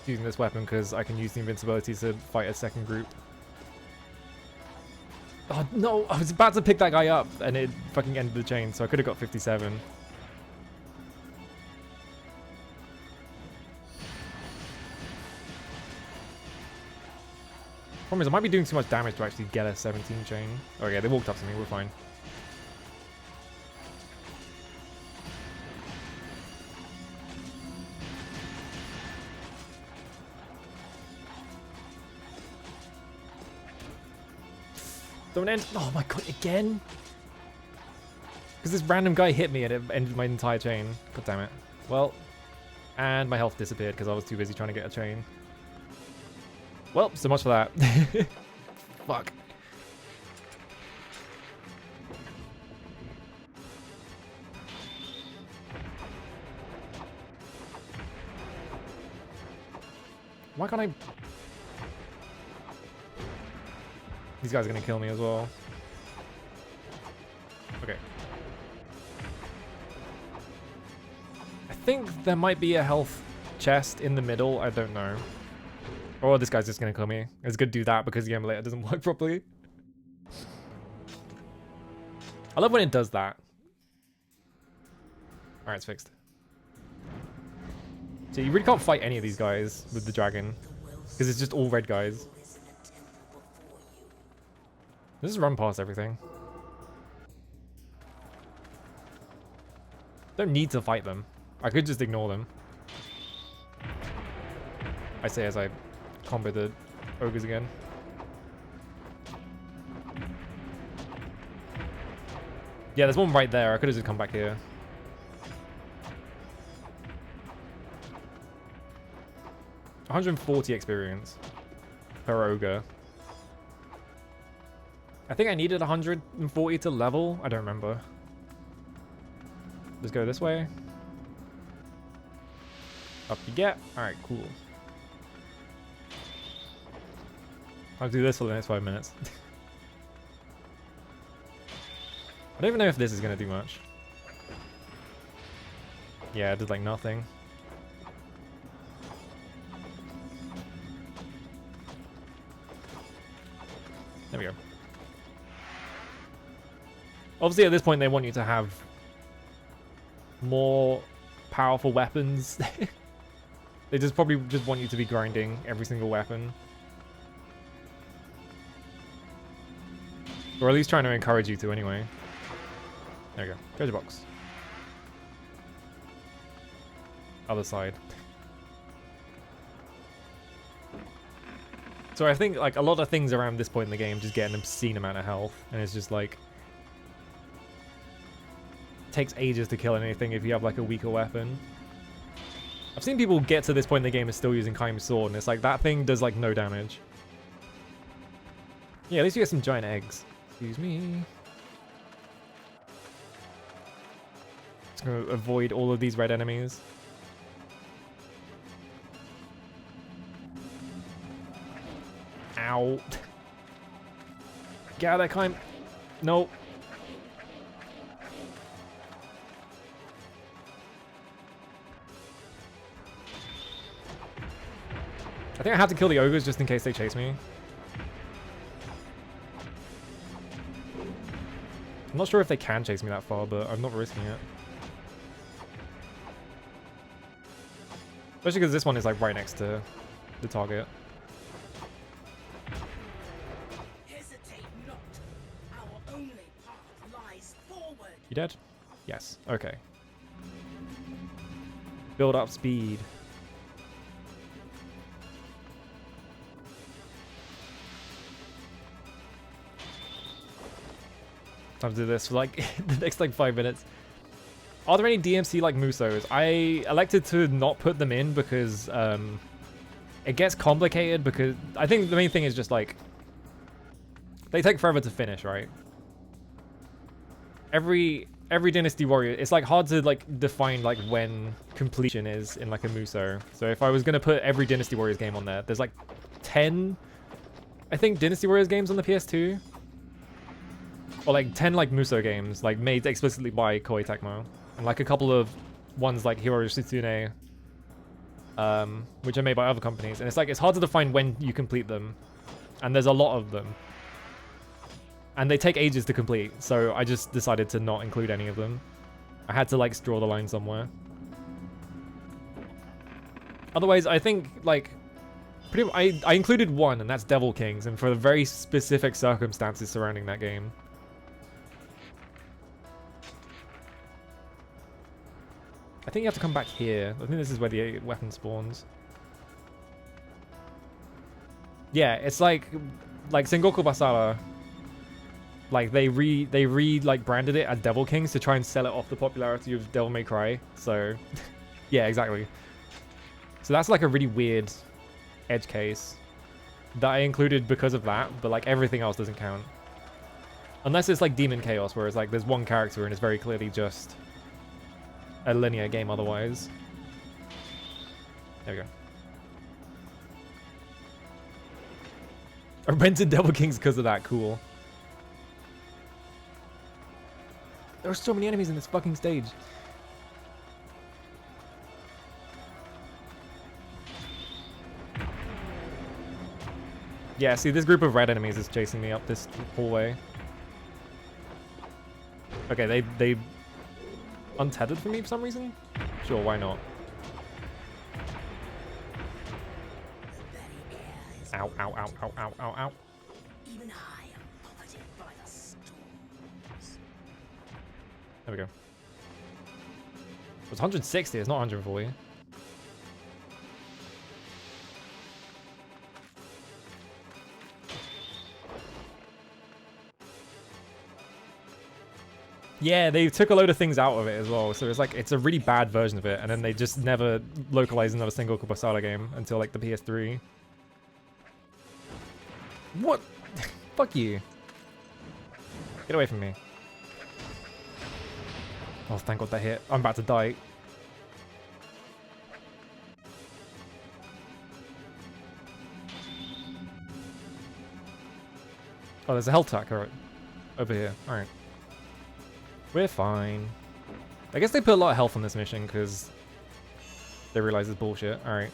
Using this weapon because I can use the invincibility to fight a second group. Oh no, I was about to pick that guy up and it fucking ended the chain, so I could have got 57. Problem is I might be doing too much damage to actually get a 17 chain. Oh yeah, they walked up to me, we're fine. Don't end. Oh my god, again? Because this random guy hit me and it ended my entire chain. God damn it. Well, and my health disappeared because I was too busy trying to get a chain. Well, so much for that. Fuck. Why can't I... These guys are gonna kill me as well. Okay. I think there might be a health chest in the middle. I don't know. Or this guy's just gonna kill me. It's good to do that because the emulator doesn't work properly. I love when it does that. Alright, it's fixed. So you really can't fight any of these guys with the dragon. Because it's just all red guys. Just run past everything. Don't need to fight them. I could just ignore them. I say as I combo the ogres again. Yeah, there's one right there. I could have just come back here. $140 experience per ogre. I think I needed 140 to level. I don't remember. Let's go this way. Up you get. Alright, cool. I'll do this for the next 5 minutes. I don't even know if this is going to do much. Yeah, it did like nothing. There we go. Obviously, at this point, they want you to have more powerful weapons. They just probably just want you to be grinding every single weapon. Or at least trying to encourage you to anyway. There we go. Treasure box. Other side. So I think like a lot of things around this point in the game just get an obscene amount of health, and it's just like takes ages to kill anything if you have like a weaker weapon. I've seen people get to this point in the game and still using Kaim's sword, and it's like that thing does like no damage. Yeah, at least you get some giant eggs. Excuse me. Just gonna avoid all of these red enemies. Ow. Get out of that Kaim. Nope. I think I have to kill the ogres just in case they chase me. I'm not sure if they can chase me that far, but I'm not risking it. Especially because this one is like right next to the target. Hesitate not. Our only path lies forward. You dead? Yes. Okay. Build up speed. Time to do this for like the next like 5 minutes. Are there any DMC like Musos? I elected to not put them in because it gets complicated, because I think the main thing is just like they take forever to finish, right? Every Dynasty Warrior, it's like hard to like define like when completion is in like a Muso. So if I was gonna put every Dynasty Warriors game on there, there's like 10, I think, Dynasty Warriors games on the PS2. Or like 10 like Muso games, like made explicitly by Koei Tecmo. And like a couple of ones like Hiro Shitsune, which are made by other companies. And it's like, it's hard to define when you complete them. And there's a lot of them. And they take ages to complete, so I just decided to not include any of them. I had to like draw the line somewhere. Otherwise, I think like, I included one, and that's Devil Kings, and for the very specific circumstances surrounding that game. I think you have to come back here. I think this is where the weapon spawns. Yeah, it's like Sengoku Basara. Like they like branded it as Devil Kings to try and sell it off the popularity of Devil May Cry. So yeah, exactly. So that's like a really weird edge case that I included because of that, but like everything else doesn't count. Unless it's like Demon Chaos, where it's like there's one character and it's very clearly just a linear game otherwise. There we go. I rented Devil Kings because of that. Cool. There are so many enemies in this fucking stage. Yeah, see, this group of red enemies is chasing me up this hallway. Okay, they untethered from me for some reason? Sure, why not? Ow, ow, ow, ow, ow, ow, ow. Even I am buffeted by the storms. There we go. It was 160, it's not 140. Yeah, they took a load of things out of it as well, so it's like, it's a really bad version of it, and then they just never localized another single Basara game until like the PS3. What? Fuck you. Get away from me. Oh, thank God that hit. I'm about to die. Oh, there's a health tracker over here. Alright. We're fine. I guess they put a lot of health on this mission because they realize it's bullshit. Alright.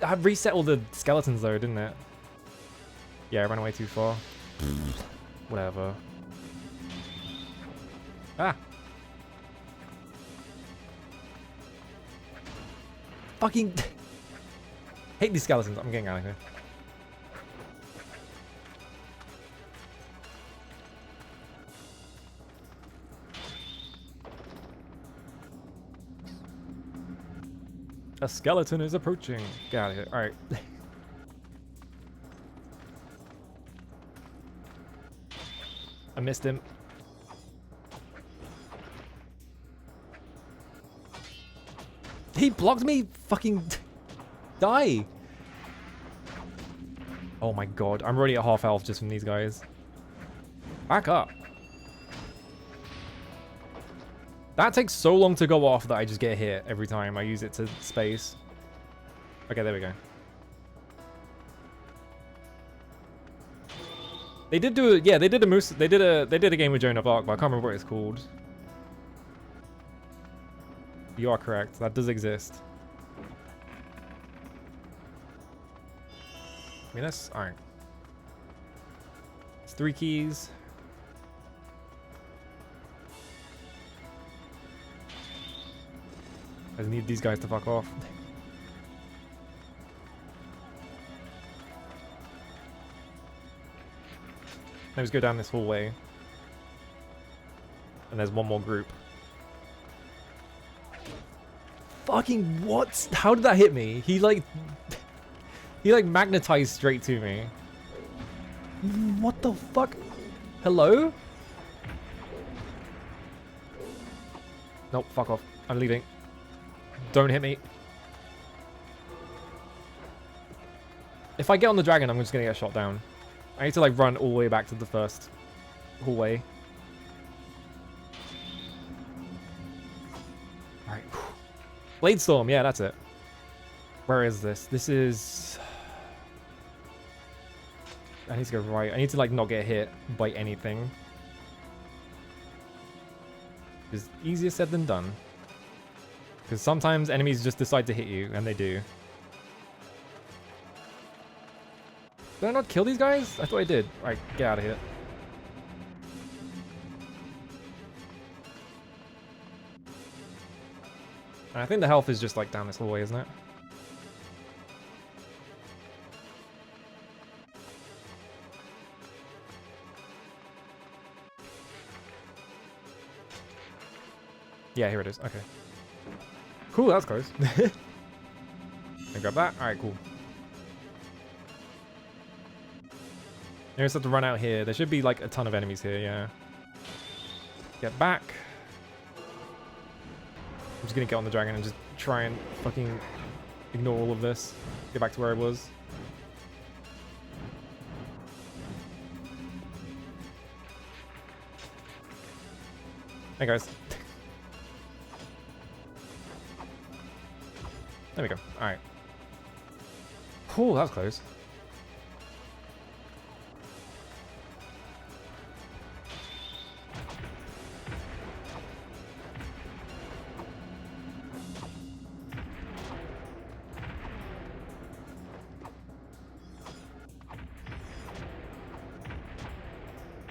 I reset all the skeletons though, didn't it? Yeah, I ran away too far. Whatever. Ah! Fucking... hate these skeletons. I'm getting out of here. A skeleton is approaching. Get out of here. Alright. I missed him. He blocked me! Fucking die! Oh my god, I'm already at half health just from these guys. Back up. That takes so long to go off that I just get hit every time I use it to space. Okay, there we go. They did do yeah, they did a game with Joan of Arc, but I can't remember what it's called. You are correct. That does exist. I mean, that's alright. It's 3 keys. I just need these guys to fuck off. Let's go down this hallway. And there's one more group. Fucking what? How did that hit me? He like magnetized straight to me. What the fuck? Hello? Nope, fuck off. I'm leaving. Don't hit me. If I get on the dragon, I'm just gonna get shot down. I need to like run all the way back to the first hallway. Alright. Blade Storm, yeah, that's it. Where is this? This is... I need to go right. I need to like not get hit by anything. It's easier said than done. Because sometimes enemies just decide to hit you, and they do. Did I not kill these guys? I thought I did. Alright, get out of here. And I think the health is just like down this hallway, isn't it? Yeah, here it is. Okay. Cool, that was close. I grab that. Alright, cool. I just have to run out here. There should be like a ton of enemies here, yeah. Get back. I'm just gonna get on the dragon and just try and fucking ignore all of this. Get back to where I was. Hey guys. There we go. Alright. Cool, that was close.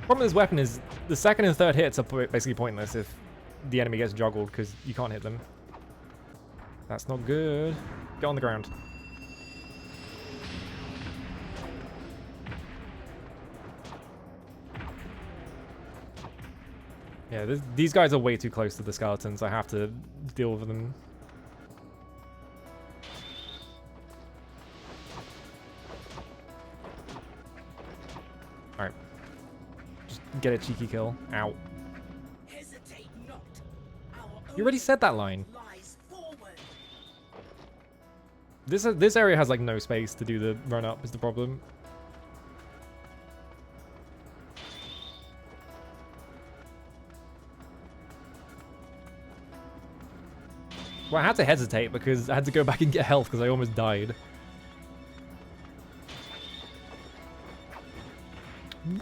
Problem with this weapon is the second and third hits are basically pointless if the enemy gets juggled because you can't hit them. That's not good. Get on the ground. Yeah, these guys are way too close to the skeletons. I have to deal with them. Alright. Just get a cheeky kill. Ow. Hesitate not. You already said that line. This area has like no space to do the run up is the problem. Well, I had to hesitate because I had to go back and get health because I almost died.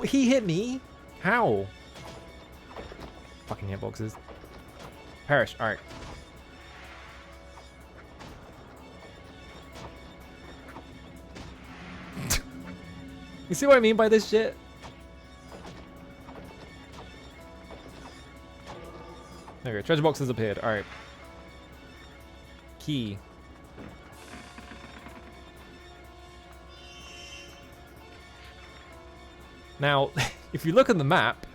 He hit me? How? Fucking hitboxes. Perish. Alright. You see what I mean by this shit? There we go. Treasure box has appeared. Alright. Key. Now, if you look at the map,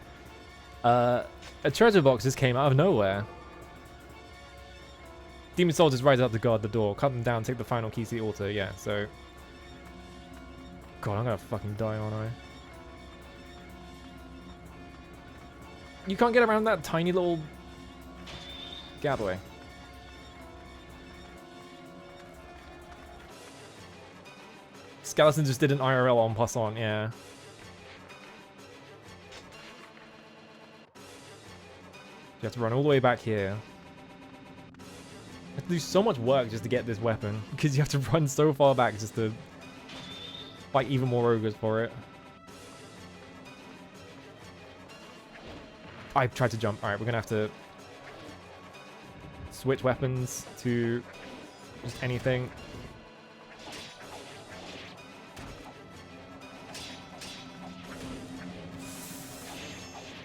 a treasure box just came out of nowhere. Demon soldiers rise up to guard the door. Cut them down, take the final keys to the altar. Yeah, so... God, I'm gonna fucking die, aren't I? You can't get around that tiny little... Gateway. Skeleton just did an IRL on passant, yeah. You have to run all the way back here. You have to do so much work just to get this weapon, because you have to run so far back just to fight even more ogres for it. I tried to jump. Alright, we're gonna have to switch weapons to just anything.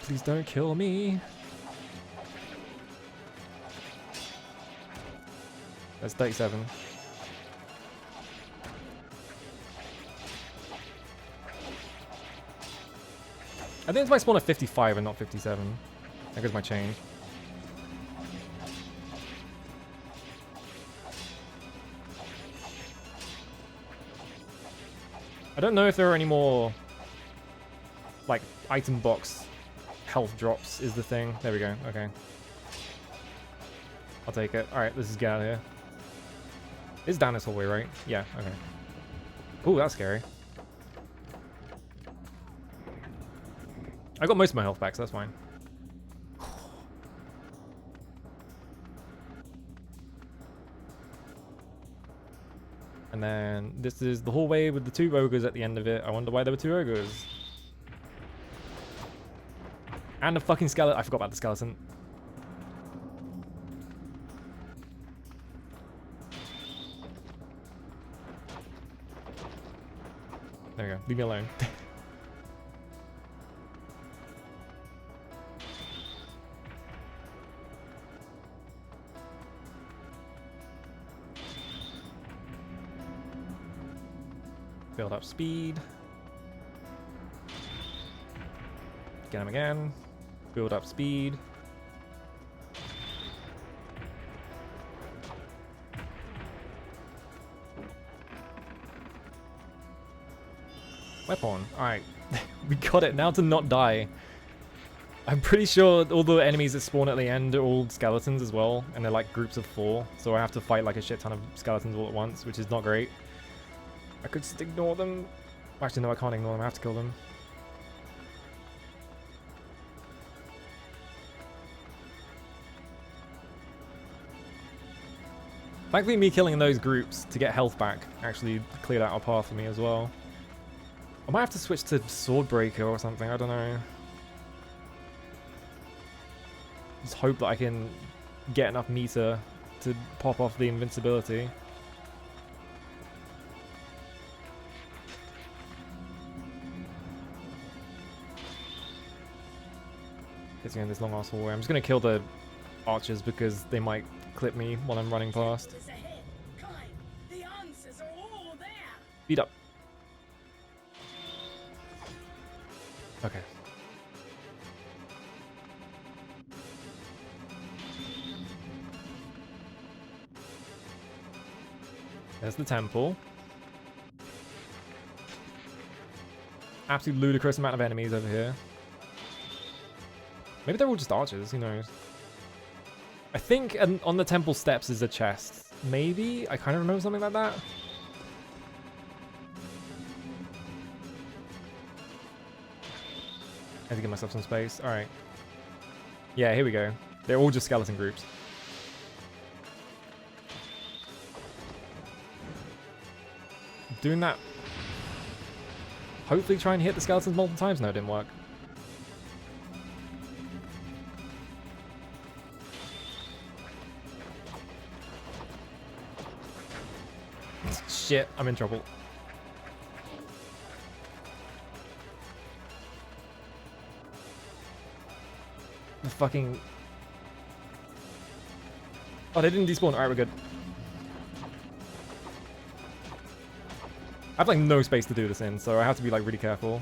Please don't kill me. That's 37. I think it's my spawn at 55 and not 57. There goes my change. I don't know if there are any more, like, item box health drops is the thing. There we go. Okay. I'll take it. Alright, let's just get out of here. It's down this hallway, right? Yeah, okay. Ooh, that's scary. I got most of my health back, so that's fine. And then this is the hallway with the 2 ogres at the end of it. I wonder why there were 2 ogres. And a fucking skeleton. I forgot about the skeleton. There we go. Leave me alone. Build up speed. Get him again. Build up speed. Weapon. Alright. We got it. Now to not die. I'm pretty sure all the enemies that spawn at the end are all skeletons as well. And they're like groups of 4. So I have to fight like a shit ton of skeletons all at once, which is not great. I could just ignore them. Actually, no, I can't ignore them. I have to kill them. Thankfully, me killing those groups to get health back actually cleared out a path for me as well. I might have to switch to Swordbreaker or something. I don't know. Just hope that I can get enough meter to pop off the invincibility. Getting in this long ass hallway. I'm just gonna kill the archers because they might clip me while I'm running past. Beat up. Okay. There's the temple. Absolute ludicrous amount of enemies over here. Maybe they're all just archers, who knows. I think on the temple steps is a chest. Maybe? I kind of remember something like that. I have to give myself some space. Alright. Yeah, here we go. They're all just skeleton groups. Doing that. Hopefully try and hit the skeletons multiple times. No, it didn't work. Shit, I'm in trouble. fucking... Oh, they didn't despawn. Alright, we're good. I have like no space to do this in, so I have to be like really careful.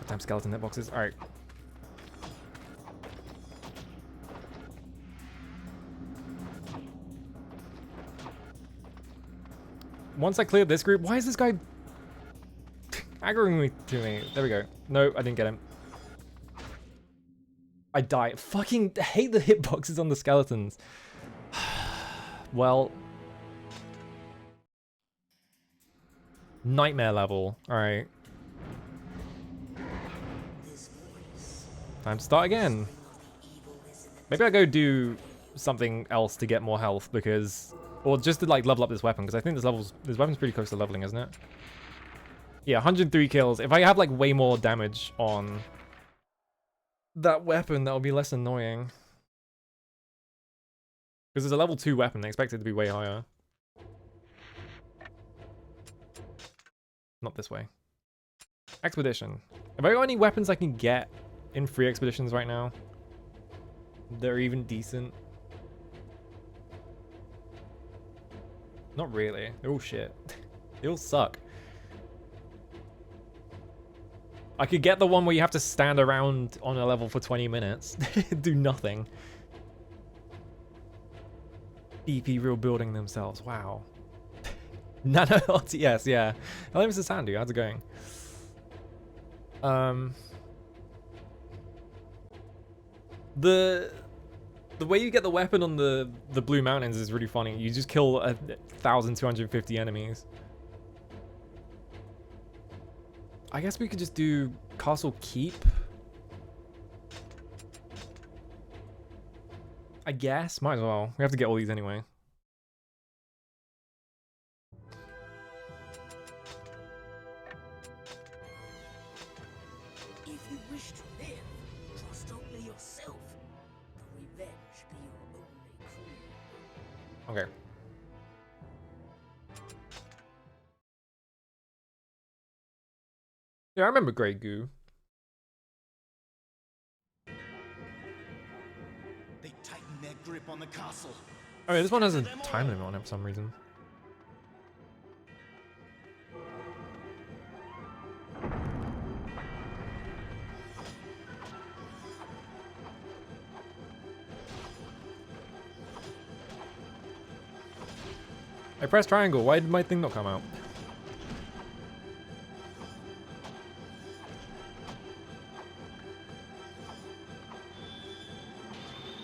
Goddamn skeleton hitboxes. Alright. Once I clear this group, why is this guy aggroing me to me? There we go. No, I didn't get him. I die. Fucking hate the hitboxes on the skeletons. Well. Nightmare level. Alright. Time to start again. Maybe I go do something else to get more health because... Or just to like level up this weapon, because I think this weapon's pretty close to leveling, isn't it? Yeah, 103 kills. If I have like way more damage on that weapon, that'll be less annoying. Because it's a level 2 weapon, they expect it to be way higher. Not this way. Expedition. Have I got any weapons I can get in free expeditions right now? They're even decent. Not really. They're all shit. They all suck. I could get the one where you have to stand around on a level for 20 minutes. Do nothing. EP real building themselves. Wow. Nano RTS, yeah. Hello, Mr. Sandy. How's it going? The way you get the weapon on the Blue Mountains is really funny. You just kill 1,250 enemies. I guess we could just do Castle Keep. I guess. Might as well. We have to get all these anyway. If you wish to live, trust only yourself. The revenge be your only crew. Okay. Yeah, I remember Grey Goo. They tighten their grip on the castle. Oh, yeah, this one has a time limit on it for some reason. I pressed triangle. Why did my thing not come out?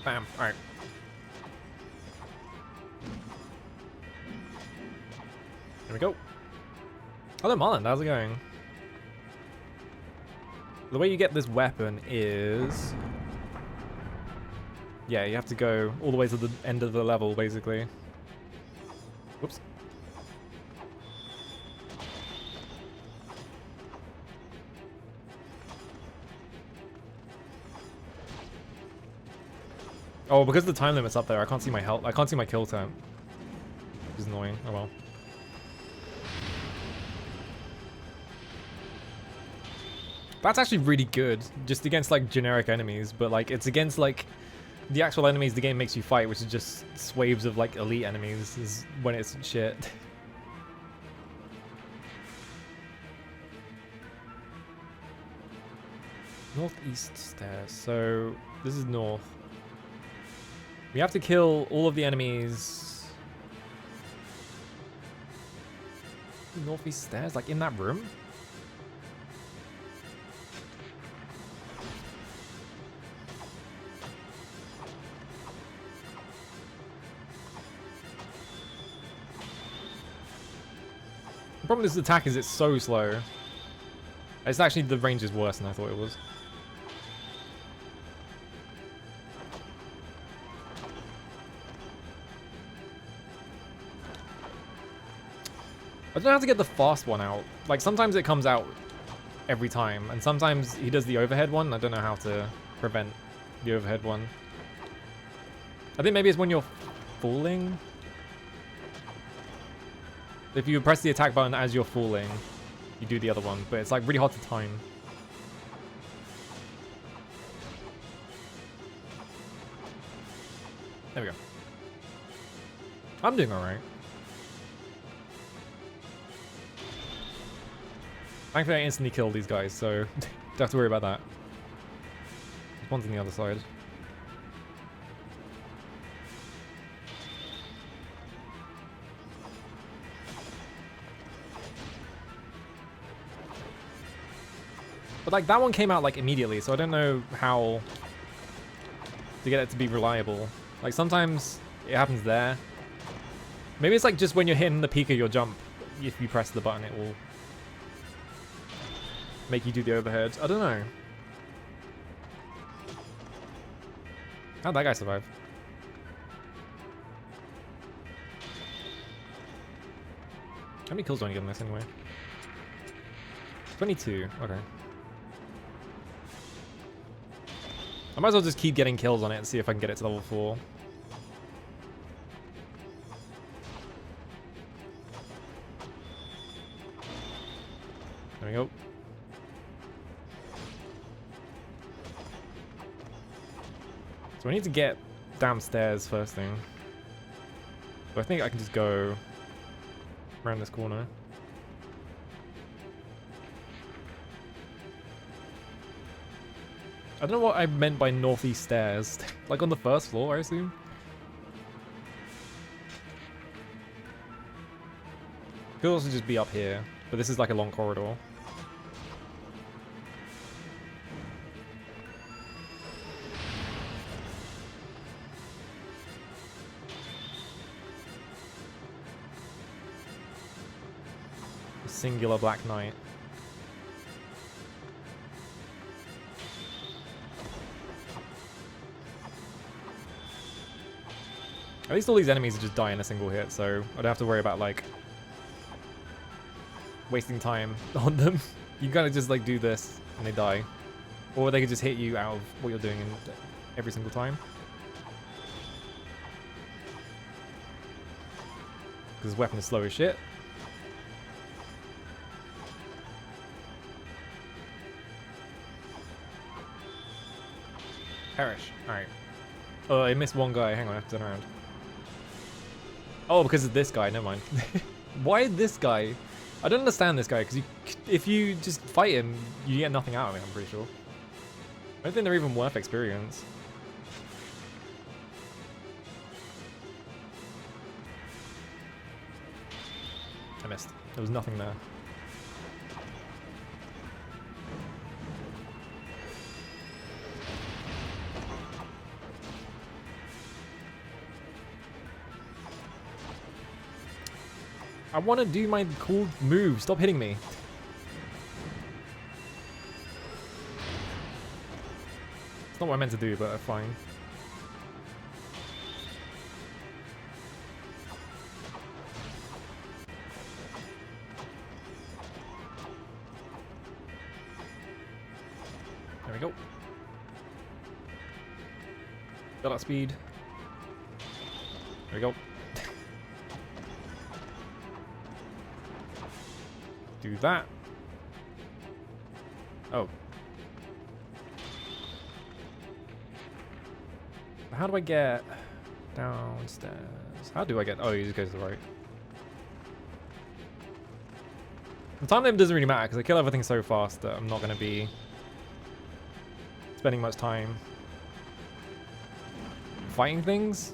Bam. Alright. Here we go. Hello, Marlon. How's it going? The way you get this weapon is... Yeah, you have to go all the way to the end of the level, basically. Whoops. Oh, because the time limit's up there, I can't see my health. I can't see my kill time. Which is annoying. Oh well. That's actually really good, just against like generic enemies, but like it's against like the actual enemies the game makes you fight, which is just swaves of like elite enemies, is when it's shit. Northeast stairs, so this is north. We have to kill all of the enemies. Northeast stairs, like in that room? The problem with this attack is it's so slow. It's actually, the range is worse than I thought it was. I don't know how to get the fast one out. Like, sometimes it comes out every time, and sometimes he does the overhead one. I don't know how to prevent the overhead one. I think maybe it's when you're falling. If you press the attack button as you're falling, you do the other one, but it's like really hard to time. There we go. I'm doing alright. Thankfully I instantly killed these guys, so don't have to worry about that. One's on the other side. But like that one came out like immediately, so I don't know how to get it to be reliable. Like sometimes it happens there. Maybe it's like just when you're hitting the peak of your jump, if you press the button it will make you do the overhead. I don't know. How'd that guy survive? How many kills do I get on this anyway? 22, okay. I might as well just keep getting kills on it and see if I can get it to level 4. There we go. So I need to get downstairs first thing. So I think I can just go around this corner. I don't know what I meant by northeast stairs. Like on the first floor, I assume? Could also just be up here, but this is like a long corridor. A singular Black Knight. At least all these enemies just die in a single hit, so I don't have to worry about like wasting time on them. You can kind of just like do this and they die. Or they could just hit you out of what you're doing in every single time. Because this weapon is slow as shit. Perish. Alright. Oh, I missed one guy. Hang on, I have to turn around. Oh, because of this guy. Never mind. Why this guy? I don't understand this guy, because if you just fight him, you get nothing out of it, I'm pretty sure. I don't think they're even worth experience. I missed. There was nothing there. I want to do my cool move. Stop hitting me. It's not what I meant to do, but fine. There we go. Got that speed. There we go. Do that. Oh. How do I get downstairs? How do I get... Oh, you just go to the right. The time limit doesn't really matter because I kill everything so fast that I'm not going to be spending much time fighting things.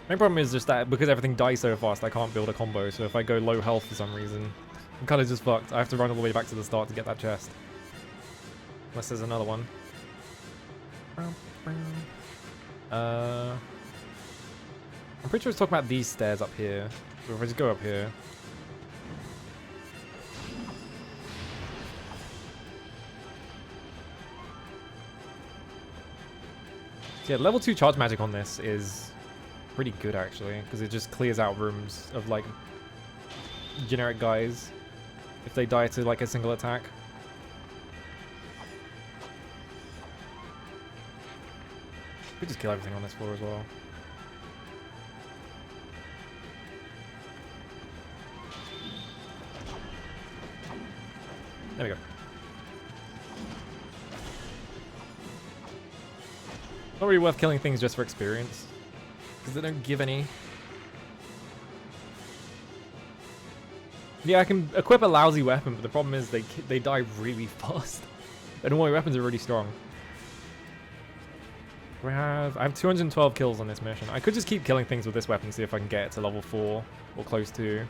My problem is just that because everything dies so fast, I can't build a combo. So if I go low health for some reason, I'm kind of just fucked. I have to run all the way back to the start to get that chest. Unless there's another one. I'm pretty sure it's talking about these stairs up here. So if I just go up here. Yeah, level 2 charge magic on this is pretty good actually, because it just clears out rooms of like generic guys if they die to like a single attack. Could just kill everything on this floor as well. There we go. Not really worth killing things just for experience, because they don't give any. Yeah, I can equip a lousy weapon, but the problem is they die really fast. And all my weapons are really strong. I have 212 kills on this mission. I could just keep killing things with this weapon, see if I can get it to level 4 or close to.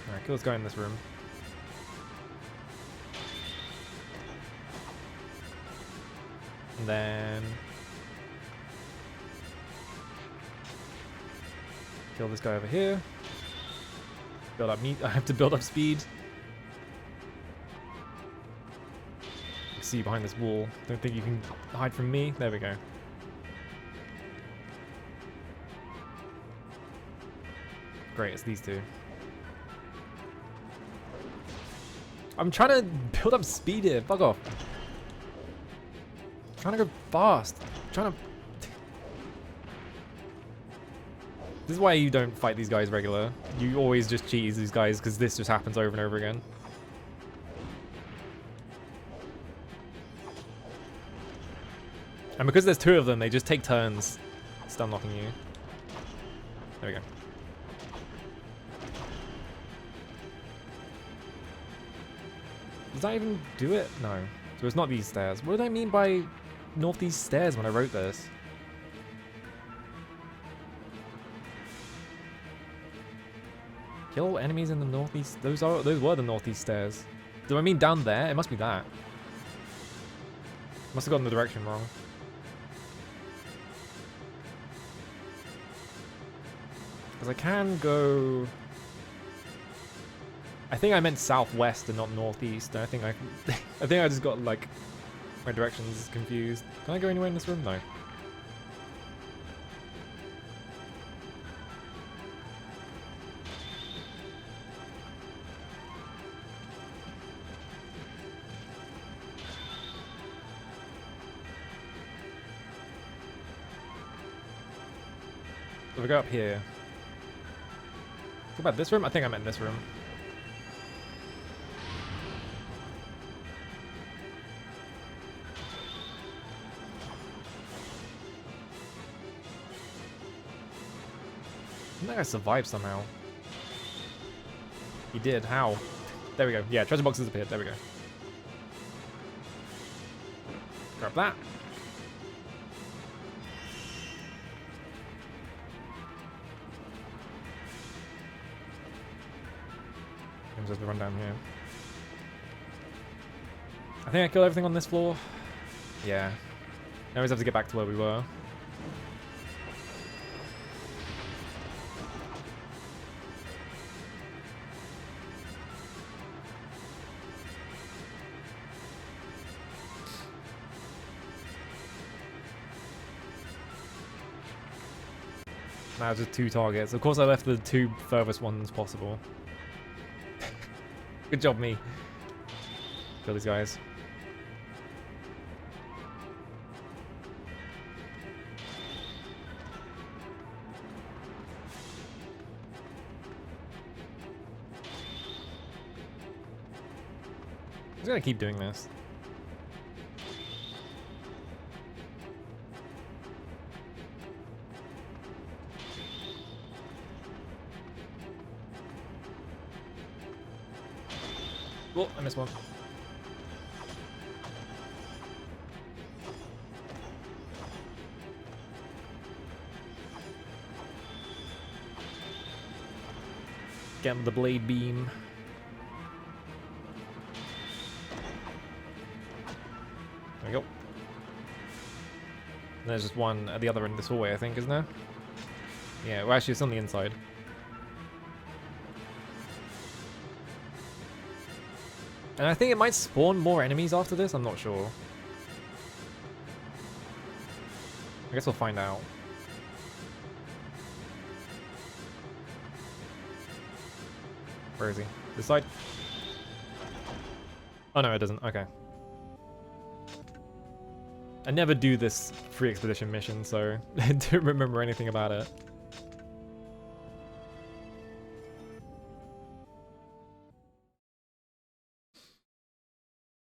Alright, kill this guy in this room. And then kill this guy over here. Build up meat. I have to build up speed. You can see behind this wall. Don't think you can hide from me. There we go. Great, it's these two. I'm trying to build up speed here. Fuck off. I'm trying to go fast. I'm trying to... This is why you don't fight these guys regular. You always just cheese these guys because this just happens over and over again. And because there's two of them, they just take turns stun locking you. There we go. Does that even do it? No. So it's not these stairs. What did I mean by northeast stairs when I wrote this? Kill enemies in the northeast. Those were the northeast stairs. Do I mean down there? It must be that. Must have gotten the direction wrong. Because I can go... I think I meant southwest and not northeast. I think I just got like my directions confused. Can I go anywhere in this room? No. So we go up here. What about this room? I think I meant this room. I think I survived somehow. He did. How? There we go. Yeah, treasure boxes appeared. There we go. Grab that. And just run down here. I think I killed everything on this floor. Yeah. Now we just have to get back to where we were. Now just 2 targets. Of course I left the 2 furthest ones possible. Good job, me. Kill these guys. I'm just gonna keep doing this. Oh, I missed one. Get the blade beam. There we go. There's just one at the other end of this hallway, I think, isn't there? Yeah, well, actually, it's on the inside. And I think it might spawn more enemies after this, I'm not sure. I guess we'll find out. Where is he? This side? Oh no, it doesn't. Okay. I never do this free expedition mission, so I don't remember anything about it.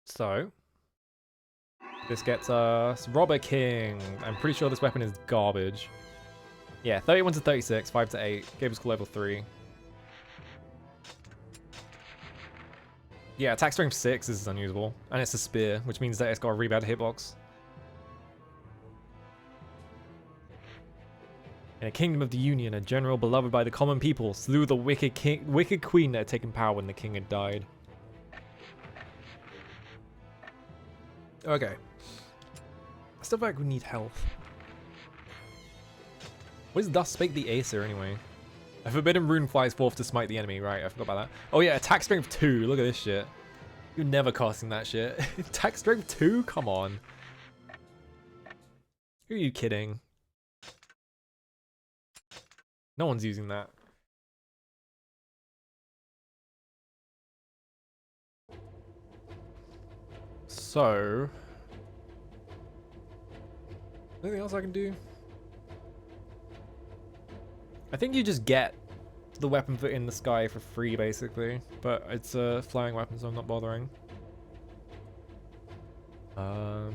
So, this gets us Robber King. I'm pretty sure this weapon is garbage. Yeah, 31 to 36, 5 to 8. Gave us level 3. Yeah, attack strength 6 is unusable. And it's a spear, which means that it's got a really bad hitbox. In a kingdom of the Union, a general beloved by the common people slew the wicked queen that had taken power when the king had died. Okay. I still feel like we need health. What is Thus Spake the Acer anyway? A forbidden rune flies forth to smite the enemy. Right, I forgot about that. Oh yeah, attack strength 2. Look at this shit. You're never casting that shit. Attack strength 2? Come on. Who are you kidding? No one's using that. So, anything else I can do? I think you just get the weapon for in the sky for free, basically. But it's a flying weapon, so I'm not bothering. One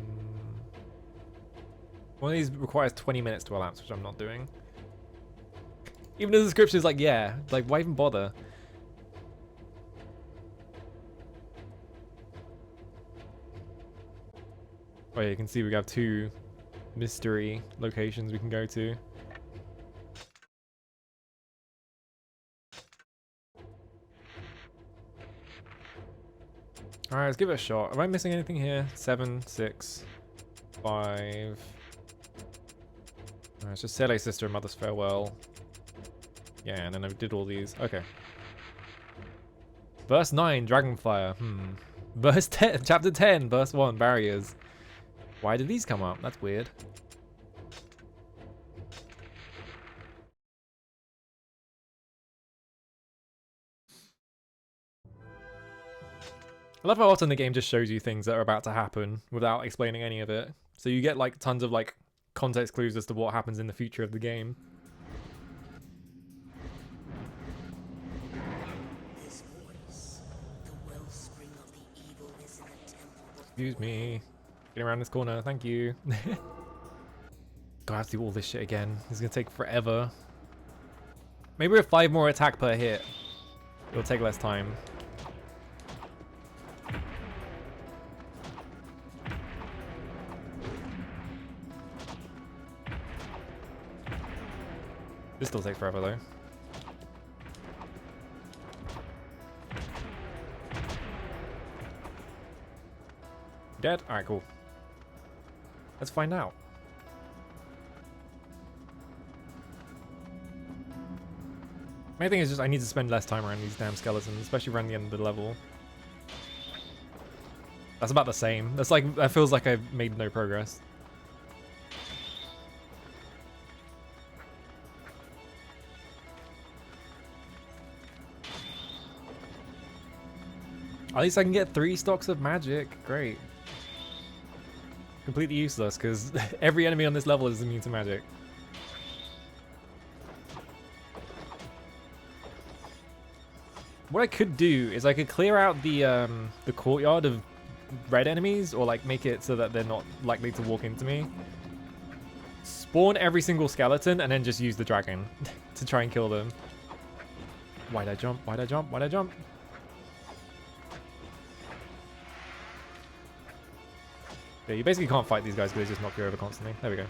of these requires 20 minutes to elapse, which I'm not doing. Even the description is like, yeah, like why even bother? Oh yeah, you can see we have 2 mystery locations we can go to. Alright, let's give it a shot. Am I missing anything here? 7, 6, 5. It's just Sele Sister and Mother's Farewell. Yeah, and then I did all these. Okay. Verse 9, Dragonfire. Verse 10, Chapter 10, Verse 1, Barriers. Why did these come up? That's weird. I love how often the game just shows you things that are about to happen without explaining any of it. So you get like tons of like context clues as to what happens in the future of the game. Excuse me. Getting around this corner, thank you. God, I have to do all this shit again. This is gonna take forever. Maybe with 5 more attack per hit, it'll take less time. This still takes forever though. Dead? Alright, cool. Let's find out. Main thing is just I need to spend less time around these damn skeletons, especially around the end of the level. That's about the same. That's like, that feels like I've made no progress. At least I can get 3 stocks of magic. Great. Completely useless because every enemy on this level is immune to magic. What I could do is I could clear out the courtyard of red enemies, or like make it so that they're not likely to walk into me. Spawn every single skeleton and then just use the dragon to try and kill them. Why'd I jump? Why'd I jump? Why'd I jump? Yeah, you basically can't fight these guys because they just knock you over constantly. There we go.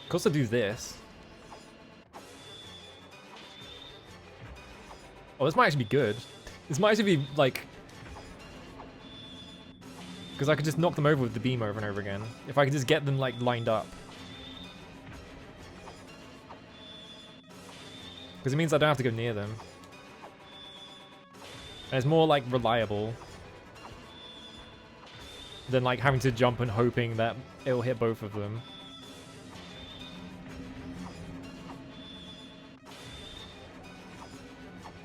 Could also do this. Oh, this might actually be good. This might actually be like Because I could just knock them over with the beam over and over again. If I could just get them, like, lined up. Because it means I don't have to go near them. And it's more, like, reliable than, like, having to jump and hoping that it'll hit both of them.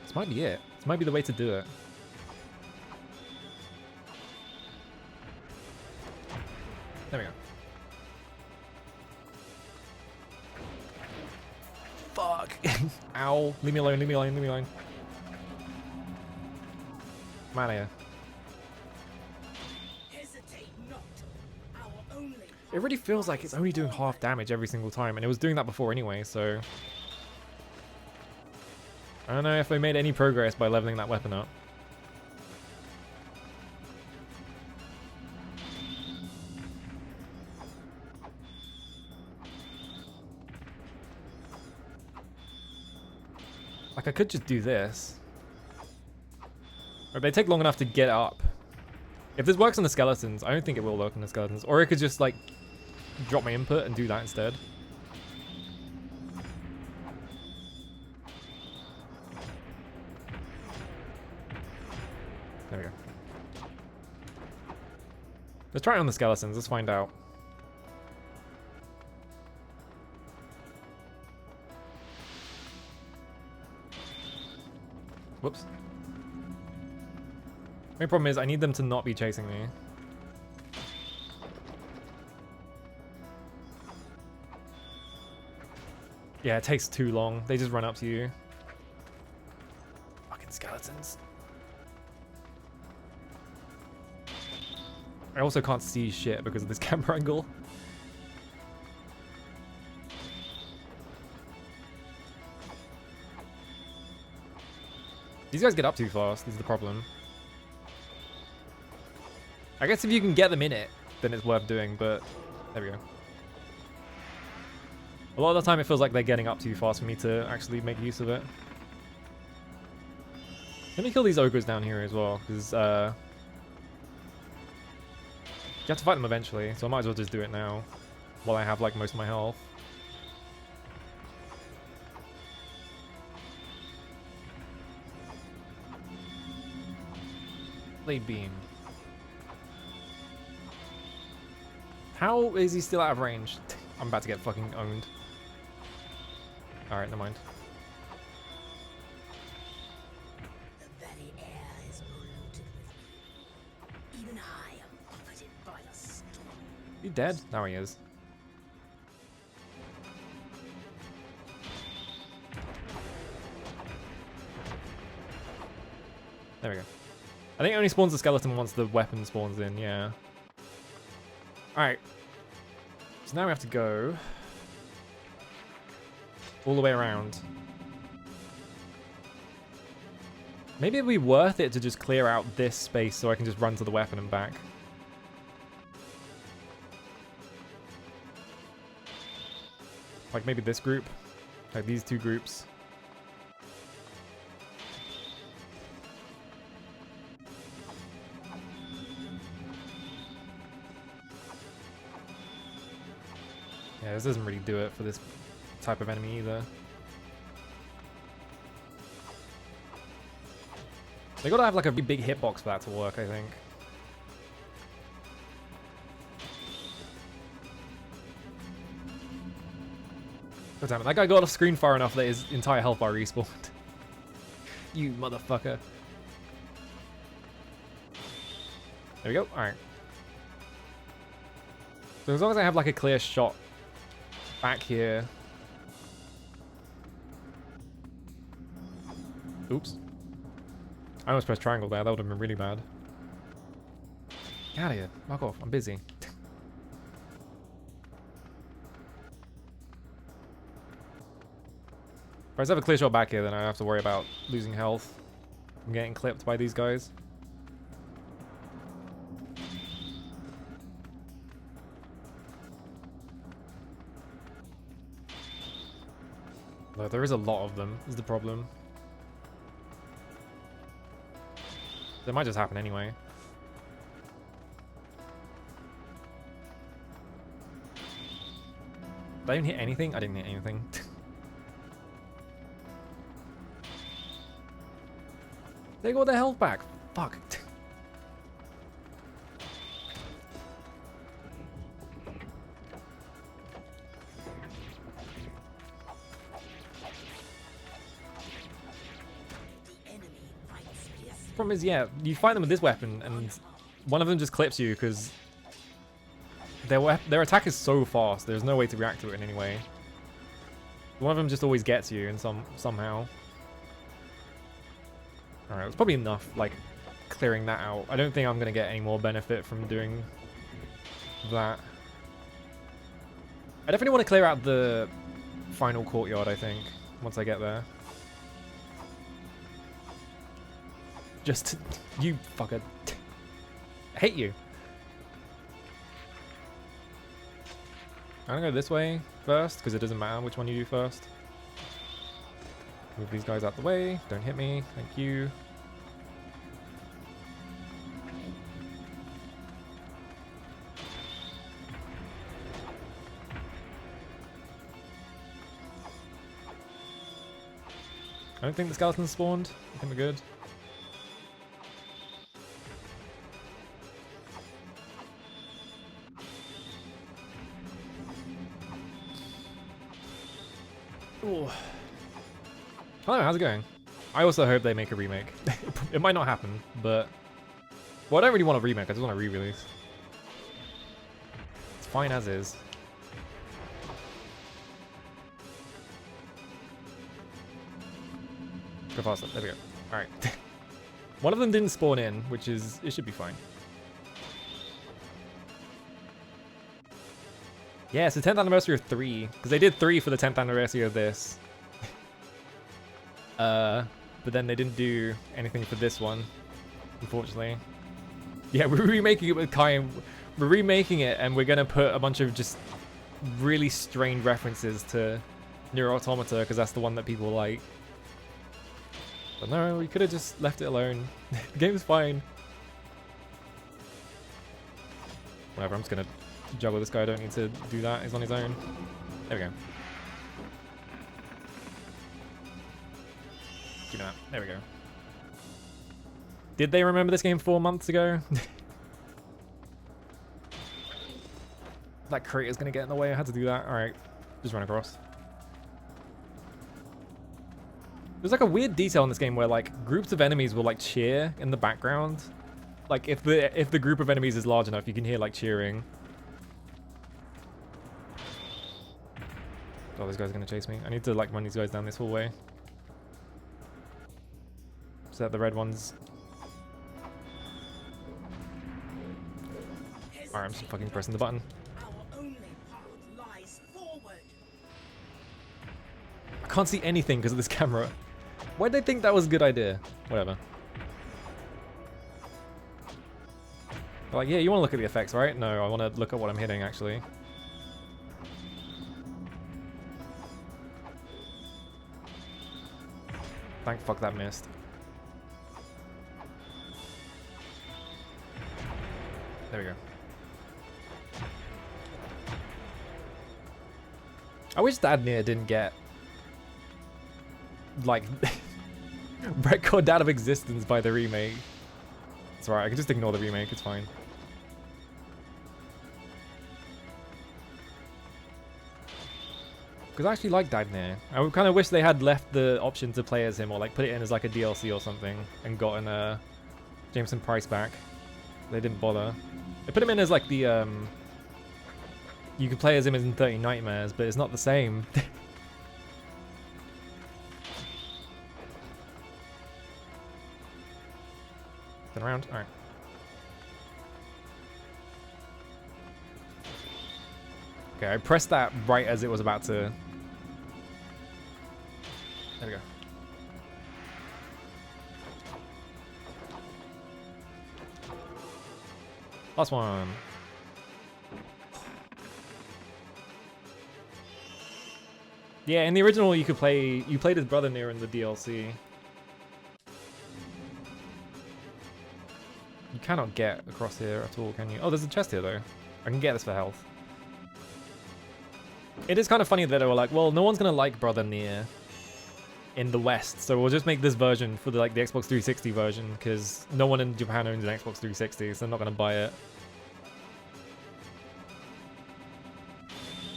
This might be it. This might be the way to do it. There we go. Fuck. Ow. Leave me alone, leave me alone, leave me alone. I'm out of here. It really feels like it's only doing half damage every single time, and it was doing that before anyway, so... I don't know if I made any progress by leveling that weapon up. Like, I could just do this. But they take long enough to get up. If this works on the skeletons, I don't think it will work on the skeletons. Or I could just, like, drop my input and do that instead. There we go. Let's try it on the skeletons. Let's find out. Whoops. My problem is I need them to not be chasing me. Yeah, it takes too long. They just run up to you. Fucking skeletons. I also can't see shit because of this camera angle. These guys get up too fast, is the problem. I guess if you can get them in it, then it's worth doing, but there we go. A lot of the time it feels like they're getting up too fast for me to actually make use of it. Let me kill these ogres down here as well, because you have to fight them eventually, so I might as well just do it now, while I have like most of my health. Blade beam. How is he still out of range? I'm about to get fucking owned. Alright, never mind. The very air is polluted with me. Even I am buffeted by the storm. You dead? Now he is. There we go. I think it only spawns the skeleton once the weapon spawns in, yeah. Alright. So now we have to go all the way around. Maybe it'd be worth it to just clear out this space so I can just run to the weapon and back. Like maybe this group. Like these two groups. Yeah, this doesn't really do it for this type of enemy either. They gotta have like a big hitbox for that to work, I think. God damn it, that guy got off screen far enough that his entire health bar respawned. You motherfucker. There we go, alright. So as long as I have like a clear shot back here. Oops. I almost pressed triangle there, that would have been really bad. Get out of here. Fuck off, I'm busy. If I just have a clear shot back here, then I don't have to worry about losing health. I'm getting clipped by these guys. Though there is a lot of them, is the problem. That might just happen anyway. Did I even hit anything? I didn't hit anything. They got their health back. Fuck. Problem is, yeah, you fight them with this weapon, and one of them just clips you because their attack is so fast. There's no way to react to it in any way. One of them just always gets you in somehow. All right, it's probably enough, like clearing that out. I don't think I'm gonna get any more benefit from doing that. I definitely want to clear out the final courtyard. I think once I get there. Just, you fucker. I hate you. I'm gonna go this way first, because it doesn't matter which one you do first. Move these guys out the way. Don't hit me. Thank you. I don't think the skeletons spawned. I think we're good. Ooh. Hello, how's it going? I also hope they make a remake. It might not happen, but... Well, I don't really want a remake, I just want a re-release. It's fine as is. Go faster, there we go. Alright. One of them didn't spawn in, which is... It should be fine. Yeah, it's the 10th anniversary of 3, because they did 3 for the 10th anniversary of this. But then they didn't do anything for this one, unfortunately. Yeah, we're remaking it with Kai. We're remaking it, and we're gonna put a bunch of just really strained references to Nier Automata, because that's the one that people like. But no, we could have just left it alone. The game's fine. Whatever, I'm just gonna juggle this guy. I don't need to do that. He's on his own. There we go. Give me that. There we go. Did they remember this game 4 months ago? That crate is gonna get in the way. I had to do that. Alright. Just run across. There's like a weird detail in this game where like groups of enemies will like cheer in the background. Like if the group of enemies is large enough, you can hear like cheering. Oh, these guys are gonna chase me. I need to like run these guys down this hallway. So that the red ones. Alright, I'm just fucking pressing the button. I can't see anything because of this camera. Why'd they think that was a good idea? Whatever. They're like, yeah, you want to look at the effects, right? No, I want to look at what I'm hitting, actually. Thank fuck that missed. There we go. I wish Dadnir didn't get like recorded out of existence by the remake. It's alright, I can just ignore the remake, it's fine. Because I actually like Dadnir. I kind of wish they had left the option to play as him or like put it in as like a DLC or something and gotten Jameson Price back. They didn't bother. They put him in as like the you could play as him in 30 Nightmares, but it's not the same. Turn around. Alright. Okay, I pressed that right as it was about to... There we go. Last one. Yeah, in the original you played his brother Nier in the DLC. You cannot get across here at all, can you? Oh, there's a chest here though. I can get this for health. It is kind of funny that they were like, well, no one's gonna like Brother Nier in the West, so we'll just make this version for the Xbox 360 version because no one in Japan owns an Xbox 360, so they're not gonna buy it.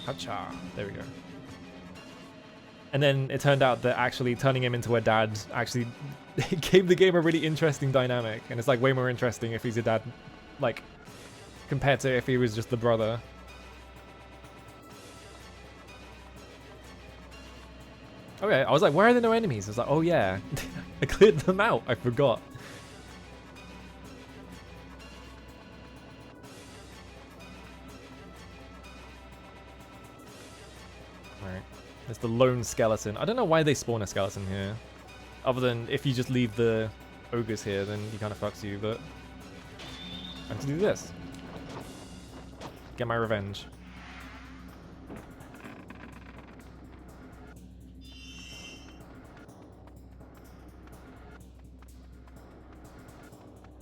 Hacha. There we go. And then it turned out that actually turning him into a dad actually gave the game a really interesting dynamic, and it's like way more interesting if he's a dad, like, compared to if he was just the brother. Okay, I was like, where are there no enemies? I was like, oh yeah, I cleared them out. I forgot. Alright, there's the lone skeleton. I don't know why they spawn a skeleton here. Other than if you just leave the ogres here, then he kind of fucks you, but I have to do this. Get my revenge.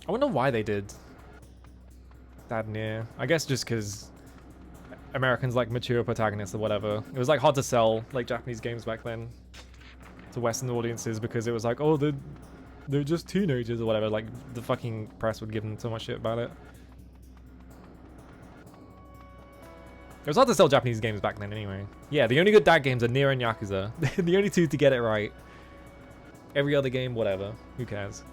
I wonder why they did Dad Nier. I guess just because Americans like mature protagonists or whatever. It was like hard to sell like Japanese games back then to Western audiences because it was like, oh, they're just teenagers or whatever. Like the fucking press would give them so much shit about it. It was hard to sell Japanese games back then anyway. Yeah, the only good dad games are Nier and Yakuza. The only two to get it right. Every other game, whatever. Who cares?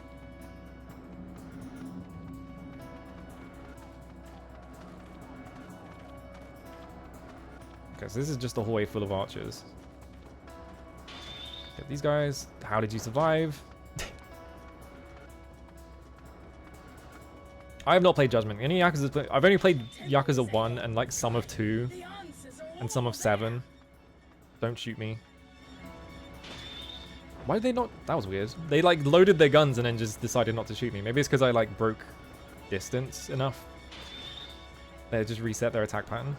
Okay, so this is just a hallway full of archers. Get these guys. How did you survive? I have not played Judgment. Any Yakuza I've only played Yakuza 1 and like some of 2 and some of 7. Don't shoot me. Why did they not? That was weird. They like loaded their guns and then just decided not to shoot me. Maybe it's because I like broke distance enough. They just reset their attack pattern.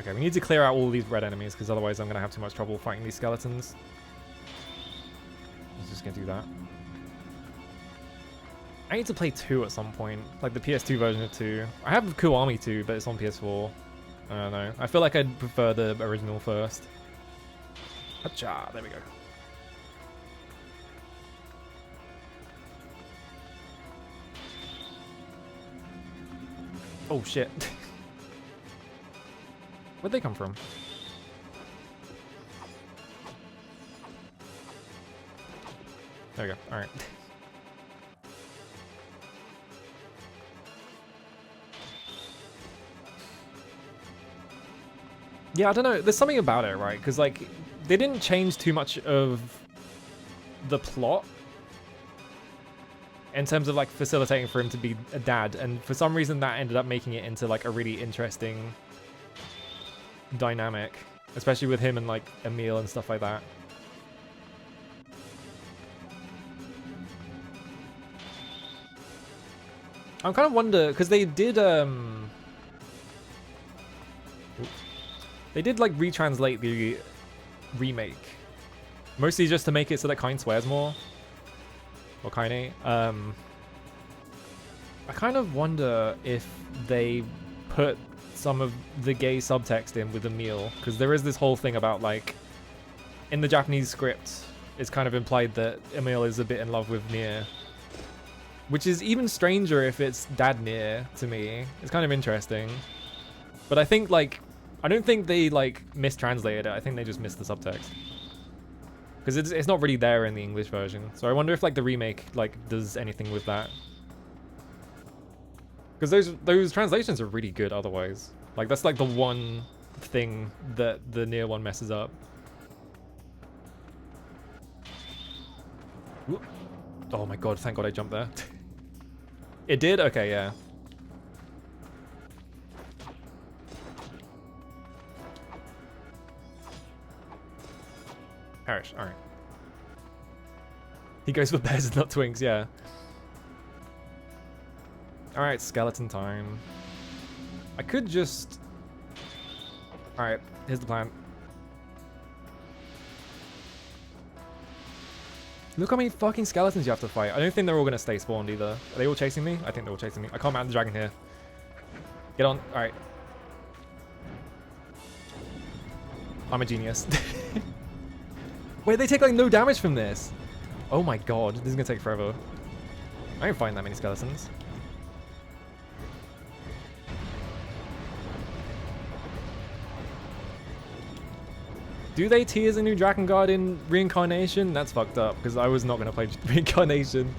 Okay, we need to clear out all these red enemies because otherwise I'm going to have too much trouble fighting these skeletons. I'm just going to do that. I need to play 2 at some point, like the PS2 version of 2. I have Kiwami 2, but it's on PS4. I don't know. I feel like I'd prefer the original first. Hacha, there we go. Oh shit. Where'd they come from? There we go. Alright. Yeah, I don't know. There's something about it, right? Because, like, they didn't change too much of the plot in terms of, like, facilitating for him to be a dad. And for some reason, that ended up making it into, like, a really interesting dynamic, especially with him and like Emil and stuff like that. I'm kind of wonder because they did like retranslate the remake mostly just to make it so that Kain swears more, or Kaine. I kind of wonder if they put some of the gay subtext in with Emil, because there is this whole thing about like in the Japanese script it's kind of implied that Emil is a bit in love with Nier, which is even stranger if it's Dad Nier to me. It's kind of interesting, but I think like I don't think they like mistranslated it. I think they just missed the subtext because it's not really there in the English version. So I wonder if like the remake like does anything with that. Because those translations are really good otherwise. Like, that's like the one thing that the Nier one messes up. Whoop. Oh my god, thank god I jumped there. It did? Okay, yeah. Perish, alright. He goes for bears and not twinks, yeah. Alright, skeleton time. I could just... Alright, here's the plan. Look how many fucking skeletons you have to fight. I don't think they're all going to stay spawned either. Are they all chasing me? I think they're all chasing me. I can't mount the dragon here. Get on. Alright. I'm a genius. Wait, they take like no damage from this. Oh my god, this is going to take forever. I ain't find that many skeletons. Do they tease a new Drakengard in Reincarnation? That's fucked up, because I was not going to play Reincarnation.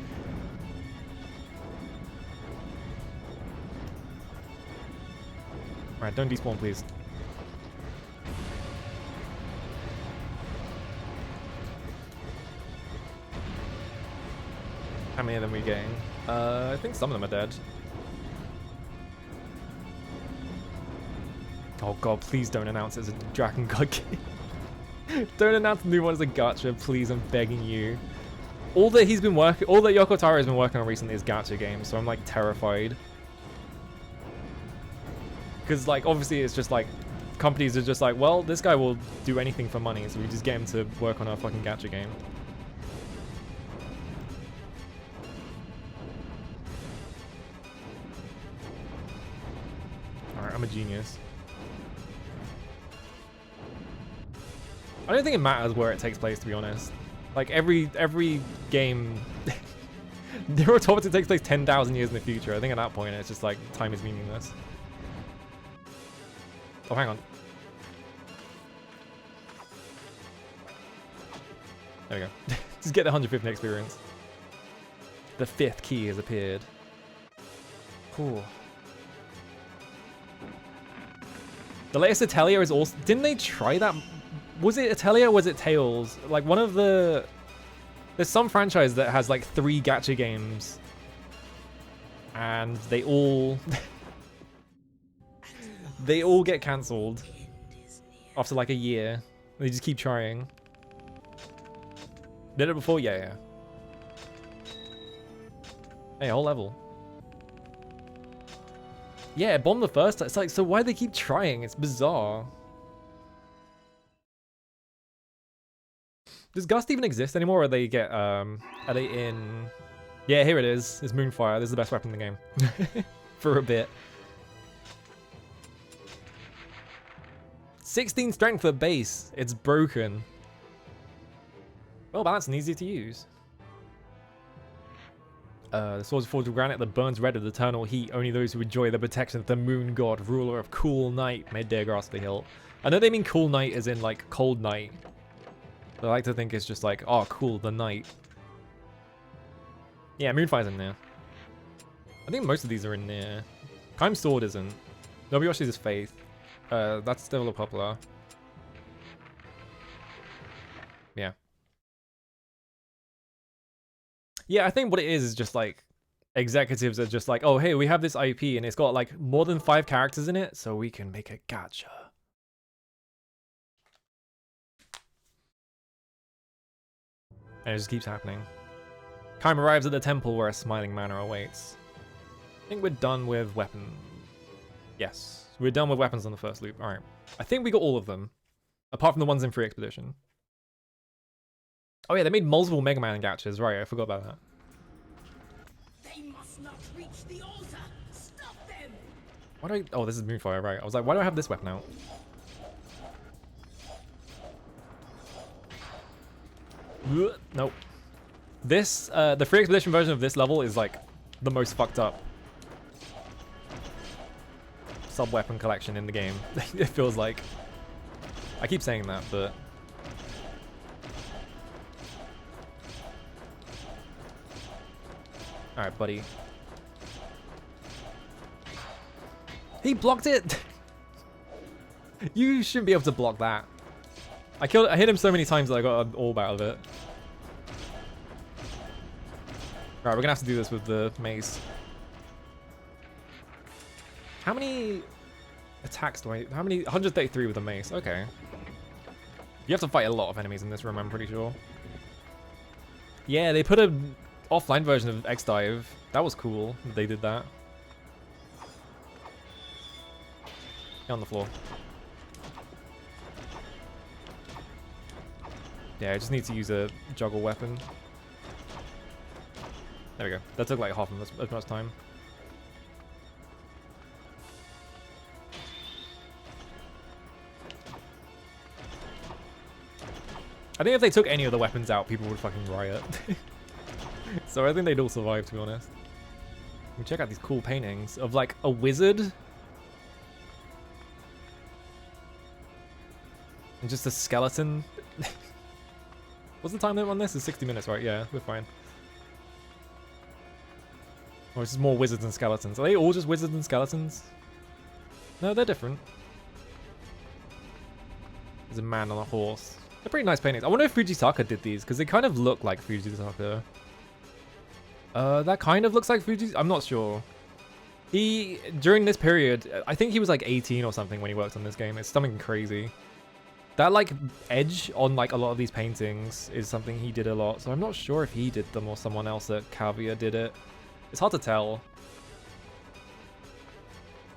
Alright, don't despawn, please. How many of them are we getting? I think some of them are dead. Oh god, please don't announce it as a Drakengard game. Don't announce the new one as a gacha, please, I'm begging you. All that Yoko Taro has been working on recently is gacha games, so I'm like terrified. Because like obviously it's just like companies are just like, well, this guy will do anything for money, so we just get him to work on our fucking gacha game. Alright, I'm a genius. I don't think it matters where it takes place, to be honest. Like every game, Nero Automata takes place 10,000 years in the future. I think at that point it's just like time is meaningless. Oh, hang on. There we go. Just get the 150 experience. The 5th key has appeared. Cool. The latest Atelier is also... Didn't they try that? Was it Atelier or was it Tales? Like one of the... There's some franchise that has like 3 gacha games. And they all... they all get cancelled. After like a year. They just keep trying. Did it before? Yeah. Hey, whole level. Yeah, bomb the first time. It's like, so why do they keep trying? It's bizarre. Does Gust even exist anymore, or they get, are they in... Yeah, here it is. It's Moonfire. This is the best weapon in the game. For a bit. 16 strength for base. It's broken. Well balanced and easy to use. The sword's forged of granite that burns red with eternal heat. Only those who enjoy the protection of the moon god, ruler of cool night, may dare grasp the hilt. I know they mean cool night as in like cold night. But I like to think it's just like, oh cool, the night. Yeah, Moonfire's in there. I think most of these are in there. Kaim's sword isn't. Nobuyoshi's is Faith. That's still a popular. Yeah. Yeah, I think what it is just like executives are just like, oh hey, we have this IP and it's got like more than 5 characters in it, so we can make a gacha. And it just keeps happening. Kaim arrives at the temple where a smiling manor awaits. I think we're done with weapons. Yes, we're done with weapons on the first loop. Alright. I think we got all of them. Apart from the ones in Free Expedition. Oh yeah, they made multiple Mega Man gachas, right, I forgot about that. They must not reach the altar. Stop them. Why do I... Oh, this is Moonfire, right. I was like, why do I have this weapon out? Nope. This, the Free Expedition version of this level is like the most fucked up sub-weapon collection in the game. It feels like. I keep saying that, but... Alright, buddy. He blocked it! You shouldn't be able to block that. I hit him so many times that I got an orb out of it. Alright, we're gonna have to do this with the mace. How many attacks do I... How many... 133 with the mace, okay. You have to fight a lot of enemies in this room, I'm pretty sure. Yeah, they put a offline version of X-Dive. That was cool that they did that. Get on the floor. Yeah, I just need to use a juggle weapon. There we go. That took like half as much time. I think if they took any of the weapons out, people would fucking riot. So I think they'd all survive, to be honest. You check out these cool paintings of like a wizard. And just a skeleton. What's the time limit on this? It's 60 minutes, right? Yeah, we're fine. Or it's just more wizards and skeletons. Are they all just wizards and skeletons? No, they're different. There's a man on a horse. They're pretty nice paintings. I wonder if Fujitaka did these, because they kind of look like Fujitaka. That kind of looks like Fujitaka. I'm not sure. He, during this period, I think he was like 18 or something when he worked on this game. It's something crazy. That like edge on like a lot of these paintings is something he did a lot. So I'm not sure if he did them or someone else at Cavia did it. It's hard to tell.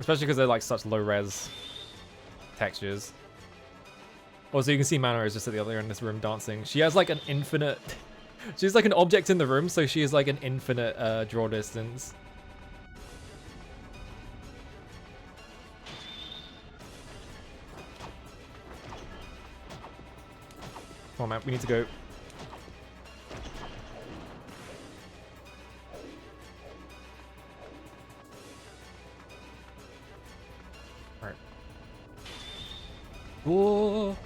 Especially because they're like such low res textures. Also, you can see Mana is just at the other end of this room dancing. She has like an infinite... She's like an object in the room, so she has like an infinite draw distance. Come on, man. We need to go. Alright. Whoa!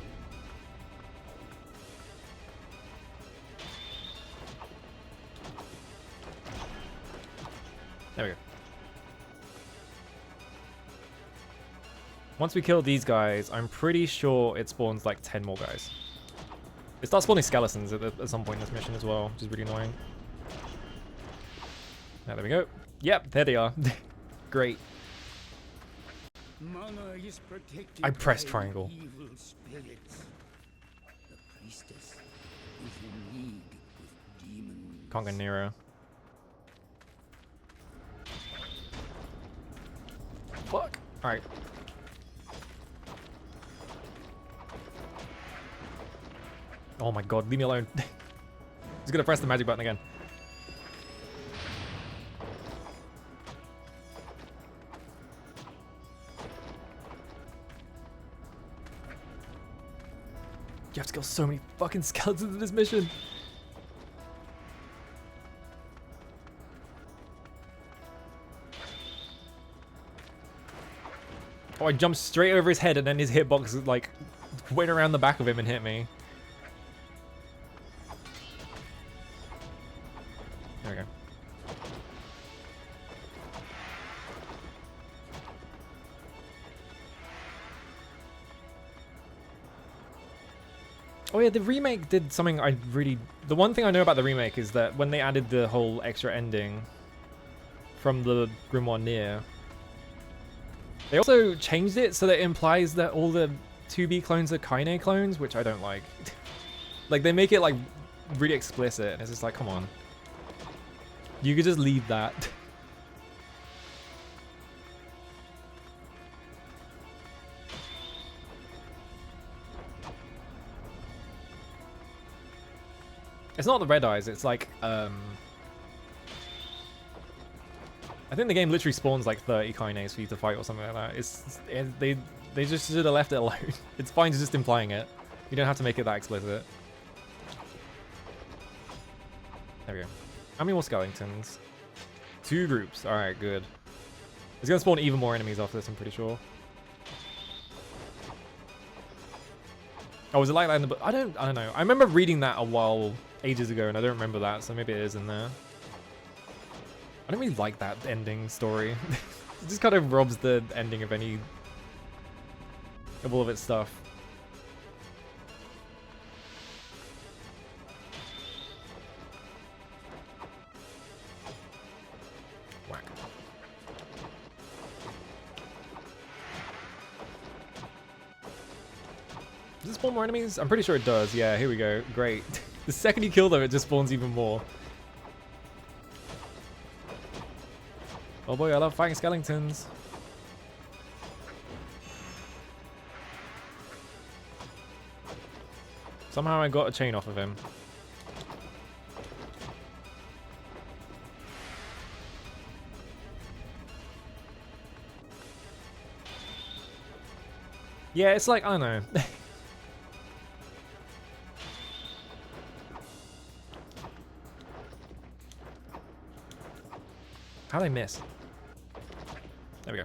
There we go. Once we kill these guys, I'm pretty sure it spawns like 10 more guys. It starts spawning skeletons at some point in this mission as well, which is really annoying. Now, there we go. Yep, there they are. Great. Mana is protected I pressed by triangle. evil spirits. The priestess is in league with demons. Can't go near her. Fuck. Alright. Oh my god, leave me alone. He's gonna press the magic button again. You have to kill so many fucking skeletons in this mission. Oh, I jumped straight over his head and then his hitbox like went around the back of him and hit me. There we go. Oh yeah, the remake did something I really... The one thing I know about the remake is that when they added the whole extra ending from the Grimoire Near, they also changed it so that it implies that all the 2B clones are Kaine clones, which I don't like. Like, they make it, like, really explicit, and it's just like, come on. You could just leave that. It's not the red eyes, it's like, I think the game literally spawns like 30 Kaines for you to fight or something like that. They just should have left it alone. It's fine just implying it. You don't have to make it that explicit. There we go. How many more skeletons? 2 groups. Alright, good. It's gonna spawn even more enemies after this, I'm pretty sure. Oh, was it like that in the book? I don't know. I remember reading that a while, ages ago, and I don't remember that, so maybe it is in there. I don't really like that ending story. It just kind of robs the ending of any... of all of its stuff. Whack. Does it spawn more enemies? I'm pretty sure it does. Yeah, here we go. Great. The second you kill them, it just spawns even more. Oh boy, I love fighting skeletons. Somehow I got a chain off of him. Yeah, it's like, I don't know. How'd I miss? There we go.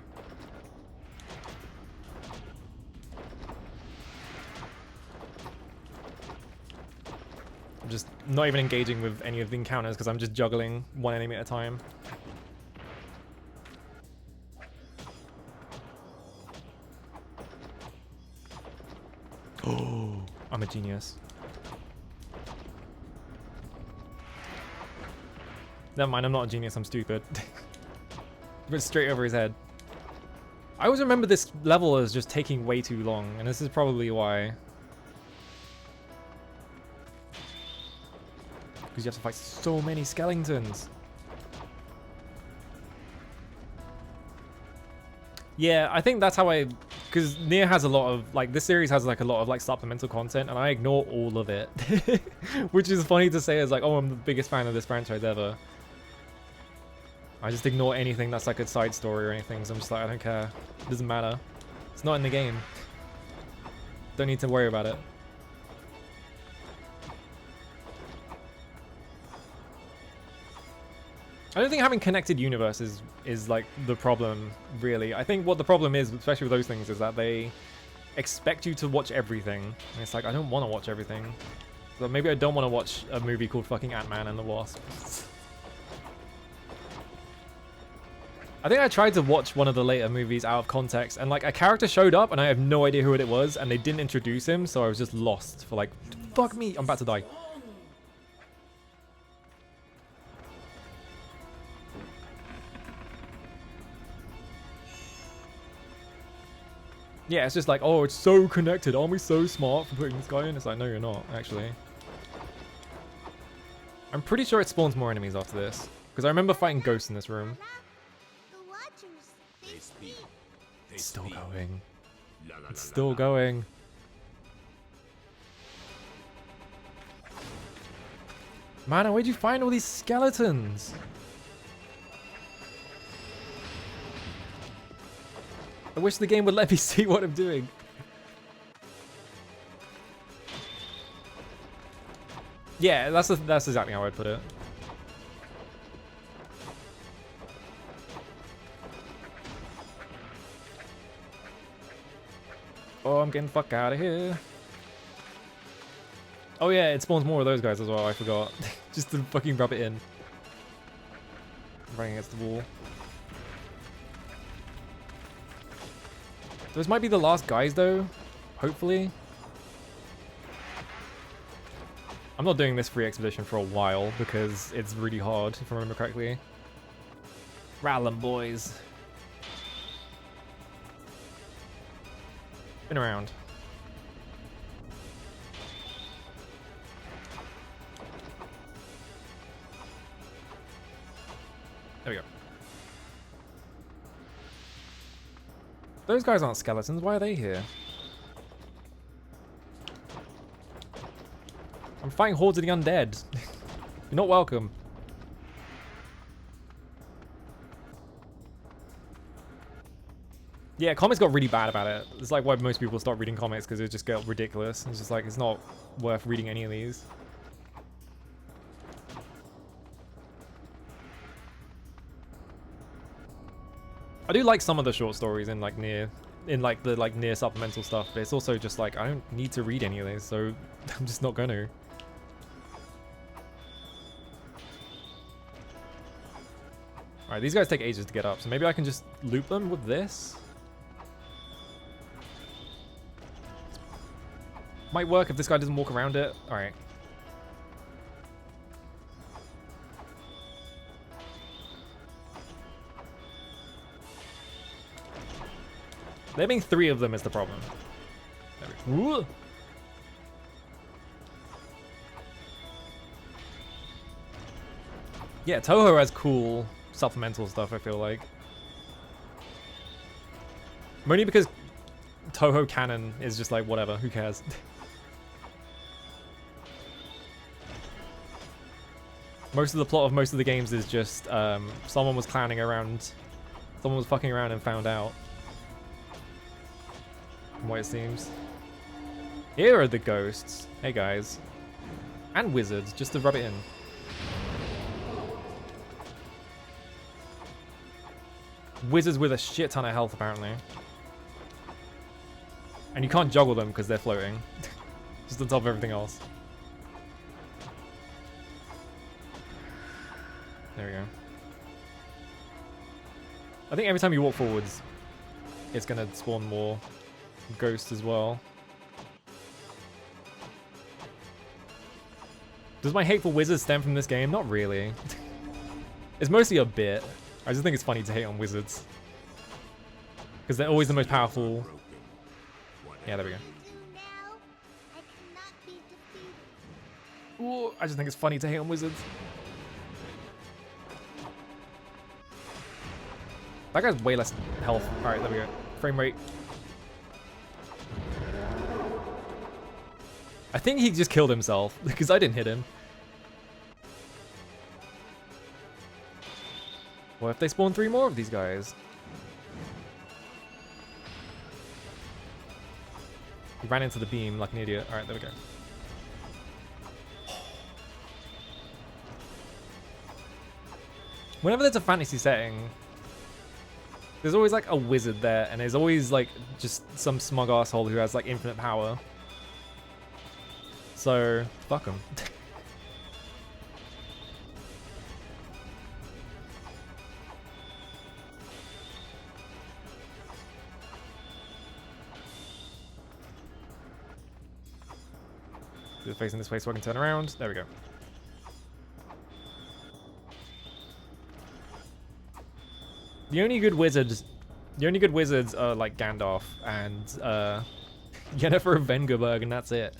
I'm just not even engaging with any of the encounters because I'm just juggling one enemy at a time. Oh, I'm a genius. Never mind, I'm not a genius, I'm stupid. Went straight over his head. I always remember this level as just taking way too long, and this is probably why. Because you have to fight so many skeletons. Yeah, I think that's how I... Because Nier has a lot of... Like, this series has, like, a lot of, like, supplemental content, and I ignore all of it. Which is funny to say as, like, oh, I'm the biggest fan of this franchise ever. I just ignore anything that's, like, a side story or anything, so I'm just like, I don't care. It doesn't matter. It's not in the game. Don't need to worry about it. I don't think having connected universes is like the problem, really. I think what the problem is, especially with those things, is that they expect you to watch everything. And it's like, I don't want to watch everything. So maybe I don't want to watch a movie called fucking Ant-Man and the Wasp. I think I tried to watch one of the later movies out of context, and like a character showed up and I have no idea who it was, and they didn't introduce him, so I was just lost for like, fuck me, I'm about to die. Yeah, it's just like, oh, it's so connected. Aren't we so smart for putting this guy in? It's like, no, you're not, actually. I'm pretty sure it spawns more enemies after this. Because I remember fighting ghosts in this room. It's still going. It's still going. Man, where'd you find all these skeletons? I wish the game would let me see what I'm doing. Yeah, that's exactly how I'd put it. Oh, I'm getting the fuck out of here. Oh yeah, it spawns more of those guys as well, I forgot. Just to fucking rub it in. Running against the wall. Those might be the last guys though, hopefully. I'm not doing this free expedition for a while because it's really hard, if I remember correctly. Rattle 'em, boys. Spin around. There we go. Those guys aren't skeletons. Why are they here? I'm fighting hordes of the undead. You're not welcome. Yeah, comics got really bad about it. It's like why most people stop reading comics, because it just got ridiculous. It's just like, it's not worth reading any of these. I do like some of the short stories in like Nier, in like the Nier supplemental stuff, but it's also just like, I don't need to read any of these, so I'm just not gonna. Alright, these guys take ages to get up, so maybe I can just loop them with this? Might work if this guy doesn't walk around it. Alright. There being 3 of them is the problem. There we go. Ooh. Yeah, Toho has cool supplemental stuff, I feel like. Mainly because Toho canon is just like, whatever, who cares? Most of the plot of most of the games is just someone was clowning around, someone was fucking around and found out. From what it seems. Here are the ghosts. Hey guys. And wizards, just to rub it in. Wizards with a shit ton of health, apparently. And you can't juggle them because they're floating. Just on top of everything else. There we go. I think every time you walk forwards, it's gonna spawn more ghosts as well. Does my hate for wizards stem from this game? Not really. It's mostly a bit. I just think it's funny to hate on wizards. Because they're always the most powerful. Yeah, there we go. Ooh, I just think it's funny to hate on wizards. That guy's way less health. Alright, there we go. Frame rate. I think he just killed himself because I didn't hit him. What if they spawn 3 more of these guys? He ran into the beam like an idiot. Alright, there we go. Whenever there's a fantasy setting, there's always like a wizard there, and there's always like just some smug asshole who has like infinite power. So, fuck him. Facing this way so I can turn around. There we go. The only good wizards are like Gandalf and Yennefer of Vengerberg, and that's it.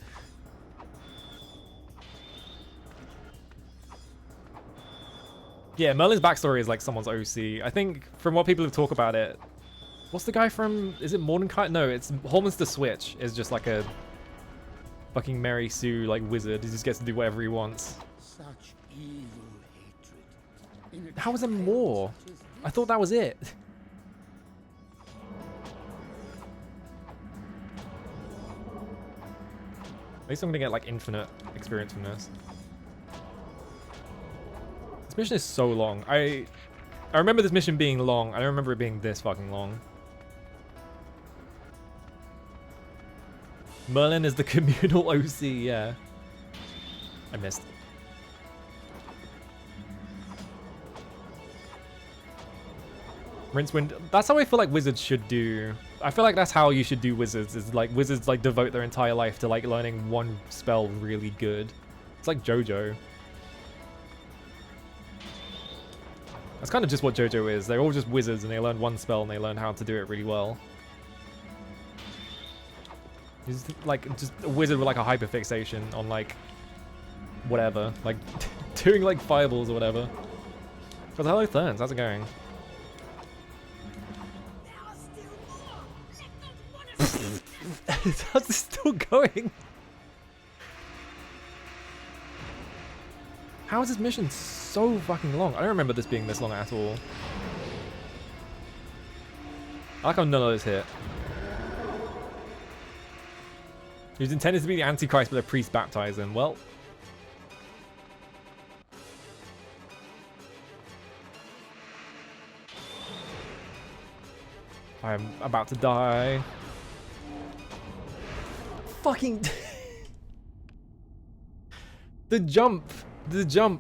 Yeah, Merlin's backstory is like someone's OC. I think from what people have talked about it, what's the guy from? Is it Mordenkainen? No, it's Holman's the Switch. Is just like a fucking Mary Sue like wizard. He just gets to do whatever he wants. Such evil hatred. How was there more? I thought that was it. At least I'm gonna get like infinite experience from this. This mission is so long. I remember this mission being long. I don't remember it being this fucking long. Merlin is the communal OC, yeah. I missed. Rincewind. That's how I feel like wizards should do. I feel like that's how you should do wizards. Is like wizards like devote their entire life to like learning one spell really good. It's like JoJo. That's kind of just what JoJo is. They're all just wizards and they learn one spell and they learn how to do it really well. He's like just a wizard with like a hyperfixation on like whatever, like doing like fireballs or whatever. Because hello Therns, how's it going? How's this still going? How is this mission so fucking long? I don't remember this being this long at all. I like how none of those hit. He was intended to be the Antichrist, but the priest baptized him. Well. I'm about to die. Fucking... The jump.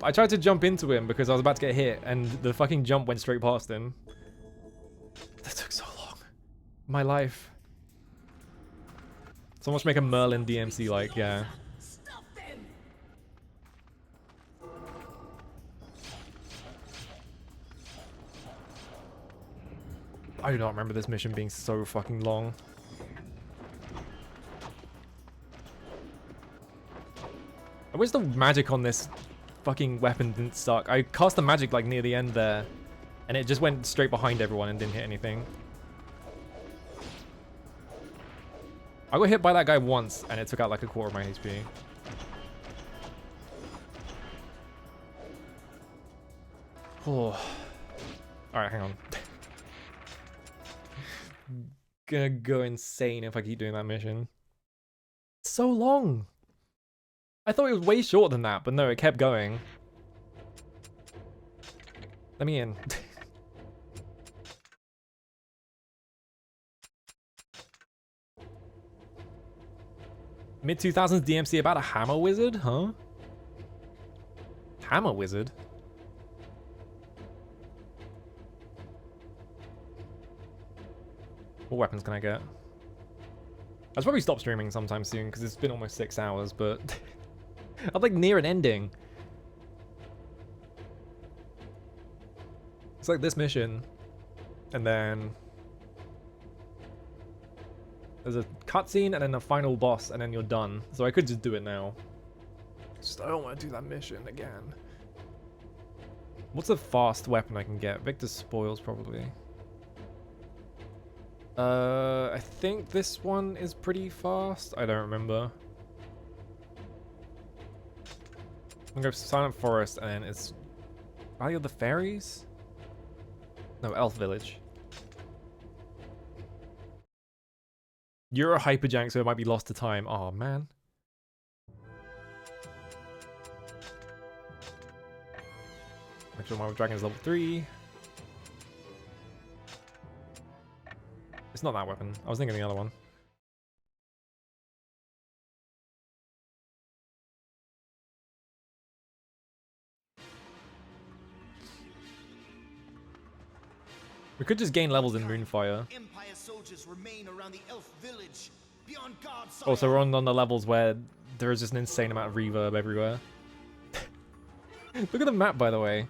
I tried to jump into him because I was about to get hit, and the fucking jump went straight past him. That took so long. My life. Someone should make a Merlin DMC like, yeah. I do not remember this mission being so fucking long. I wish the magic on this fucking weapon didn't suck. I cast the magic like near the end there, and it just went straight behind everyone and didn't hit anything. I got hit by that guy once, and it took out like a quarter of my HP. Oh. Alright, hang on. Gonna go insane if I keep doing that mission. So long! I thought it was way shorter than that, but no, it kept going. Let me in. Mid-2000s DMC about a hammer wizard? Huh? Hammer wizard? What weapons can I get? I'll probably stop streaming sometime soon because it's been almost 6 hours, but I'm like near an ending. It's like this mission, and then there's a cutscene and then a final boss, and then you're done. So I could just do it now. Just I don't want to do that mission again. What's a fast weapon I can get? Victor's Spoils, probably. I think this one is pretty fast. I don't remember. I'm gonna go Silent Forest, and then it's Valley of the Fairies? No, Elf Village. You're a hyperjank, so it might be lost to time. Oh man. Make sure my dragon is level 3. It's not that weapon. I was thinking the other one. We could just gain levels in Moonfire. Empire soldiers remain around the elf village. Beyond God's Also, we're on the levels where there is just an insane amount of reverb everywhere. Look at the map, by the way.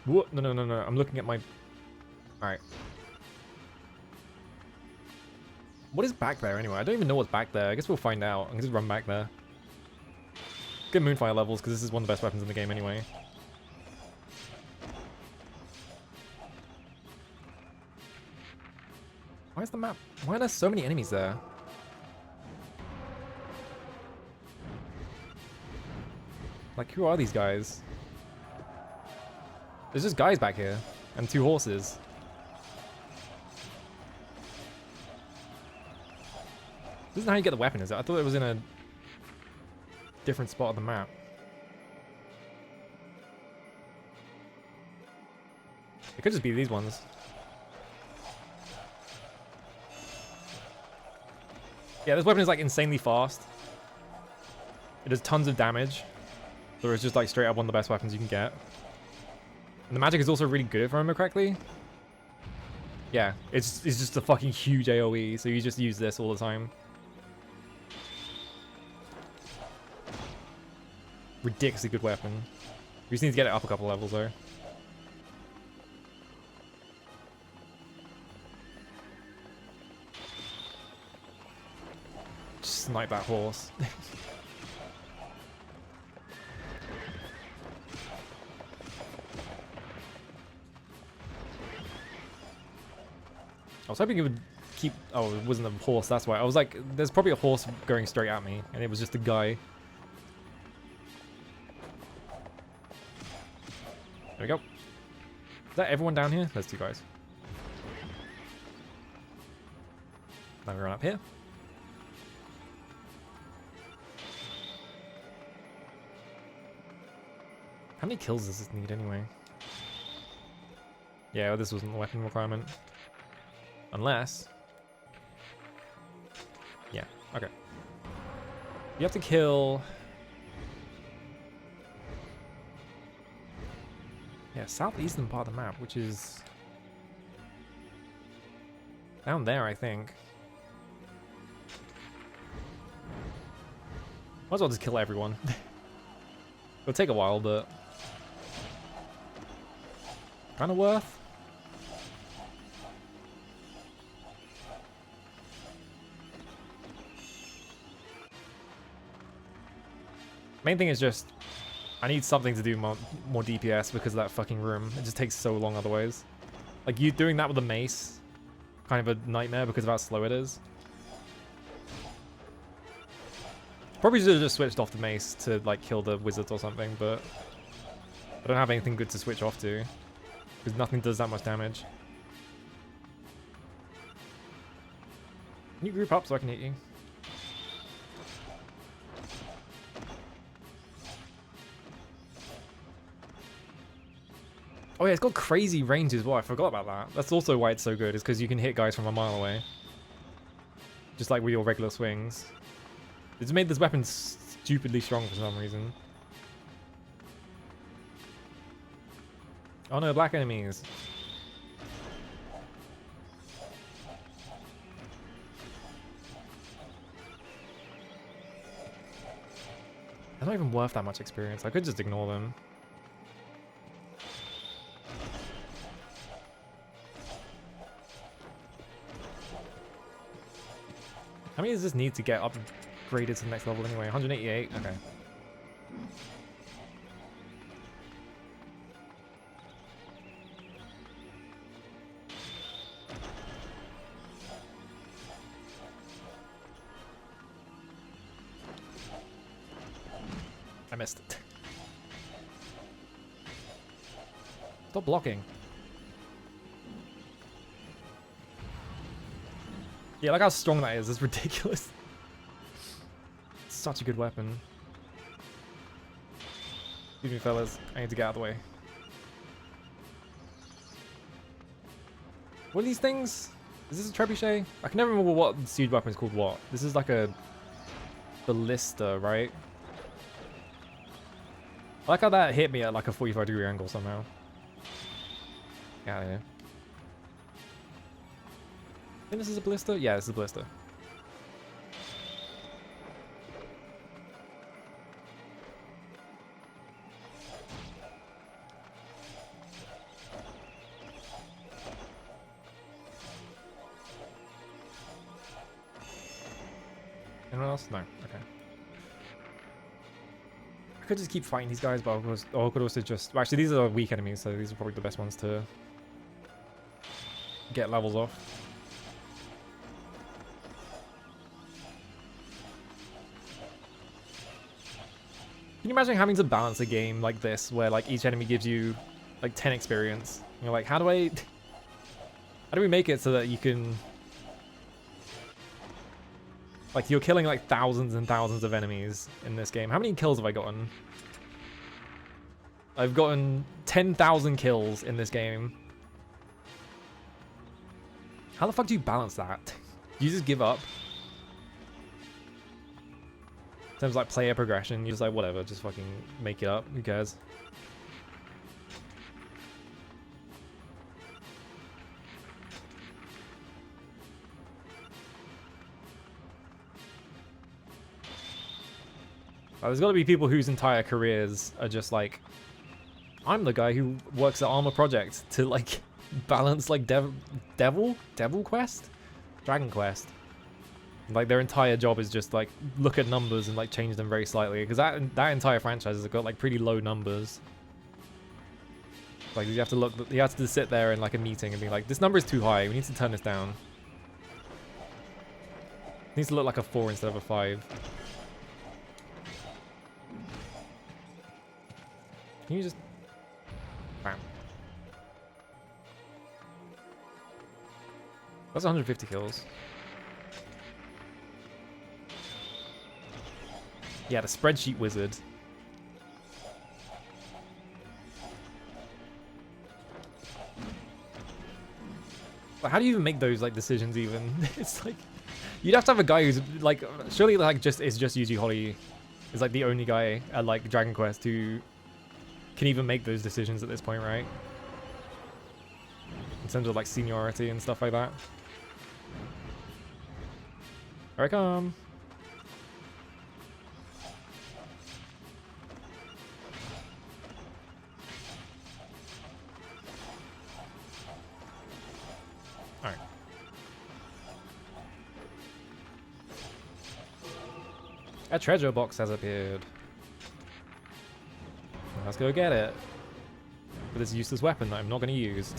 What? No. I'm looking at my... Alright. What is back there anyway? I don't even know what's back there. I guess we'll find out. I can just run back there. Get Moonfire levels, because this is one of the best weapons in the game anyway. Why is the map... Why are there so many enemies there? Like, who are these guys? There's just guys back here. And 2 horses. This isn't how you get the weapon, is it? I thought it was in a different spot of the map. It could just be these ones. Yeah, this weapon is like insanely fast. It does tons of damage. So it's just like straight up one of the best weapons you can get. And the magic is also really good if I remember correctly. Yeah, it's just a fucking huge AoE, so you just use this all the time. Ridiculously good weapon. We just need to get it up a couple levels though. Just snipe that horse. I was hoping it would keep... Oh, it wasn't a horse, that's why. I was like, there's probably a horse going straight at me, and it was just a guy. There we go. Is that everyone down here? There's 2 guys. Now we run up here. How many kills does this need anyway? Yeah, this wasn't the weapon requirement. Unless... Yeah, okay. You have to kill... Yeah, southeastern part of the map, which is... down there, I think. Might as well just kill everyone. It'll take a while, but... kinda worth. Main thing is just, I need something to do more DPS because of that fucking room. It just takes so long otherwise. Like, you doing that with a mace, kind of a nightmare because of how slow it is. Probably should have just switched off the mace to, like, kill the wizards or something, but I don't have anything good to switch off to. Because nothing does that much damage. Can you group up so I can hit you? Oh yeah, it's got crazy range as well. I forgot about that. That's also why it's so good, is because you can hit guys from a mile away. Just like with your regular swings. It's made this weapon stupidly strong for some reason. Oh no, black enemies. They're not even worth that much experience. I could just ignore them. How many does this need to get upgraded to the next level anyway? 188? Okay. I missed it. Stop blocking. Yeah, like how strong that is. It's ridiculous. It's such a good weapon. Excuse me, fellas. I need to get out of the way. What are these things? Is this a trebuchet? I can never remember what the siege weapon is called what. This is like a ballista, right? I like how that hit me at like a 45-degree angle somehow. Get out of here. I think this is a ballista? Yeah, this is a ballista. Anyone else? No. Okay. I could just keep fighting these guys, but I could also just... Well, actually, these are weak enemies, so these are probably the best ones to get levels off. Can you imagine having to balance a game like this, where like each enemy gives you like 10 experience? And you're like, how do we make it so that you can... Like, you're killing like thousands and thousands of enemies in this game. How many kills have I gotten? I've gotten 10,000 kills in this game. How the fuck do you balance that? Do you just give up? In terms of like player progression, you're just like, whatever, just fucking make it up. Who cares? There's got to be people whose entire careers are just like, I'm the guy who works at Armor Project to like balance like Devil Quest? Dragon Quest. Like their entire job is just like look at numbers and like change them very slightly, because that entire franchise has got like pretty low numbers. Like you have to sit there in like a meeting and be like, this number is too high, we need to turn this down. It needs to look like a 4 instead of a 5. Can you just... Bam. That's 150 kills. Yeah, the spreadsheet wizard. Like, how do you even make those like decisions even? It's like... You'd have to have a guy who's like... Surely like is just Yuji Horii is like the only guy at like Dragon Quest who can even make those decisions at this point, right? In terms of like seniority and stuff like that. Here I come. Alright. A treasure box has appeared. Let's go get it. With this useless weapon that I'm not going to use.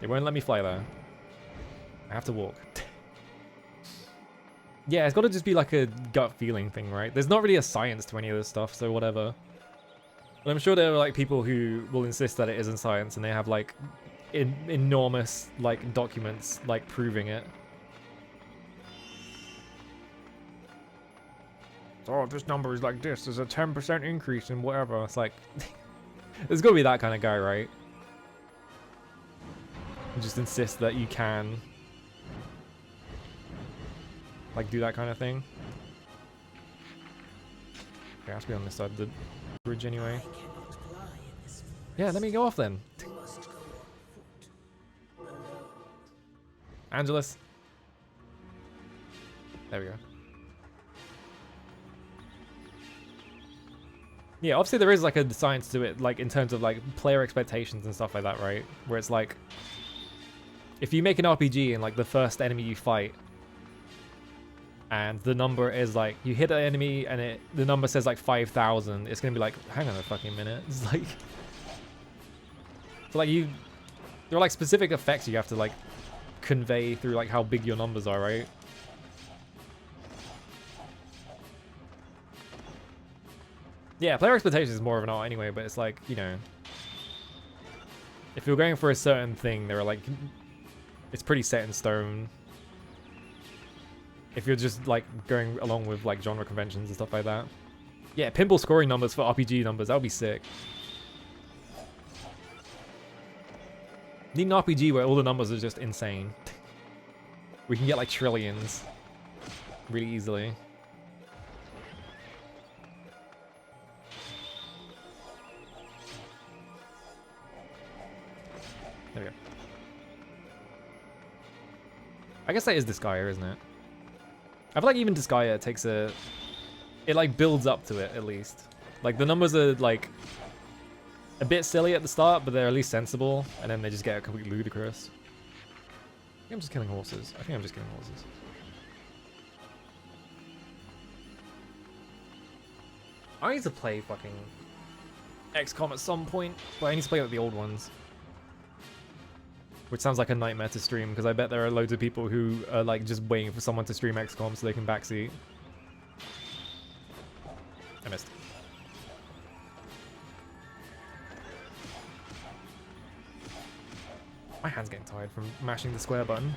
It won't let me fly there. I have to walk. Yeah, it's got to just be like a gut feeling thing, right? There's not really a science to any of this stuff, so whatever. But I'm sure there are like people who will insist that it isn't science, and they have like enormous like documents like proving it. Oh, this number is like this. There's a 10% increase in whatever. It's like, there's got to be that kind of guy, right? And just insist that you can like do that kind of thing. Okay, I have to be on this side of the bridge anyway. Yeah, let me go off then. Angelus. There we go. Yeah, obviously there is like a science to it, like in terms of like player expectations and stuff like that, right? Where it's like, if you make an RPG and like the first enemy you fight, and the number is like, you hit an enemy and the number says like 5,000, it's gonna be like, hang on a fucking minute. It's like, so like there are like specific effects you have to like convey through like how big your numbers are, right? Yeah, player expectations is more of an art anyway, but it's like, you know, if you're going for a certain thing, there are like, it's pretty set in stone. If you're just like going along with like genre conventions and stuff like that. Yeah, pinball scoring numbers for RPG numbers, that would be sick. Need an RPG where all the numbers are just insane. We can get like trillions really easily. There we go. I guess that is Disgaea, isn't it? I feel like even Disgaea takes it like builds up to it at least. Like the numbers are like a bit silly at the start, but they're at least sensible, and then they just get completely ludicrous. I think I'm just killing horses. I think I'm just killing horses. I need to play fucking XCOM at some point, but I need to play with the old ones. Which sounds like a nightmare to stream, because I bet there are loads of people who are like just waiting for someone to stream XCOM so they can backseat. I missed. My hand's getting tired from mashing the square button.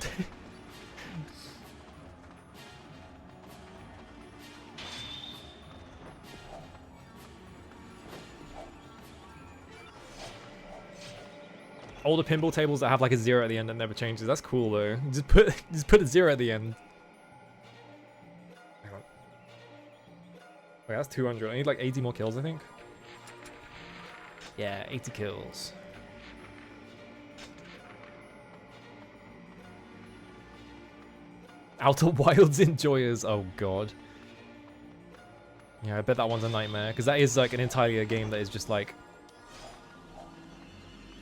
All the pinball tables that have like a 0 at the end that never changes. That's cool though. Just put a 0 at the end. Hang on. Wait, that's 200. I need like 80 more kills, I think. Yeah, 80 kills. Outer Wilds Enjoyers. Oh god. Yeah, I bet that one's a nightmare, because that is like an entirely a game that is just like,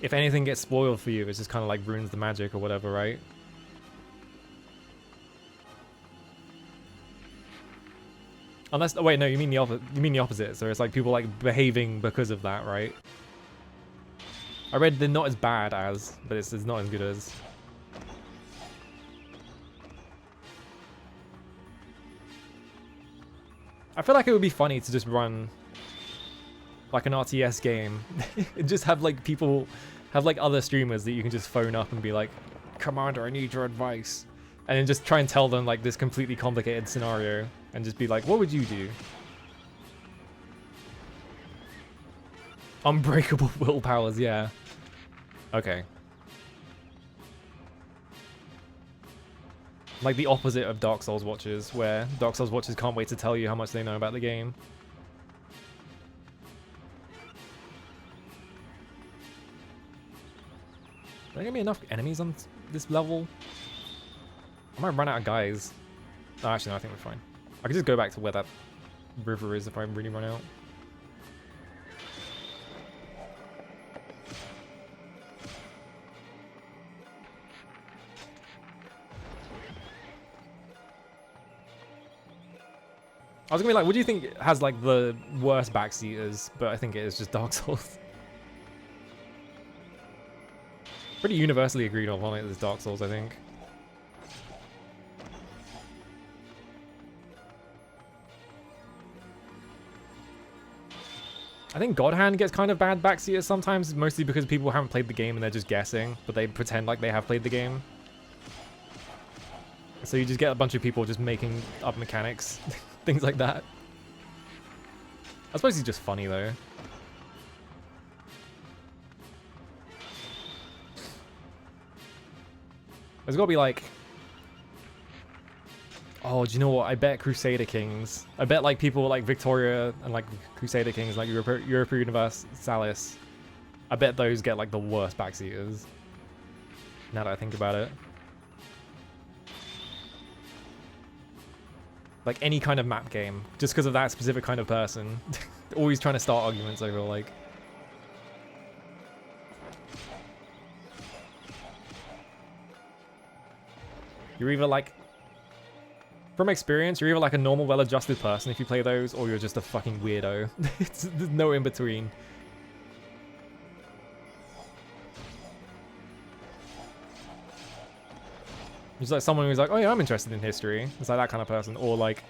if anything gets spoiled for you, it just kind of like ruins the magic or whatever, right? Unless, oh wait, no, you mean the opposite. So it's like people like behaving because of that, right? I read they're not as bad as, but it's not as good as. I feel like it would be funny to just run like an RTS game and just have like people have like other streamers that you can just phone up and be like, Commander, I need your advice, and then just try and tell them like this completely complicated scenario and just be like, what would you do? Unbreakable willpowers, yeah. Okay. Like the opposite of Dark Souls watchers, where Dark Souls watchers can't wait to tell you how much they know about the game. Are there gonna be enough enemies on this level? I might run out of guys. Oh, actually, no, I think we're fine. I could just go back to where that river is if I really run out. I was gonna be like, what do you think has like the worst backseaters? But I think it is just Dark Souls. Pretty universally agreed on it as Dark Souls, I think. I think God Hand gets kind of bad backseaters sometimes, mostly because people haven't played the game and they're just guessing, but they pretend like they have played the game. So you just get a bunch of people just making up mechanics, things like that. I suppose he's just funny though. There's gotta be like... Oh, do you know what? I bet Crusader Kings. I bet like people like Victoria and like Crusader Kings, like Europa Universalis. I bet those get like the worst backseaters. Now that I think about it. Like any kind of map game, just because of that specific kind of person. Always trying to start arguments, I feel like. You're either like... From experience, you're either like a normal, well-adjusted person if you play those, or you're just a fucking weirdo. There's no in between. It's like someone who's like, oh yeah, I'm interested in history. It's like that kind of person. Or like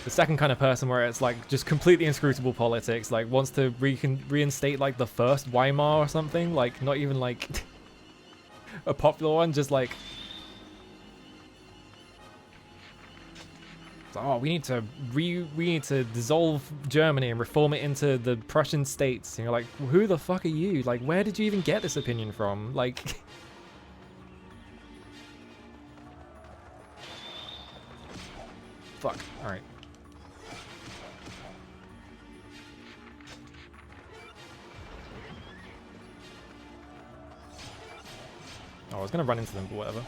the second kind of person where it's like just completely inscrutable politics, like wants to reinstate like the first Weimar or something, like not even like a popular one, just like, oh, we need to dissolve Germany and reform it into the Prussian states. And you're like, who the fuck are you? Like, where did you even get this opinion from? Like, fuck. All right. Oh, I was gonna run into them, but whatever.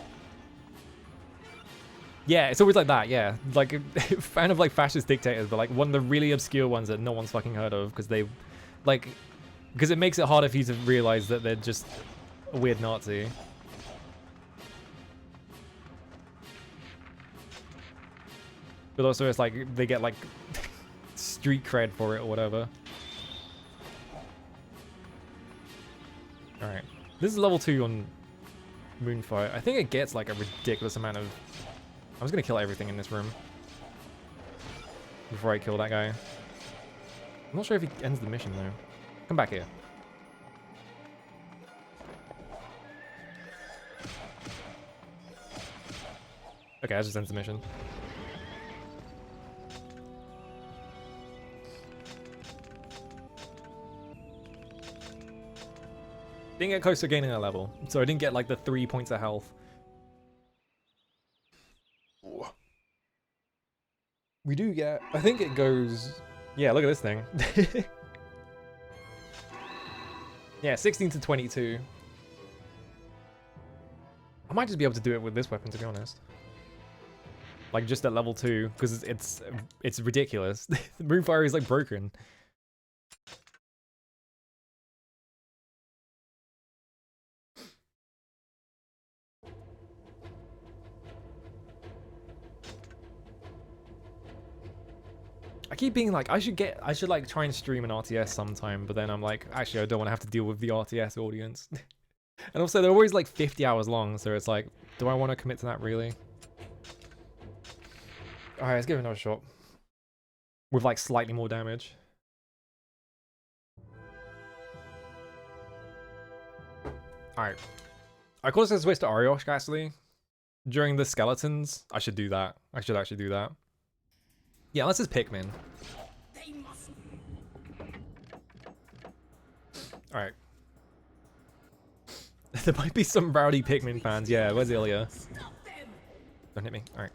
Yeah, it's always like that, yeah. Like, a fan of, like, fascist dictators, but, like, one of the really obscure ones that no one's fucking heard of, because they, like... Because it makes it harder for you to realize that they're just a weird Nazi. But also it's like, they get, like, street cred for it or whatever. Alright. This is level 2 on Moonfight. I think it gets, like, a ridiculous amount of... I'm just gonna kill everything in this room before I kill that guy. I'm not sure if he ends the mission though. Come back here. Okay, that just ends the mission. Didn't get close to gaining a level, so I didn't get like the 3 points of health. We do get, I think it goes, yeah, look at this thing. Yeah, 16 to 22. I might just be able to do it with this weapon, to be honest. Like, just at level 2, because it's ridiculous. The Moonfire is, like, broken. I keep being like, I should like try and stream an RTS sometime, but then I'm like, actually I don't want to have to deal with the RTS audience. And also they're always like 50 hours long, so it's like, do I want to commit to that really? Alright, let's give it another shot. With like slightly more damage. Alright. I could also switch to Ariosh actually. During the skeletons. I should do that. I should actually do that. Yeah, unless it's Pikmin. Alright. There might be some rowdy Pikmin fans. Yeah, where's Ilya? Don't hit me. Alright.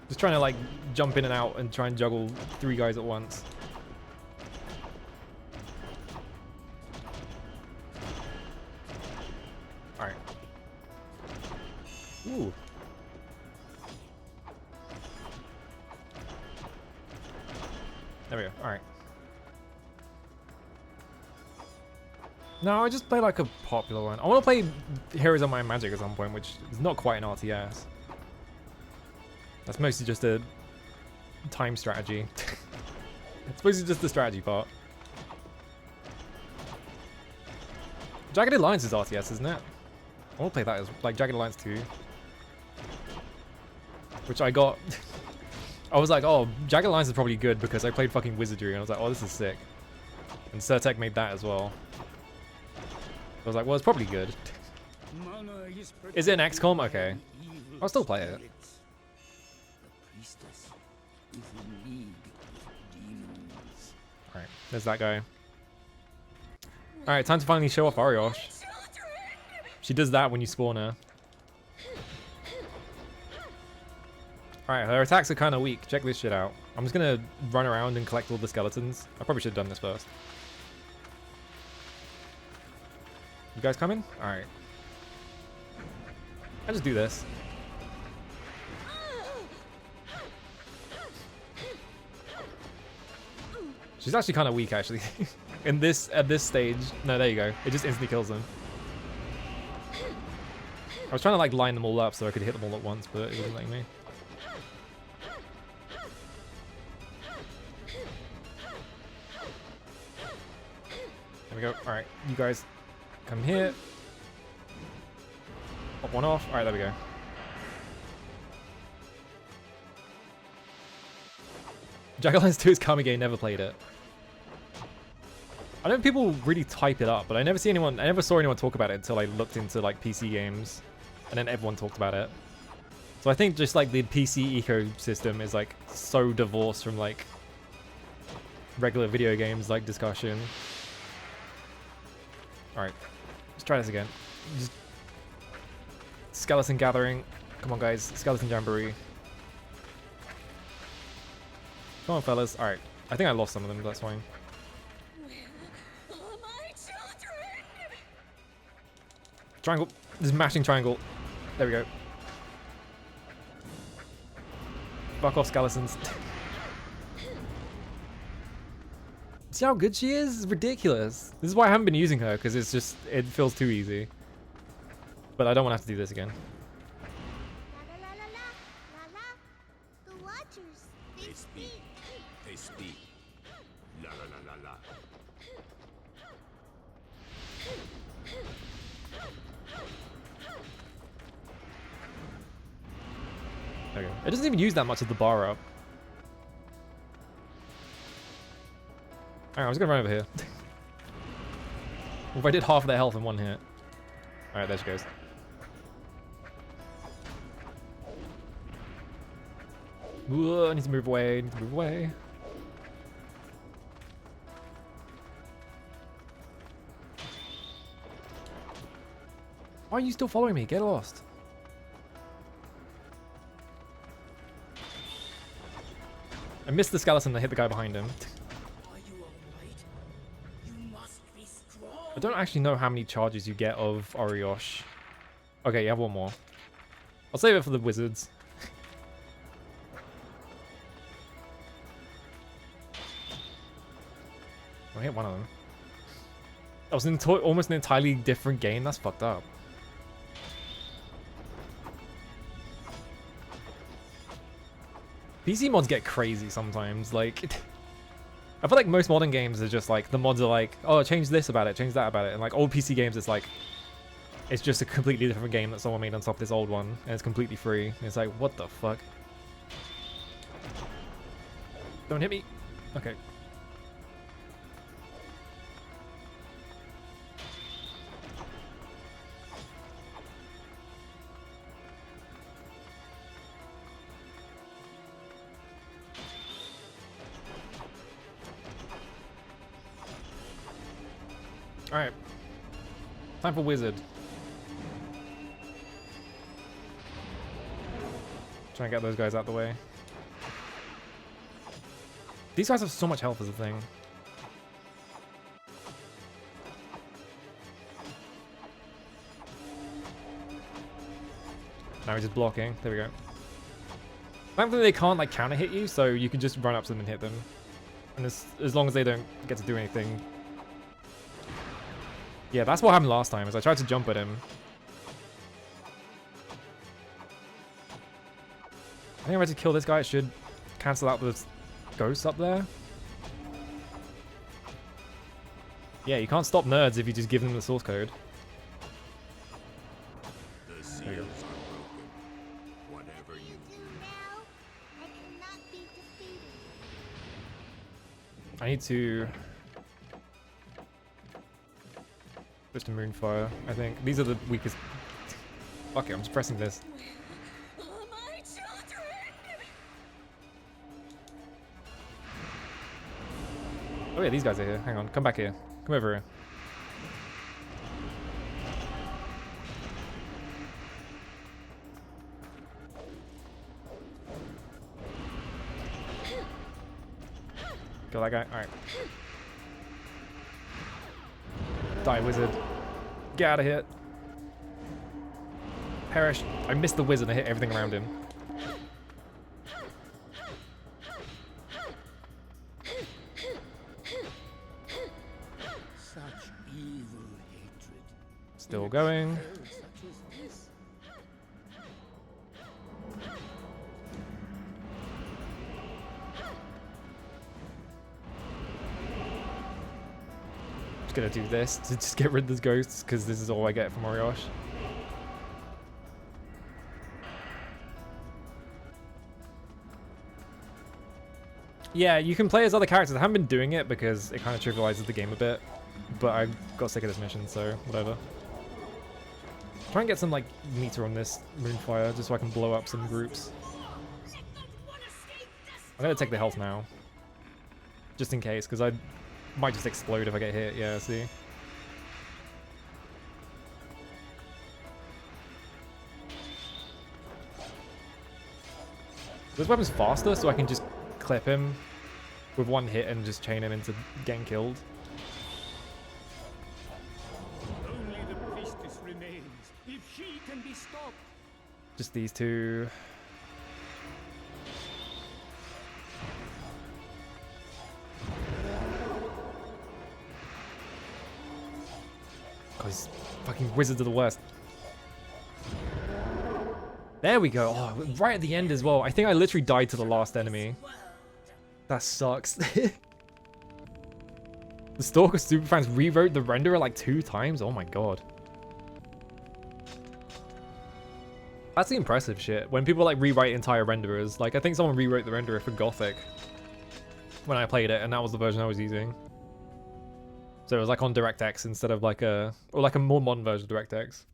Just trying to like jump in and out and try and juggle 3 guys at once. Alright. Ooh. There we go. Alright. No, I just play like a popular one. I want to play Heroes of Might and Magic at some point, which is not quite an RTS. That's mostly just a time strategy. It's mostly just the strategy part. Jagged Alliance is RTS, isn't it? I want to play that as like Jagged Alliance 2. Which I got... I was like, oh, Jagged Alliance is probably good because I played fucking Wizardry and I was like, oh, this is sick. And Certec made that as well. I was like, well, it's probably good. Is it an XCOM? Okay. I'll still play it. Alright, there's that guy. Alright, time to finally show off Ariosh. She does that when you spawn her. Alright, her attacks are kind of weak. Check this shit out. I'm just gonna run around and collect all the skeletons. I probably should have done this first. You guys coming? Alright. I just do this. She's actually kind of weak, actually. At this stage. No, there you go. It just instantly kills them. I was trying to like line them all up so I could hit them all at once, but it wasn't letting me. There we go. Alright, you guys come here. Pop one off. Alright, there we go. Jagged Alliance 2 is Kamige, never played it. I know people really type it up, but I never saw anyone talk about it until I looked into like PC games, and then everyone talked about it. So I think just like the PC ecosystem is like so divorced from like regular video games like discussion. Alright, let's try this again. Just skeleton gathering. Come on guys, skeleton jamboree. Come on fellas. Alright, I think I lost some of them, but that's fine. Triangle. Just mashing triangle. There we go. Fuck off, skeletons. See how good she is? It's ridiculous. This is why I haven't been using her, because it's just, it feels too easy. But I don't want to have to do this again. La la la la la la. The Watchers, they speak. They speak. La la la la la. There we go. It doesn't even use that much of the bar up. Alright, I'm just gonna run over here. Well, if I did half of their health in one hit. Alright, there she goes. Ooh, I need to move away, I need to move away. Why are you still following me? Get lost. I missed the skeleton that hit the guy behind him. Are you all right? You must be strong. I don't actually know how many charges you get of Ariosh. Okay, you have one more. I'll save it for the wizards. I hit one of them. That was almost an entirely different game. That's fucked up. PC mods get crazy sometimes. Like, I feel like most modern games are just like, the mods are like, oh, change this about it, change that about it. And like old PC games, it's like, it's just a completely different game that someone made on top of this old one. And it's completely free. And it's like, what the fuck? Don't hit me. Okay. Alright. Time for wizard. Try and get those guys out the way. These guys have so much health as a thing. Now he's just blocking. There we go. Thankfully they can't like counter hit you, so you can just run up to them and hit them. And as long as they don't get to do anything. Yeah, that's what happened last time, is I tried to jump at him. I think I'm ready to kill this guy. It should cancel out the ghosts up there. Yeah, you can't stop nerds if you just give them the source code. The seals are broken. Whatever you Do now, I cannot be defeated. I need to... Just a Moonfire, I think. These are the weakest... Fuck it, I'm just pressing this. All my children! Oh yeah, these guys are here. Hang on, come back here. Come over here. Kill that guy. Alright. Die, wizard. Get out of here. Perish. I missed the wizard and hit everything around him. Such evil hatred. Still going. Hell such as this. Just gonna do this to just get rid of those ghosts because this is all I get from Oriosh. Yeah, you can play as other characters. I haven't been doing it because it kind of trivializes the game a bit, but I got sick of this mission, so whatever. Try and get some like meter on this Moonfire just so I can blow up some groups. I'm gonna take the health now, just in case, because I might just explode if I get hit. Yeah, see. This weapon's faster, so I can just clip him with one hit and just chain him into getting killed. Only the priestess remains. If she can be stopped. Just these two. God, these fucking wizards are the worst. There we go. Oh, right at the end as well. I think I literally died to the last enemy. That sucks. The Stalker superfans rewrote the renderer like 2 times? Oh my god. That's the impressive shit. When people like rewrite entire renderers. Like I think someone rewrote the renderer for Gothic when I played it, and that was the version I was using. So it was like on DirectX instead of like a, or like a more modern version of DirectX.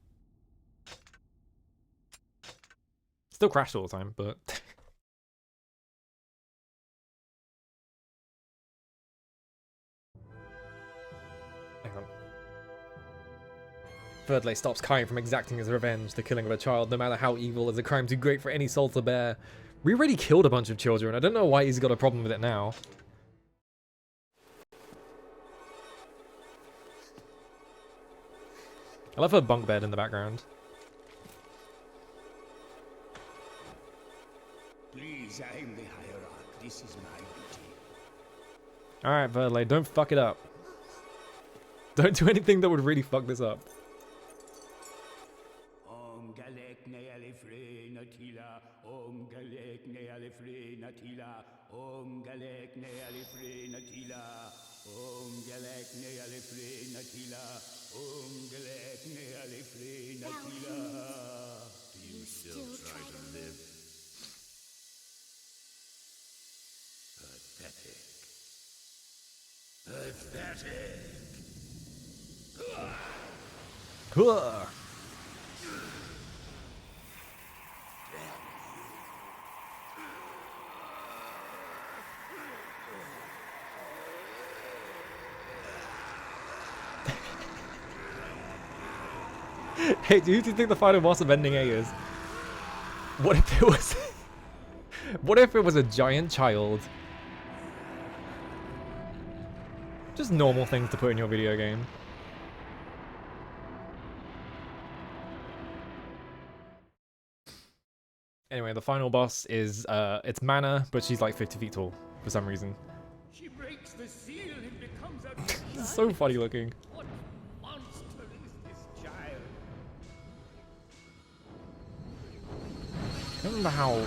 Still crashed all the time, but hang on. Thirdly, stops Kai from exacting his revenge. The killing of a child, no matter how evil, is a crime too great for any soul to bear. We already killed a bunch of children. I don't know why he's got a problem with it now. I love her bunk bed in the background. Please, I am the hierarch. This is my duty. Alright, Verley, don't fuck it up. Don't do anything that would really fuck this up. Om galek nealefre natila. Om galek nealefre natila. Om galek nealefre natila. Om galek nealefre natila. Om galek nealefre natila. Do you still try to live? Pathetic. Pathetic. Huh. Hey, do you think the final boss of Ending A is? What if it was... What if it was a giant child? Just normal things to put in your video game. Anyway, the final boss is, it's Mana, but she's like 50 feet tall for some reason. She breaks the seal and becomes a It's so funny looking. What monster is this child? I don't remember how...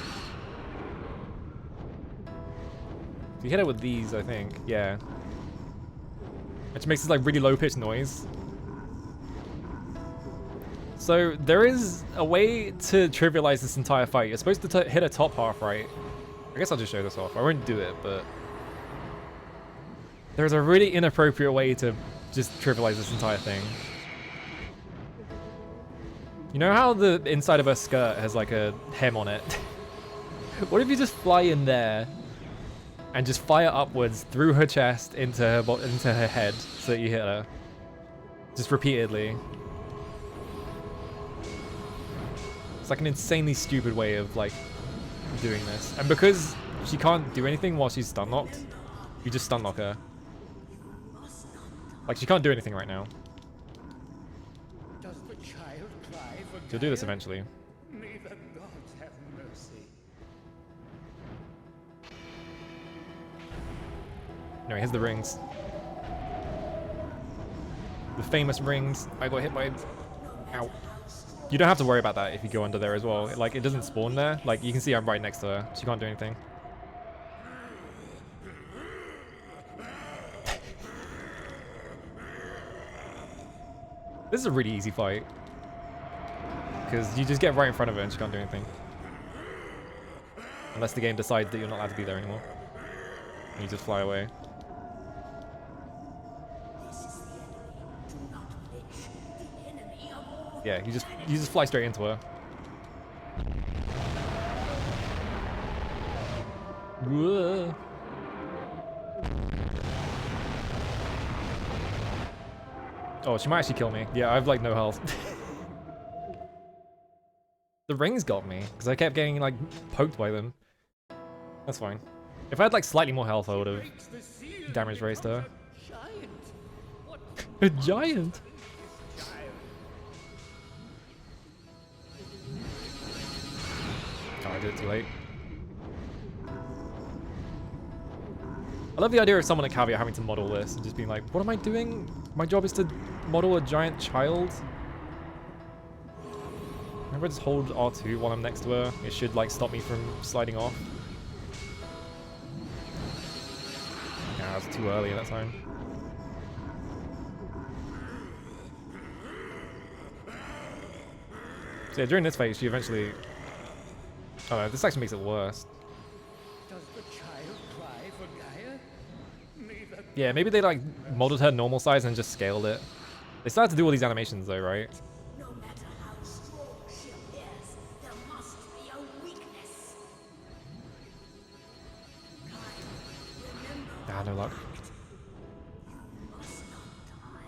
You hit it with these, I think. Yeah. which makes this like really low pitched noise. So there is a way to trivialize this entire fight. You're supposed to hit a top half, right? I guess I'll just show this off. I won't do it, but there's a really inappropriate way to just trivialize this entire thing. You know how the inside of her skirt has like a hem on it? What if you just fly in there and just fire upwards through her chest into her head so that you hit her? Just repeatedly. It's like an insanely stupid way of like doing this. And because she can't do anything while she's stun locked, you just stun lock her. Like she can't do anything right now. Does the child cry for She'll do this eventually. May the gods have mercy. Anyway, here's the rings. The famous rings. I got hit by... Ow. You don't have to worry about that if you go under there as well. Like, it doesn't spawn there. Like, you can see I'm right next to her. She can't do anything. This is a really easy fight. Because you just get right in front of her and she can't do anything. Unless the game decides that you're not allowed to be there anymore. And you just fly away. Yeah, you just fly straight into her. Whoa. Oh, she might actually kill me. Yeah, I have like no health. The rings got me because I kept getting like poked by them. That's fine. If I had like slightly more health, I would have damage raised her. A giant. Oh, I did it too late. I love the idea of someone at Caveat having to model this and just being like, what am I doing? My job is to model a giant child. Remember, just hold R2 while I'm next to her. It should like stop me from sliding off. Yeah, that was too early at that time. So yeah, during this phase, she eventually... Oh no, this actually makes it worse. Does the child cry for Gaia? May the Yeah, maybe they like modeled her normal size and just scaled it. They started to do all these animations though, right? No matter how strong she appears, there must be a weakness. Ah, no luck. You must not die.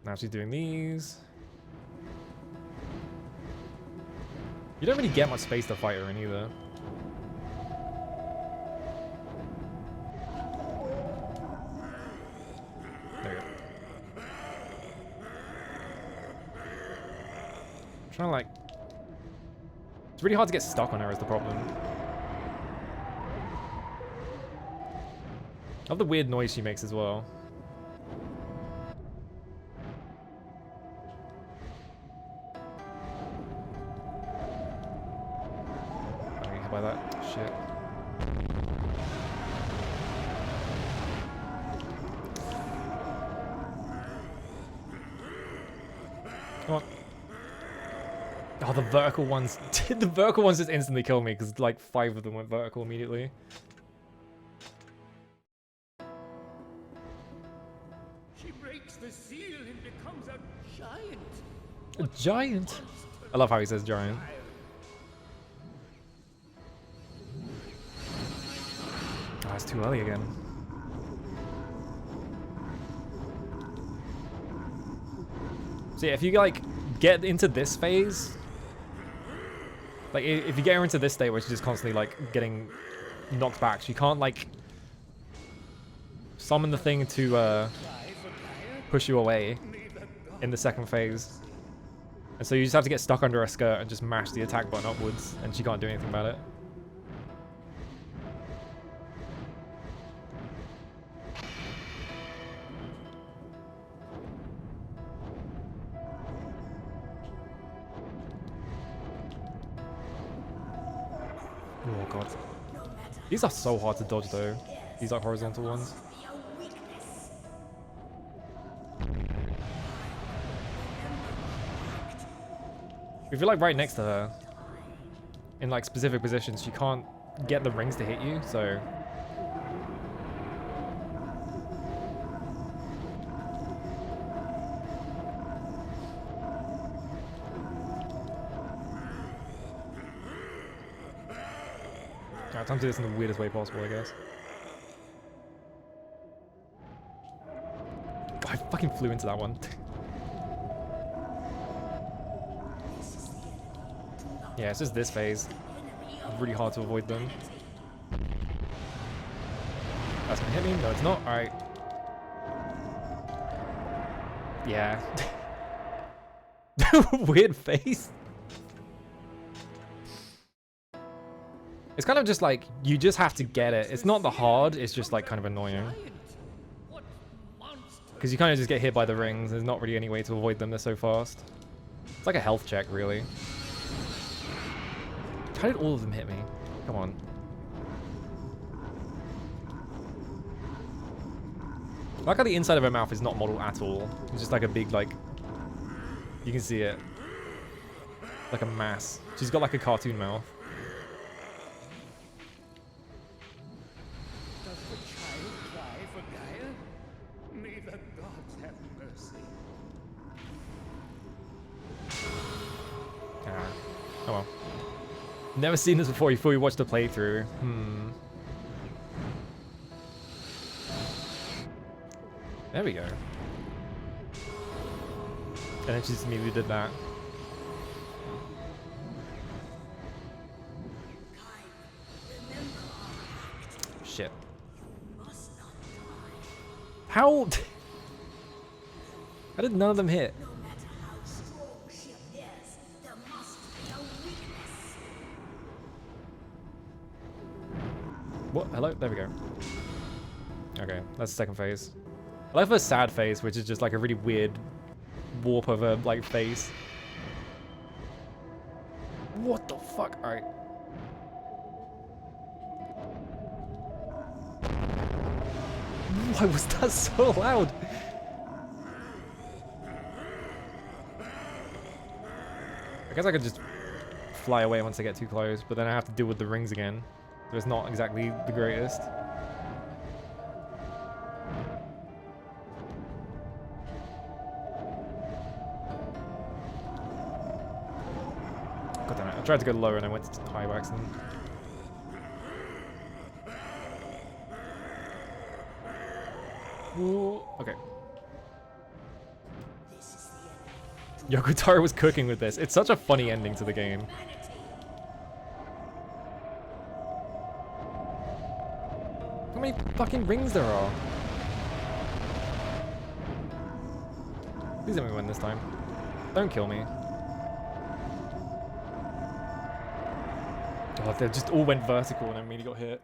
Now she's doing these. You don't really get much space to fight her in either. There you go. I'm trying to like... It's really hard to get stuck on her is the problem. I love the weird noise she makes as well. By that shit. Come on. Oh, the vertical ones. The vertical ones just instantly kill me because like 5 of them went vertical immediately. She breaks the seal and becomes a giant. A giant? I love how he says giant. Oh, it's too early again. So yeah, if you like get into this phase, like if you get her into this state where she's just constantly like getting knocked back, she can't like summon the thing to push you away in the second phase. And so you just have to get stuck under her skirt and just mash the attack button upwards, and she can't do anything about it. Oh god. These are so hard to dodge though. These are horizontal ones. If you're like right next to her, in like specific positions, she can't get the rings to hit you, so... Alright, time to do this in the weirdest way possible, I guess. God, I fucking flew into that one. Yeah, it's just this phase. It's really hard to avoid them. That's gonna hit me? No, it's not. Alright. Yeah. Weird face. It's kind of just like, you just have to get it. It's not the hard, it's just like kind of annoying. Because you kind of just get hit by the rings. There's not really any way to avoid them, they're so fast. It's like a health check, really. How did all of them hit me? Come on. I like how the inside of her mouth is not modeled at all. It's just like a big, like... You can see it. Like a mass. She's got like a cartoon mouth. Does the child cry for Gaia? May the gods have mercy. Ah. Oh well. Never seen this before we watched the playthrough. There we go. And then she just immediately did that. Shit. How? How did none of them hit? What? Hello? There we go. Okay, that's the second phase. I like the sad phase, which is just like a really weird warp of a like face. What the fuck? Alright. Why was that so loud? I guess I could just fly away once I get too close, but then I have to deal with the rings again. So it's not exactly the greatest. God damn it, I tried to go lower and I went to high by accident. Ooh, okay. Yokotaro was cooking with this. It's such a funny ending to the game. How many fucking rings there are? Please let me win this time. Don't kill me. God, they just all went vertical and I immediately got hit.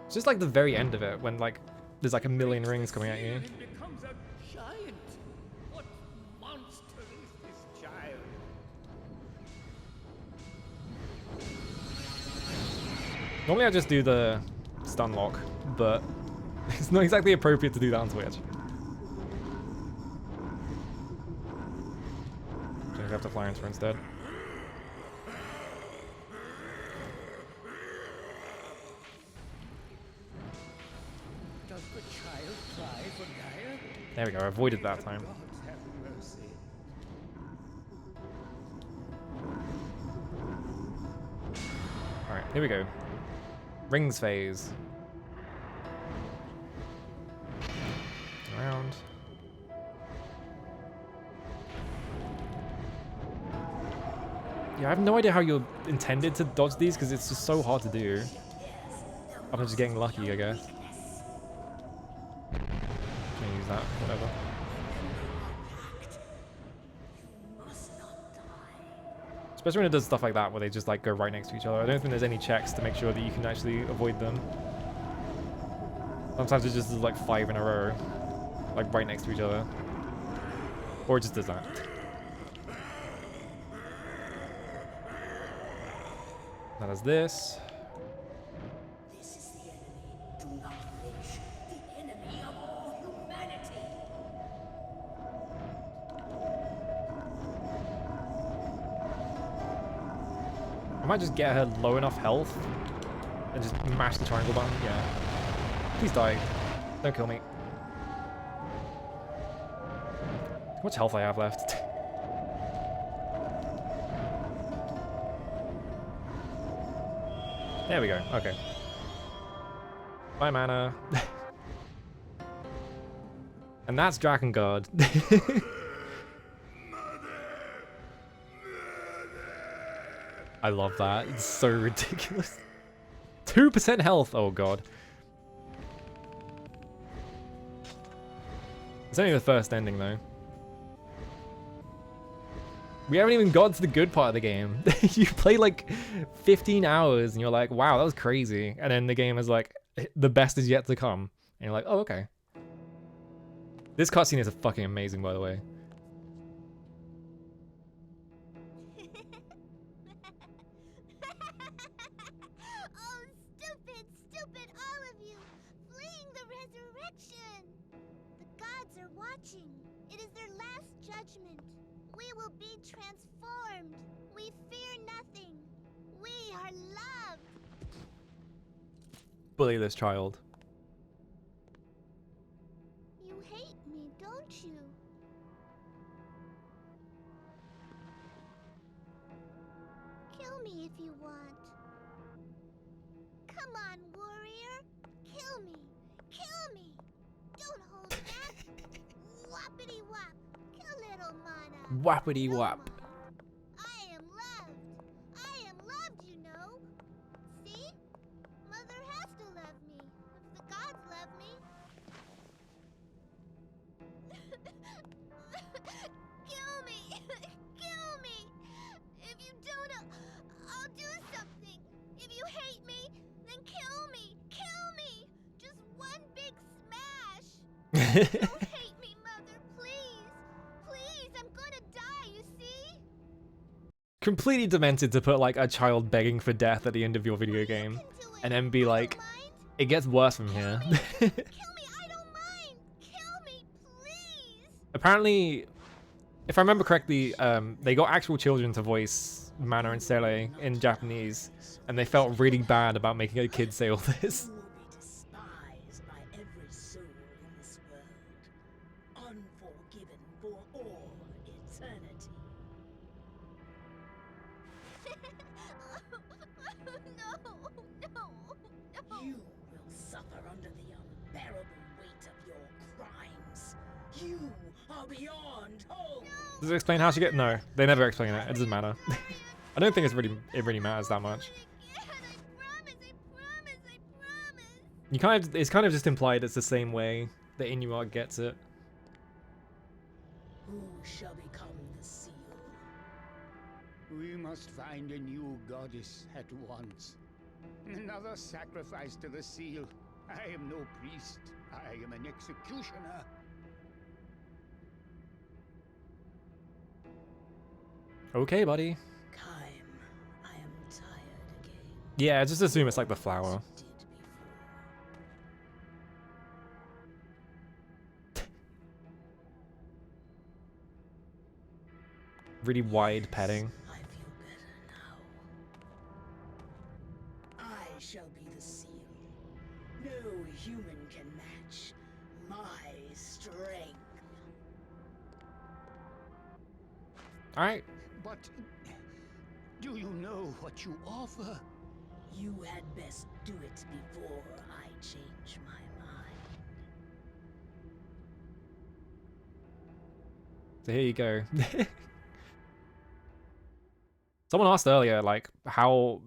It's just like the very end of it when like there's like a million rings coming at you. Becomes a giant. What monster is this child? Normally I just do the stun lock, but it's not exactly appropriate to do that on Twitch. So I have to fly into her instead. Does the child cry for Gaia? There we go, I avoided that time. Gods have mercy. Alright, here we go. Rings phase. Around. Yeah, I have no idea how you're intended to dodge these because it's just so hard to do. I'm just getting lucky, I guess. Gonna use that, whatever. Especially when it does stuff like that where they just like go right next to each other. I don't think there's any checks to make sure that you can actually avoid them. Sometimes it just does like 5 in a row. Like right next to each other. Or it just does that. That is this. This is the enemy. Do not flinch. The enemy of all humanity. might just get her low enough health and just mash the triangle button. Yeah. Please die. Don't kill me. How much health I have left? There we go. Okay. Bye, mana. And that's Drakengard. I love that. It's so ridiculous. 2% health. Oh god. It's only the first ending though. We haven't even got to the good part of the game. You play like 15 hours and you're like, wow, that was crazy. And then the game is like, the best is yet to come. And you're like, oh, okay. This cutscene is fucking amazing, by the way. Oh, stupid, stupid, all of you! Fleeing the resurrection! The gods are watching. It is their last judgment. We will be transformed. We fear nothing. We are loved. Bully this child. You hate me, don't you? Kill me if you want. Come on, warrior. Kill me. Kill me. Don't hold back. Whoppity whop. Kill little mana. Whappity whap. I am loved. I am loved, you know. See? Mother has to love me. If the gods love me. Kill me. Kill me. If you don't, I'll do something. If you hate me, then kill me. Kill me. Just one big smash. Don't hate me, Mother, please. Please, I'm gonna die, you see? Completely demented to put like a child begging for death at the end of your video game. And then be like, it gets worse from here. Kill me, I don't mind. Kill me, please. Apparently, if I remember correctly, they got actual children to voice Mana and Sele in Japanese, and they felt really bad about making a kid say all this. You will be despised by every soul in this world, unforgiven for all eternity. No. You will suffer under the unbearable weight of your crimes. You are beyond hope. Does it explain how she get? No, they never explain it. It doesn't matter. I don't think it really matters that much. I promise. It's kind of just implied it's the same way that Inuart gets it. Who shall become the seal? We must find a new goddess at once. Another sacrifice to the seal. I am no priest. I am an executioner. Okay, buddy. Kaim, I am tired again. Yeah, just assume it's like the flower. Did before. Really wide petting. I feel better now. I shall be the seal. No human can match my strength. Alright. But do you know what you offer? You had best do it before I change my mind. So here you go. Someone asked earlier, like, how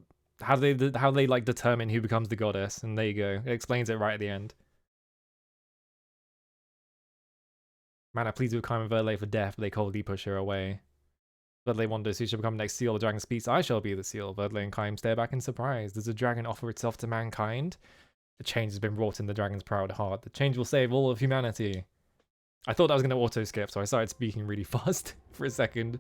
they like determine who becomes the goddess, and there you go. It explains it right at the end. Mana pleads with Kaim and Verle for death, but they coldly push her away. Verle wonders who shall become the next seal. The dragon speaks, I shall be the seal. Verle and Kaim stare back in surprise. Does the dragon offer itself to mankind? The change has been wrought in the dragon's proud heart. The change will save all of humanity. I thought that was going to auto skip, so I started speaking really fast for a second.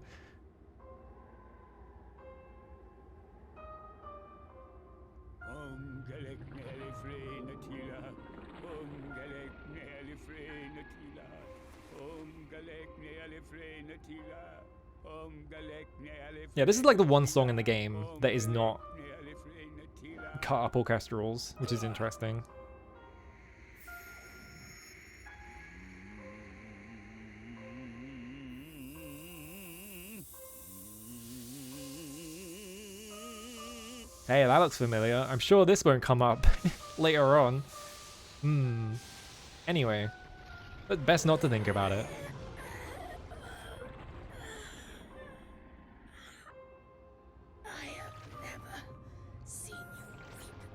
Yeah, this is like the one song in the game that is not cut up orchestrals, which is interesting. Hey, that looks familiar. I'm sure this won't come up later on. Anyway, but best not to think about it. I have never seen you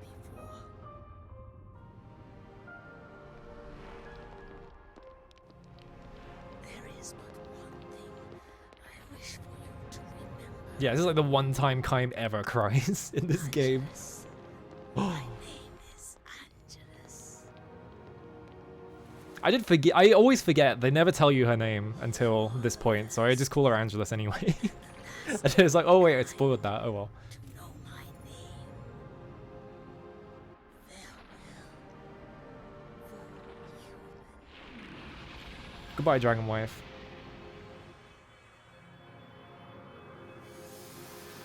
weep before. There is but one thing I wish for you to remember. Yeah, this is like the one time Kaim ever cries in this game. My name is Angelus. I did forget. I always forget. They never tell you her name until this point, so I just call her Angelus anyway. And it's like, oh wait, I spoiled that. Oh well. To know my name. Goodbye, Dragon Wife.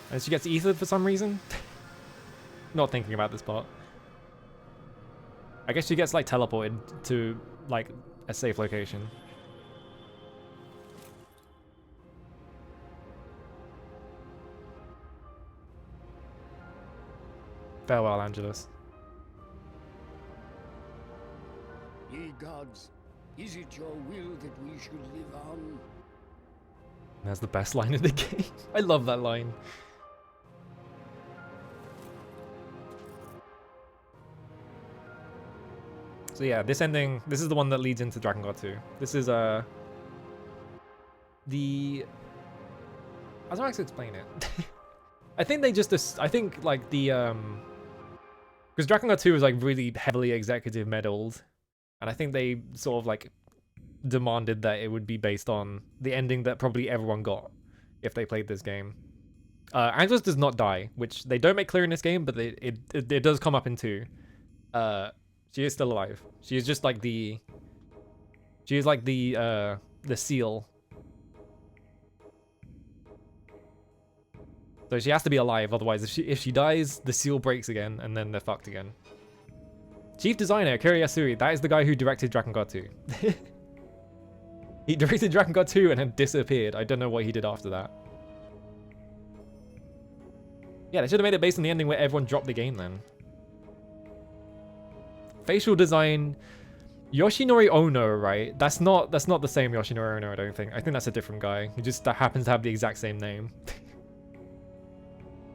And she gets ethered for some reason. Not thinking about this part. I guess she gets like teleported to like a safe location. Farewell, Angelus. Ye gods, is it your will that we should live on? That's the best line in the game. I love that line. So yeah, this ending, this is the one that leads into Drakengard 2. This is the I don't know how to explain it. I think they just I think like the because Drakengard 2 is like really heavily executive meddled, and I think they sort of like demanded that it would be based on the ending that probably everyone got if they played this game. Angelus does not die, which they don't make clear in this game, but it does come up in 2. She is still alive. She is just like the seal. So she has to be alive, otherwise if she dies, the seal breaks again, and then they're fucked again. Chief designer Akira Yasui, that is the guy who directed Drakengard 2. He directed Drakengard 2 and then disappeared. I don't know what he did after that. Yeah, they should have made it based on the ending where everyone dropped the game then. Facial design, Yoshinori Ono, right? That's not the same Yoshinori Ono, I don't think. I think that's a different guy who just happens to have the exact same name.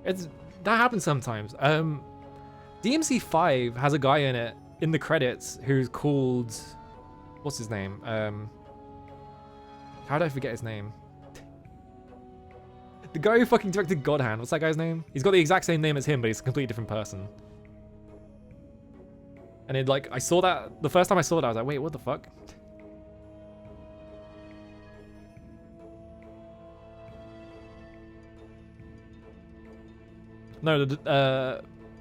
That happens sometimes. DMC 5 has a guy in it in the credits who's called, what's his name? How did I forget his name? The guy who fucking directed God Hand. What's that guy's name? He's got the exact same name as him, but he's a completely different person. And it like I saw that the first time I saw that I was like, wait, what the fuck? No,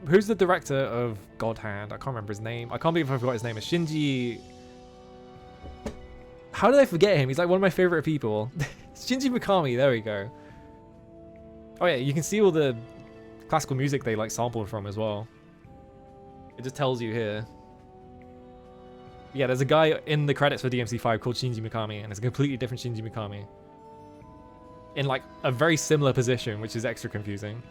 who's the director of God Hand? I can't remember his name. I can't believe I forgot his name. It's Shinji. How did I forget him? He's like one of my favorite people. Shinji Mikami. There we go. Oh yeah, you can see all the classical music they like sampled from as well. It just tells you here. Yeah, there's a guy in the credits for DMC5 called Shinji Mikami, and it's a completely different Shinji Mikami. In like a very similar position, which is extra confusing.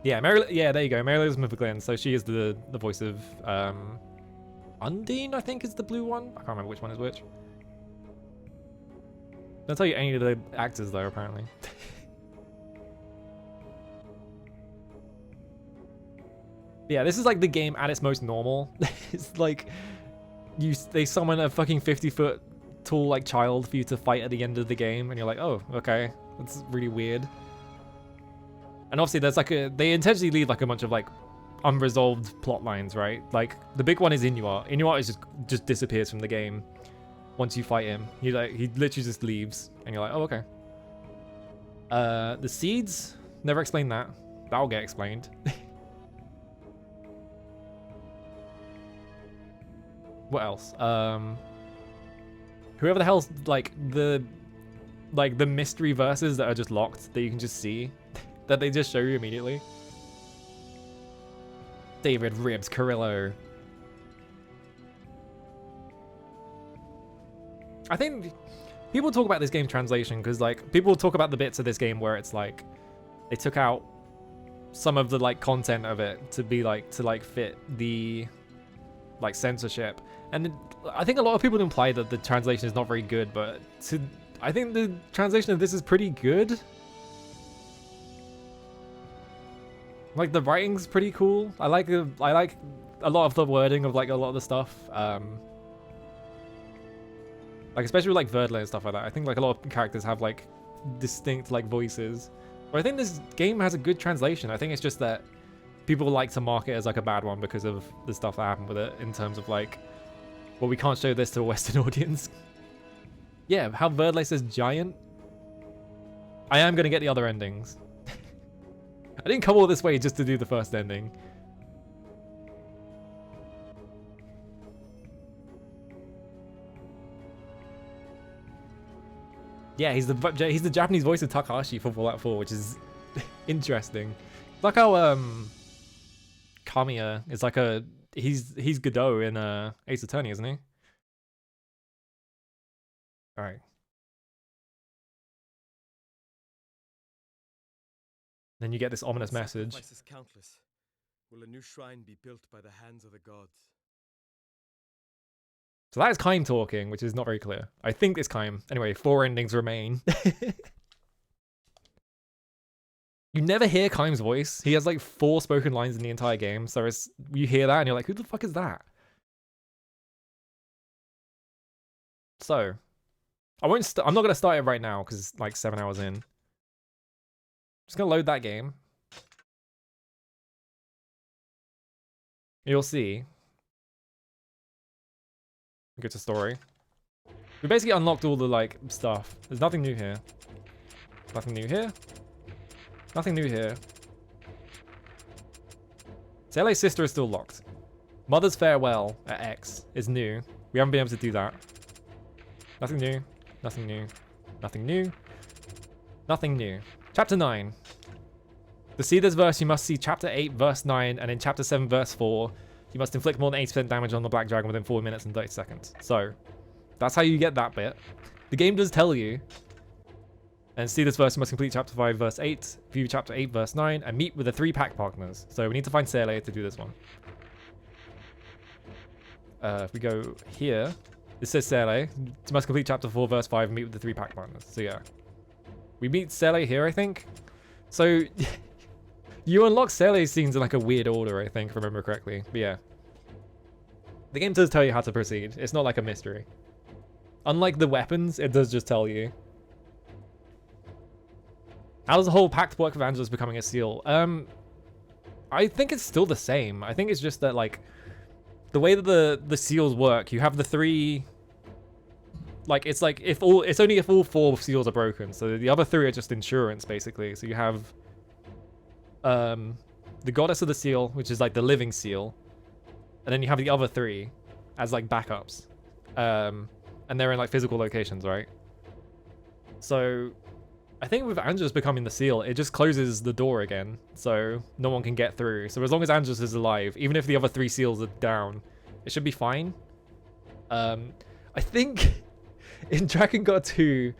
Yeah, yeah, there you go. Mary Elizabeth McGlynn. So she is the voice of Undine, I think is the blue one. I can't remember which one is which. Don't tell you any of the actors though, apparently. Yeah, this is like the game at its most normal. It's like they summon a fucking 50-foot tall like child for you to fight at the end of the game, and you're like, oh, okay, that's really weird. And obviously there's like they intentionally leave like a bunch of like unresolved plot lines, right? Like the big one is Inuart. Inuart is just disappears from the game once you fight him. He literally just leaves, and you're like, oh, okay. The seeds, never explained that. That'll get explained. What else? whoever the hell's like the mystery verses that are just locked that you can just see that they just show you immediately. David Ribs Carrillo. I think people talk about this game translation because like people talk about the bits of this game where it's like they took out some of the like content of it to be like to like fit the like censorship, and I think a lot of people imply that the translation is not very good, but I think the translation of this is pretty good. Like the writing's pretty cool. I like a lot of the wording of like a lot of the stuff. Like especially with like Verdler and stuff like that. I think like a lot of characters have like distinct like voices. But I think this game has a good translation. I think it's just that people like to mark it as like a bad one because of the stuff that happened with it in terms of like, well, we can't show this to a Western audience. Yeah, how Verdler says giant. I am gonna get the other endings. I didn't come all this way just to do the first ending. Yeah, he's the Japanese voice of Takahashi for Fallout 4, which is interesting. It's like how Kamiya is like he's Godot in Ace Attorney, isn't he? All right. Then you get this ominous message. Sacrifices countless. Will a new shrine be built by the hands of the gods? So that is Kaim talking, which is not very clear. I think it's Kaim. Anyway, 4 endings remain. You never hear Kaim's voice. He has like 4 spoken lines in the entire game. So you hear that and you're like, who the fuck is that? So, I'm not going to start it right now because it's like 7 hours in. Just going to load that game. You'll see. Go to story. We basically unlocked all the like stuff. There's nothing new here. Nothing new here. Nothing new here. Cele's sister is still locked. Mother's farewell at X is new. We haven't been able to do that. Nothing new. Nothing new. Nothing new. Nothing new. Chapter 9. To see this verse, you must see Chapter 8, verse 9, and in Chapter 7, verse 4. You must inflict more than 80% damage on the Black Dragon within 4 minutes and 30 seconds. So, that's how you get that bit. The game does tell you. And see this verse, you must complete Chapter 5, verse 8, view Chapter 8, verse 9, and meet with the 3 pack partners. So we need to find Cele to do this one. If we go here, it says Cele. You must complete Chapter 4, verse 5, and meet with the 3 pack partners. So yeah. We meet Cele here, I think. So... You unlock Cele's scenes in like a weird order, I think, if I remember correctly. But yeah. The game does tell you how to proceed. It's not like a mystery. Unlike the weapons, it does just tell you. How does the whole pact work with Angelus becoming a seal? I think it's still the same. I think it's just that like the way that the seals work, you have the 3 like it's only if all 4 seals are broken. So the other 3 are just insurance basically. So you have the goddess of the seal, which is like the living seal, and then you have the other 3 as like backups, and they're in like physical locations, right? So I think with Angelus becoming the seal, it just closes the door again, so no one can get through. So as long as Angelus is alive, even if the other 3 seals are down, it should be fine. I think in Drakengard 2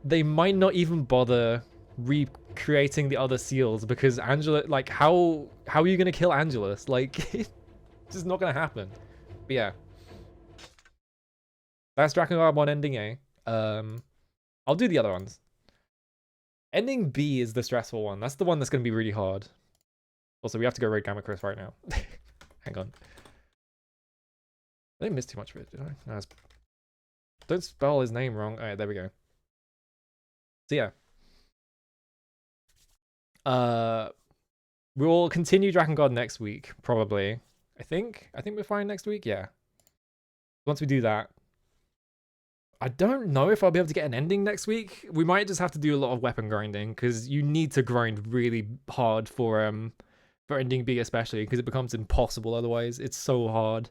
they might not even bother recreating the other seals because Angelus, like how are you gonna kill Angelus? Like it's just not gonna happen. But yeah, that's Drakengard 1 ending A. I'll do the other ones. Ending B is the stressful one. That's the one that's gonna be really hard. Also, we have to go raid Gamma Chris right now. Hang on. I didn't miss too much of it, did I? No, don't spell his name wrong. Alright, there we go. So yeah. We'll continue Drakengard next week, probably. I think we're fine next week, yeah. Once we do that, I don't know if I'll be able to get an ending next week. We might just have to do a lot of weapon grinding, because you need to grind really hard for ending B especially, because it becomes impossible otherwise. It's so hard.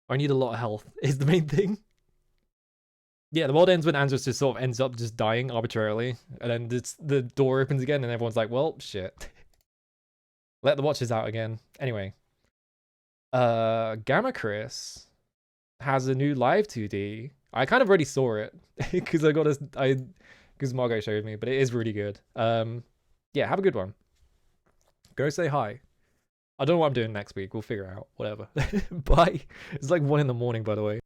I need a lot of health, is the main thing. Yeah, the world ends when Andros just sort of ends up just dying arbitrarily, and then the door opens again, and everyone's like, "Well, shit." Let the Watchers out again. Anyway, Gamma Chris has a new live 2D. I kind of already saw it because because Margot showed me, but it is really good. Yeah, have a good one. Go say hi. I don't know what I'm doing next week. We'll figure it out. Whatever. Bye. It's like 1 in the morning, by the way.